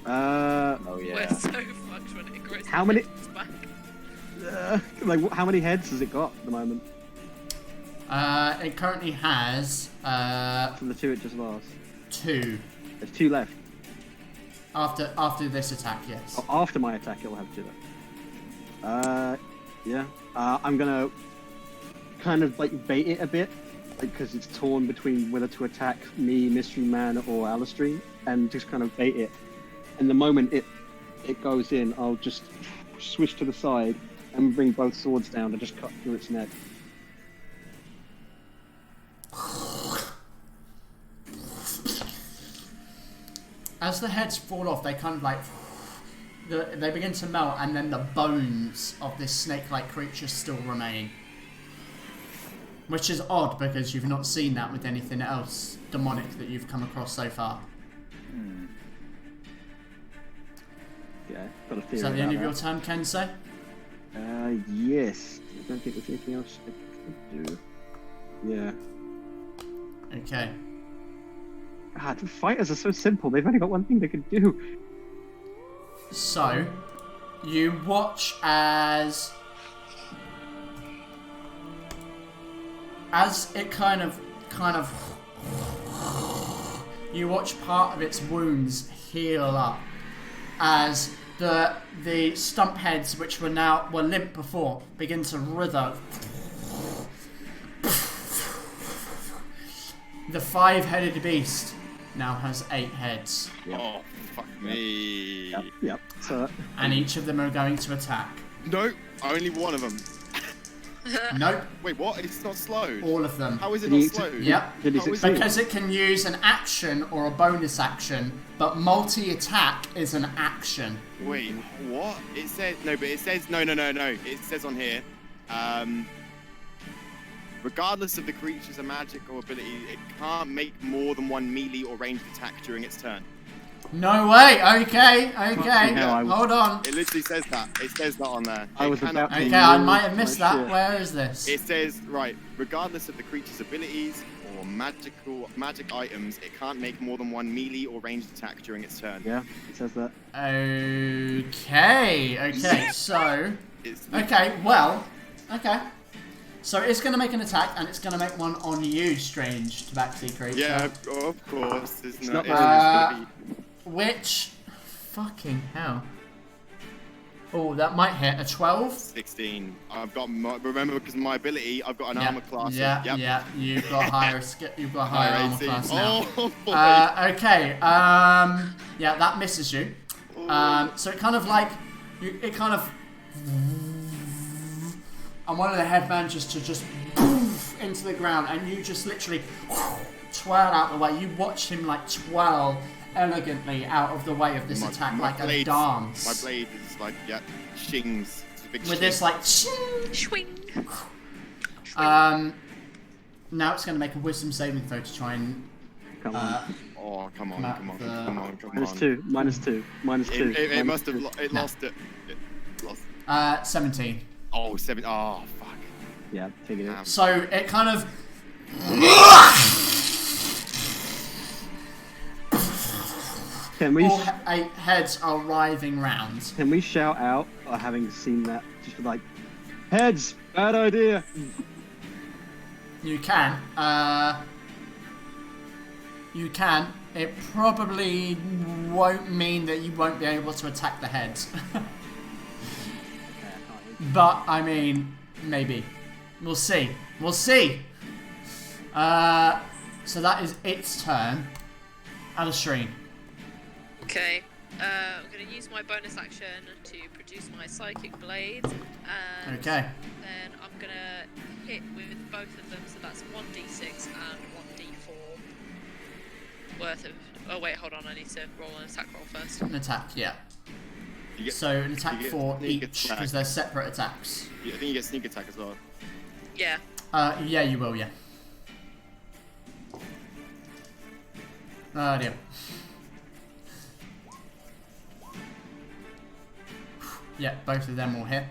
Oh yeah. We're so fucked when it grows. How many- back. Like, how many heads has it got at the moment? It currently has From the 2 it just lost. 2. There's 2 left. After this attack, yes. Oh, after my attack, it'll have 2 left. Yeah. I'm gonna kind of like bait it a bit, because it's torn between whether to attack me, Mystery Man, or Alistair, and just kind of bait it. And the moment it goes in, I'll just switch to the side and bring both swords down and just cut through its neck. As the heads fall off, they kind of like they begin to melt, and then the bones of this snake-like creature still remain. Which is odd, because you've not seen that with anything else demonic that you've come across so far. Yeah, got a theory. Is that the end of about your turn, Kensei? Yes. I don't think there's anything else I can do. Yeah. Okay. God, the fighters are so simple. They've only got one thing they can do. So, you watch as it kind of you watch part of its wounds heal up as the stump heads, which were limp before, begin to writhe. The 5-headed beast now has 8 heads. Yep. Oh, fuck me. Yep. So, And each of them are going to attack. No, only one of them. Nope, Wait, what? It's not slowed. all of them. How is it Did he not slowed? Yep. Did he How is succeed? Because it can use an action or a bonus action, but multi-attack is an action. Wait, what? It says no, but it says no. It says on here, regardless of the creature's magic or ability, it can't make more than 1 melee or ranged attack during its turn. No way. Okay. hell, Hold on. It literally says that. It says that on there. I It was cannot about to- make- Okay, I might have missed My that. shit. Where is this? It says right, regardless of the creature's abilities or magic items, it can't make more than 1 melee or ranged attack during its turn. yeah, it says that. Okay. So, It's okay. So it's going to make an attack, and it's going to make one on you, strange tabaxi creature. yeah, of course. It's not gonna Which, fucking hell. Oh, that might hit a 12. be 16. I've got remember because of my ability, I've got an armor class. Yeah. You've got higher armor AC. class now. Oh boy. Okay. Yeah, that misses you. So it kind of like and one of the head manages to just poof into the ground, and you just literally twirl out the way. You watch him like twirl elegantly out of the way of this attack like a dance. My blade is like, shings. It's a big With shing. this like shing. Swing. Now it's going to make a wisdom saving throw to try and Come on. Oh, come on. -2. -2. It must have. It lost it. It lost. 17. Oh, 7. Oh, fuck. Yeah, take it in. So it kind of Can we, all 8 heads are writhing round. can we shout out, or having seen that, just like, heads, bad idea. You can. You can. It probably won't mean that you won't be able to attack the heads. But, I mean, maybe. We'll see. We'll see. So that is its turn. Alistrine. Okay. I'm going to use my bonus action to produce my psychic blades. And Okay. then I'm going to hit with both of them, so that's 1d6 and 1d4 worth of... Oh wait, hold on, I need to roll an attack roll first. An attack, yeah. You get, So an attack you get for sneak each, attack. because they're separate attacks. I think you get sneak attack as well. Yeah. Yeah, you will, yeah. Oh dear. Yeah, both of them will hit.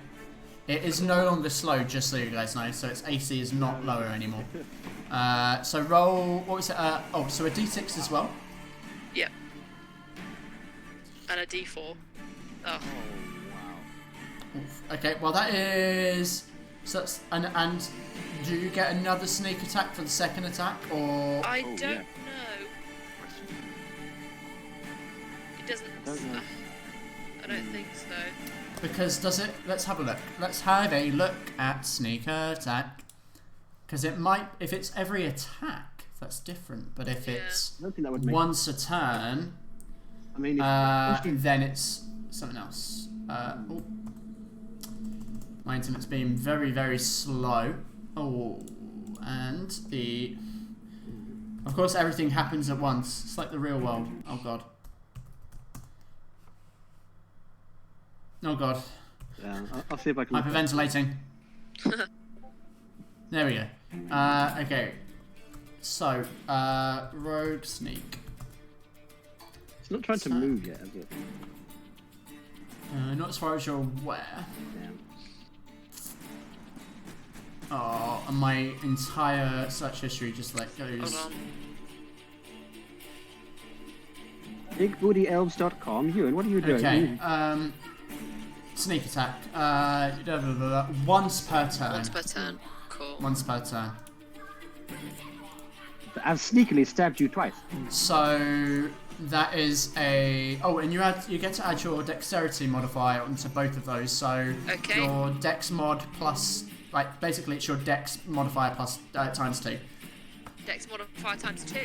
It is no longer slow, just so you guys know, so its AC is not lower anymore. So roll, what was it? So a d6 as well? Yep. And a d4. Oh. Oof. Okay, well that is... So that's, and do you get another sneak attack for the second attack, or... I Oh, don't yeah. know. It doesn't... I don't think so. Because does it... Let's have a look. Let's have a look at sneak attack. Because it might... If it's every attack, that's different. But if Yeah. it's I don't think that would make. once a turn, I mean, then it's something else. Oh. My internet's been very, very slow. Oh, and the... Of course, everything happens at once. It's like the real world. Oh, God. Oh, God. yeah, I'll see if I can. Hyperventilating. There we go. Okay. So, rogue sneak. It's not trying to move yet, has it? Not as far as you're aware. Yeah. Oh, and my entire search history just like goes. Hold on. BigBootyElves.com. Ewan, what are you doing? Okay. Sneak attack. Once per turn. Once per turn. Cool. Once per turn. I've sneakily stabbed you twice. So that is a... Oh, and you get to add your dexterity modifier onto both of those. So Okay. your dex mod plus... Like, basically it's your dex modifier plus times 2. Dex modifier times 2.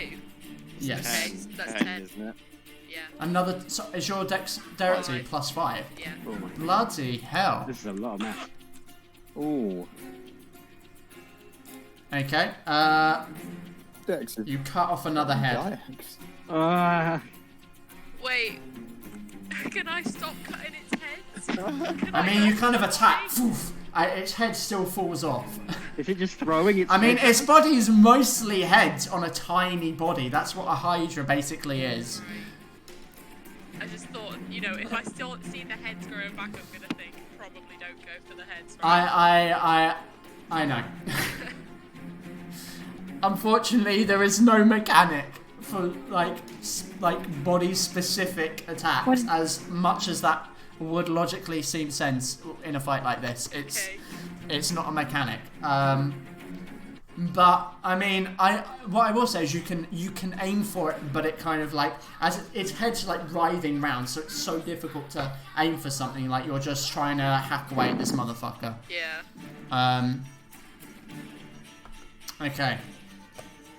Yes. Okay, so that's 10, 10. isn't it? Yeah. Another... So is your dexterity Five. plus 5? Yeah. Oh my. Bloody hell. This is a lot of math. Ooh. Okay. Dex. You cut off another head. Wait. Can I stop cutting its heads? Can I mean, you kind of attack. Poof, its head still falls off. Is it just throwing its I mean, head? its body is mostly head on a tiny body. That's what a Hydra basically is. I just thought, if I still see the heads growing back, I'm gonna think probably don't go for the heads. Right? I know. Unfortunately, there is no mechanic for like body specific attacks. What? As much as that would logically seem sense in a fight like this, it's not a mechanic. But I mean, what I will say is you can aim for it, but it kind of like as its head's like writhing round, so it's so difficult to aim for something like you're just trying to hack away at this motherfucker. Yeah. Okay.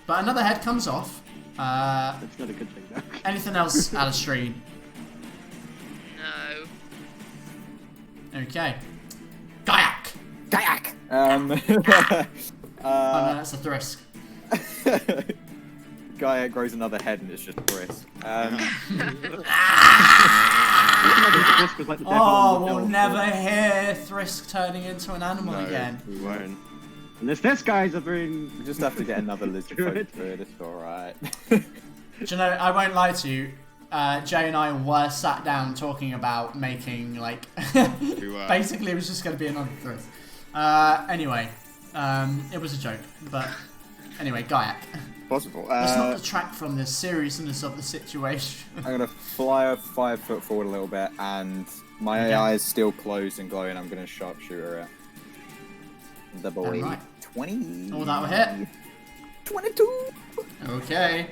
But another head comes off. That's not a good thing, though. Anything else, Alistrine? No. Okay. Kayak! Kayak! Oh no, that's a Thrisk. Gaia grows another head and it's just Brisk. This was like the devil Oh, on the we'll elf. never hear Thrisk turning into an animal No, again. we won't. Unless this guy's a very. We just have to get another lizard folk through it, it's alright. Do you know, I won't lie to you, Jay and I were sat down talking about making, like, We were. basically it was just going to be another Thrisk. Anyway, it was a joke, but anyway, Kayak. Possible. Let's not detract from the seriousness of the situation. I'm gonna fly 5 foot forward a little bit, and my eyes still closed and glowing. I'm gonna sharpshooter it. The boy. Alright. 20. Oh, that'll hit. 22. Okay.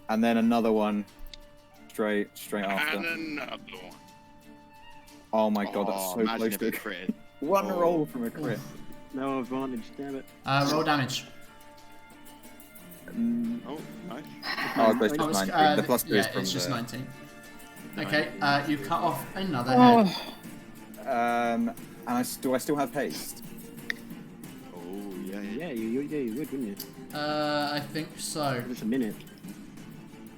and then another one straight after. And another one. Oh my god, that's so imagine close if to a it crit. One roll from a crit. No advantage, damn it. Roll damage. Oh, nice. Oh, it's Oh, just it's, 19. The plus 2 yeah, is from it's just the... 19. Okay, you cut off another head. And do I still have haste? Oh, yeah. Yeah, you would, wouldn't you? I think so. Just a minute.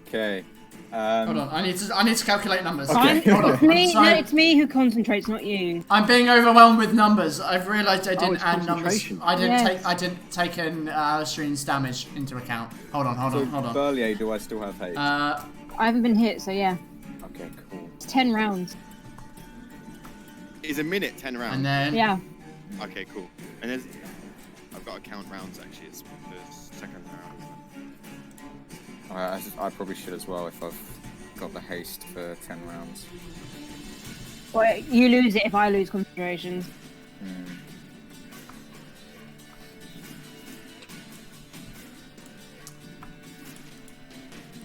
Okay. Hold on, I need to calculate numbers. Okay. Hold on. It's me, I'm sorry. no, it's me who concentrates, not you. I'm being overwhelmed with numbers. I've realised I didn't it's add numbers. concentration. I didn't take in Alistair's damage into account. Hold on. So, Val-Aeria, do I still have haste? I haven't been hit, so yeah. Okay, cool. It's 10 rounds. Is a minute 10 rounds? And then Yeah. Okay, cool. And there's... I've got to count rounds, actually. It's the second round. I probably should as well if I've got the haste for 10 rounds. Well, you lose it if I lose concentration.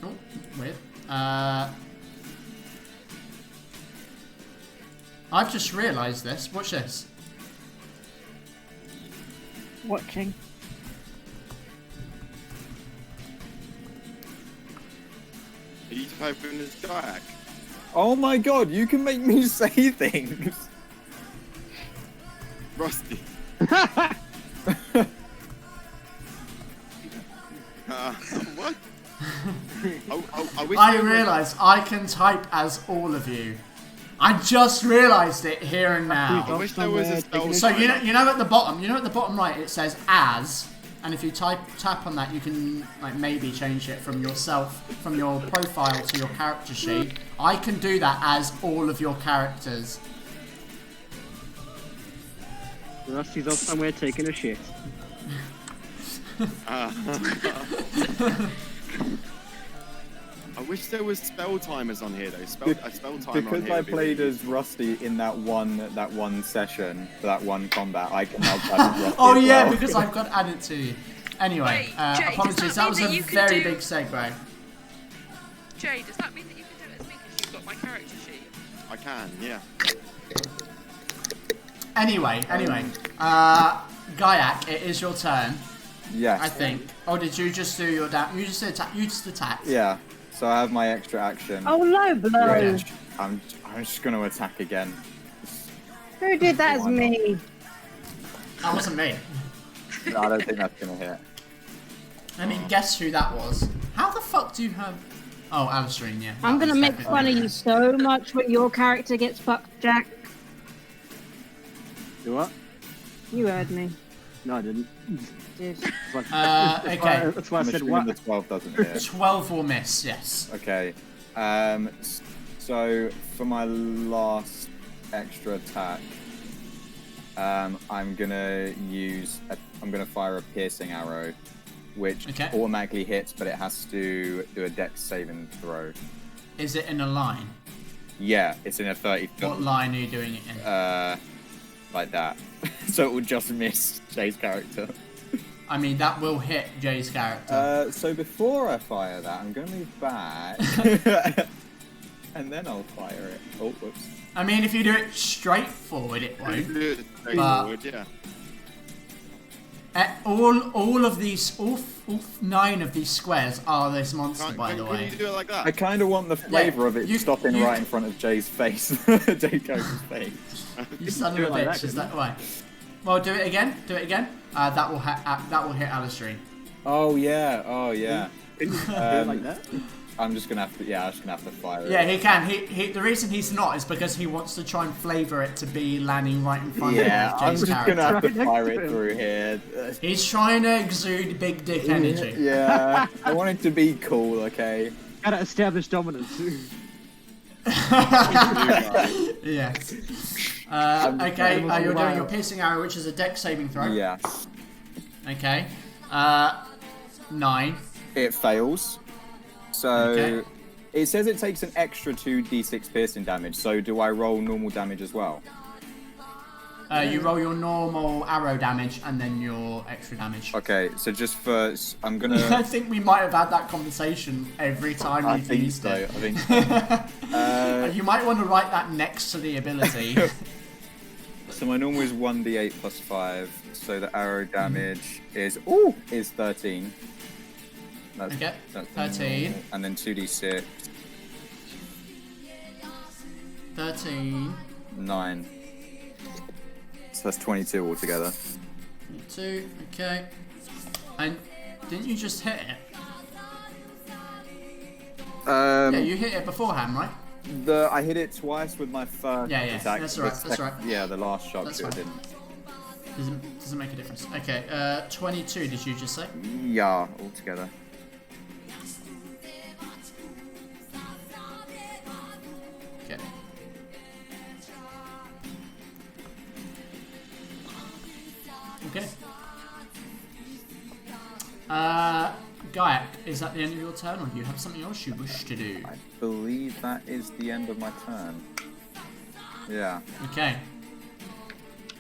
oh, weird. I've just realised this. Watch this. Watching. Are you typing this kayak? Oh my god, you can make me say things! Rusty. What? I realise I can type as all of you. I just realised it here and now. I wish there was a spell. So you know at the bottom right it says as, and if you tap on that you can like maybe change it from yourself, from your profile to your character sheet. I can do that as all of your characters. Rusty's off somewhere taking a shit. I wish there was spell timers on here though. Spell timer Because on here I would be played really as Rusty in that one session, for that one combat, I can now type as Rusty Oh as yeah, well. because I've got added to you. Anyway, Wait, Jay, apologies, does that was mean a that you can very do- big segue. Jay, does that mean that you can do it as me because you've got my character sheet? I can, yeah. Anyway, Gaiak, it is your turn. Yes. I think. Oh, did you just do your You just attacked. Yeah. So I have my extra action. Oh, low blow. Which I'm just going to attack again. Who did that as me? That wasn't me. No, I don't think that's going to hit. I mean, guess who that was? How the fuck do you have... Oh, Alistair, yeah. I'm That gonna was make definitely fun of me. you so much when your character gets fucked, Jack. Do what? You heard me. No, I didn't. Dude. Okay. That's why I I'm said assuming what? the 12 doesn't hit. 12 will miss, yes. Okay. So for my last extra attack, I'm gonna fire a piercing arrow, which automatically hits, but it has to do a dex saving throw. Is it in a line? Yeah, it's in a 30 foot. What line are you doing it in? Like that. So it will just miss Jay's character. I mean, that will hit Jay's character. So before I fire that, I'm gonna move back. And then I'll fire it. Oh, whoops. I mean, if you do it straight forward, it won't. Straightforward, yeah. All 9 of these squares are this monster, by the way. Can you do it like that? I kind of want the flavour of it stopping right in front of Jay's face. Jay Coach's face. You son of a bitch, is that way? Well, do it again. That will hit Alistair. Oh yeah. Can you do it like that? I'm just gonna have to fire it. Yeah, he can. He the reason he's not is because he wants to try and flavour it to be landing right in front of I'm Jay's just character. gonna have to fire it through here. He's trying to exude big dick energy. Yeah, I want it to be cool, okay? Gotta establish dominance. Yes. Okay, you're doing your piercing arrow, which is a dex saving throw. Yeah. Okay. 9. It fails. So it says it takes an extra 2d6 piercing damage. So do I roll normal damage as well? You roll your normal arrow damage and then your extra damage. Okay, so just first, I'm gonna. I think we might have had that conversation every time we've used it. I think so. You might want to write that next to the ability. So my normal is 1d8 plus 5, so the arrow damage is 13. That's 13. Normal. And then 2d6. 13. 9. So that's 22 altogether. 22, okay. And didn't you just hit it? Yeah, you hit it beforehand, right? I hit it twice with my first attack. That's right, that's right. Yeah, the last shot didn't. Doesn't make a difference. Okay, 22 did you just say? Yeah, altogether. Okay. Okay. Gaiak, is that the end of your turn, or do you have something else you wish to do? I believe that is the end of my turn. Yeah. Okay.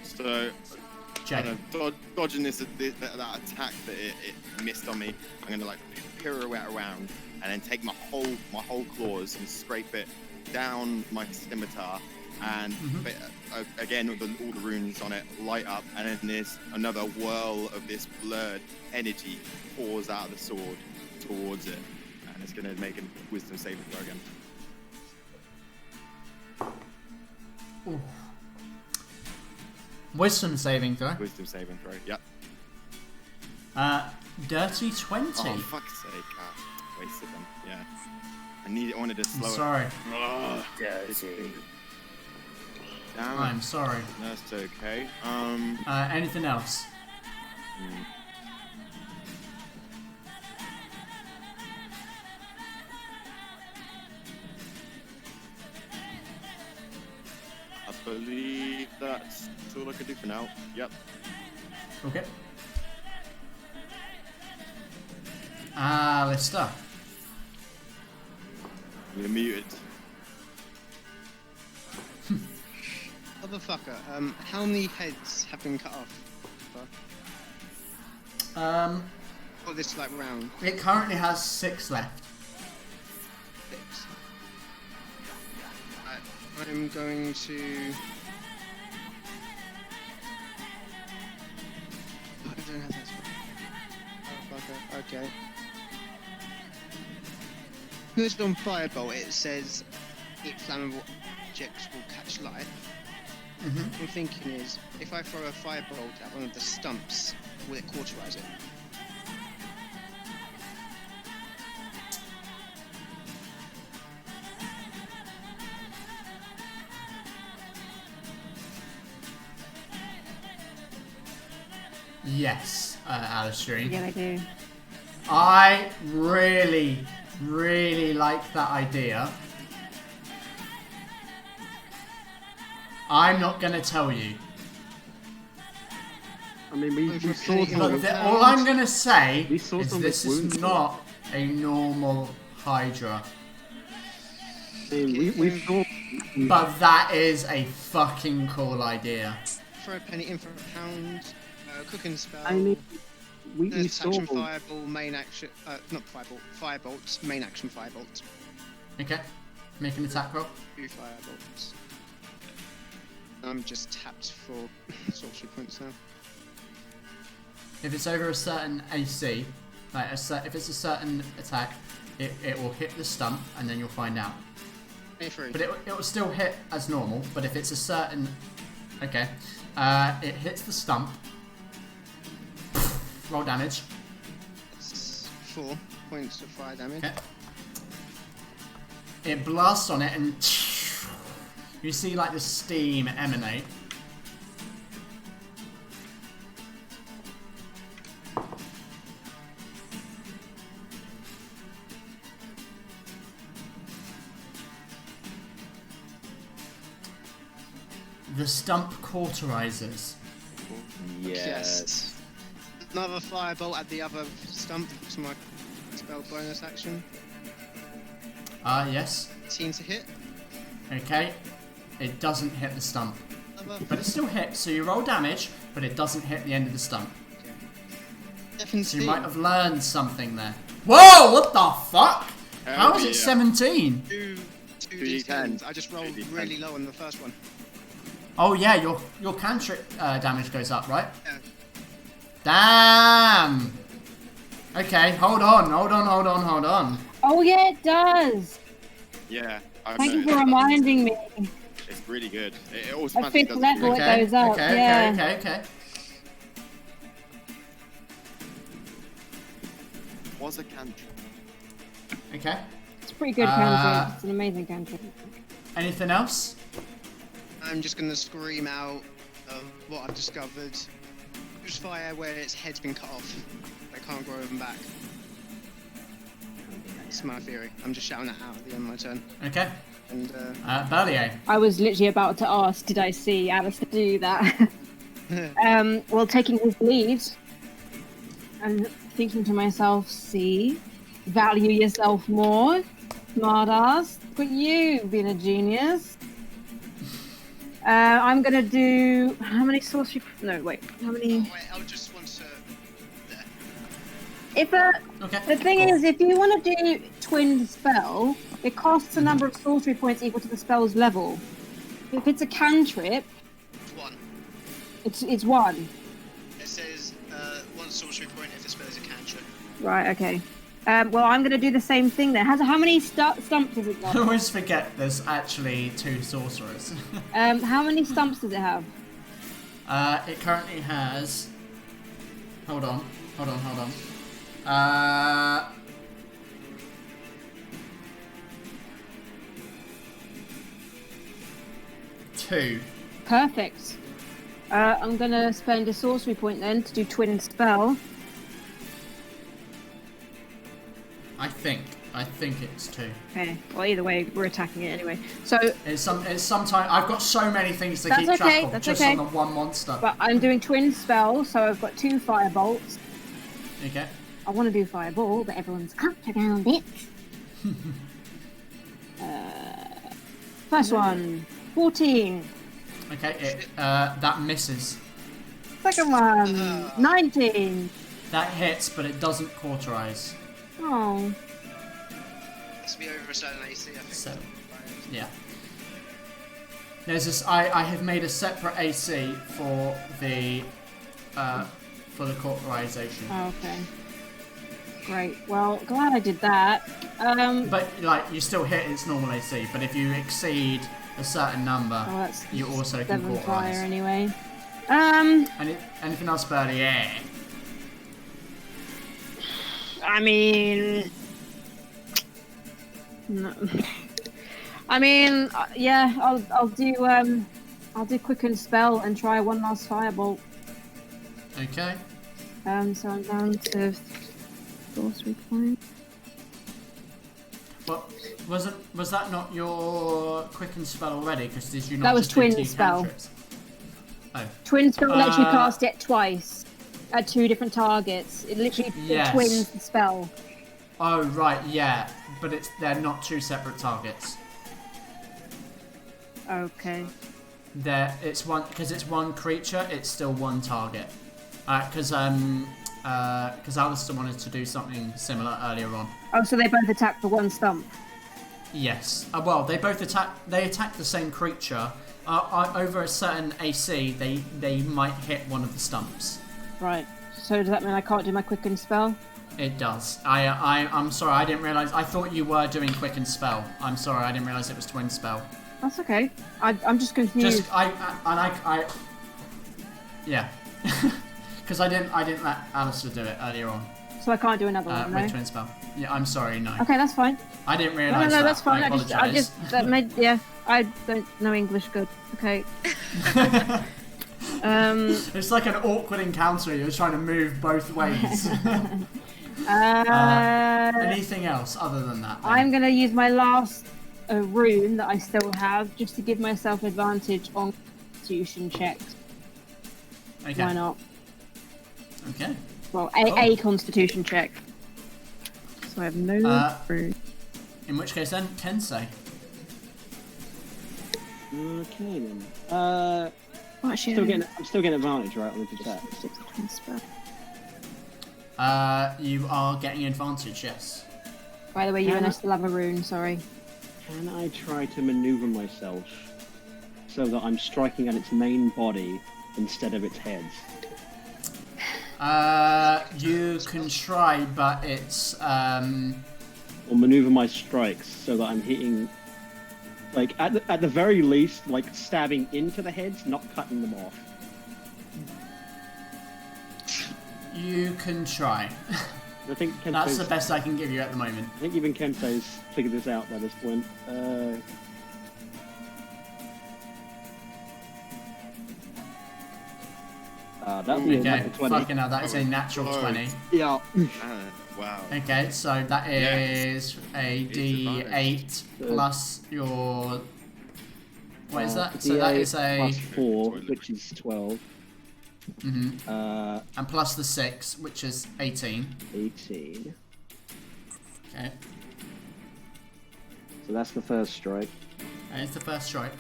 So, Jake. kind of dodging that attack that it missed on me, I'm gonna like pirouette around and then take my whole claws and scrape it down my scimitar, and again all the runes on it light up, and then there's another whirl of this blurred energy pours out of the sword towards it, and it's gonna make a wisdom saving throw again. Ooh. Wisdom saving throw. Wisdom saving throw. Yep. Dirty 20. Oh fuck's sake! Wasted them. Yeah. I wanted to slow it. Sorry. Dirty. Damn. I'm sorry. That's okay. Anything else? I believe that's all I can do for now. Yep. Okay. Alistair. You're muted. Motherfucker, how many heads have been cut off? For this like round? It currently has 6 left. 6. I'm going to... I don't have that. Oh, okay. Because on Fireball it says flammable objects will catch light. What I'm thinking is, if I throw a firebolt at one of the stumps, will it cauterize it? Yes, Alistair. Yeah, I do. I really like that idea. I'm not going to tell you. I mean, we saw But all I'm going to say is this is not a normal Hydra. I mean, we saw... But that is a fucking cool idea. Throw a penny in for a pound, cooking spell. I mean, we saw... action fireball, main action... not fireball, firebolt, main action firebolt. Okay, make an attack roll. 2 firebolts. I'm just tapped for sorcery points now. If it's over a certain AC, like if it's a certain attack, it will hit the stump and then you'll find out. 23. But it will still hit as normal, but if it's a certain... Okay. It hits the stump. Roll damage. That's 4 points of fire damage. Okay. It blasts on it and... You see like the steam emanate. The stump cauterizes. Yes. Another firebolt at the other stump to my spell bonus action. Yes. 18 to hit. Okay. It doesn't hit the stump. But it still hits, so you roll damage, but it doesn't hit the end of the stump. So you might have learned something there. Whoa! What the fuck? How is it 17? 2d10s. I just rolled really low on the first one. Oh yeah, your cantrip damage goes up, right? Yeah. Damn! Okay, hold on. Oh yeah, it does. Yeah. Thank you for reminding me. It's really good. It At automatically 5th does level, it. it goes up. Okay. Was a cantrip. Okay. It's a pretty good cantrip. It's an amazing cantrip. Anything else? I'm just going to scream out of what I've discovered. Use fire where its head's been cut off. They can't grow them back. That's my theory. I'm just shouting that out at the end of my turn. Okay. And Val-Aeria. I was literally about to ask, did I see Alistair do that? Well, taking his lead and thinking to myself, see, value yourself more, smartass. But you, being a genius. I'm gonna do how many sorcery? No, wait. How many? Oh, wait, I'll just want to. If Okay. the thing is, if you want to do twin spell, it costs a number of sorcery points equal to the spell's level. If it's a cantrip, One. it's one. It says 1 sorcery point if the spell is a cantrip. Right. Okay. Well, I'm gonna do the same thing then. How many stumps does it I got? always forget there's actually 2 sorcerers. How many stumps does it have? It currently has. Hold on. 2. Perfect. I'm gonna spend a sorcery point then to do twin spell. I think it's 2. Okay. Well, either way, we're attacking it anyway. So. It's sometimes I've got so many things to That's keep okay, track of that's just okay. on the one monster. But I'm doing twin spell, so I've got 2 firebolts. Okay. I want to do fireball, but everyone's up around it. First one, 14. Okay. That misses. Second one, 19. That hits, but it doesn't cauterize. Oh. Has to be over a certain AC, I think. So, yeah. There's this. I have made a separate AC for the cauterization. Oh, okay. Great. Well, glad I did that. But like, you still hit its normal AC. But if you exceed a certain number, you also can 7 fire cauterize. anyway. Anything else, Birdie? Yeah. I mean, no. I mean, yeah. I'll do quicken spell and try one last firebolt. Okay. So I'm down to sorcery point. But was that not your quicken spell already? Because did you not? That was just do twin 2 spell. cantrips? Oh. Twin spell lets you cast it twice at 2 different targets. It literally twins the spell. Oh right, yeah, but they're not 2 separate targets. Okay. It's one creature. It's still one target. Because Alistair wanted to do something similar earlier on. Oh, so they both attack for 1 stump. Yes. Well, they both attack. They attack the same creature. Over a certain AC, they might hit one of the stumps. Right. So does that mean I can't do my quicken spell? It does. I'm sorry. I didn't realize. I thought you were doing quicken spell. I'm sorry. I didn't realize it was twin spell. That's okay. I'm just confused. Yeah. Because I didn't let Alistair do it earlier on. So I can't do another one, no? With twin spell. Yeah, I'm sorry, no. Okay, that's fine. I didn't realise No, that. that's fine. I I just that made I don't know English good. Okay. It's like an awkward encounter. You're trying to move both ways. Anything else other than that? Then? I'm gonna use my last rune that I still have just to give myself advantage on Constitution checks. Okay. Why not? Okay. Well, a Constitution check. So I have no rune. In which case, then Tensei. Okay then. Oh, actually, I'm still getting advantage, right, on this attack. You are getting advantage, yes. By the way, you and I still have a rune, sorry. Can I try to maneuver myself so that I'm striking at its main body instead of its heads? You can try, but it's Or maneuver my strikes so that I'm hitting, like, at the very least, like, stabbing into the heads, not cutting them off. You can try. I think That's the best I can give you at the moment. I think even Kentei's figured this out by this point. That would be a natural 20. Fucking hell, that is a natural 20. Yeah. Wow. Okay, so that is a D8 plus your... What is that? So that is a... plus 4, which is 12. And plus the 6, which is 18. 18. Okay. So that's the first strike. That is the first strike.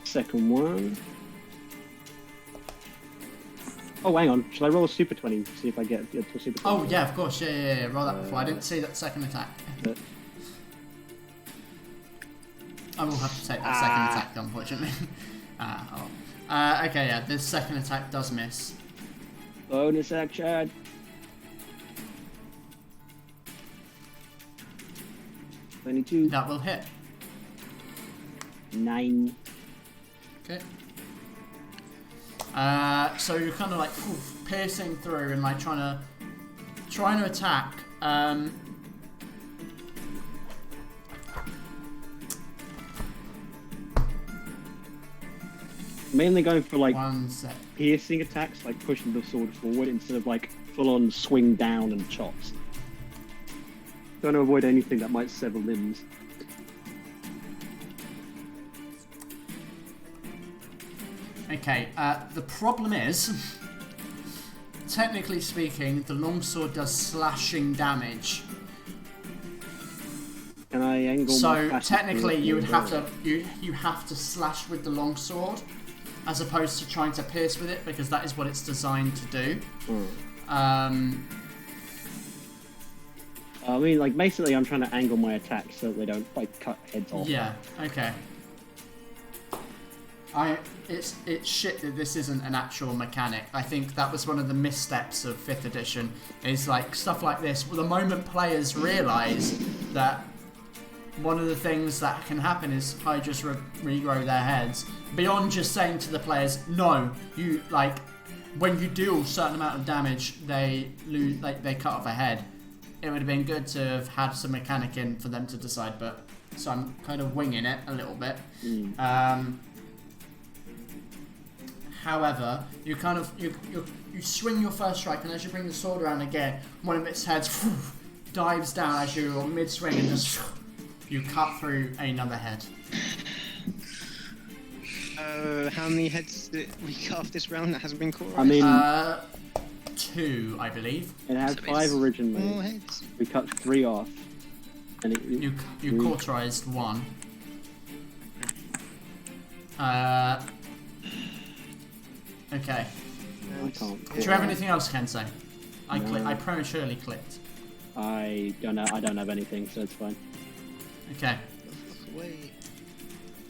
Second one. Oh, hang on. Shall I roll a super 20 to see if I get to a super 20? Oh, yeah, of course. Yeah. Roll that before. I didn't see that second attack. I will have to take that second attack, unfortunately. Okay, yeah, this second attack does miss. Bonus action. $22. That will hit. 9. Okay. So you're kind of like piercing through and like trying to attack. Mainly going for like piercing attacks, like pushing the sword forward instead of like full-on swing down and chops. Trying to avoid anything that might sever limbs. Okay, the problem is, technically speaking, the longsword does slashing damage. Can I angle so my technically you would have to you have to slash with the longsword as opposed to trying to pierce with it, because that is what it's designed to do. I mean, like, basically I'm trying to angle my attacks so they don't, like, cut heads off. Yeah, okay. It's shit that this isn't an actual mechanic. I think that was one of the missteps of 5th edition, is like stuff like this. Well, the moment players realise that one of the things that can happen is Hydras regrow their heads, beyond just saying to the players, no, you, like, when you deal a certain amount of damage, they lose, like, they cut off a head. It would have been good to have had some mechanic in for them to decide, but so I'm kind of winging it a little bit. However, you kind of you swing your first strike, and as you bring the sword around again, one of its heads dives down as you're mid swing, and just you cut through another head. How many heads did we cut off this round that hasn't been caught? I mean, 2, I believe. It had 5 originally. More heads. We cut 3 off, and you cauterized 1. Okay. I can't. Do you have anything else, Kensei? I prematurely clicked. I don't have anything, so it's fine. Okay.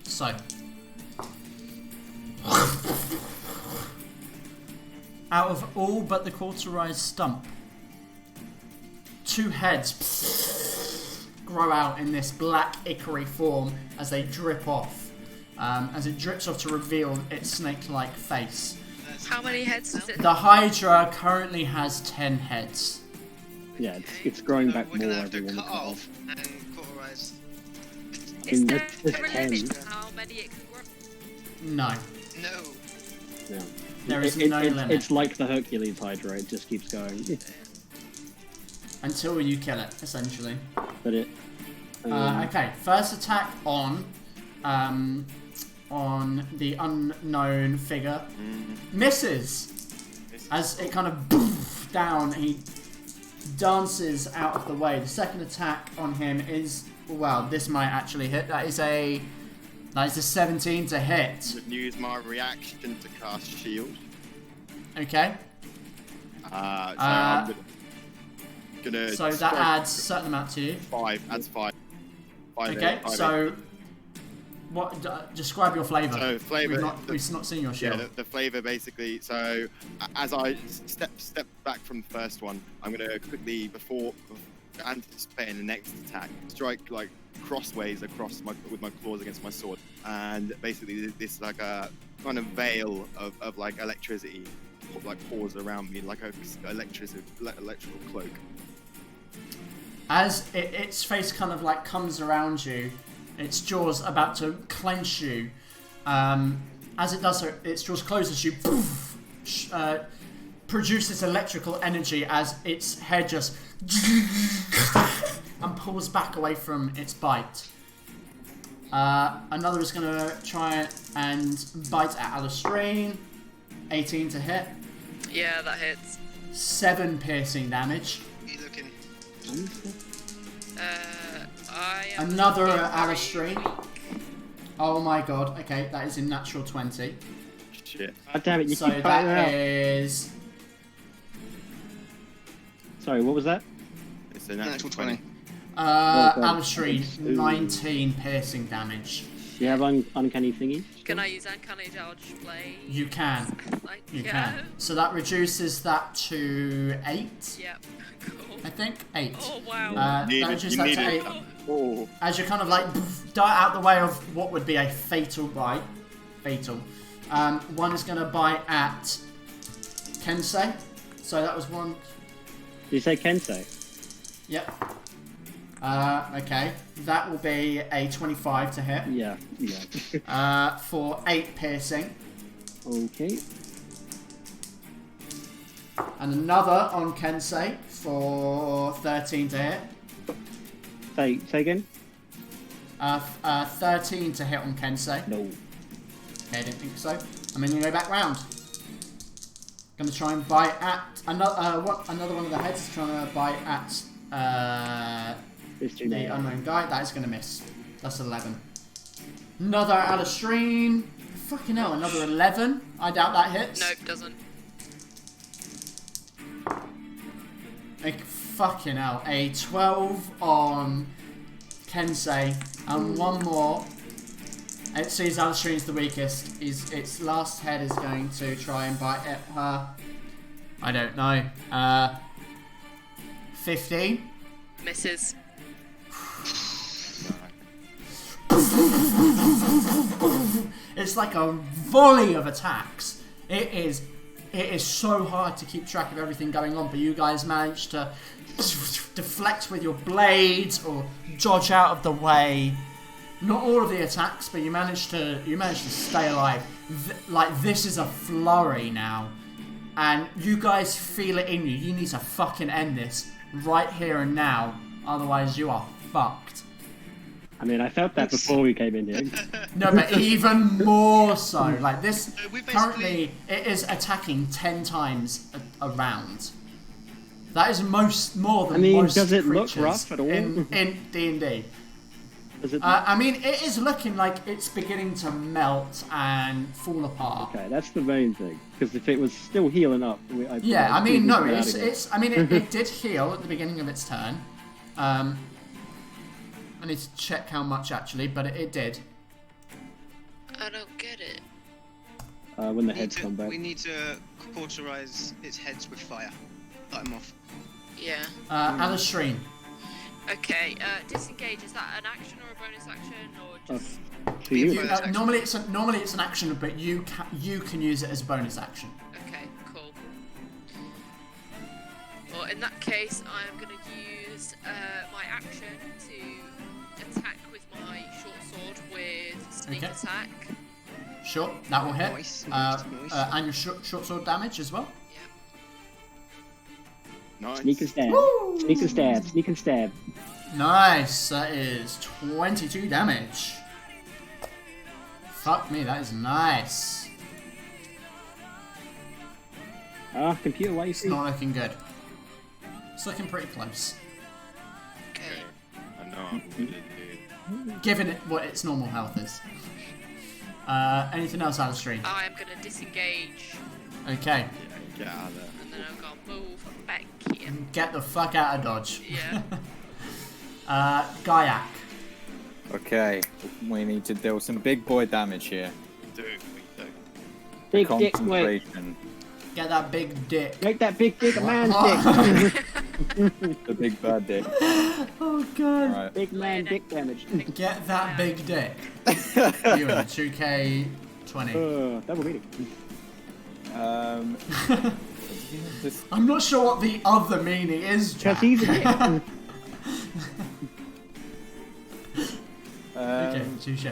So. Out of all but the cauterized stump, 2 heads grow out in this black ichor form as they drip off. As it drips off to reveal its snake-like face. How many heads does it have? The Hydra currently has 10 heads. Yeah, it's growing back We're more gonna have to every cut one. off and cauterize. Is there There's a 10. limit to how many it can grow? No. No. Yeah. There is no limit. It's like the Hercules Hydra, it just keeps going. Until you kill it, essentially. But it... Okay, first attack on the unknown figure. Misses! As it kind of down, he dances out of the way. The second attack on him is... Well, this might actually hit. That is a That is a 17 to hit. Use my reaction to cast shield. Okay. So I'm gonna So that strike adds a certain amount to you. 5. Adds 5. 5 Okay, 8, 5 so 8. what? Describe your flavour. So flavour. We've not seen your shield. Yeah, the flavour basically. So as I step back from the first one, I'm gonna quickly before anticipating the next attack, strike like crossways across with my claws against my sword, and basically this like a kind of veil of like electricity like pours around me like a electrical cloak. As its face kind of like comes around you, its jaws about to clench you. As it does so, its jaws closes you. Produces electrical energy as its head just and pulls back away from its bite. Another is going to try and bite at Alistrain. 18 to hit. Yeah, that hits. 7 piercing damage. You looking? I am Another very Alistrain. weak. Oh my god. Okay, that is a natural 20. Shit. God damn it, you So keep fighting that out. is... Sorry, what was that? It's a natural 20. Alistrain, 19 piercing damage. Do you have uncanny thingy? Can I use Uncanny Dodge Blade? You can. Like, You yeah. can. So that reduces that to 8, Yep. Cool. I think. 8. Oh wow. That Need it, reduces you that to need 8. it. Oh. As you kind of like dart out the way of what would be a fatal bite. Fatal. One is going to bite at Kensei. So that was one. Did you say Kensei? Yep. Okay. That will be a 25 to hit. Yeah. For 8 piercing. Okay. And another on Kensei for 13 to hit. Say again? 13 to hit on Kensei. No. Okay, I didn't think so. I'm going to go back round. Going to try and bite at another one of the heads is trying to bite at the unknown guy. That is going to miss. That's 11. Another Alistrain. Fucking hell, another 11. I doubt that hits. Nope, doesn't. Fucking hell. A 12 on Kensei and one more. It sees Alistrain's the weakest. Its last head is going to try and bite at her. I don't know. 15. Misses. It's like a volley of attacks. It is so hard to keep track of everything going on, but you guys managed to deflect with your blades or dodge out of the way. Not all of the attacks, but you managed to stay alive. This is a flurry now, and you guys feel it in you. You need to fucking end this right here and now, otherwise you are fucked. I mean, I felt that before we came in here. No, but even more so. Like this, we basically- currently it is attacking 10 times a round. That is more than I mean, most does it look creatures rough at all? in D&D? Is it? I mean, it is looking like it's beginning to melt and fall apart. Okay, that's the main thing. Because if it was still healing up, Yeah, I mean, no, it's it's. I mean, it did heal at the beginning of its turn. I need to check how much actually, but it did. I don't get it. when the heads come back. We need to cauterize its heads with fire. Light them off. Yeah. Alistrain. Okay, disengage, is that an action or a bonus action or just... For you. Normally it's an action, but you can use it as a bonus action. Okay, cool. Well, in that case, I am going to use my action to attack with my short sword with sneak Okay. attack. Sure, that will hit. Nice. And your short sword damage as well. Nice. Sneak and stab. Woo! Sneak and stab. Sneak and stab. Nice. That is 22 damage. Fuck me, that is nice. Computer, why you It's see? not looking good. It's looking pretty close. Okay. I know I'm good, dude. Given it what its normal health is. Anything else, Alistair? I am gonna disengage, Okay. Get out of there. and then I'm gonna move back here. Get the fuck out of Dodge. Yeah. Gaiak. Okay, we need to deal some big boy damage here. Do. Big dick, wait. Concentration. Get that big dick. Make that big dick a man's dick. The big bad dick. Oh god. Right. Big man dick damage. Get that big dick. You in 2K20. Double meaning. Just, I'm not sure what the other meaning is, Jack. That's easy. Okay, touche.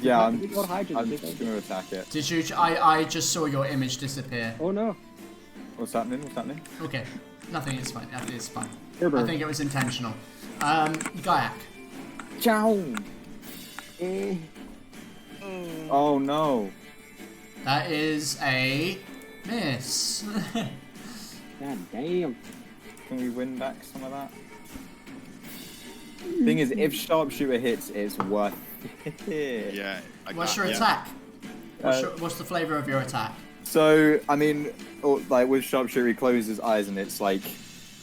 yeah, I'm Hydra. just going to attack it. Did you? I just saw your image disappear. Oh no. What's happening? What's happening? Okay, nothing. It's fine. It's fine. Herber. I think it was intentional. Gaiak. Ciao. Oh no. That is a miss. God damn. Can we win back some of that? Thing is, if sharpshooter hits, it's worth it. Yeah. What's your attack? What's the flavour of your attack? So, I mean, like with sharpshooter, he closes his eyes and it's like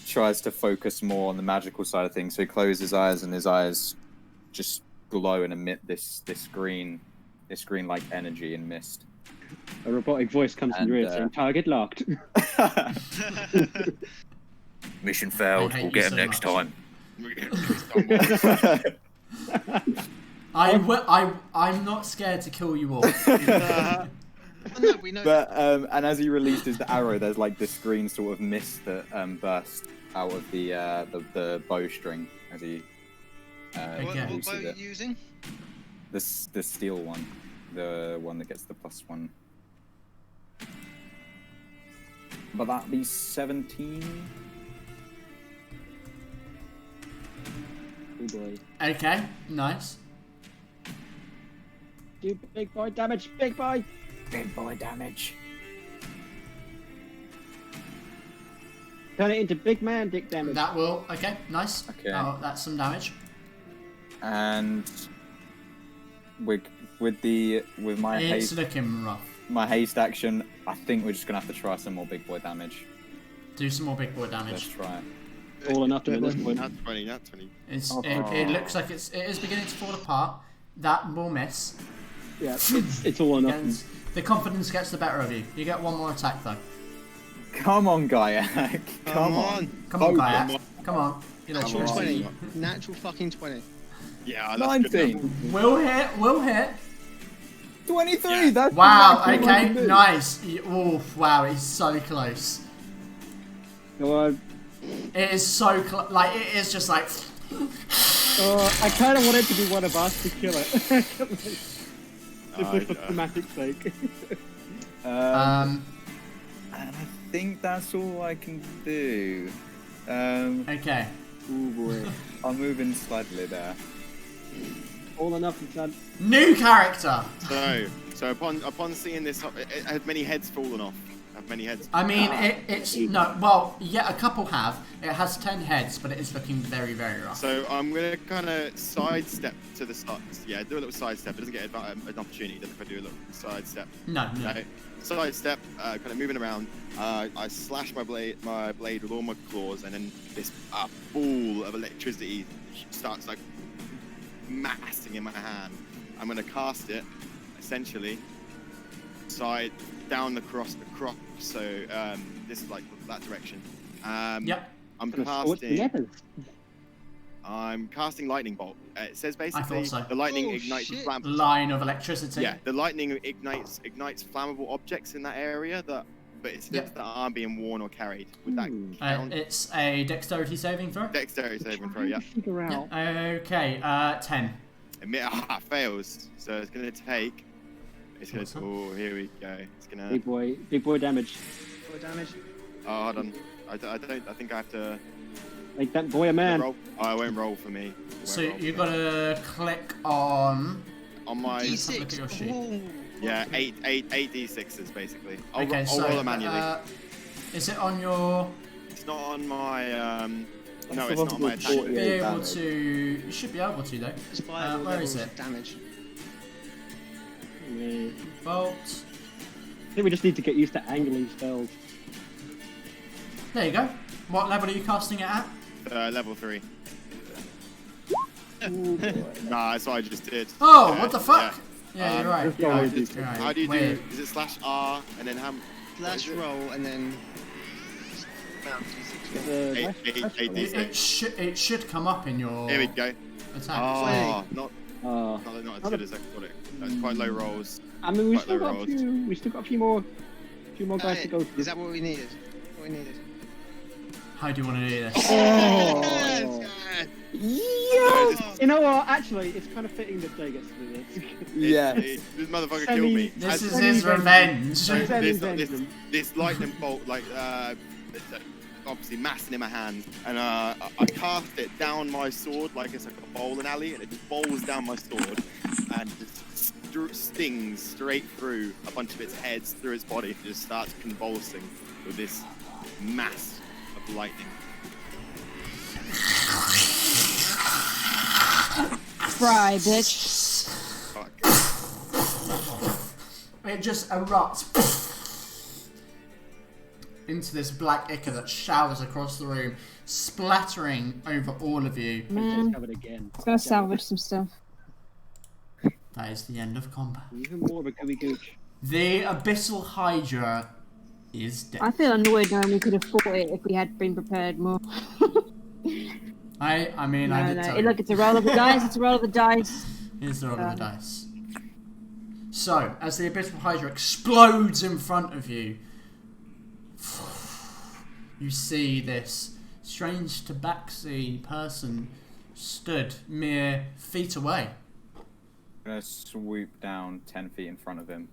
tries to focus more on the magical side of things. So he closes his eyes and his eyes just glow and emit this green like energy and mist. A robotic voice comes in your ear saying, "Target locked." Mission failed. I hate We'll you get him so next much. time. I'm not scared to kill you all. No, we know. But and as he releases the arrow, there's like this green sort of mist that bursts out of the bowstring as he Okay. What releases bow are you it. using? The steel one, the one that gets the +1. But that'd be 17. Oh boy. Okay, nice. Do big boy damage, big boy. Big boy damage. Turn it into big man dick damage. That will. Okay, nice. Okay. Oh, that's some damage. And with my It's haste, looking rough. my haste action, I think we're just gonna have to try some more big boy damage. Do some more big boy Let's damage. try it. All or nothing at this point. Not 20, not 20. It looks like it is beginning to fall apart. That will miss. Yeah, it's all or nothing. And the confidence gets the better of you. You get one more attack though. Come on, Gaiak. Come on. Come on, Oh, Gaiak. Come on. You know, Natural on. 20. Natural fucking 20. Yeah, that's good 19. enough. Will hit. Will hit. 23. Yeah. That's Wow. exactly what I Okay. can do. Nice. Oof. Wow. It's so close. Go on. It is so close. Like it is just like. I kind of wanted to be one of us to kill it. Just for yeah. thematic sake. And I think that's all I can do. Okay. Oh boy. I'm moving slightly there. All or nothing, son. New character. So upon seeing this, it had many heads fallen off. Have many heads. I mean, it's no. Well, yeah, a couple have. It has 10 heads, but it is looking very, very rough. So I'm gonna kind of sidestep to the start. Yeah, do a little sidestep. It doesn't get an opportunity if I do a little sidestep. No. No. Sidestep, kind of moving around. I slash my blade with all my claws, and then this ball of electricity starts like massing in my hand. I'm gonna cast it, essentially, side down the cross. So this is like that direction. Yep. I'm casting lightning bolt. It says basically so. the lightning ignites flammable. Line of electricity. Yeah, the lightning ignites flammable objects in that area but it says that aren't being worn or carried. Would that count? It's a dexterity saving throw. Dexterity saving throw, yeah. Figure out. Okay. 10. Fails. So it's gonna take. It's gonna. Oh, here we go. It's gonna. Big boy damage. Boy damage. Oh, hold on. I think I have to. Make that boy a man. Roll. Oh, it won't roll for me. So you gotta click on. On my. D6. Look at your sheet. Ooh. Yeah, eight D6s basically. I'll so roll them manually. is it on your? It's not on my. No, the it's one not on my with attack. 48 Be able damage. to. You should be able to though. Spiral Where levels is of it? damage. Yeah. Bolt. I think we just need to get used to angling spells. There you go. What level are you casting it at? Level 3. Ooh, boy. Nah, that's what I just did. Oh, what the fuck? Yeah, you're right. Let's You're go right. with this. You're right. How do you Weird. do? Is it /R and then Slash roll and then. It should come up in your Here we go. attack. Oh, not Uh, as good as I thought it. That's quite low rolls. I mean, we Quite still low got rolls. we still got a few more guys to go through. Is that what we needed? What we needed? How do you want to do this? Oh. Yes! You know what? Actually, it's kind of fitting that Jay gets to do this. Yeah. This motherfucker killed me. This is And his revenge. this lightning bolt, obviously massing in my hand, and I cast it down my sword like it's like a bowling alley, and it just bowls down my sword, and just stings straight through a bunch of its heads through its body, and just starts convulsing with this mass of lightning. Fry, bitch. Fuck. It just erupts into this black ichor that showers across the room, splattering over all of you. Man, Covered again. it's gonna salvage some stuff. That is the end of combat. Even more of a gooey gooch. The Abyssal Hydra is dead. I feel annoyed knowing we could have fought it if we had been prepared more. I mean, I did tell you. Look, it's a roll of the dice. It's a roll of the dice. Here's the roll of the dice. So, as the Abyssal Hydra explodes in front of you, you see this strange tabaxi person stood mere feet away. I'm gonna swoop down 10 feet in front of him.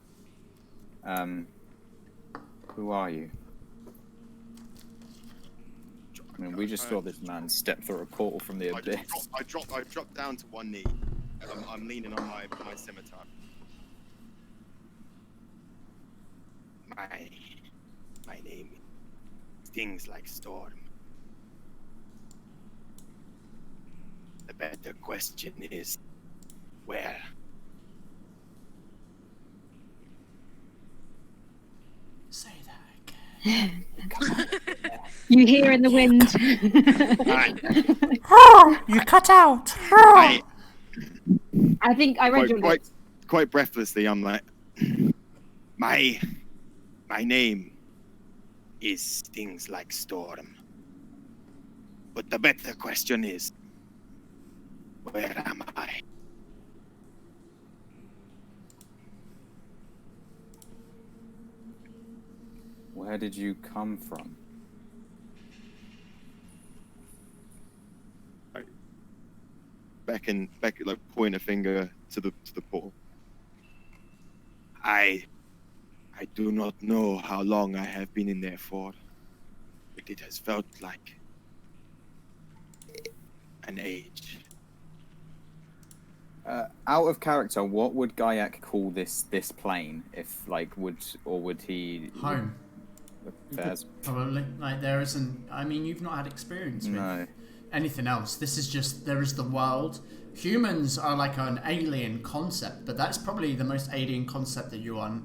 Who are you? I mean, we just saw this man step through a portal from the abyss. I dropped down to one knee, and I'm leaning on my scimitar. My name is Things Like Storm. The better question is, where? Say that again. You hear in the wind. You cut out. I think I read your lips. Quite breathlessly, I'm like, my name is Things Like Storm. But the better question is, where am I? Where did you come from? Back, like point a finger to the portal. I do not know how long I have been in there for, but it has felt like an age. Out of character, what would Gaiak call this plane? If would he Home. There's Probably. Like, there isn't. I mean, you've not had experience with no. anything else. This is just. There is the world. Humans are like an alien concept, but that's probably the most alien concept that you are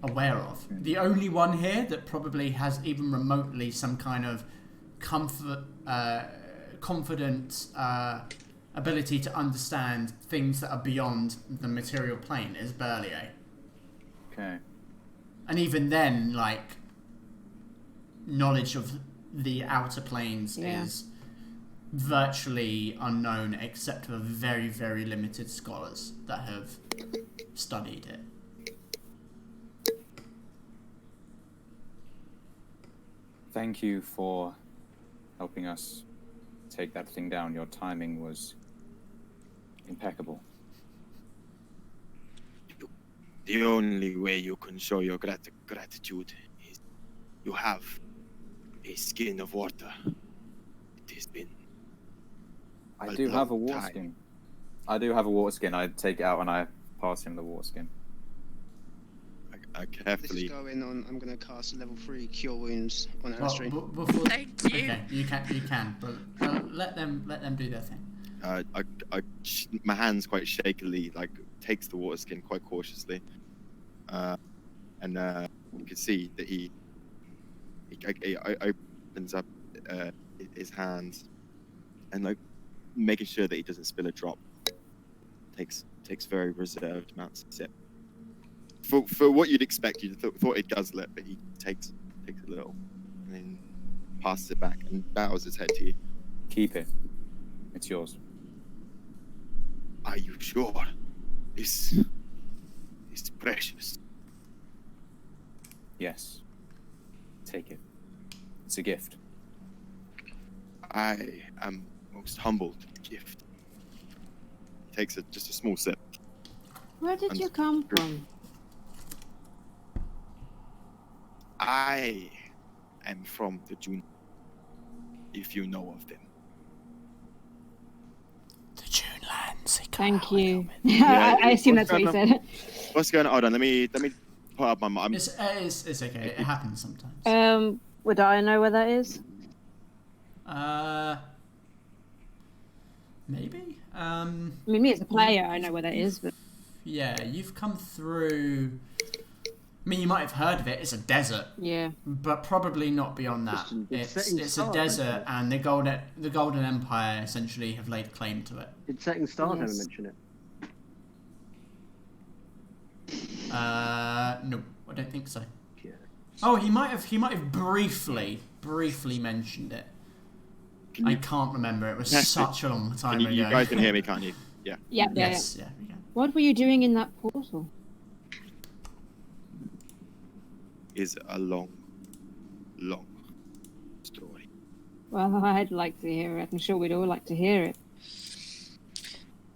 aware of. The only one here that probably has even remotely some kind of confident ability to understand things that are beyond the material plane is Val-Aeria. Okay. And even then, like, knowledge of the outer planes is virtually unknown except for very, very limited scholars that have studied it. Thank you for helping us take that thing down. Your timing was impeccable. The only way you can show your gratitude is you have a skin of water. It has been. I do have a water skin. I do have a water skin. I take it out and I pass him the water skin. I This carefully. is going on. I'm going to cast level 3 Cure Wounds on Astrid. Before, Thank you. Okay, you can, but let them do their thing. My hands quite shakily takes the water skin quite cautiously, and you can see that he opens up his hands and like making sure that he doesn't spill a drop. Takes very reserved amounts of sip. For what you'd expect, you'd thought he'd guzzle it, but he takes a little and then passes it back and bows his head to you. Keep it. It's yours. Are you sure? This is precious. Yes. Take it. It's a gift. I am most humbled to the gift. He takes just a small sip. Where did you come from? I am from the June, if you know of them. The June lands. Thank you. Yeah, I assume that's what you said. What's going on? Hold on, let me put up my. It's okay. It happens sometimes. Would I know where that is? Maybe. I mean, me as a player, I know where that is, but Yeah, you've come through. I mean, you might have heard of it. It's a desert. Yeah. But probably not beyond that. It's a desert, and the Golden Empire essentially have laid claim to it. Did Setting Star never Yes. mention it? No, I don't think so. Yeah. Oh, he might have briefly mentioned it. I can't remember. It was such a long time ago. You guys can hear me, can't you? Yeah. Yeah. Yes, yeah, we can. What were you doing in that portal? Is a long story. Well, I'd like to hear it. I'm sure we'd all like to hear it.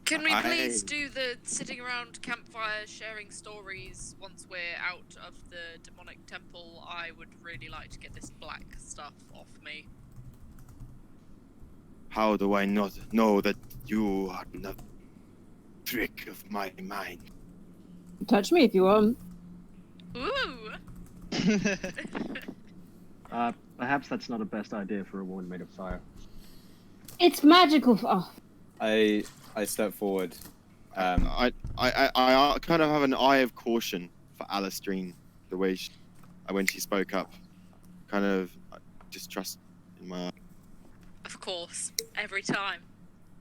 Can we please do the sitting around campfire sharing stories once we're out of the demonic temple? I would really like to get this black stuff off me. How do I not know that you are the trick of my mind? Touch me if you want. Ooh! Perhaps that's not the best idea for a woman made of fire. It's magical. Oh, I step forward. I kind of have an eye of caution for Alistrine, the way when she spoke up. Kind of distrust in my eye. Of course, every time.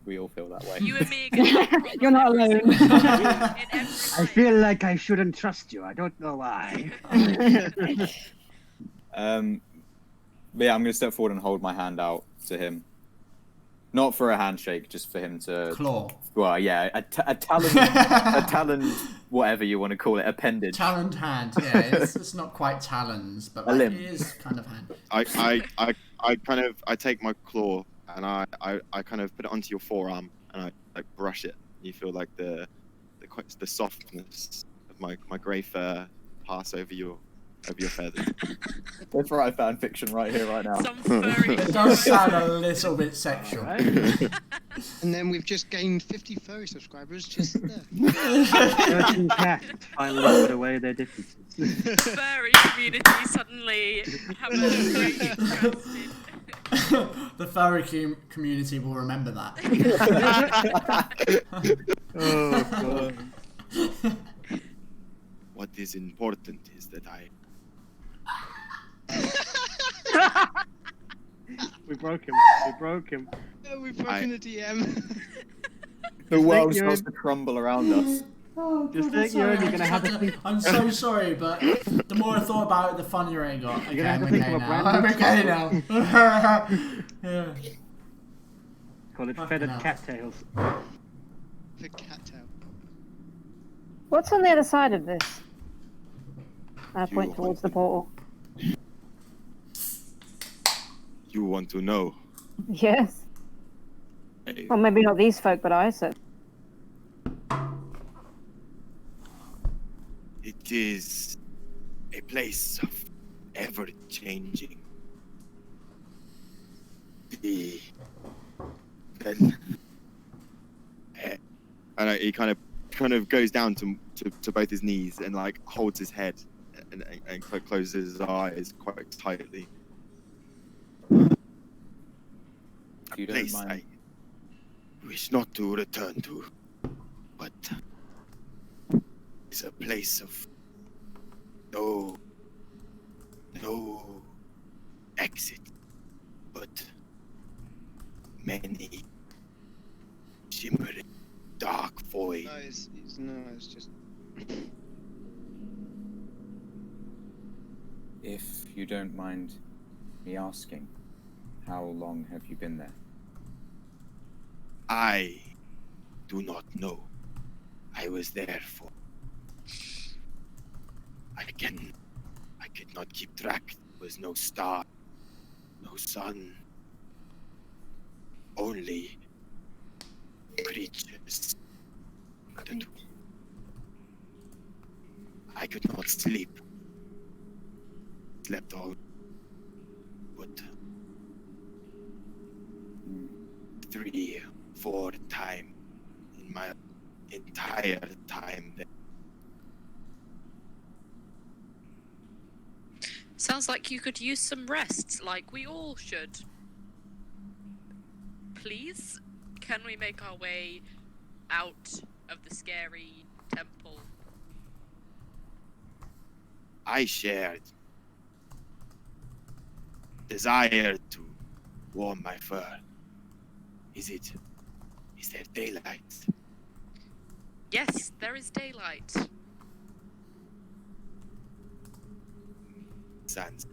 We all feel that way. You and me are gonna have a run You're not on every alone. single in every I fight. feel like I shouldn't trust you. I don't know why. But yeah, I'm gonna step forward and hold my hand out to him. Not for a handshake, just for him to Claw. Well, yeah, a talon, whatever you want to call it, appendage. Taloned hand. Yeah, it's not quite talons, but A like, limb. it is kind of hand. I take my claw and I kind of put it onto your forearm and I like brush it. You feel like the softness of my grey fur pass over your feathers. That's right, fan fiction right here, right now. Some furry. It does sound a little bit sexual. And then we've just gained 50 furry subscribers just there. Certain cats finally put away their differences. Furry community suddenly have a great interest in. The furry community will remember that. Oh, God. What is important is that We broke him. Oh, we've broken the DM. The world you're- starts to crumble around us. Oh, Just God, think you're only gonna have to sorry. think- I'm so sorry, but the more I thought about it, the funnier it got. Okay, You're gonna have I'm to think okay of a now. brand I'm new okay now. Yeah. Call it Fucking feathered hell. cattails. The cat tail. what's on the other side of this? I You point towards the portal. you want to know. Yes. Eh, Well, maybe not these folk, but I said. It is a place of ever-changing. And he kind of goes down to both his knees and like holds his head and closes his eyes quite tightly. If you don't Place mind. I wish not to return to, but is a place of no exit, but many shimmering dark void. No, it's just. If you don't mind me asking, how long have you been there? I do not know. I was there for. I could not keep track. There was no star, no sun, only creatures. I could not sleep. Slept all but 3, 4 times in my entire time there. Sounds like you could use some rest, like we all should. Please, can we make our way out of the scary temple? I shared desire to warm my fur. Is there daylight? Yes, there is daylight. Sands.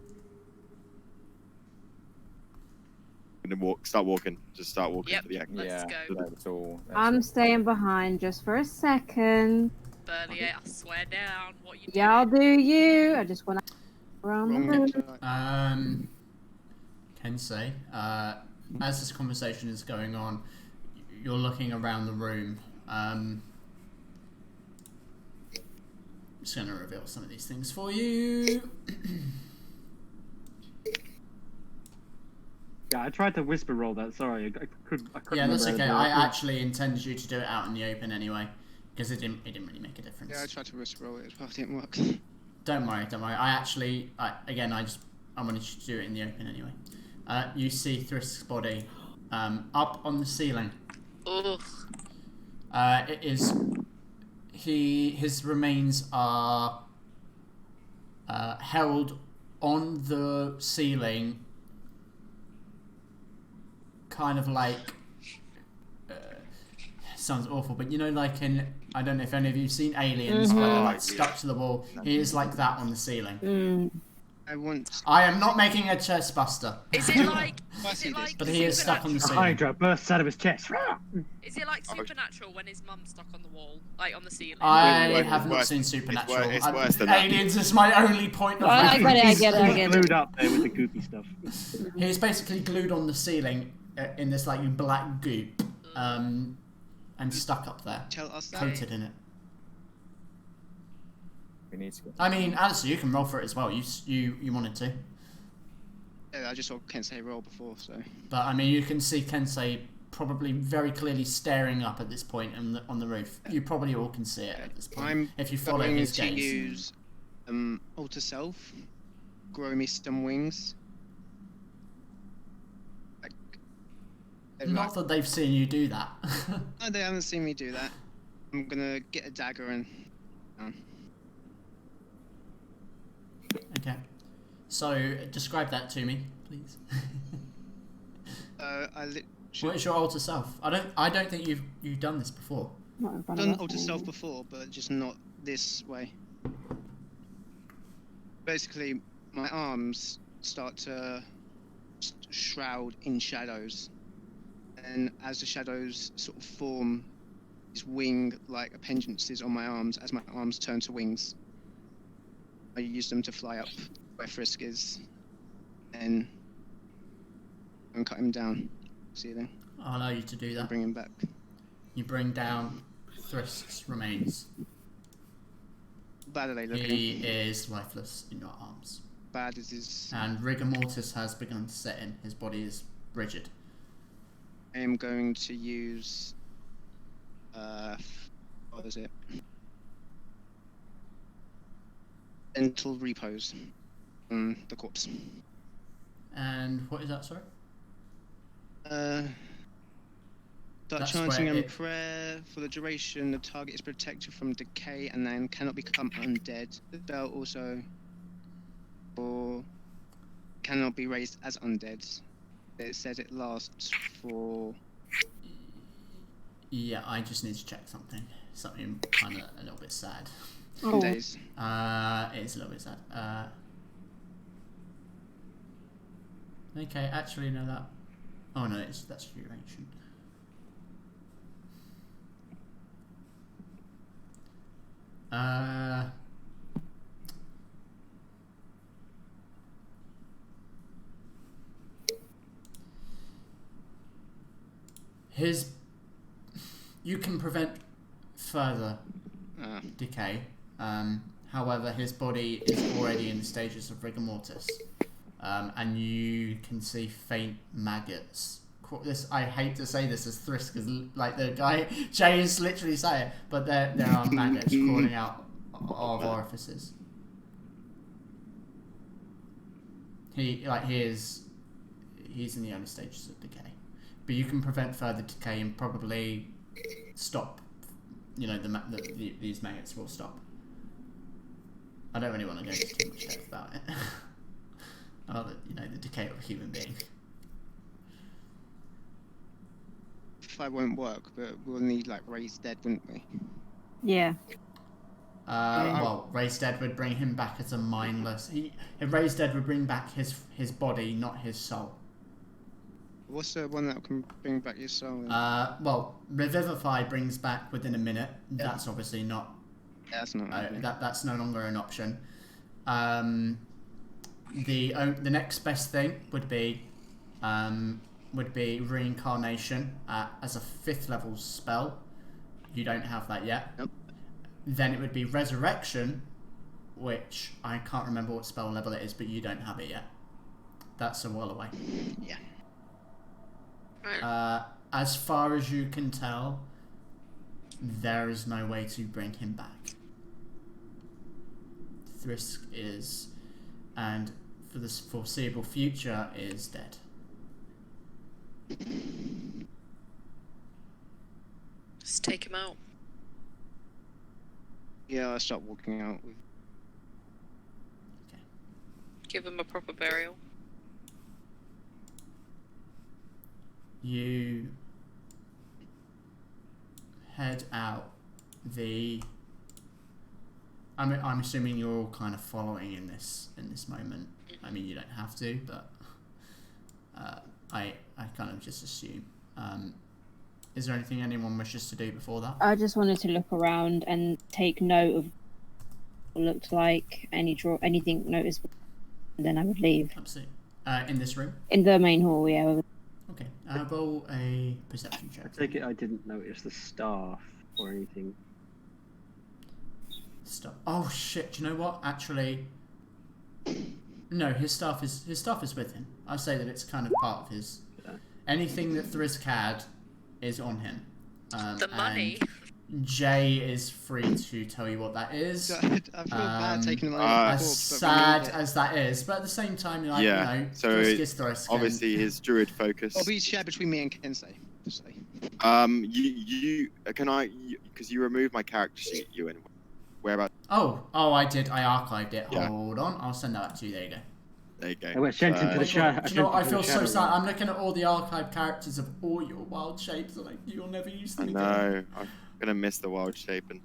And then start walking. Just start walking Yep, to the exit. let's go. That's all. I'm staying behind just for a second. Burlier, I swear down. What you Y'all doing? do you. I just want to around the Wrong room. Kensei, as this conversation is going on, you're looking around the room. Just going to reveal some of these things for you. Yeah, I tried to whisper roll that. Sorry, I couldn't. Yeah, that's remember okay. it. I actually intended you to do it out in the open anyway, because it didn't really make a difference. Yeah, I tried to whisper roll it as well. It didn't work. Don't worry. I wanted you to do it in the open anyway. You see Thrisk's body up on the ceiling. Ugh. It is. His remains are held on the ceiling, kind of like. Sounds awful, but you know, like in, I don't know if any of you've seen Aliens, where they're like stuck to the wall. He is like that on the ceiling. I am not making a chest buster. Is it like? But he is stuck on the ceiling. Hydra bursts out of his chest. Is it like Supernatural when his mum's stuck on the wall, like on the ceiling? I have not seen Supernatural. It's worse than that. Aliens is my only point of I reference. get it. He's glued up there with the goopy stuff. He's basically glued on the ceiling in this like black goop, and stuck up there, Tell us that. coated in it. We need to go. I mean, Alistair, you can roll for it as well. You wanted to, Yeah, I just saw Kensei roll before, so. but I mean, you can see Kensei probably very clearly staring up at this point on the roof. You probably all can see it at this point. I'm if you follow going his to gaze. use alter self, grow me some wings. Not that they've seen you do that. No, they haven't seen me do that. I'm gonna get a dagger and. Okay. So describe that to me, please. What is your alter self? I don't think you've done this before. I've done alter self before, but just not this way. Basically, my arms start to shroud in shadows, and as the shadows sort of form these wing-like appendages on my arms, as my arms turn to wings, I use them to fly up where Frisk is, and cut him down. Ceiling. I'll allow you to do that. Bring him back. You bring down Thrisk's remains. Bad are they looking? He is lifeless in your arms. Bad is his. And rigor mortis has begun to set in. His body is rigid. I am going to use. What is it? Dental repose on the corpse. And what is that, sorry? Start That's chanting where and it- prayer for the duration, the target is protected from decay and then cannot become undead. The spell also or cannot be raised as undead. It says it lasts for... Yeah, I just need to check something. Something kind of a little bit sad. 10 days. It is a little bit sad. Okay, actually, no, that... Oh, no, that's duration. You can prevent further decay. However, his body is already in the stages of rigor mortis, and you can see faint maggots. I hate to say this as Thrisk, because like the guy Jay is literally saying, but there are maggots crawling out of orifices. He's in the early stages of decay, but you can prevent further decay and probably stop. You know, these maggots will stop. I don't really want to go into too much depth about it. The decay of a human being. Fire won't work, but we'll need like raised dead, wouldn't we? Yeah. Well, raised dead would bring him back as a mindless. Raised dead would bring back his body, not his soul. What's the one that can bring back your soul? Well, revivify brings back within a minute. Yeah. That's obviously not. Yeah, that's not. That's no longer an option. The next best thing would be reincarnation as a 5th level spell. You don't have that yet. Nope. Then it would be resurrection, which I can't remember what spell level it is, but you don't have it yet. That's a while away. Yeah. As far as you can tell, there is no way to bring him back. Thrisk is, and for the foreseeable future, is dead. Just take him out. Yeah, I'll start walking out. Okay. Give him a proper burial. You head out I'm assuming you're all kind of following in this moment. I mean, you don't have to, but I kind of just assume. Is there anything anyone wishes to do before that? I just wanted to look around and take note of what it looked like, anything noticeable, and then I would leave. Absolutely. In this room? In the main hall, yeah. Okay, roll a perception check. I take it I didn't notice the staff or anything. Oh shit! Do you know what? Actually, no. His staff is with him. I say that it's kind of part of his. Anything that Thrisk had is on him. The money. Jay is free to tell you what that is. I feel bad taking him as sad as that is, but at the same time, so Thrisk is Thrisk. Obviously, his druid focus. It'll be shared between me and Kensei. Because you removed my character sheet, Ewan. Whereabouts? Oh, I did. I archived it. Yeah. Hold on, I'll send that to you. There you go. There you go. I went sent into the chat. Do you know what? I feel so sad. I'm looking at all the archived characters of all your wild shapes, and like you'll never use them again. I know. I'm gonna miss the wild shaping,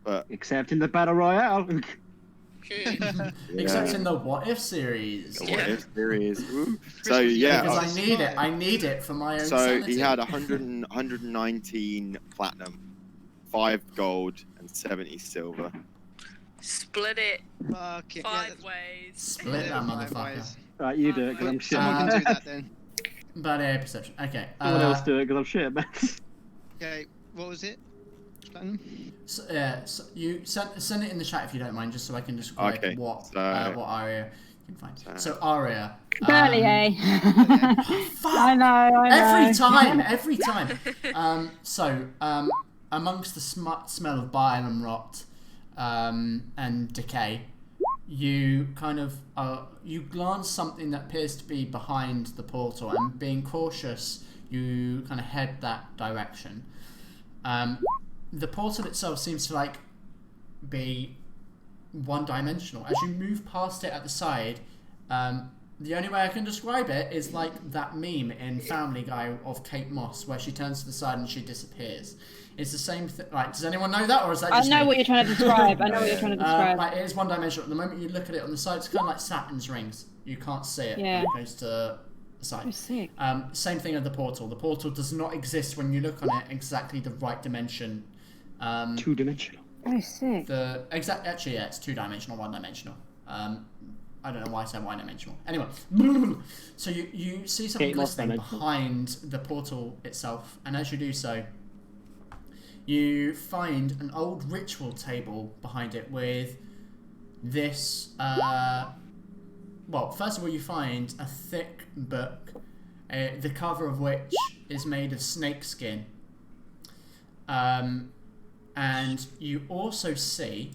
but except in the battle royale. Except in the What If series. The What If series. Ooh. So yeah, because I need it for my own. So sanity. he had 119 platinum, 5 gold, and 70 silver. Split it. Fuck it. 5 ways. Split that motherfucker. Right, you do it because I'm shit. Someone can do that then. But perception. Okay. Someone else do it because I'm shit, man. Okay, what was it? Platinum? So you send it in the chat if you don't mind, just so I can describe what area you can find. So Aria. Barely, I know. Every time. Amongst the smell of bile and rot and decay, you kind of you glance something that appears to be behind the portal, and being cautious, you kind of head that direction. the portal itself seems to like be one-dimensional. As you move past it at the side, the only way I can describe it is like that meme in Family Guy of Kate Moss where she turns to the side and she disappears. It's the same thing. Like, does anyone know that, or is that just I know me? what you're trying to describe. I know what you're trying to describe. Like, it is one-dimensional. At the moment you look at it on the side, it's kind of like Saturn's rings. You can't see it when it goes to the side. Oh, sick. Same thing with the portal. The portal does not exist when you look on it exactly the right dimension. Two-dimensional. Oh, sick. Actually, yeah, it's two-dimensional, one-dimensional. I don't know why I said one-dimensional. Anyway, so you see something glistening behind the portal itself, and as you do so, you find an old ritual table behind it with this. Well, first of all, you find a thick book, the cover of which is made of snakeskin. And you also see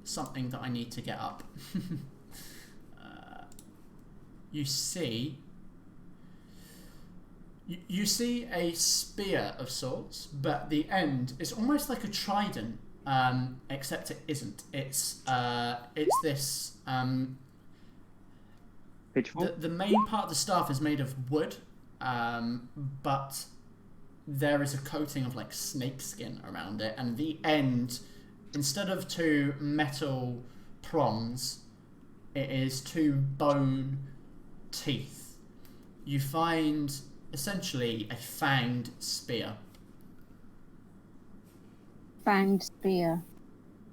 something that I need to get up. You see a spear of sorts, but the end is almost like a trident, except it isn't. It's this. The main part of the staff is made of wood, but there is a coating of like snakeskin around it, and the end, instead of two metal prongs, it is two bone teeth. You find essentially a fanged spear. Fanged spear.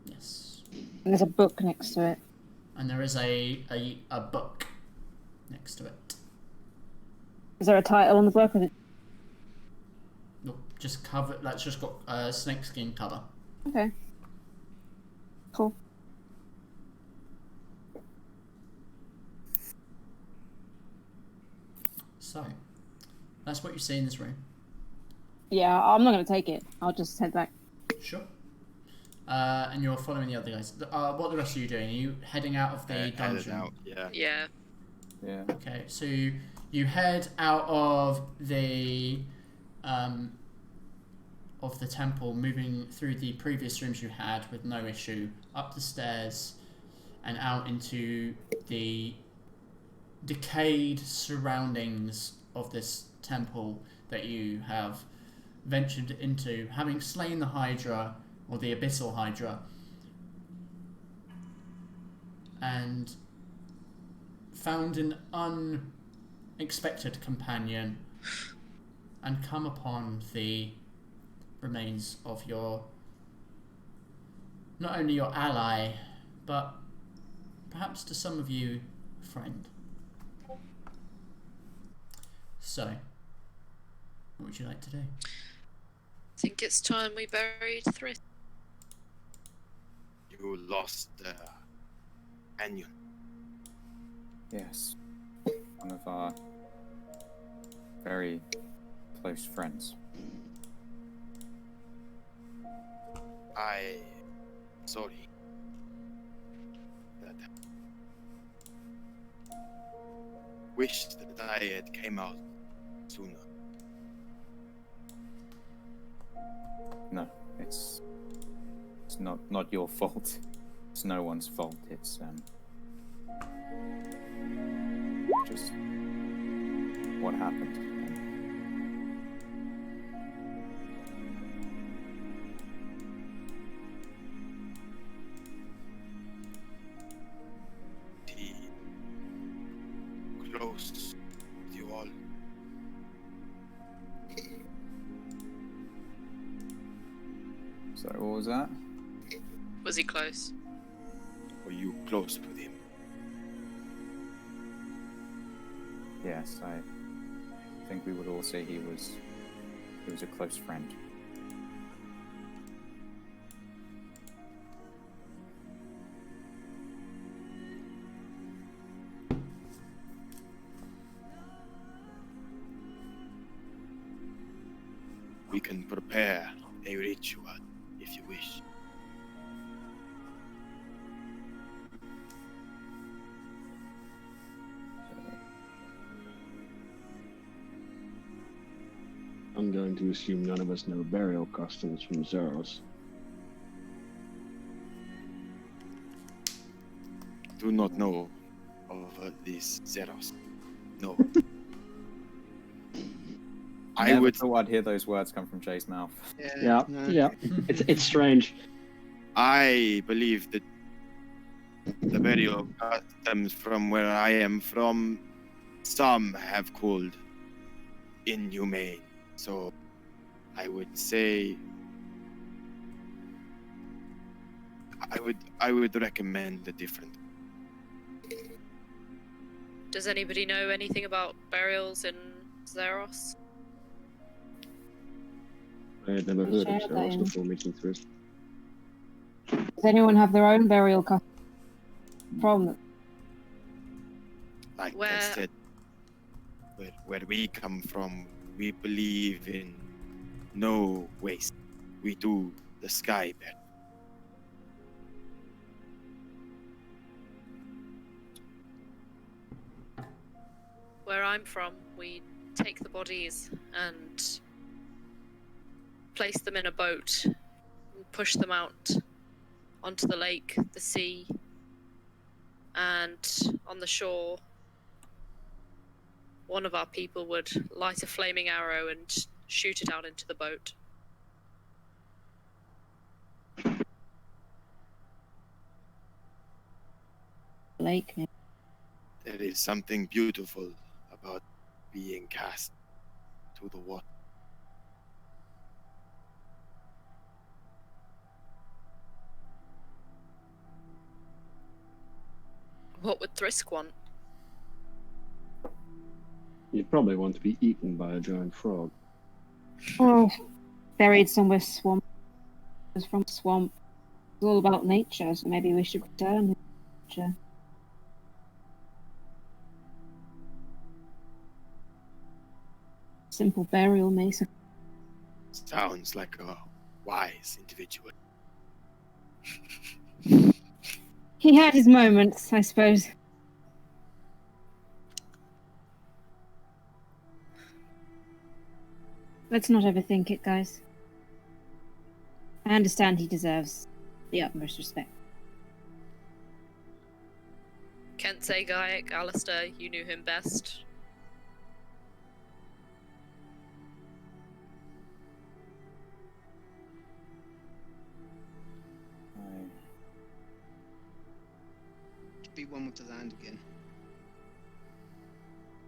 Yes. And there's a book next to it. And there is a book next to it. Is there a title on the book? Or Nope, just cover. That's just got a snakeskin cover. Okay. Cool. So, that's what you see in this room. Yeah, I'm not going to take it. I'll just head back. Sure. And you're following the other guys. What are the rest of you doing? Are you heading out of the dungeon? Out, yeah. Yeah. Okay, so you head out of the temple, moving through the previous rooms you had with no issue, up the stairs, and out into the decayed surroundings of this temple that you have ventured into, having slain the Hydra, or the Abyssal Hydra, and found an unexpected companion, and come upon the remains of your, not only your ally, but perhaps to some of you, friend. So, what would you like to do? I think it's time we buried Thrift. You lost the canyon. Yes. One of our very close friends. Sorry. That wished that I had came out sooner. No, it's not your fault. It's no one's fault. It's just what happened. Close to you all. So what was that? Was he close? Were you close with him? Yes, I think we would all say he was a close friend. We can prepare a ritual if you wish. I'm going going to assume none of us know burial customs from Zeros. Do not know of these Zeros. No. I Never would. thought I'd hear those words come from Jay's mouth. Yeah, yeah. It's strange. I believe that the burial customs from where I am from, some have called inhumane. So I would say I would recommend a different. Does anybody know anything about burials in Zeros? I had never heard of Share Zeros them. before meeting Thrisk. Does anyone have their own burial custom from them? Like I Where- said, where we come from, we believe in no waste. We do the sky burial. Where I'm from, we take the bodies and place them in a boat and push them out onto the lake, the sea, and on the shore, one of our people would light a flaming arrow and shoot it out into the boat. Lake. There is something beautiful about being cast to the water. What would Thrisk want? You'd probably want to be eaten by a giant frog. Oh, buried somewhere swamp. It's from swamp. It's all about nature, so maybe we should return to nature. Simple burial, Mason. Sounds like a wise individual. He had his moments, I suppose. Let's not overthink it, guys. I understand he deserves the utmost respect. Kent say Gayak, Alistair, you knew him best. Should be one with the land again.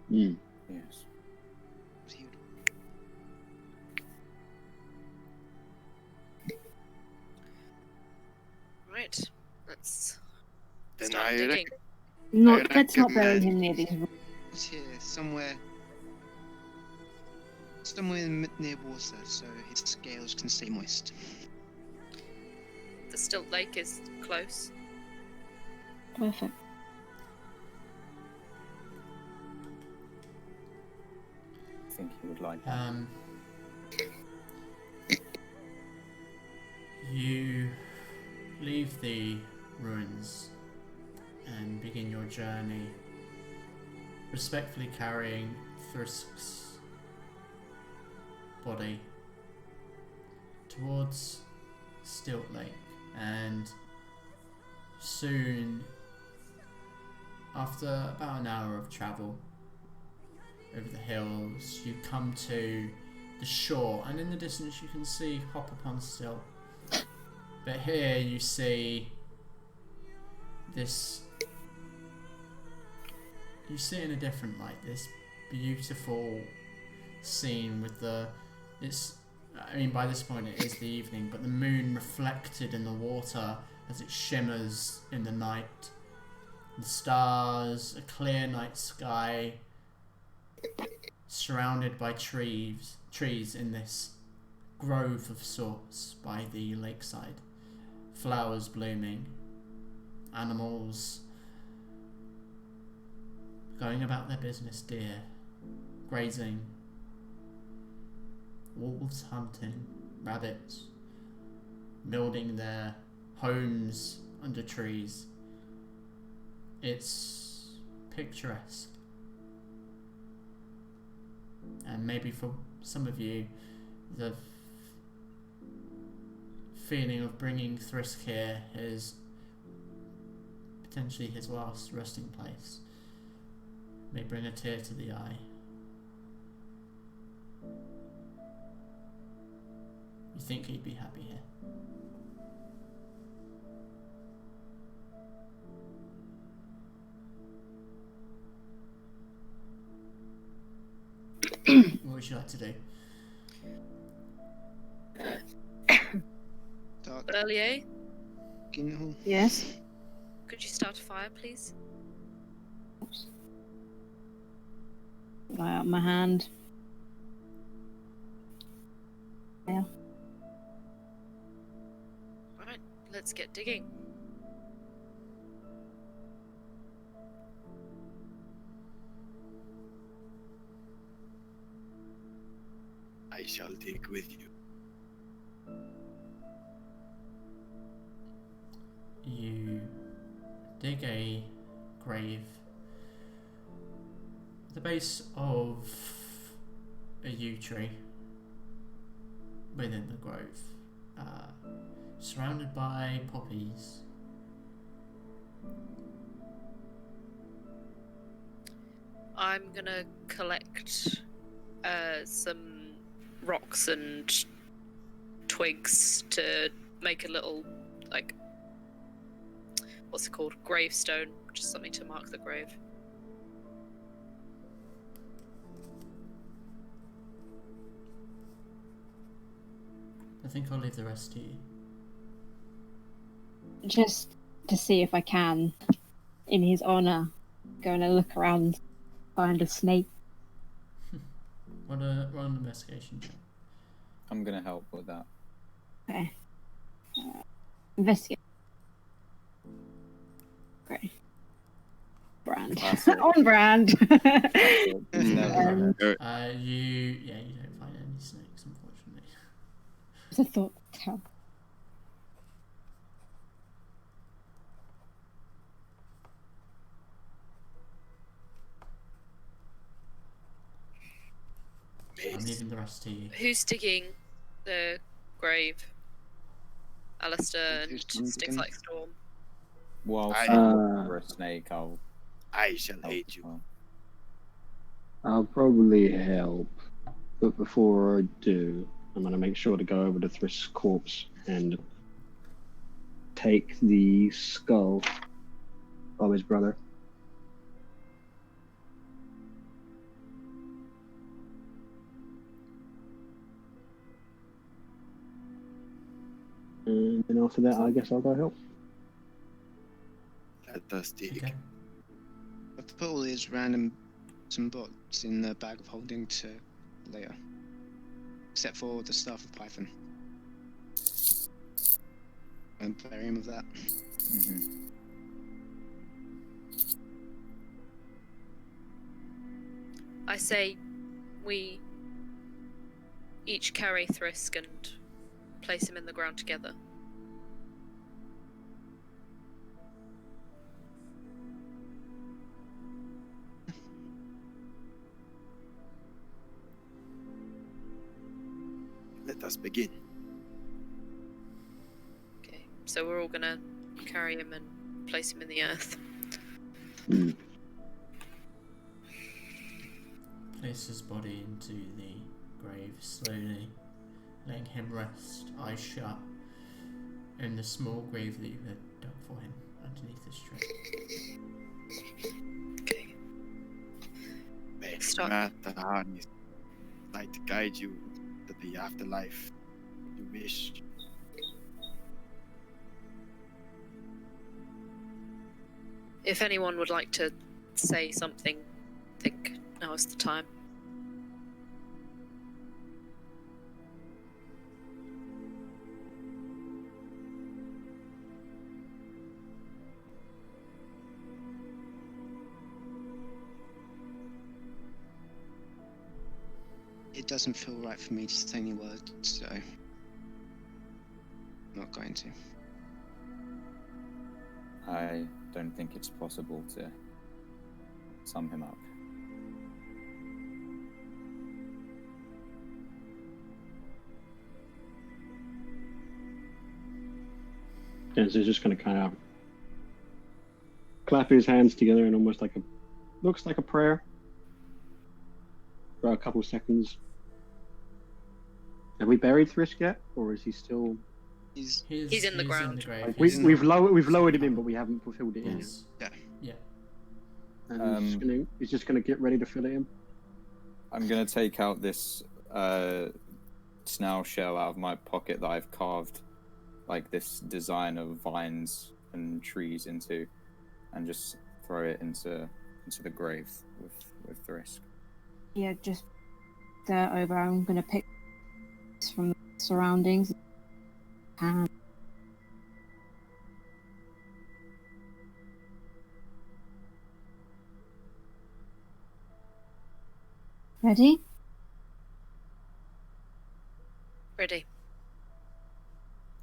Hmm. Yes. He would- Right, let's Then start I digging. Let's not bury recommend- him near these rocks. It's here, somewhere near water, so his scales can stay moist. The Stilt Lake is close. Perfect. I think he would like that. You leave the ruins and begin your journey, respectfully carrying Thrisk's body towards Stilt Lake, and soon, after about an hour of travel over the hills, you come to the shore, and in the distance you can see Hop-upon-Stilt. But here you see this. You see it in a different light. This beautiful scene with the. I mean, by this point it is the evening, but the moon reflected in the water as it shimmers in the night. The stars, a clear night sky, surrounded by trees in this grove of sorts by the lakeside. Flowers blooming, animals going about their business, deer grazing, wolves hunting, rabbits building their homes under trees. It's picturesque, and maybe for some of you the feeling of bringing Thrisk here is potentially his last resting place may bring a tear to the eye. You think he'd be happy here? What would you like to do? Val-Aeria, Yes. could you start a fire, please? Lie out my hand. Yeah. Right, let's get digging. I shall dig with you. You dig a grave at the base of a yew tree within the grove, surrounded by poppies. I'm gonna collect some rocks and twigs to make a little, like, what's it called? Gravestone, just something to mark the grave. I think I'll leave the rest to you. Just to see if I can, in his honor, going to look around, find a snake. Roll an investigation check. I'm gonna help with that. Okay. Investigate. Great. Brand. Classic. On brand. You don't find any snakes, unfortunately. It's a thought. Tell. I'm leaving the rest to you. Who's digging the grave? Alistair and Who's digging? Sticks Like Storm. Whilst I- I'm looking for a snake, I'll I shall help aid as you. well. I'll probably help, but before I do, I'm going to make sure to go over to Thrisk's corpse and take the skull of his brother. And then after that, I guess I'll go help. Let us dig. Okay. I've put all these random some bots in the bag of holding to later. Except for the staff of Python. And bury him with that. Mhm. I say we each carry Thrisk and place him in the ground together. Let us begin. Okay, so we're all gonna carry him and place him in the earth. Place his body into the grave slowly, letting him rest, eyes shut, in the small grave that you had dug for him underneath this tree. Okay. May Start. Master Harness light to guide you to the afterlife you wish. If anyone would like to say something, I think now is the time. It doesn't feel right for me to say any words, so I'm not going to. I don't think it's possible to sum him up. And so he's just going to kind of clap his hands together and almost like looks like a prayer for a couple seconds. Have we buried Thrisk yet, or is he still? He's in the ground. Like, we've lowered him in, but we haven't fulfilled it Yes. yet. Yeah. And he's just gonna get ready to fill it in. I'm gonna take out this snail shell out of my pocket that I've carved, like this design of vines and trees into, and just throw it into the grave with Thrisk. Yeah, just there over. I'm gonna pick from the surroundings. Ready? Ready.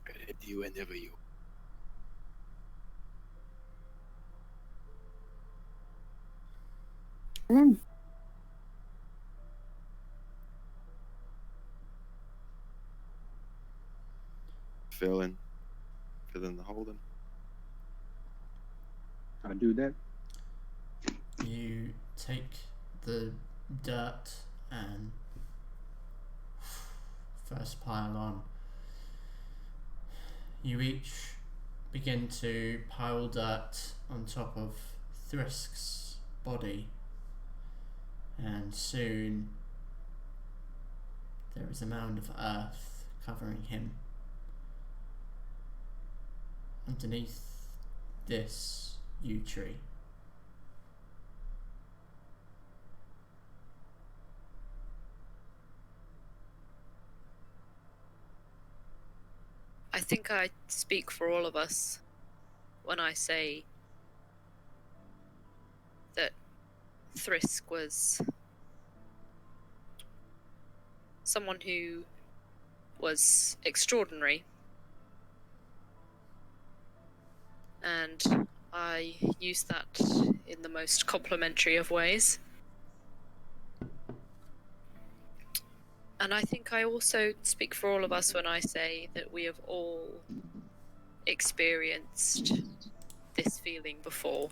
Ready whenever you. Then. Fill in the hole then. I do that. You take the dirt and first pile on. You each begin to pile dirt on top of Thrisk's body, and soon there is a mound of earth covering him. Underneath this yew tree. I think I speak for all of us when I say that Thrisk was someone who was extraordinary, and I use that in the most complimentary of ways. And I think I also speak for all of us when I say that we have all experienced this feeling before.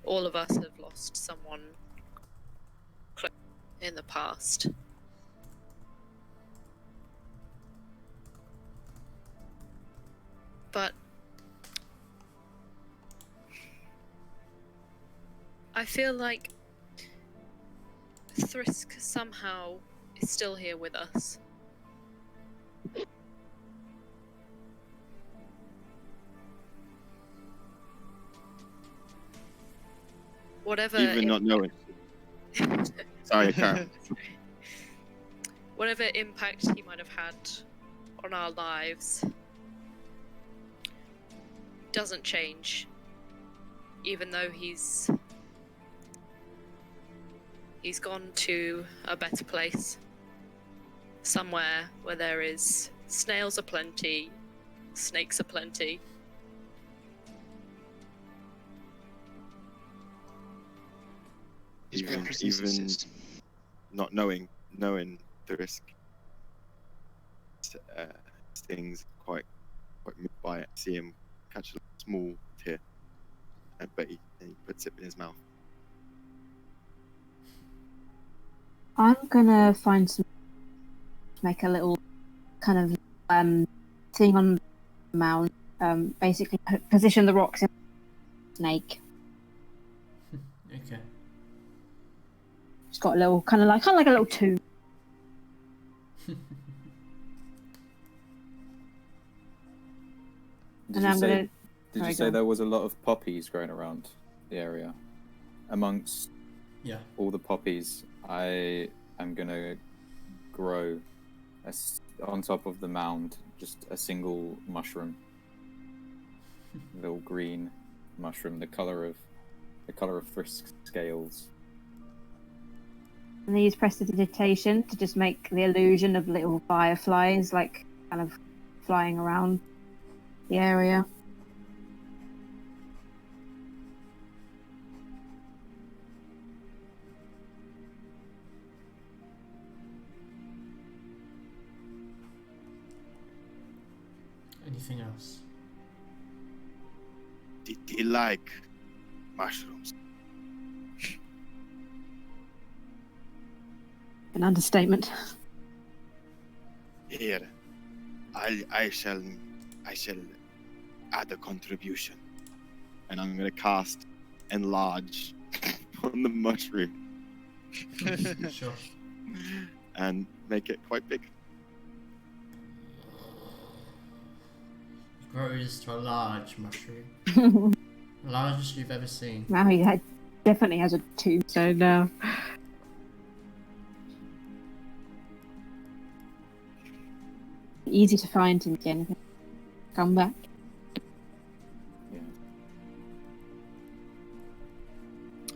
All of us have lost someone close in the past. But I feel like Thrisk somehow is still here with us. Whatever. Even not knowing. Sorry, Karen. Whatever impact he might have had on our lives doesn't change, even though he's gone to a better place, somewhere where there is snails aplenty, snakes aplenty. Even not knowing the risk stings quite moved by it. See him catch a small tear, but he puts it in his mouth. I'm gonna find some, make a little kind of thing on the mound. Basically, position the rocks in the snake. Okay. It's got a little kind of like a little tube. Did you say there was a lot of poppies growing around the area? Amongst all the poppies, I am going to grow on top of the mound just a single mushroom, little green mushroom, the color of Thrisk's scales. And they use prestidigitation to just make the illusion of little fireflies, like kind of flying around the area. Anything else? Did he like mushrooms? An understatement. Here, I shall add a contribution, and I'm gonna cast enlarge on the mushroom Sure. and make it quite big. It grows to a large mushroom. The largest you've ever seen. Now definitely has a tombstone now. Easy to find in again. Come back.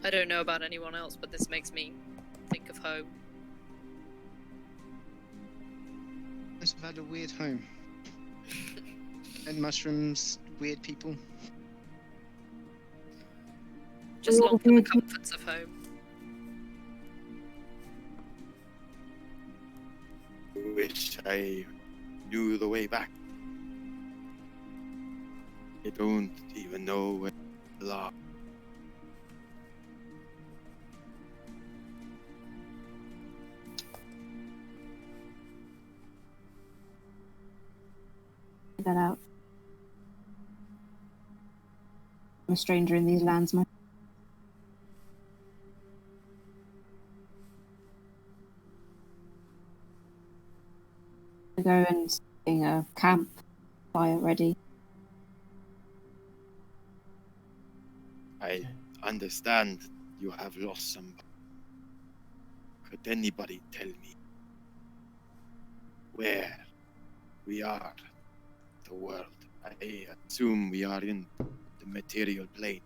I don't know about anyone else, but this makes me think of home. Must have had a weird home. And mushrooms, weird people. Just long for the comforts of home. Wish I knew the way back. I don't even know where to belong. Figure that out. I'm a stranger in these lands, my. Go and bring a camp fire ready. I understand you have lost somebody. Could anybody tell me where we are in the world? I assume we are in the material plane.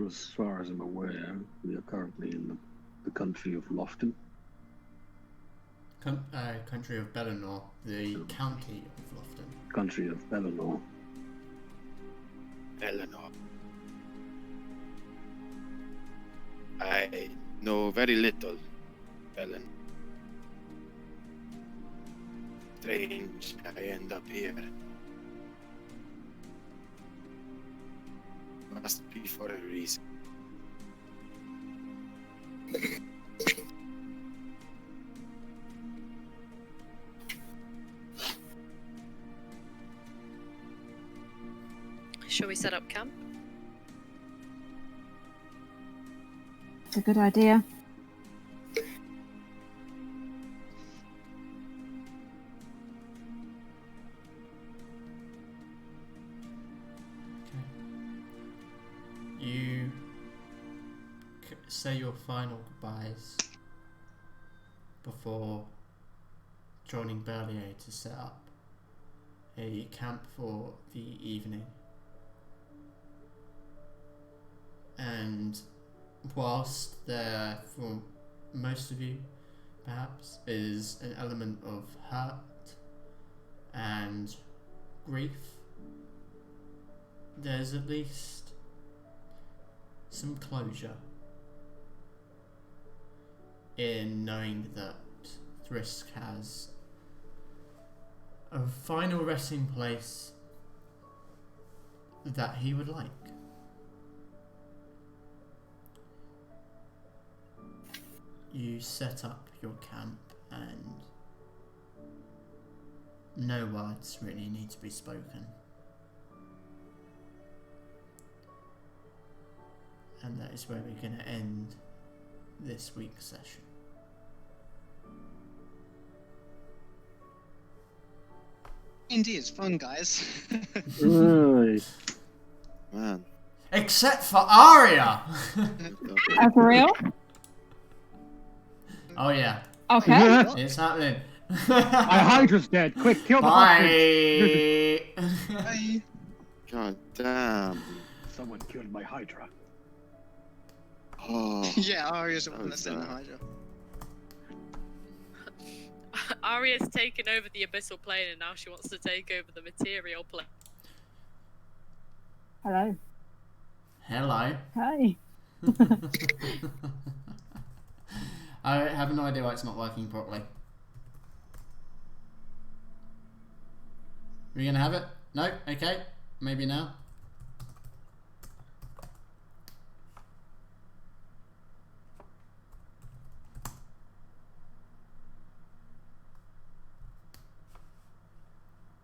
As far as I'm aware, we are currently in the country of Lofton. Country of Bellinor, the county of Lofton. Country of Bellinor. Eleanor. I know very little, Ellen. Strange I end up here. Must be for a reason. Shall we set up camp? It's a good idea. You say your final goodbyes before joining Val-Aeria to set up a camp for the evening. And whilst there, for most of you, perhaps, is an element of hurt and grief, there's at least some closure in knowing that Thrisk has a final resting place that he would like. You set up your camp and no words really need to be spoken. And that is where we're going to end this week's session. D&D is fun, guys. Right. Man. Except for Aria! Oh, for real? Oh yeah, Okay. it's happening. My Hydra's dead. Quick, kill the hostage. Bye! Bye. God damn. Someone killed my Hydra. Oh. Yeah, Arya's the one Oh, that's in the God. Hydra. Arya's taken over the abyssal plane and now she wants to take over the material plane. Hello. Hello. Hi. I have no idea why it's not working properly. Are we gonna have it? No? Okay. Maybe now.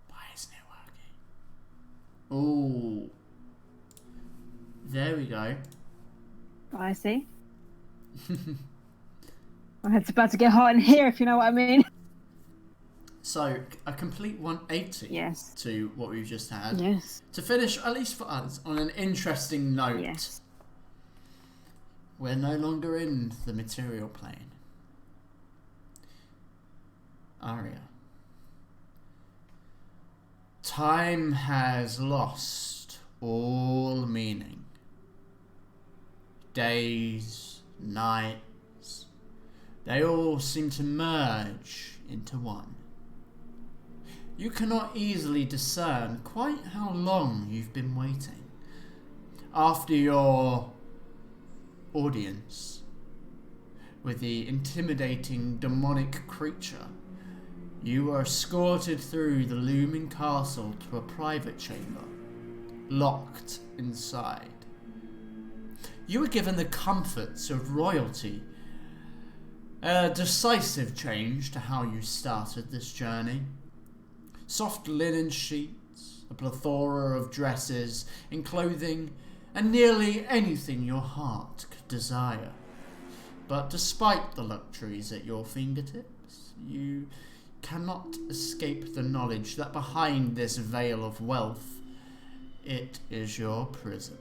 Why isn't it working? Ooh. There we go. I see. It's about to get hot in here, if you know what I mean. So, a complete 180 Yes. to what we've just had. Yes. To finish, at least for us, on an interesting note. Yes. We're no longer in the material plane. Aria. Time has lost all meaning. Days, nights, they all seem to merge into one. You cannot easily discern quite how long you've been waiting. After your audience with the intimidating demonic creature, you were escorted through the looming castle to a private chamber, locked inside. You were given the comforts of royalty, a decisive change to how you started this journey. Soft linen sheets, a plethora of dresses and clothing, and nearly anything your heart could desire. But despite the luxuries at your fingertips, you cannot escape the knowledge that behind this veil of wealth, it is your prison.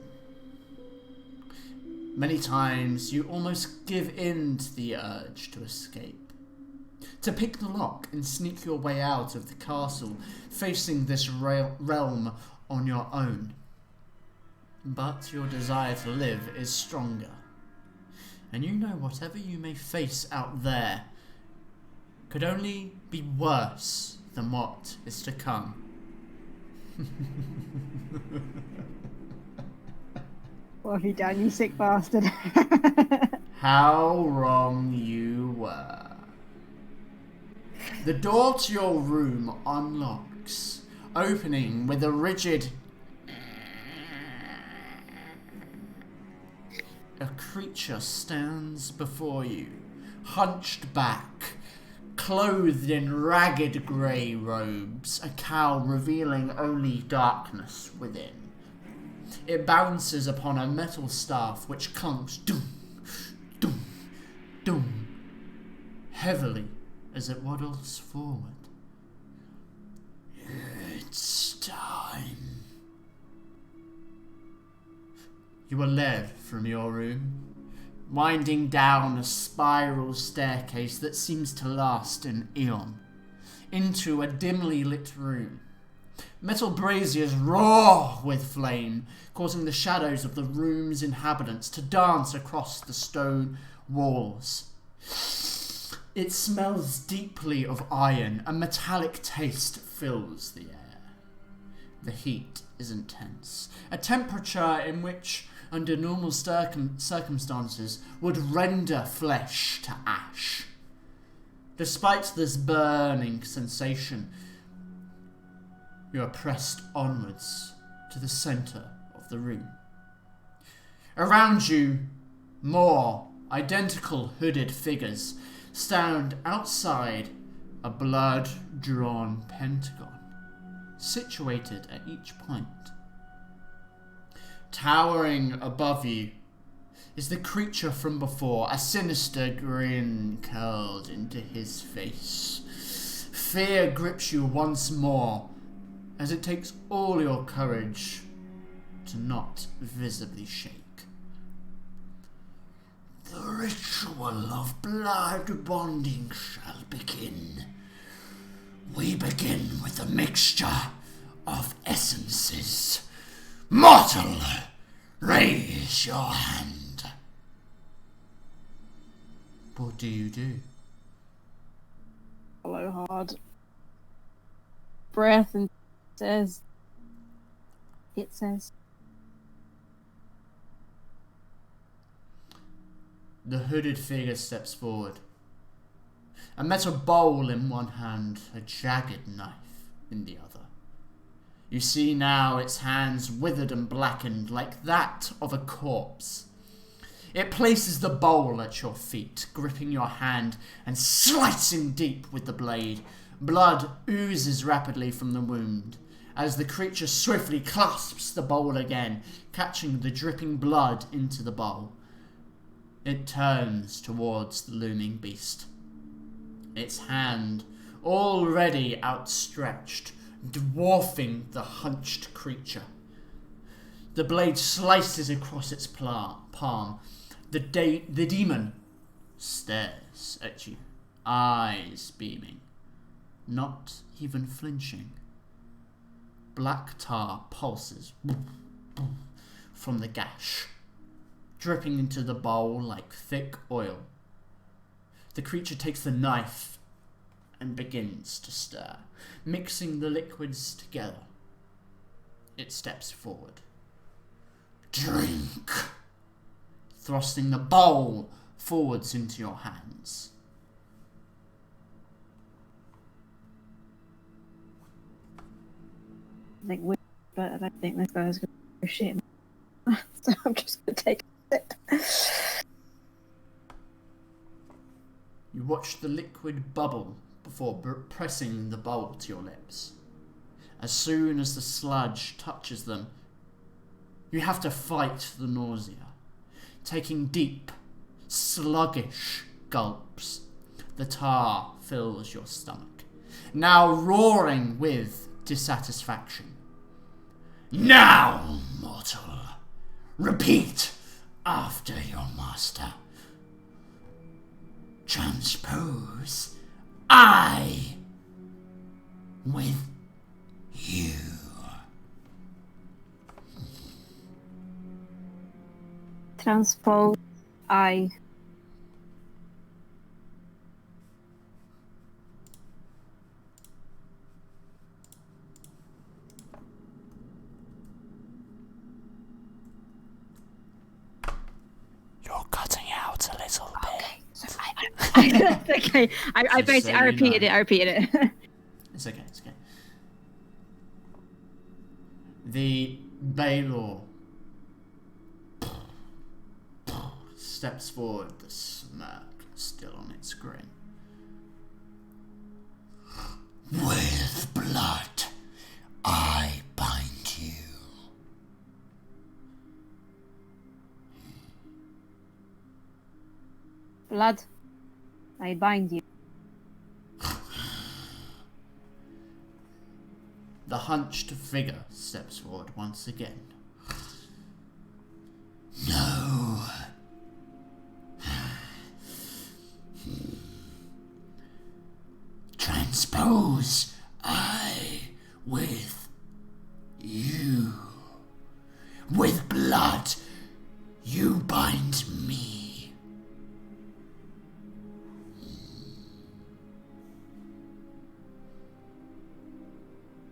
Many times you almost give in to the urge to escape. To pick the lock and sneak your way out of the castle, facing this realm on your own. But your desire to live is stronger. And you know whatever you may face out there could only be worse than what is to come. What have you done, you sick bastard? How wrong you were. The door to your room unlocks, opening with a rigid... A creature stands before you, hunched back, clothed in ragged grey robes, a cowl revealing only darkness within. It bounces upon a metal staff which clunks doom, doom, doom, heavily as it waddles forward. It's time. You are led from your room, winding down a spiral staircase that seems to last an eon, into a dimly lit room. Metal braziers roar with flame, causing the shadows of the room's inhabitants to dance across the stone walls. It smells deeply of iron. A metallic taste fills the air. The heat is intense, a temperature in which, under normal circumstances, would render flesh to ash. Despite this burning sensation, you are pressed onwards to the centre of the room. Around you, more identical hooded figures stand outside a blood-drawn pentagon, situated at each point. Towering above you is the creature from before, a sinister grin curled into his face. Fear grips you once more, as it takes all your courage to not visibly shake. The ritual of blood bonding shall begin. We begin with a mixture of essences. Mortal, raise your hand. What do you do? Follow hard. Breath and says. It says. The hooded figure steps forward, a metal bowl in one hand, a jagged knife in the other. You see now its hands withered and blackened like that of a corpse. It places the bowl at your feet, gripping your hand and slicing deep with the blade. Blood oozes rapidly from the wound as the creature swiftly clasps the bowl again, catching the dripping blood into the bowl. It turns towards the looming beast, its hand already outstretched, dwarfing the hunched creature. The blade slices across its palm. The demon stares at you, eyes beaming, not even flinching. Black tar pulses from the gash, dripping into the bowl like thick oil. The creature takes the knife and begins to stir, mixing the liquids together. It steps forward. Drink! Thrusting the bowl forwards into your hands. But I don't think this guy's going to do shit. So I'm just going to take a sip. You watch the liquid bubble before pressing the bowl to your lips. As soon as the sludge touches them, you have to fight the nausea, taking deep, sluggish gulps. The tar fills your stomach, now roaring with dissatisfaction. Now, mortal, repeat after your master. Transpose I with you. Transpose I. You're cutting out a little bit. That's okay. I basically I repeated it. It's okay. The Baylor steps forward, the smirk still on its grin. With blood, I bind you. Blood, I bind you. The hunched figure steps forward once again. No. Transpose I with you. With blood, you bind me.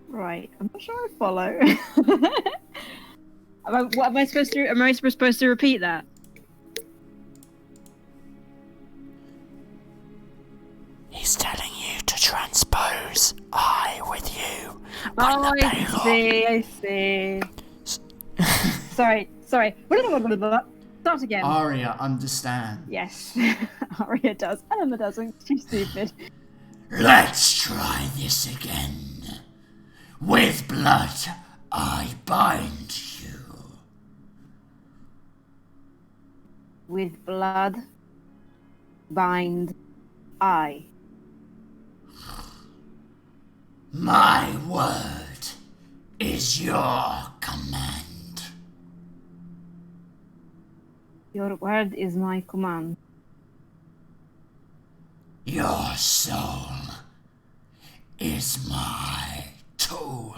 Right, I'm not sure I follow. What am I supposed to do? Am I supposed to repeat that? He's telling you to transpose I with you. Oh, I see. Sorry. Start again. Aria understands. Yes, Aria does. Emma doesn't. She's stupid. Let's try this again. With blood, I bind you. With blood, bind I. My word is your command. Your word is my command. Your soul is my tool.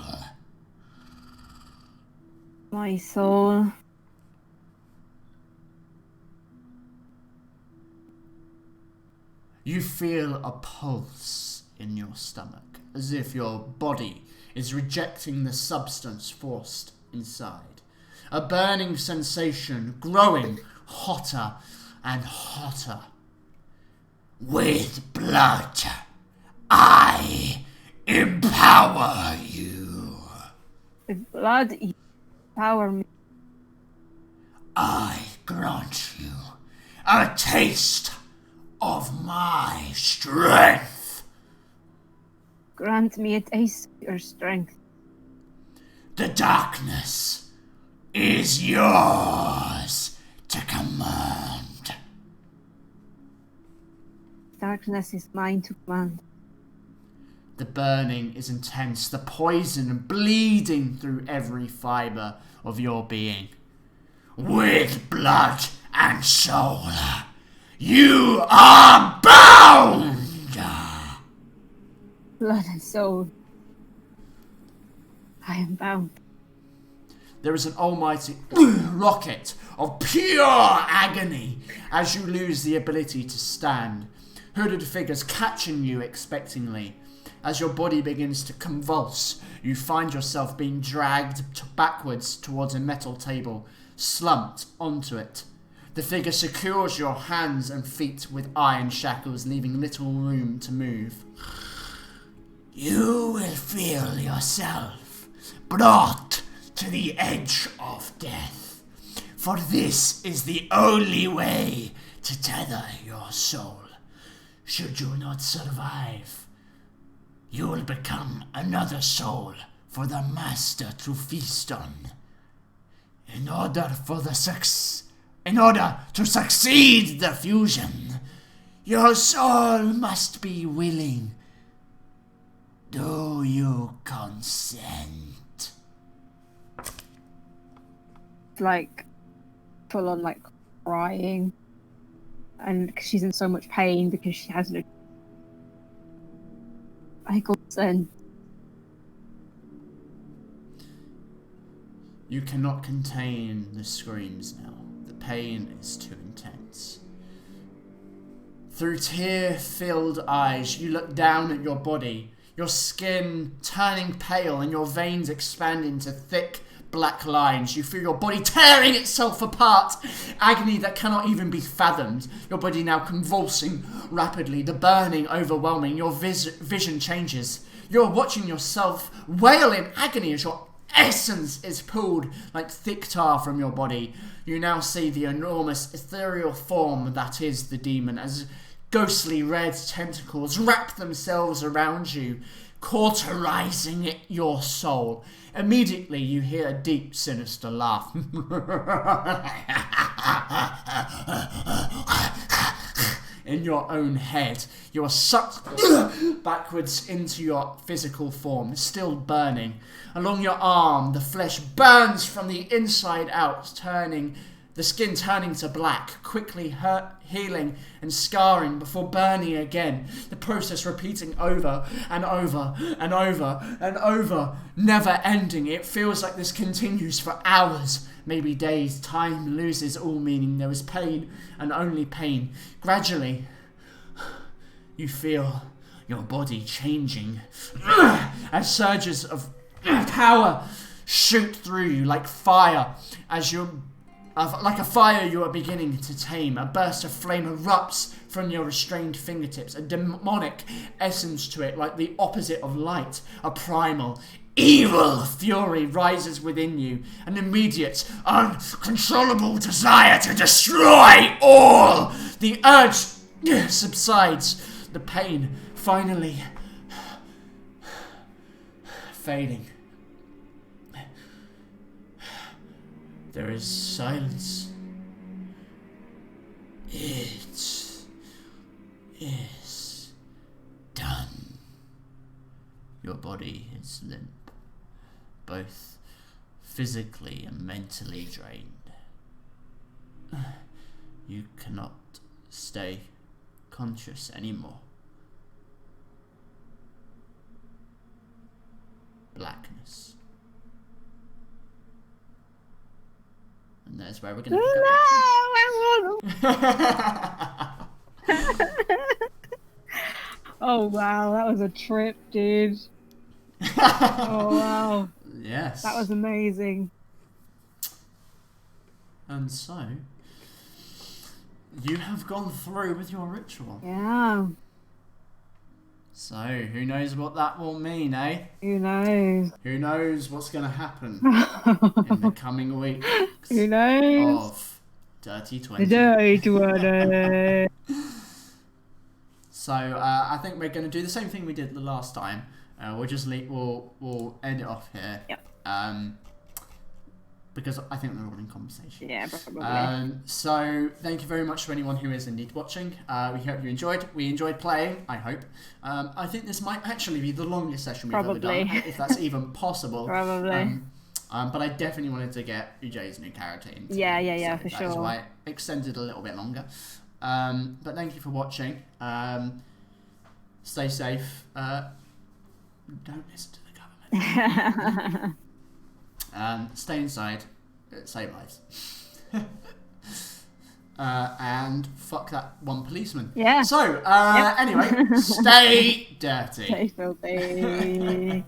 My soul. You feel a pulse in your stomach, as if your body is rejecting the substance forced inside. A burning sensation growing hotter and hotter. With blood, I empower you. With blood, you empower me. I grant you a taste of my strength. Grant me a taste of your strength. The darkness is yours to command. Darkness is mine to command. The burning is intense, the poison bleeding through every fibre of your being. With blood and soul, you are bound! Blood and soul. I am bound. There is an almighty rocket of pure agony as you lose the ability to stand. Hooded figures catching you expectingly. As your body begins to convulse, you find yourself being dragged backwards towards a metal table, slumped onto it. The figure secures your hands and feet with iron shackles, leaving little room to move. You will feel yourself brought to the edge of death, for this is the only way to tether your soul. Should you not survive, you will become another soul for the master to feast on. In order to succeed the fusion, your soul must be willing. Do you consent? Like, full on, like, crying. And she's in so much pain because she has no... I consent. You cannot contain the screams now. The pain is too intense. Through tear-filled eyes, you look down at your body, your skin turning pale and your veins expanding to thick black lines. You feel your body tearing itself apart. Agony that cannot even be fathomed. Your body now convulsing rapidly, the burning overwhelming. Your vision changes. You're watching yourself wail in agony as your essence is pulled like thick tar from your body. You now see the enormous ethereal form that is the demon as ghostly red tentacles wrap themselves around you, cauterizing your soul. Immediately you hear a deep, sinister laugh. In your own head, you are sucked backwards into your physical form, still burning. Along your arm, the flesh burns from the inside out, the skin turning to black, quickly healing and scarring before burning again. The process repeating over and over and over and over, never ending. It feels like this continues for hours, maybe days. Time loses all meaning. There is pain and only pain. Gradually, you feel your body changing as surges of power shoot through you like fire. Like a fire you are beginning to tame. A burst of flame erupts from your restrained fingertips. A demonic essence to it, like the opposite of light. A primal, evil fury rises within you. An immediate, uncontrollable desire to destroy all. The urge subsides. The pain finally fading. There is silence. It is done. Your body is limp, both physically and mentally drained. You cannot stay conscious anymore. Blackness. And that's where we're going to Oh wow, that was a trip, dude. Oh wow. Yes. That was amazing. And so, You have gone through with your ritual. Yeah. So, who knows what that will mean, eh? Who knows? Who knows what's going to happen in the coming weeks Who knows? of Dirty 20. Dirty 20. So, I think we're going to do the same thing we did the last time. We'll just we'll end it off here. Yep. Because I think they're all in conversation. Yeah, probably. So thank you very much for anyone who is indeed watching. We hope you enjoyed. We enjoyed playing, I hope. I think this might actually be the longest session we've ever done, if that's even possible. Probably. But I definitely wanted to get Ujay's new character in. Yeah, for sure. sure. That is why I extended a little bit longer. But thank you for watching. Stay safe. Don't listen to the government. Stay inside, save lives. And fuck that one policeman. Yeah. So, anyway, stay dirty. Stay filthy.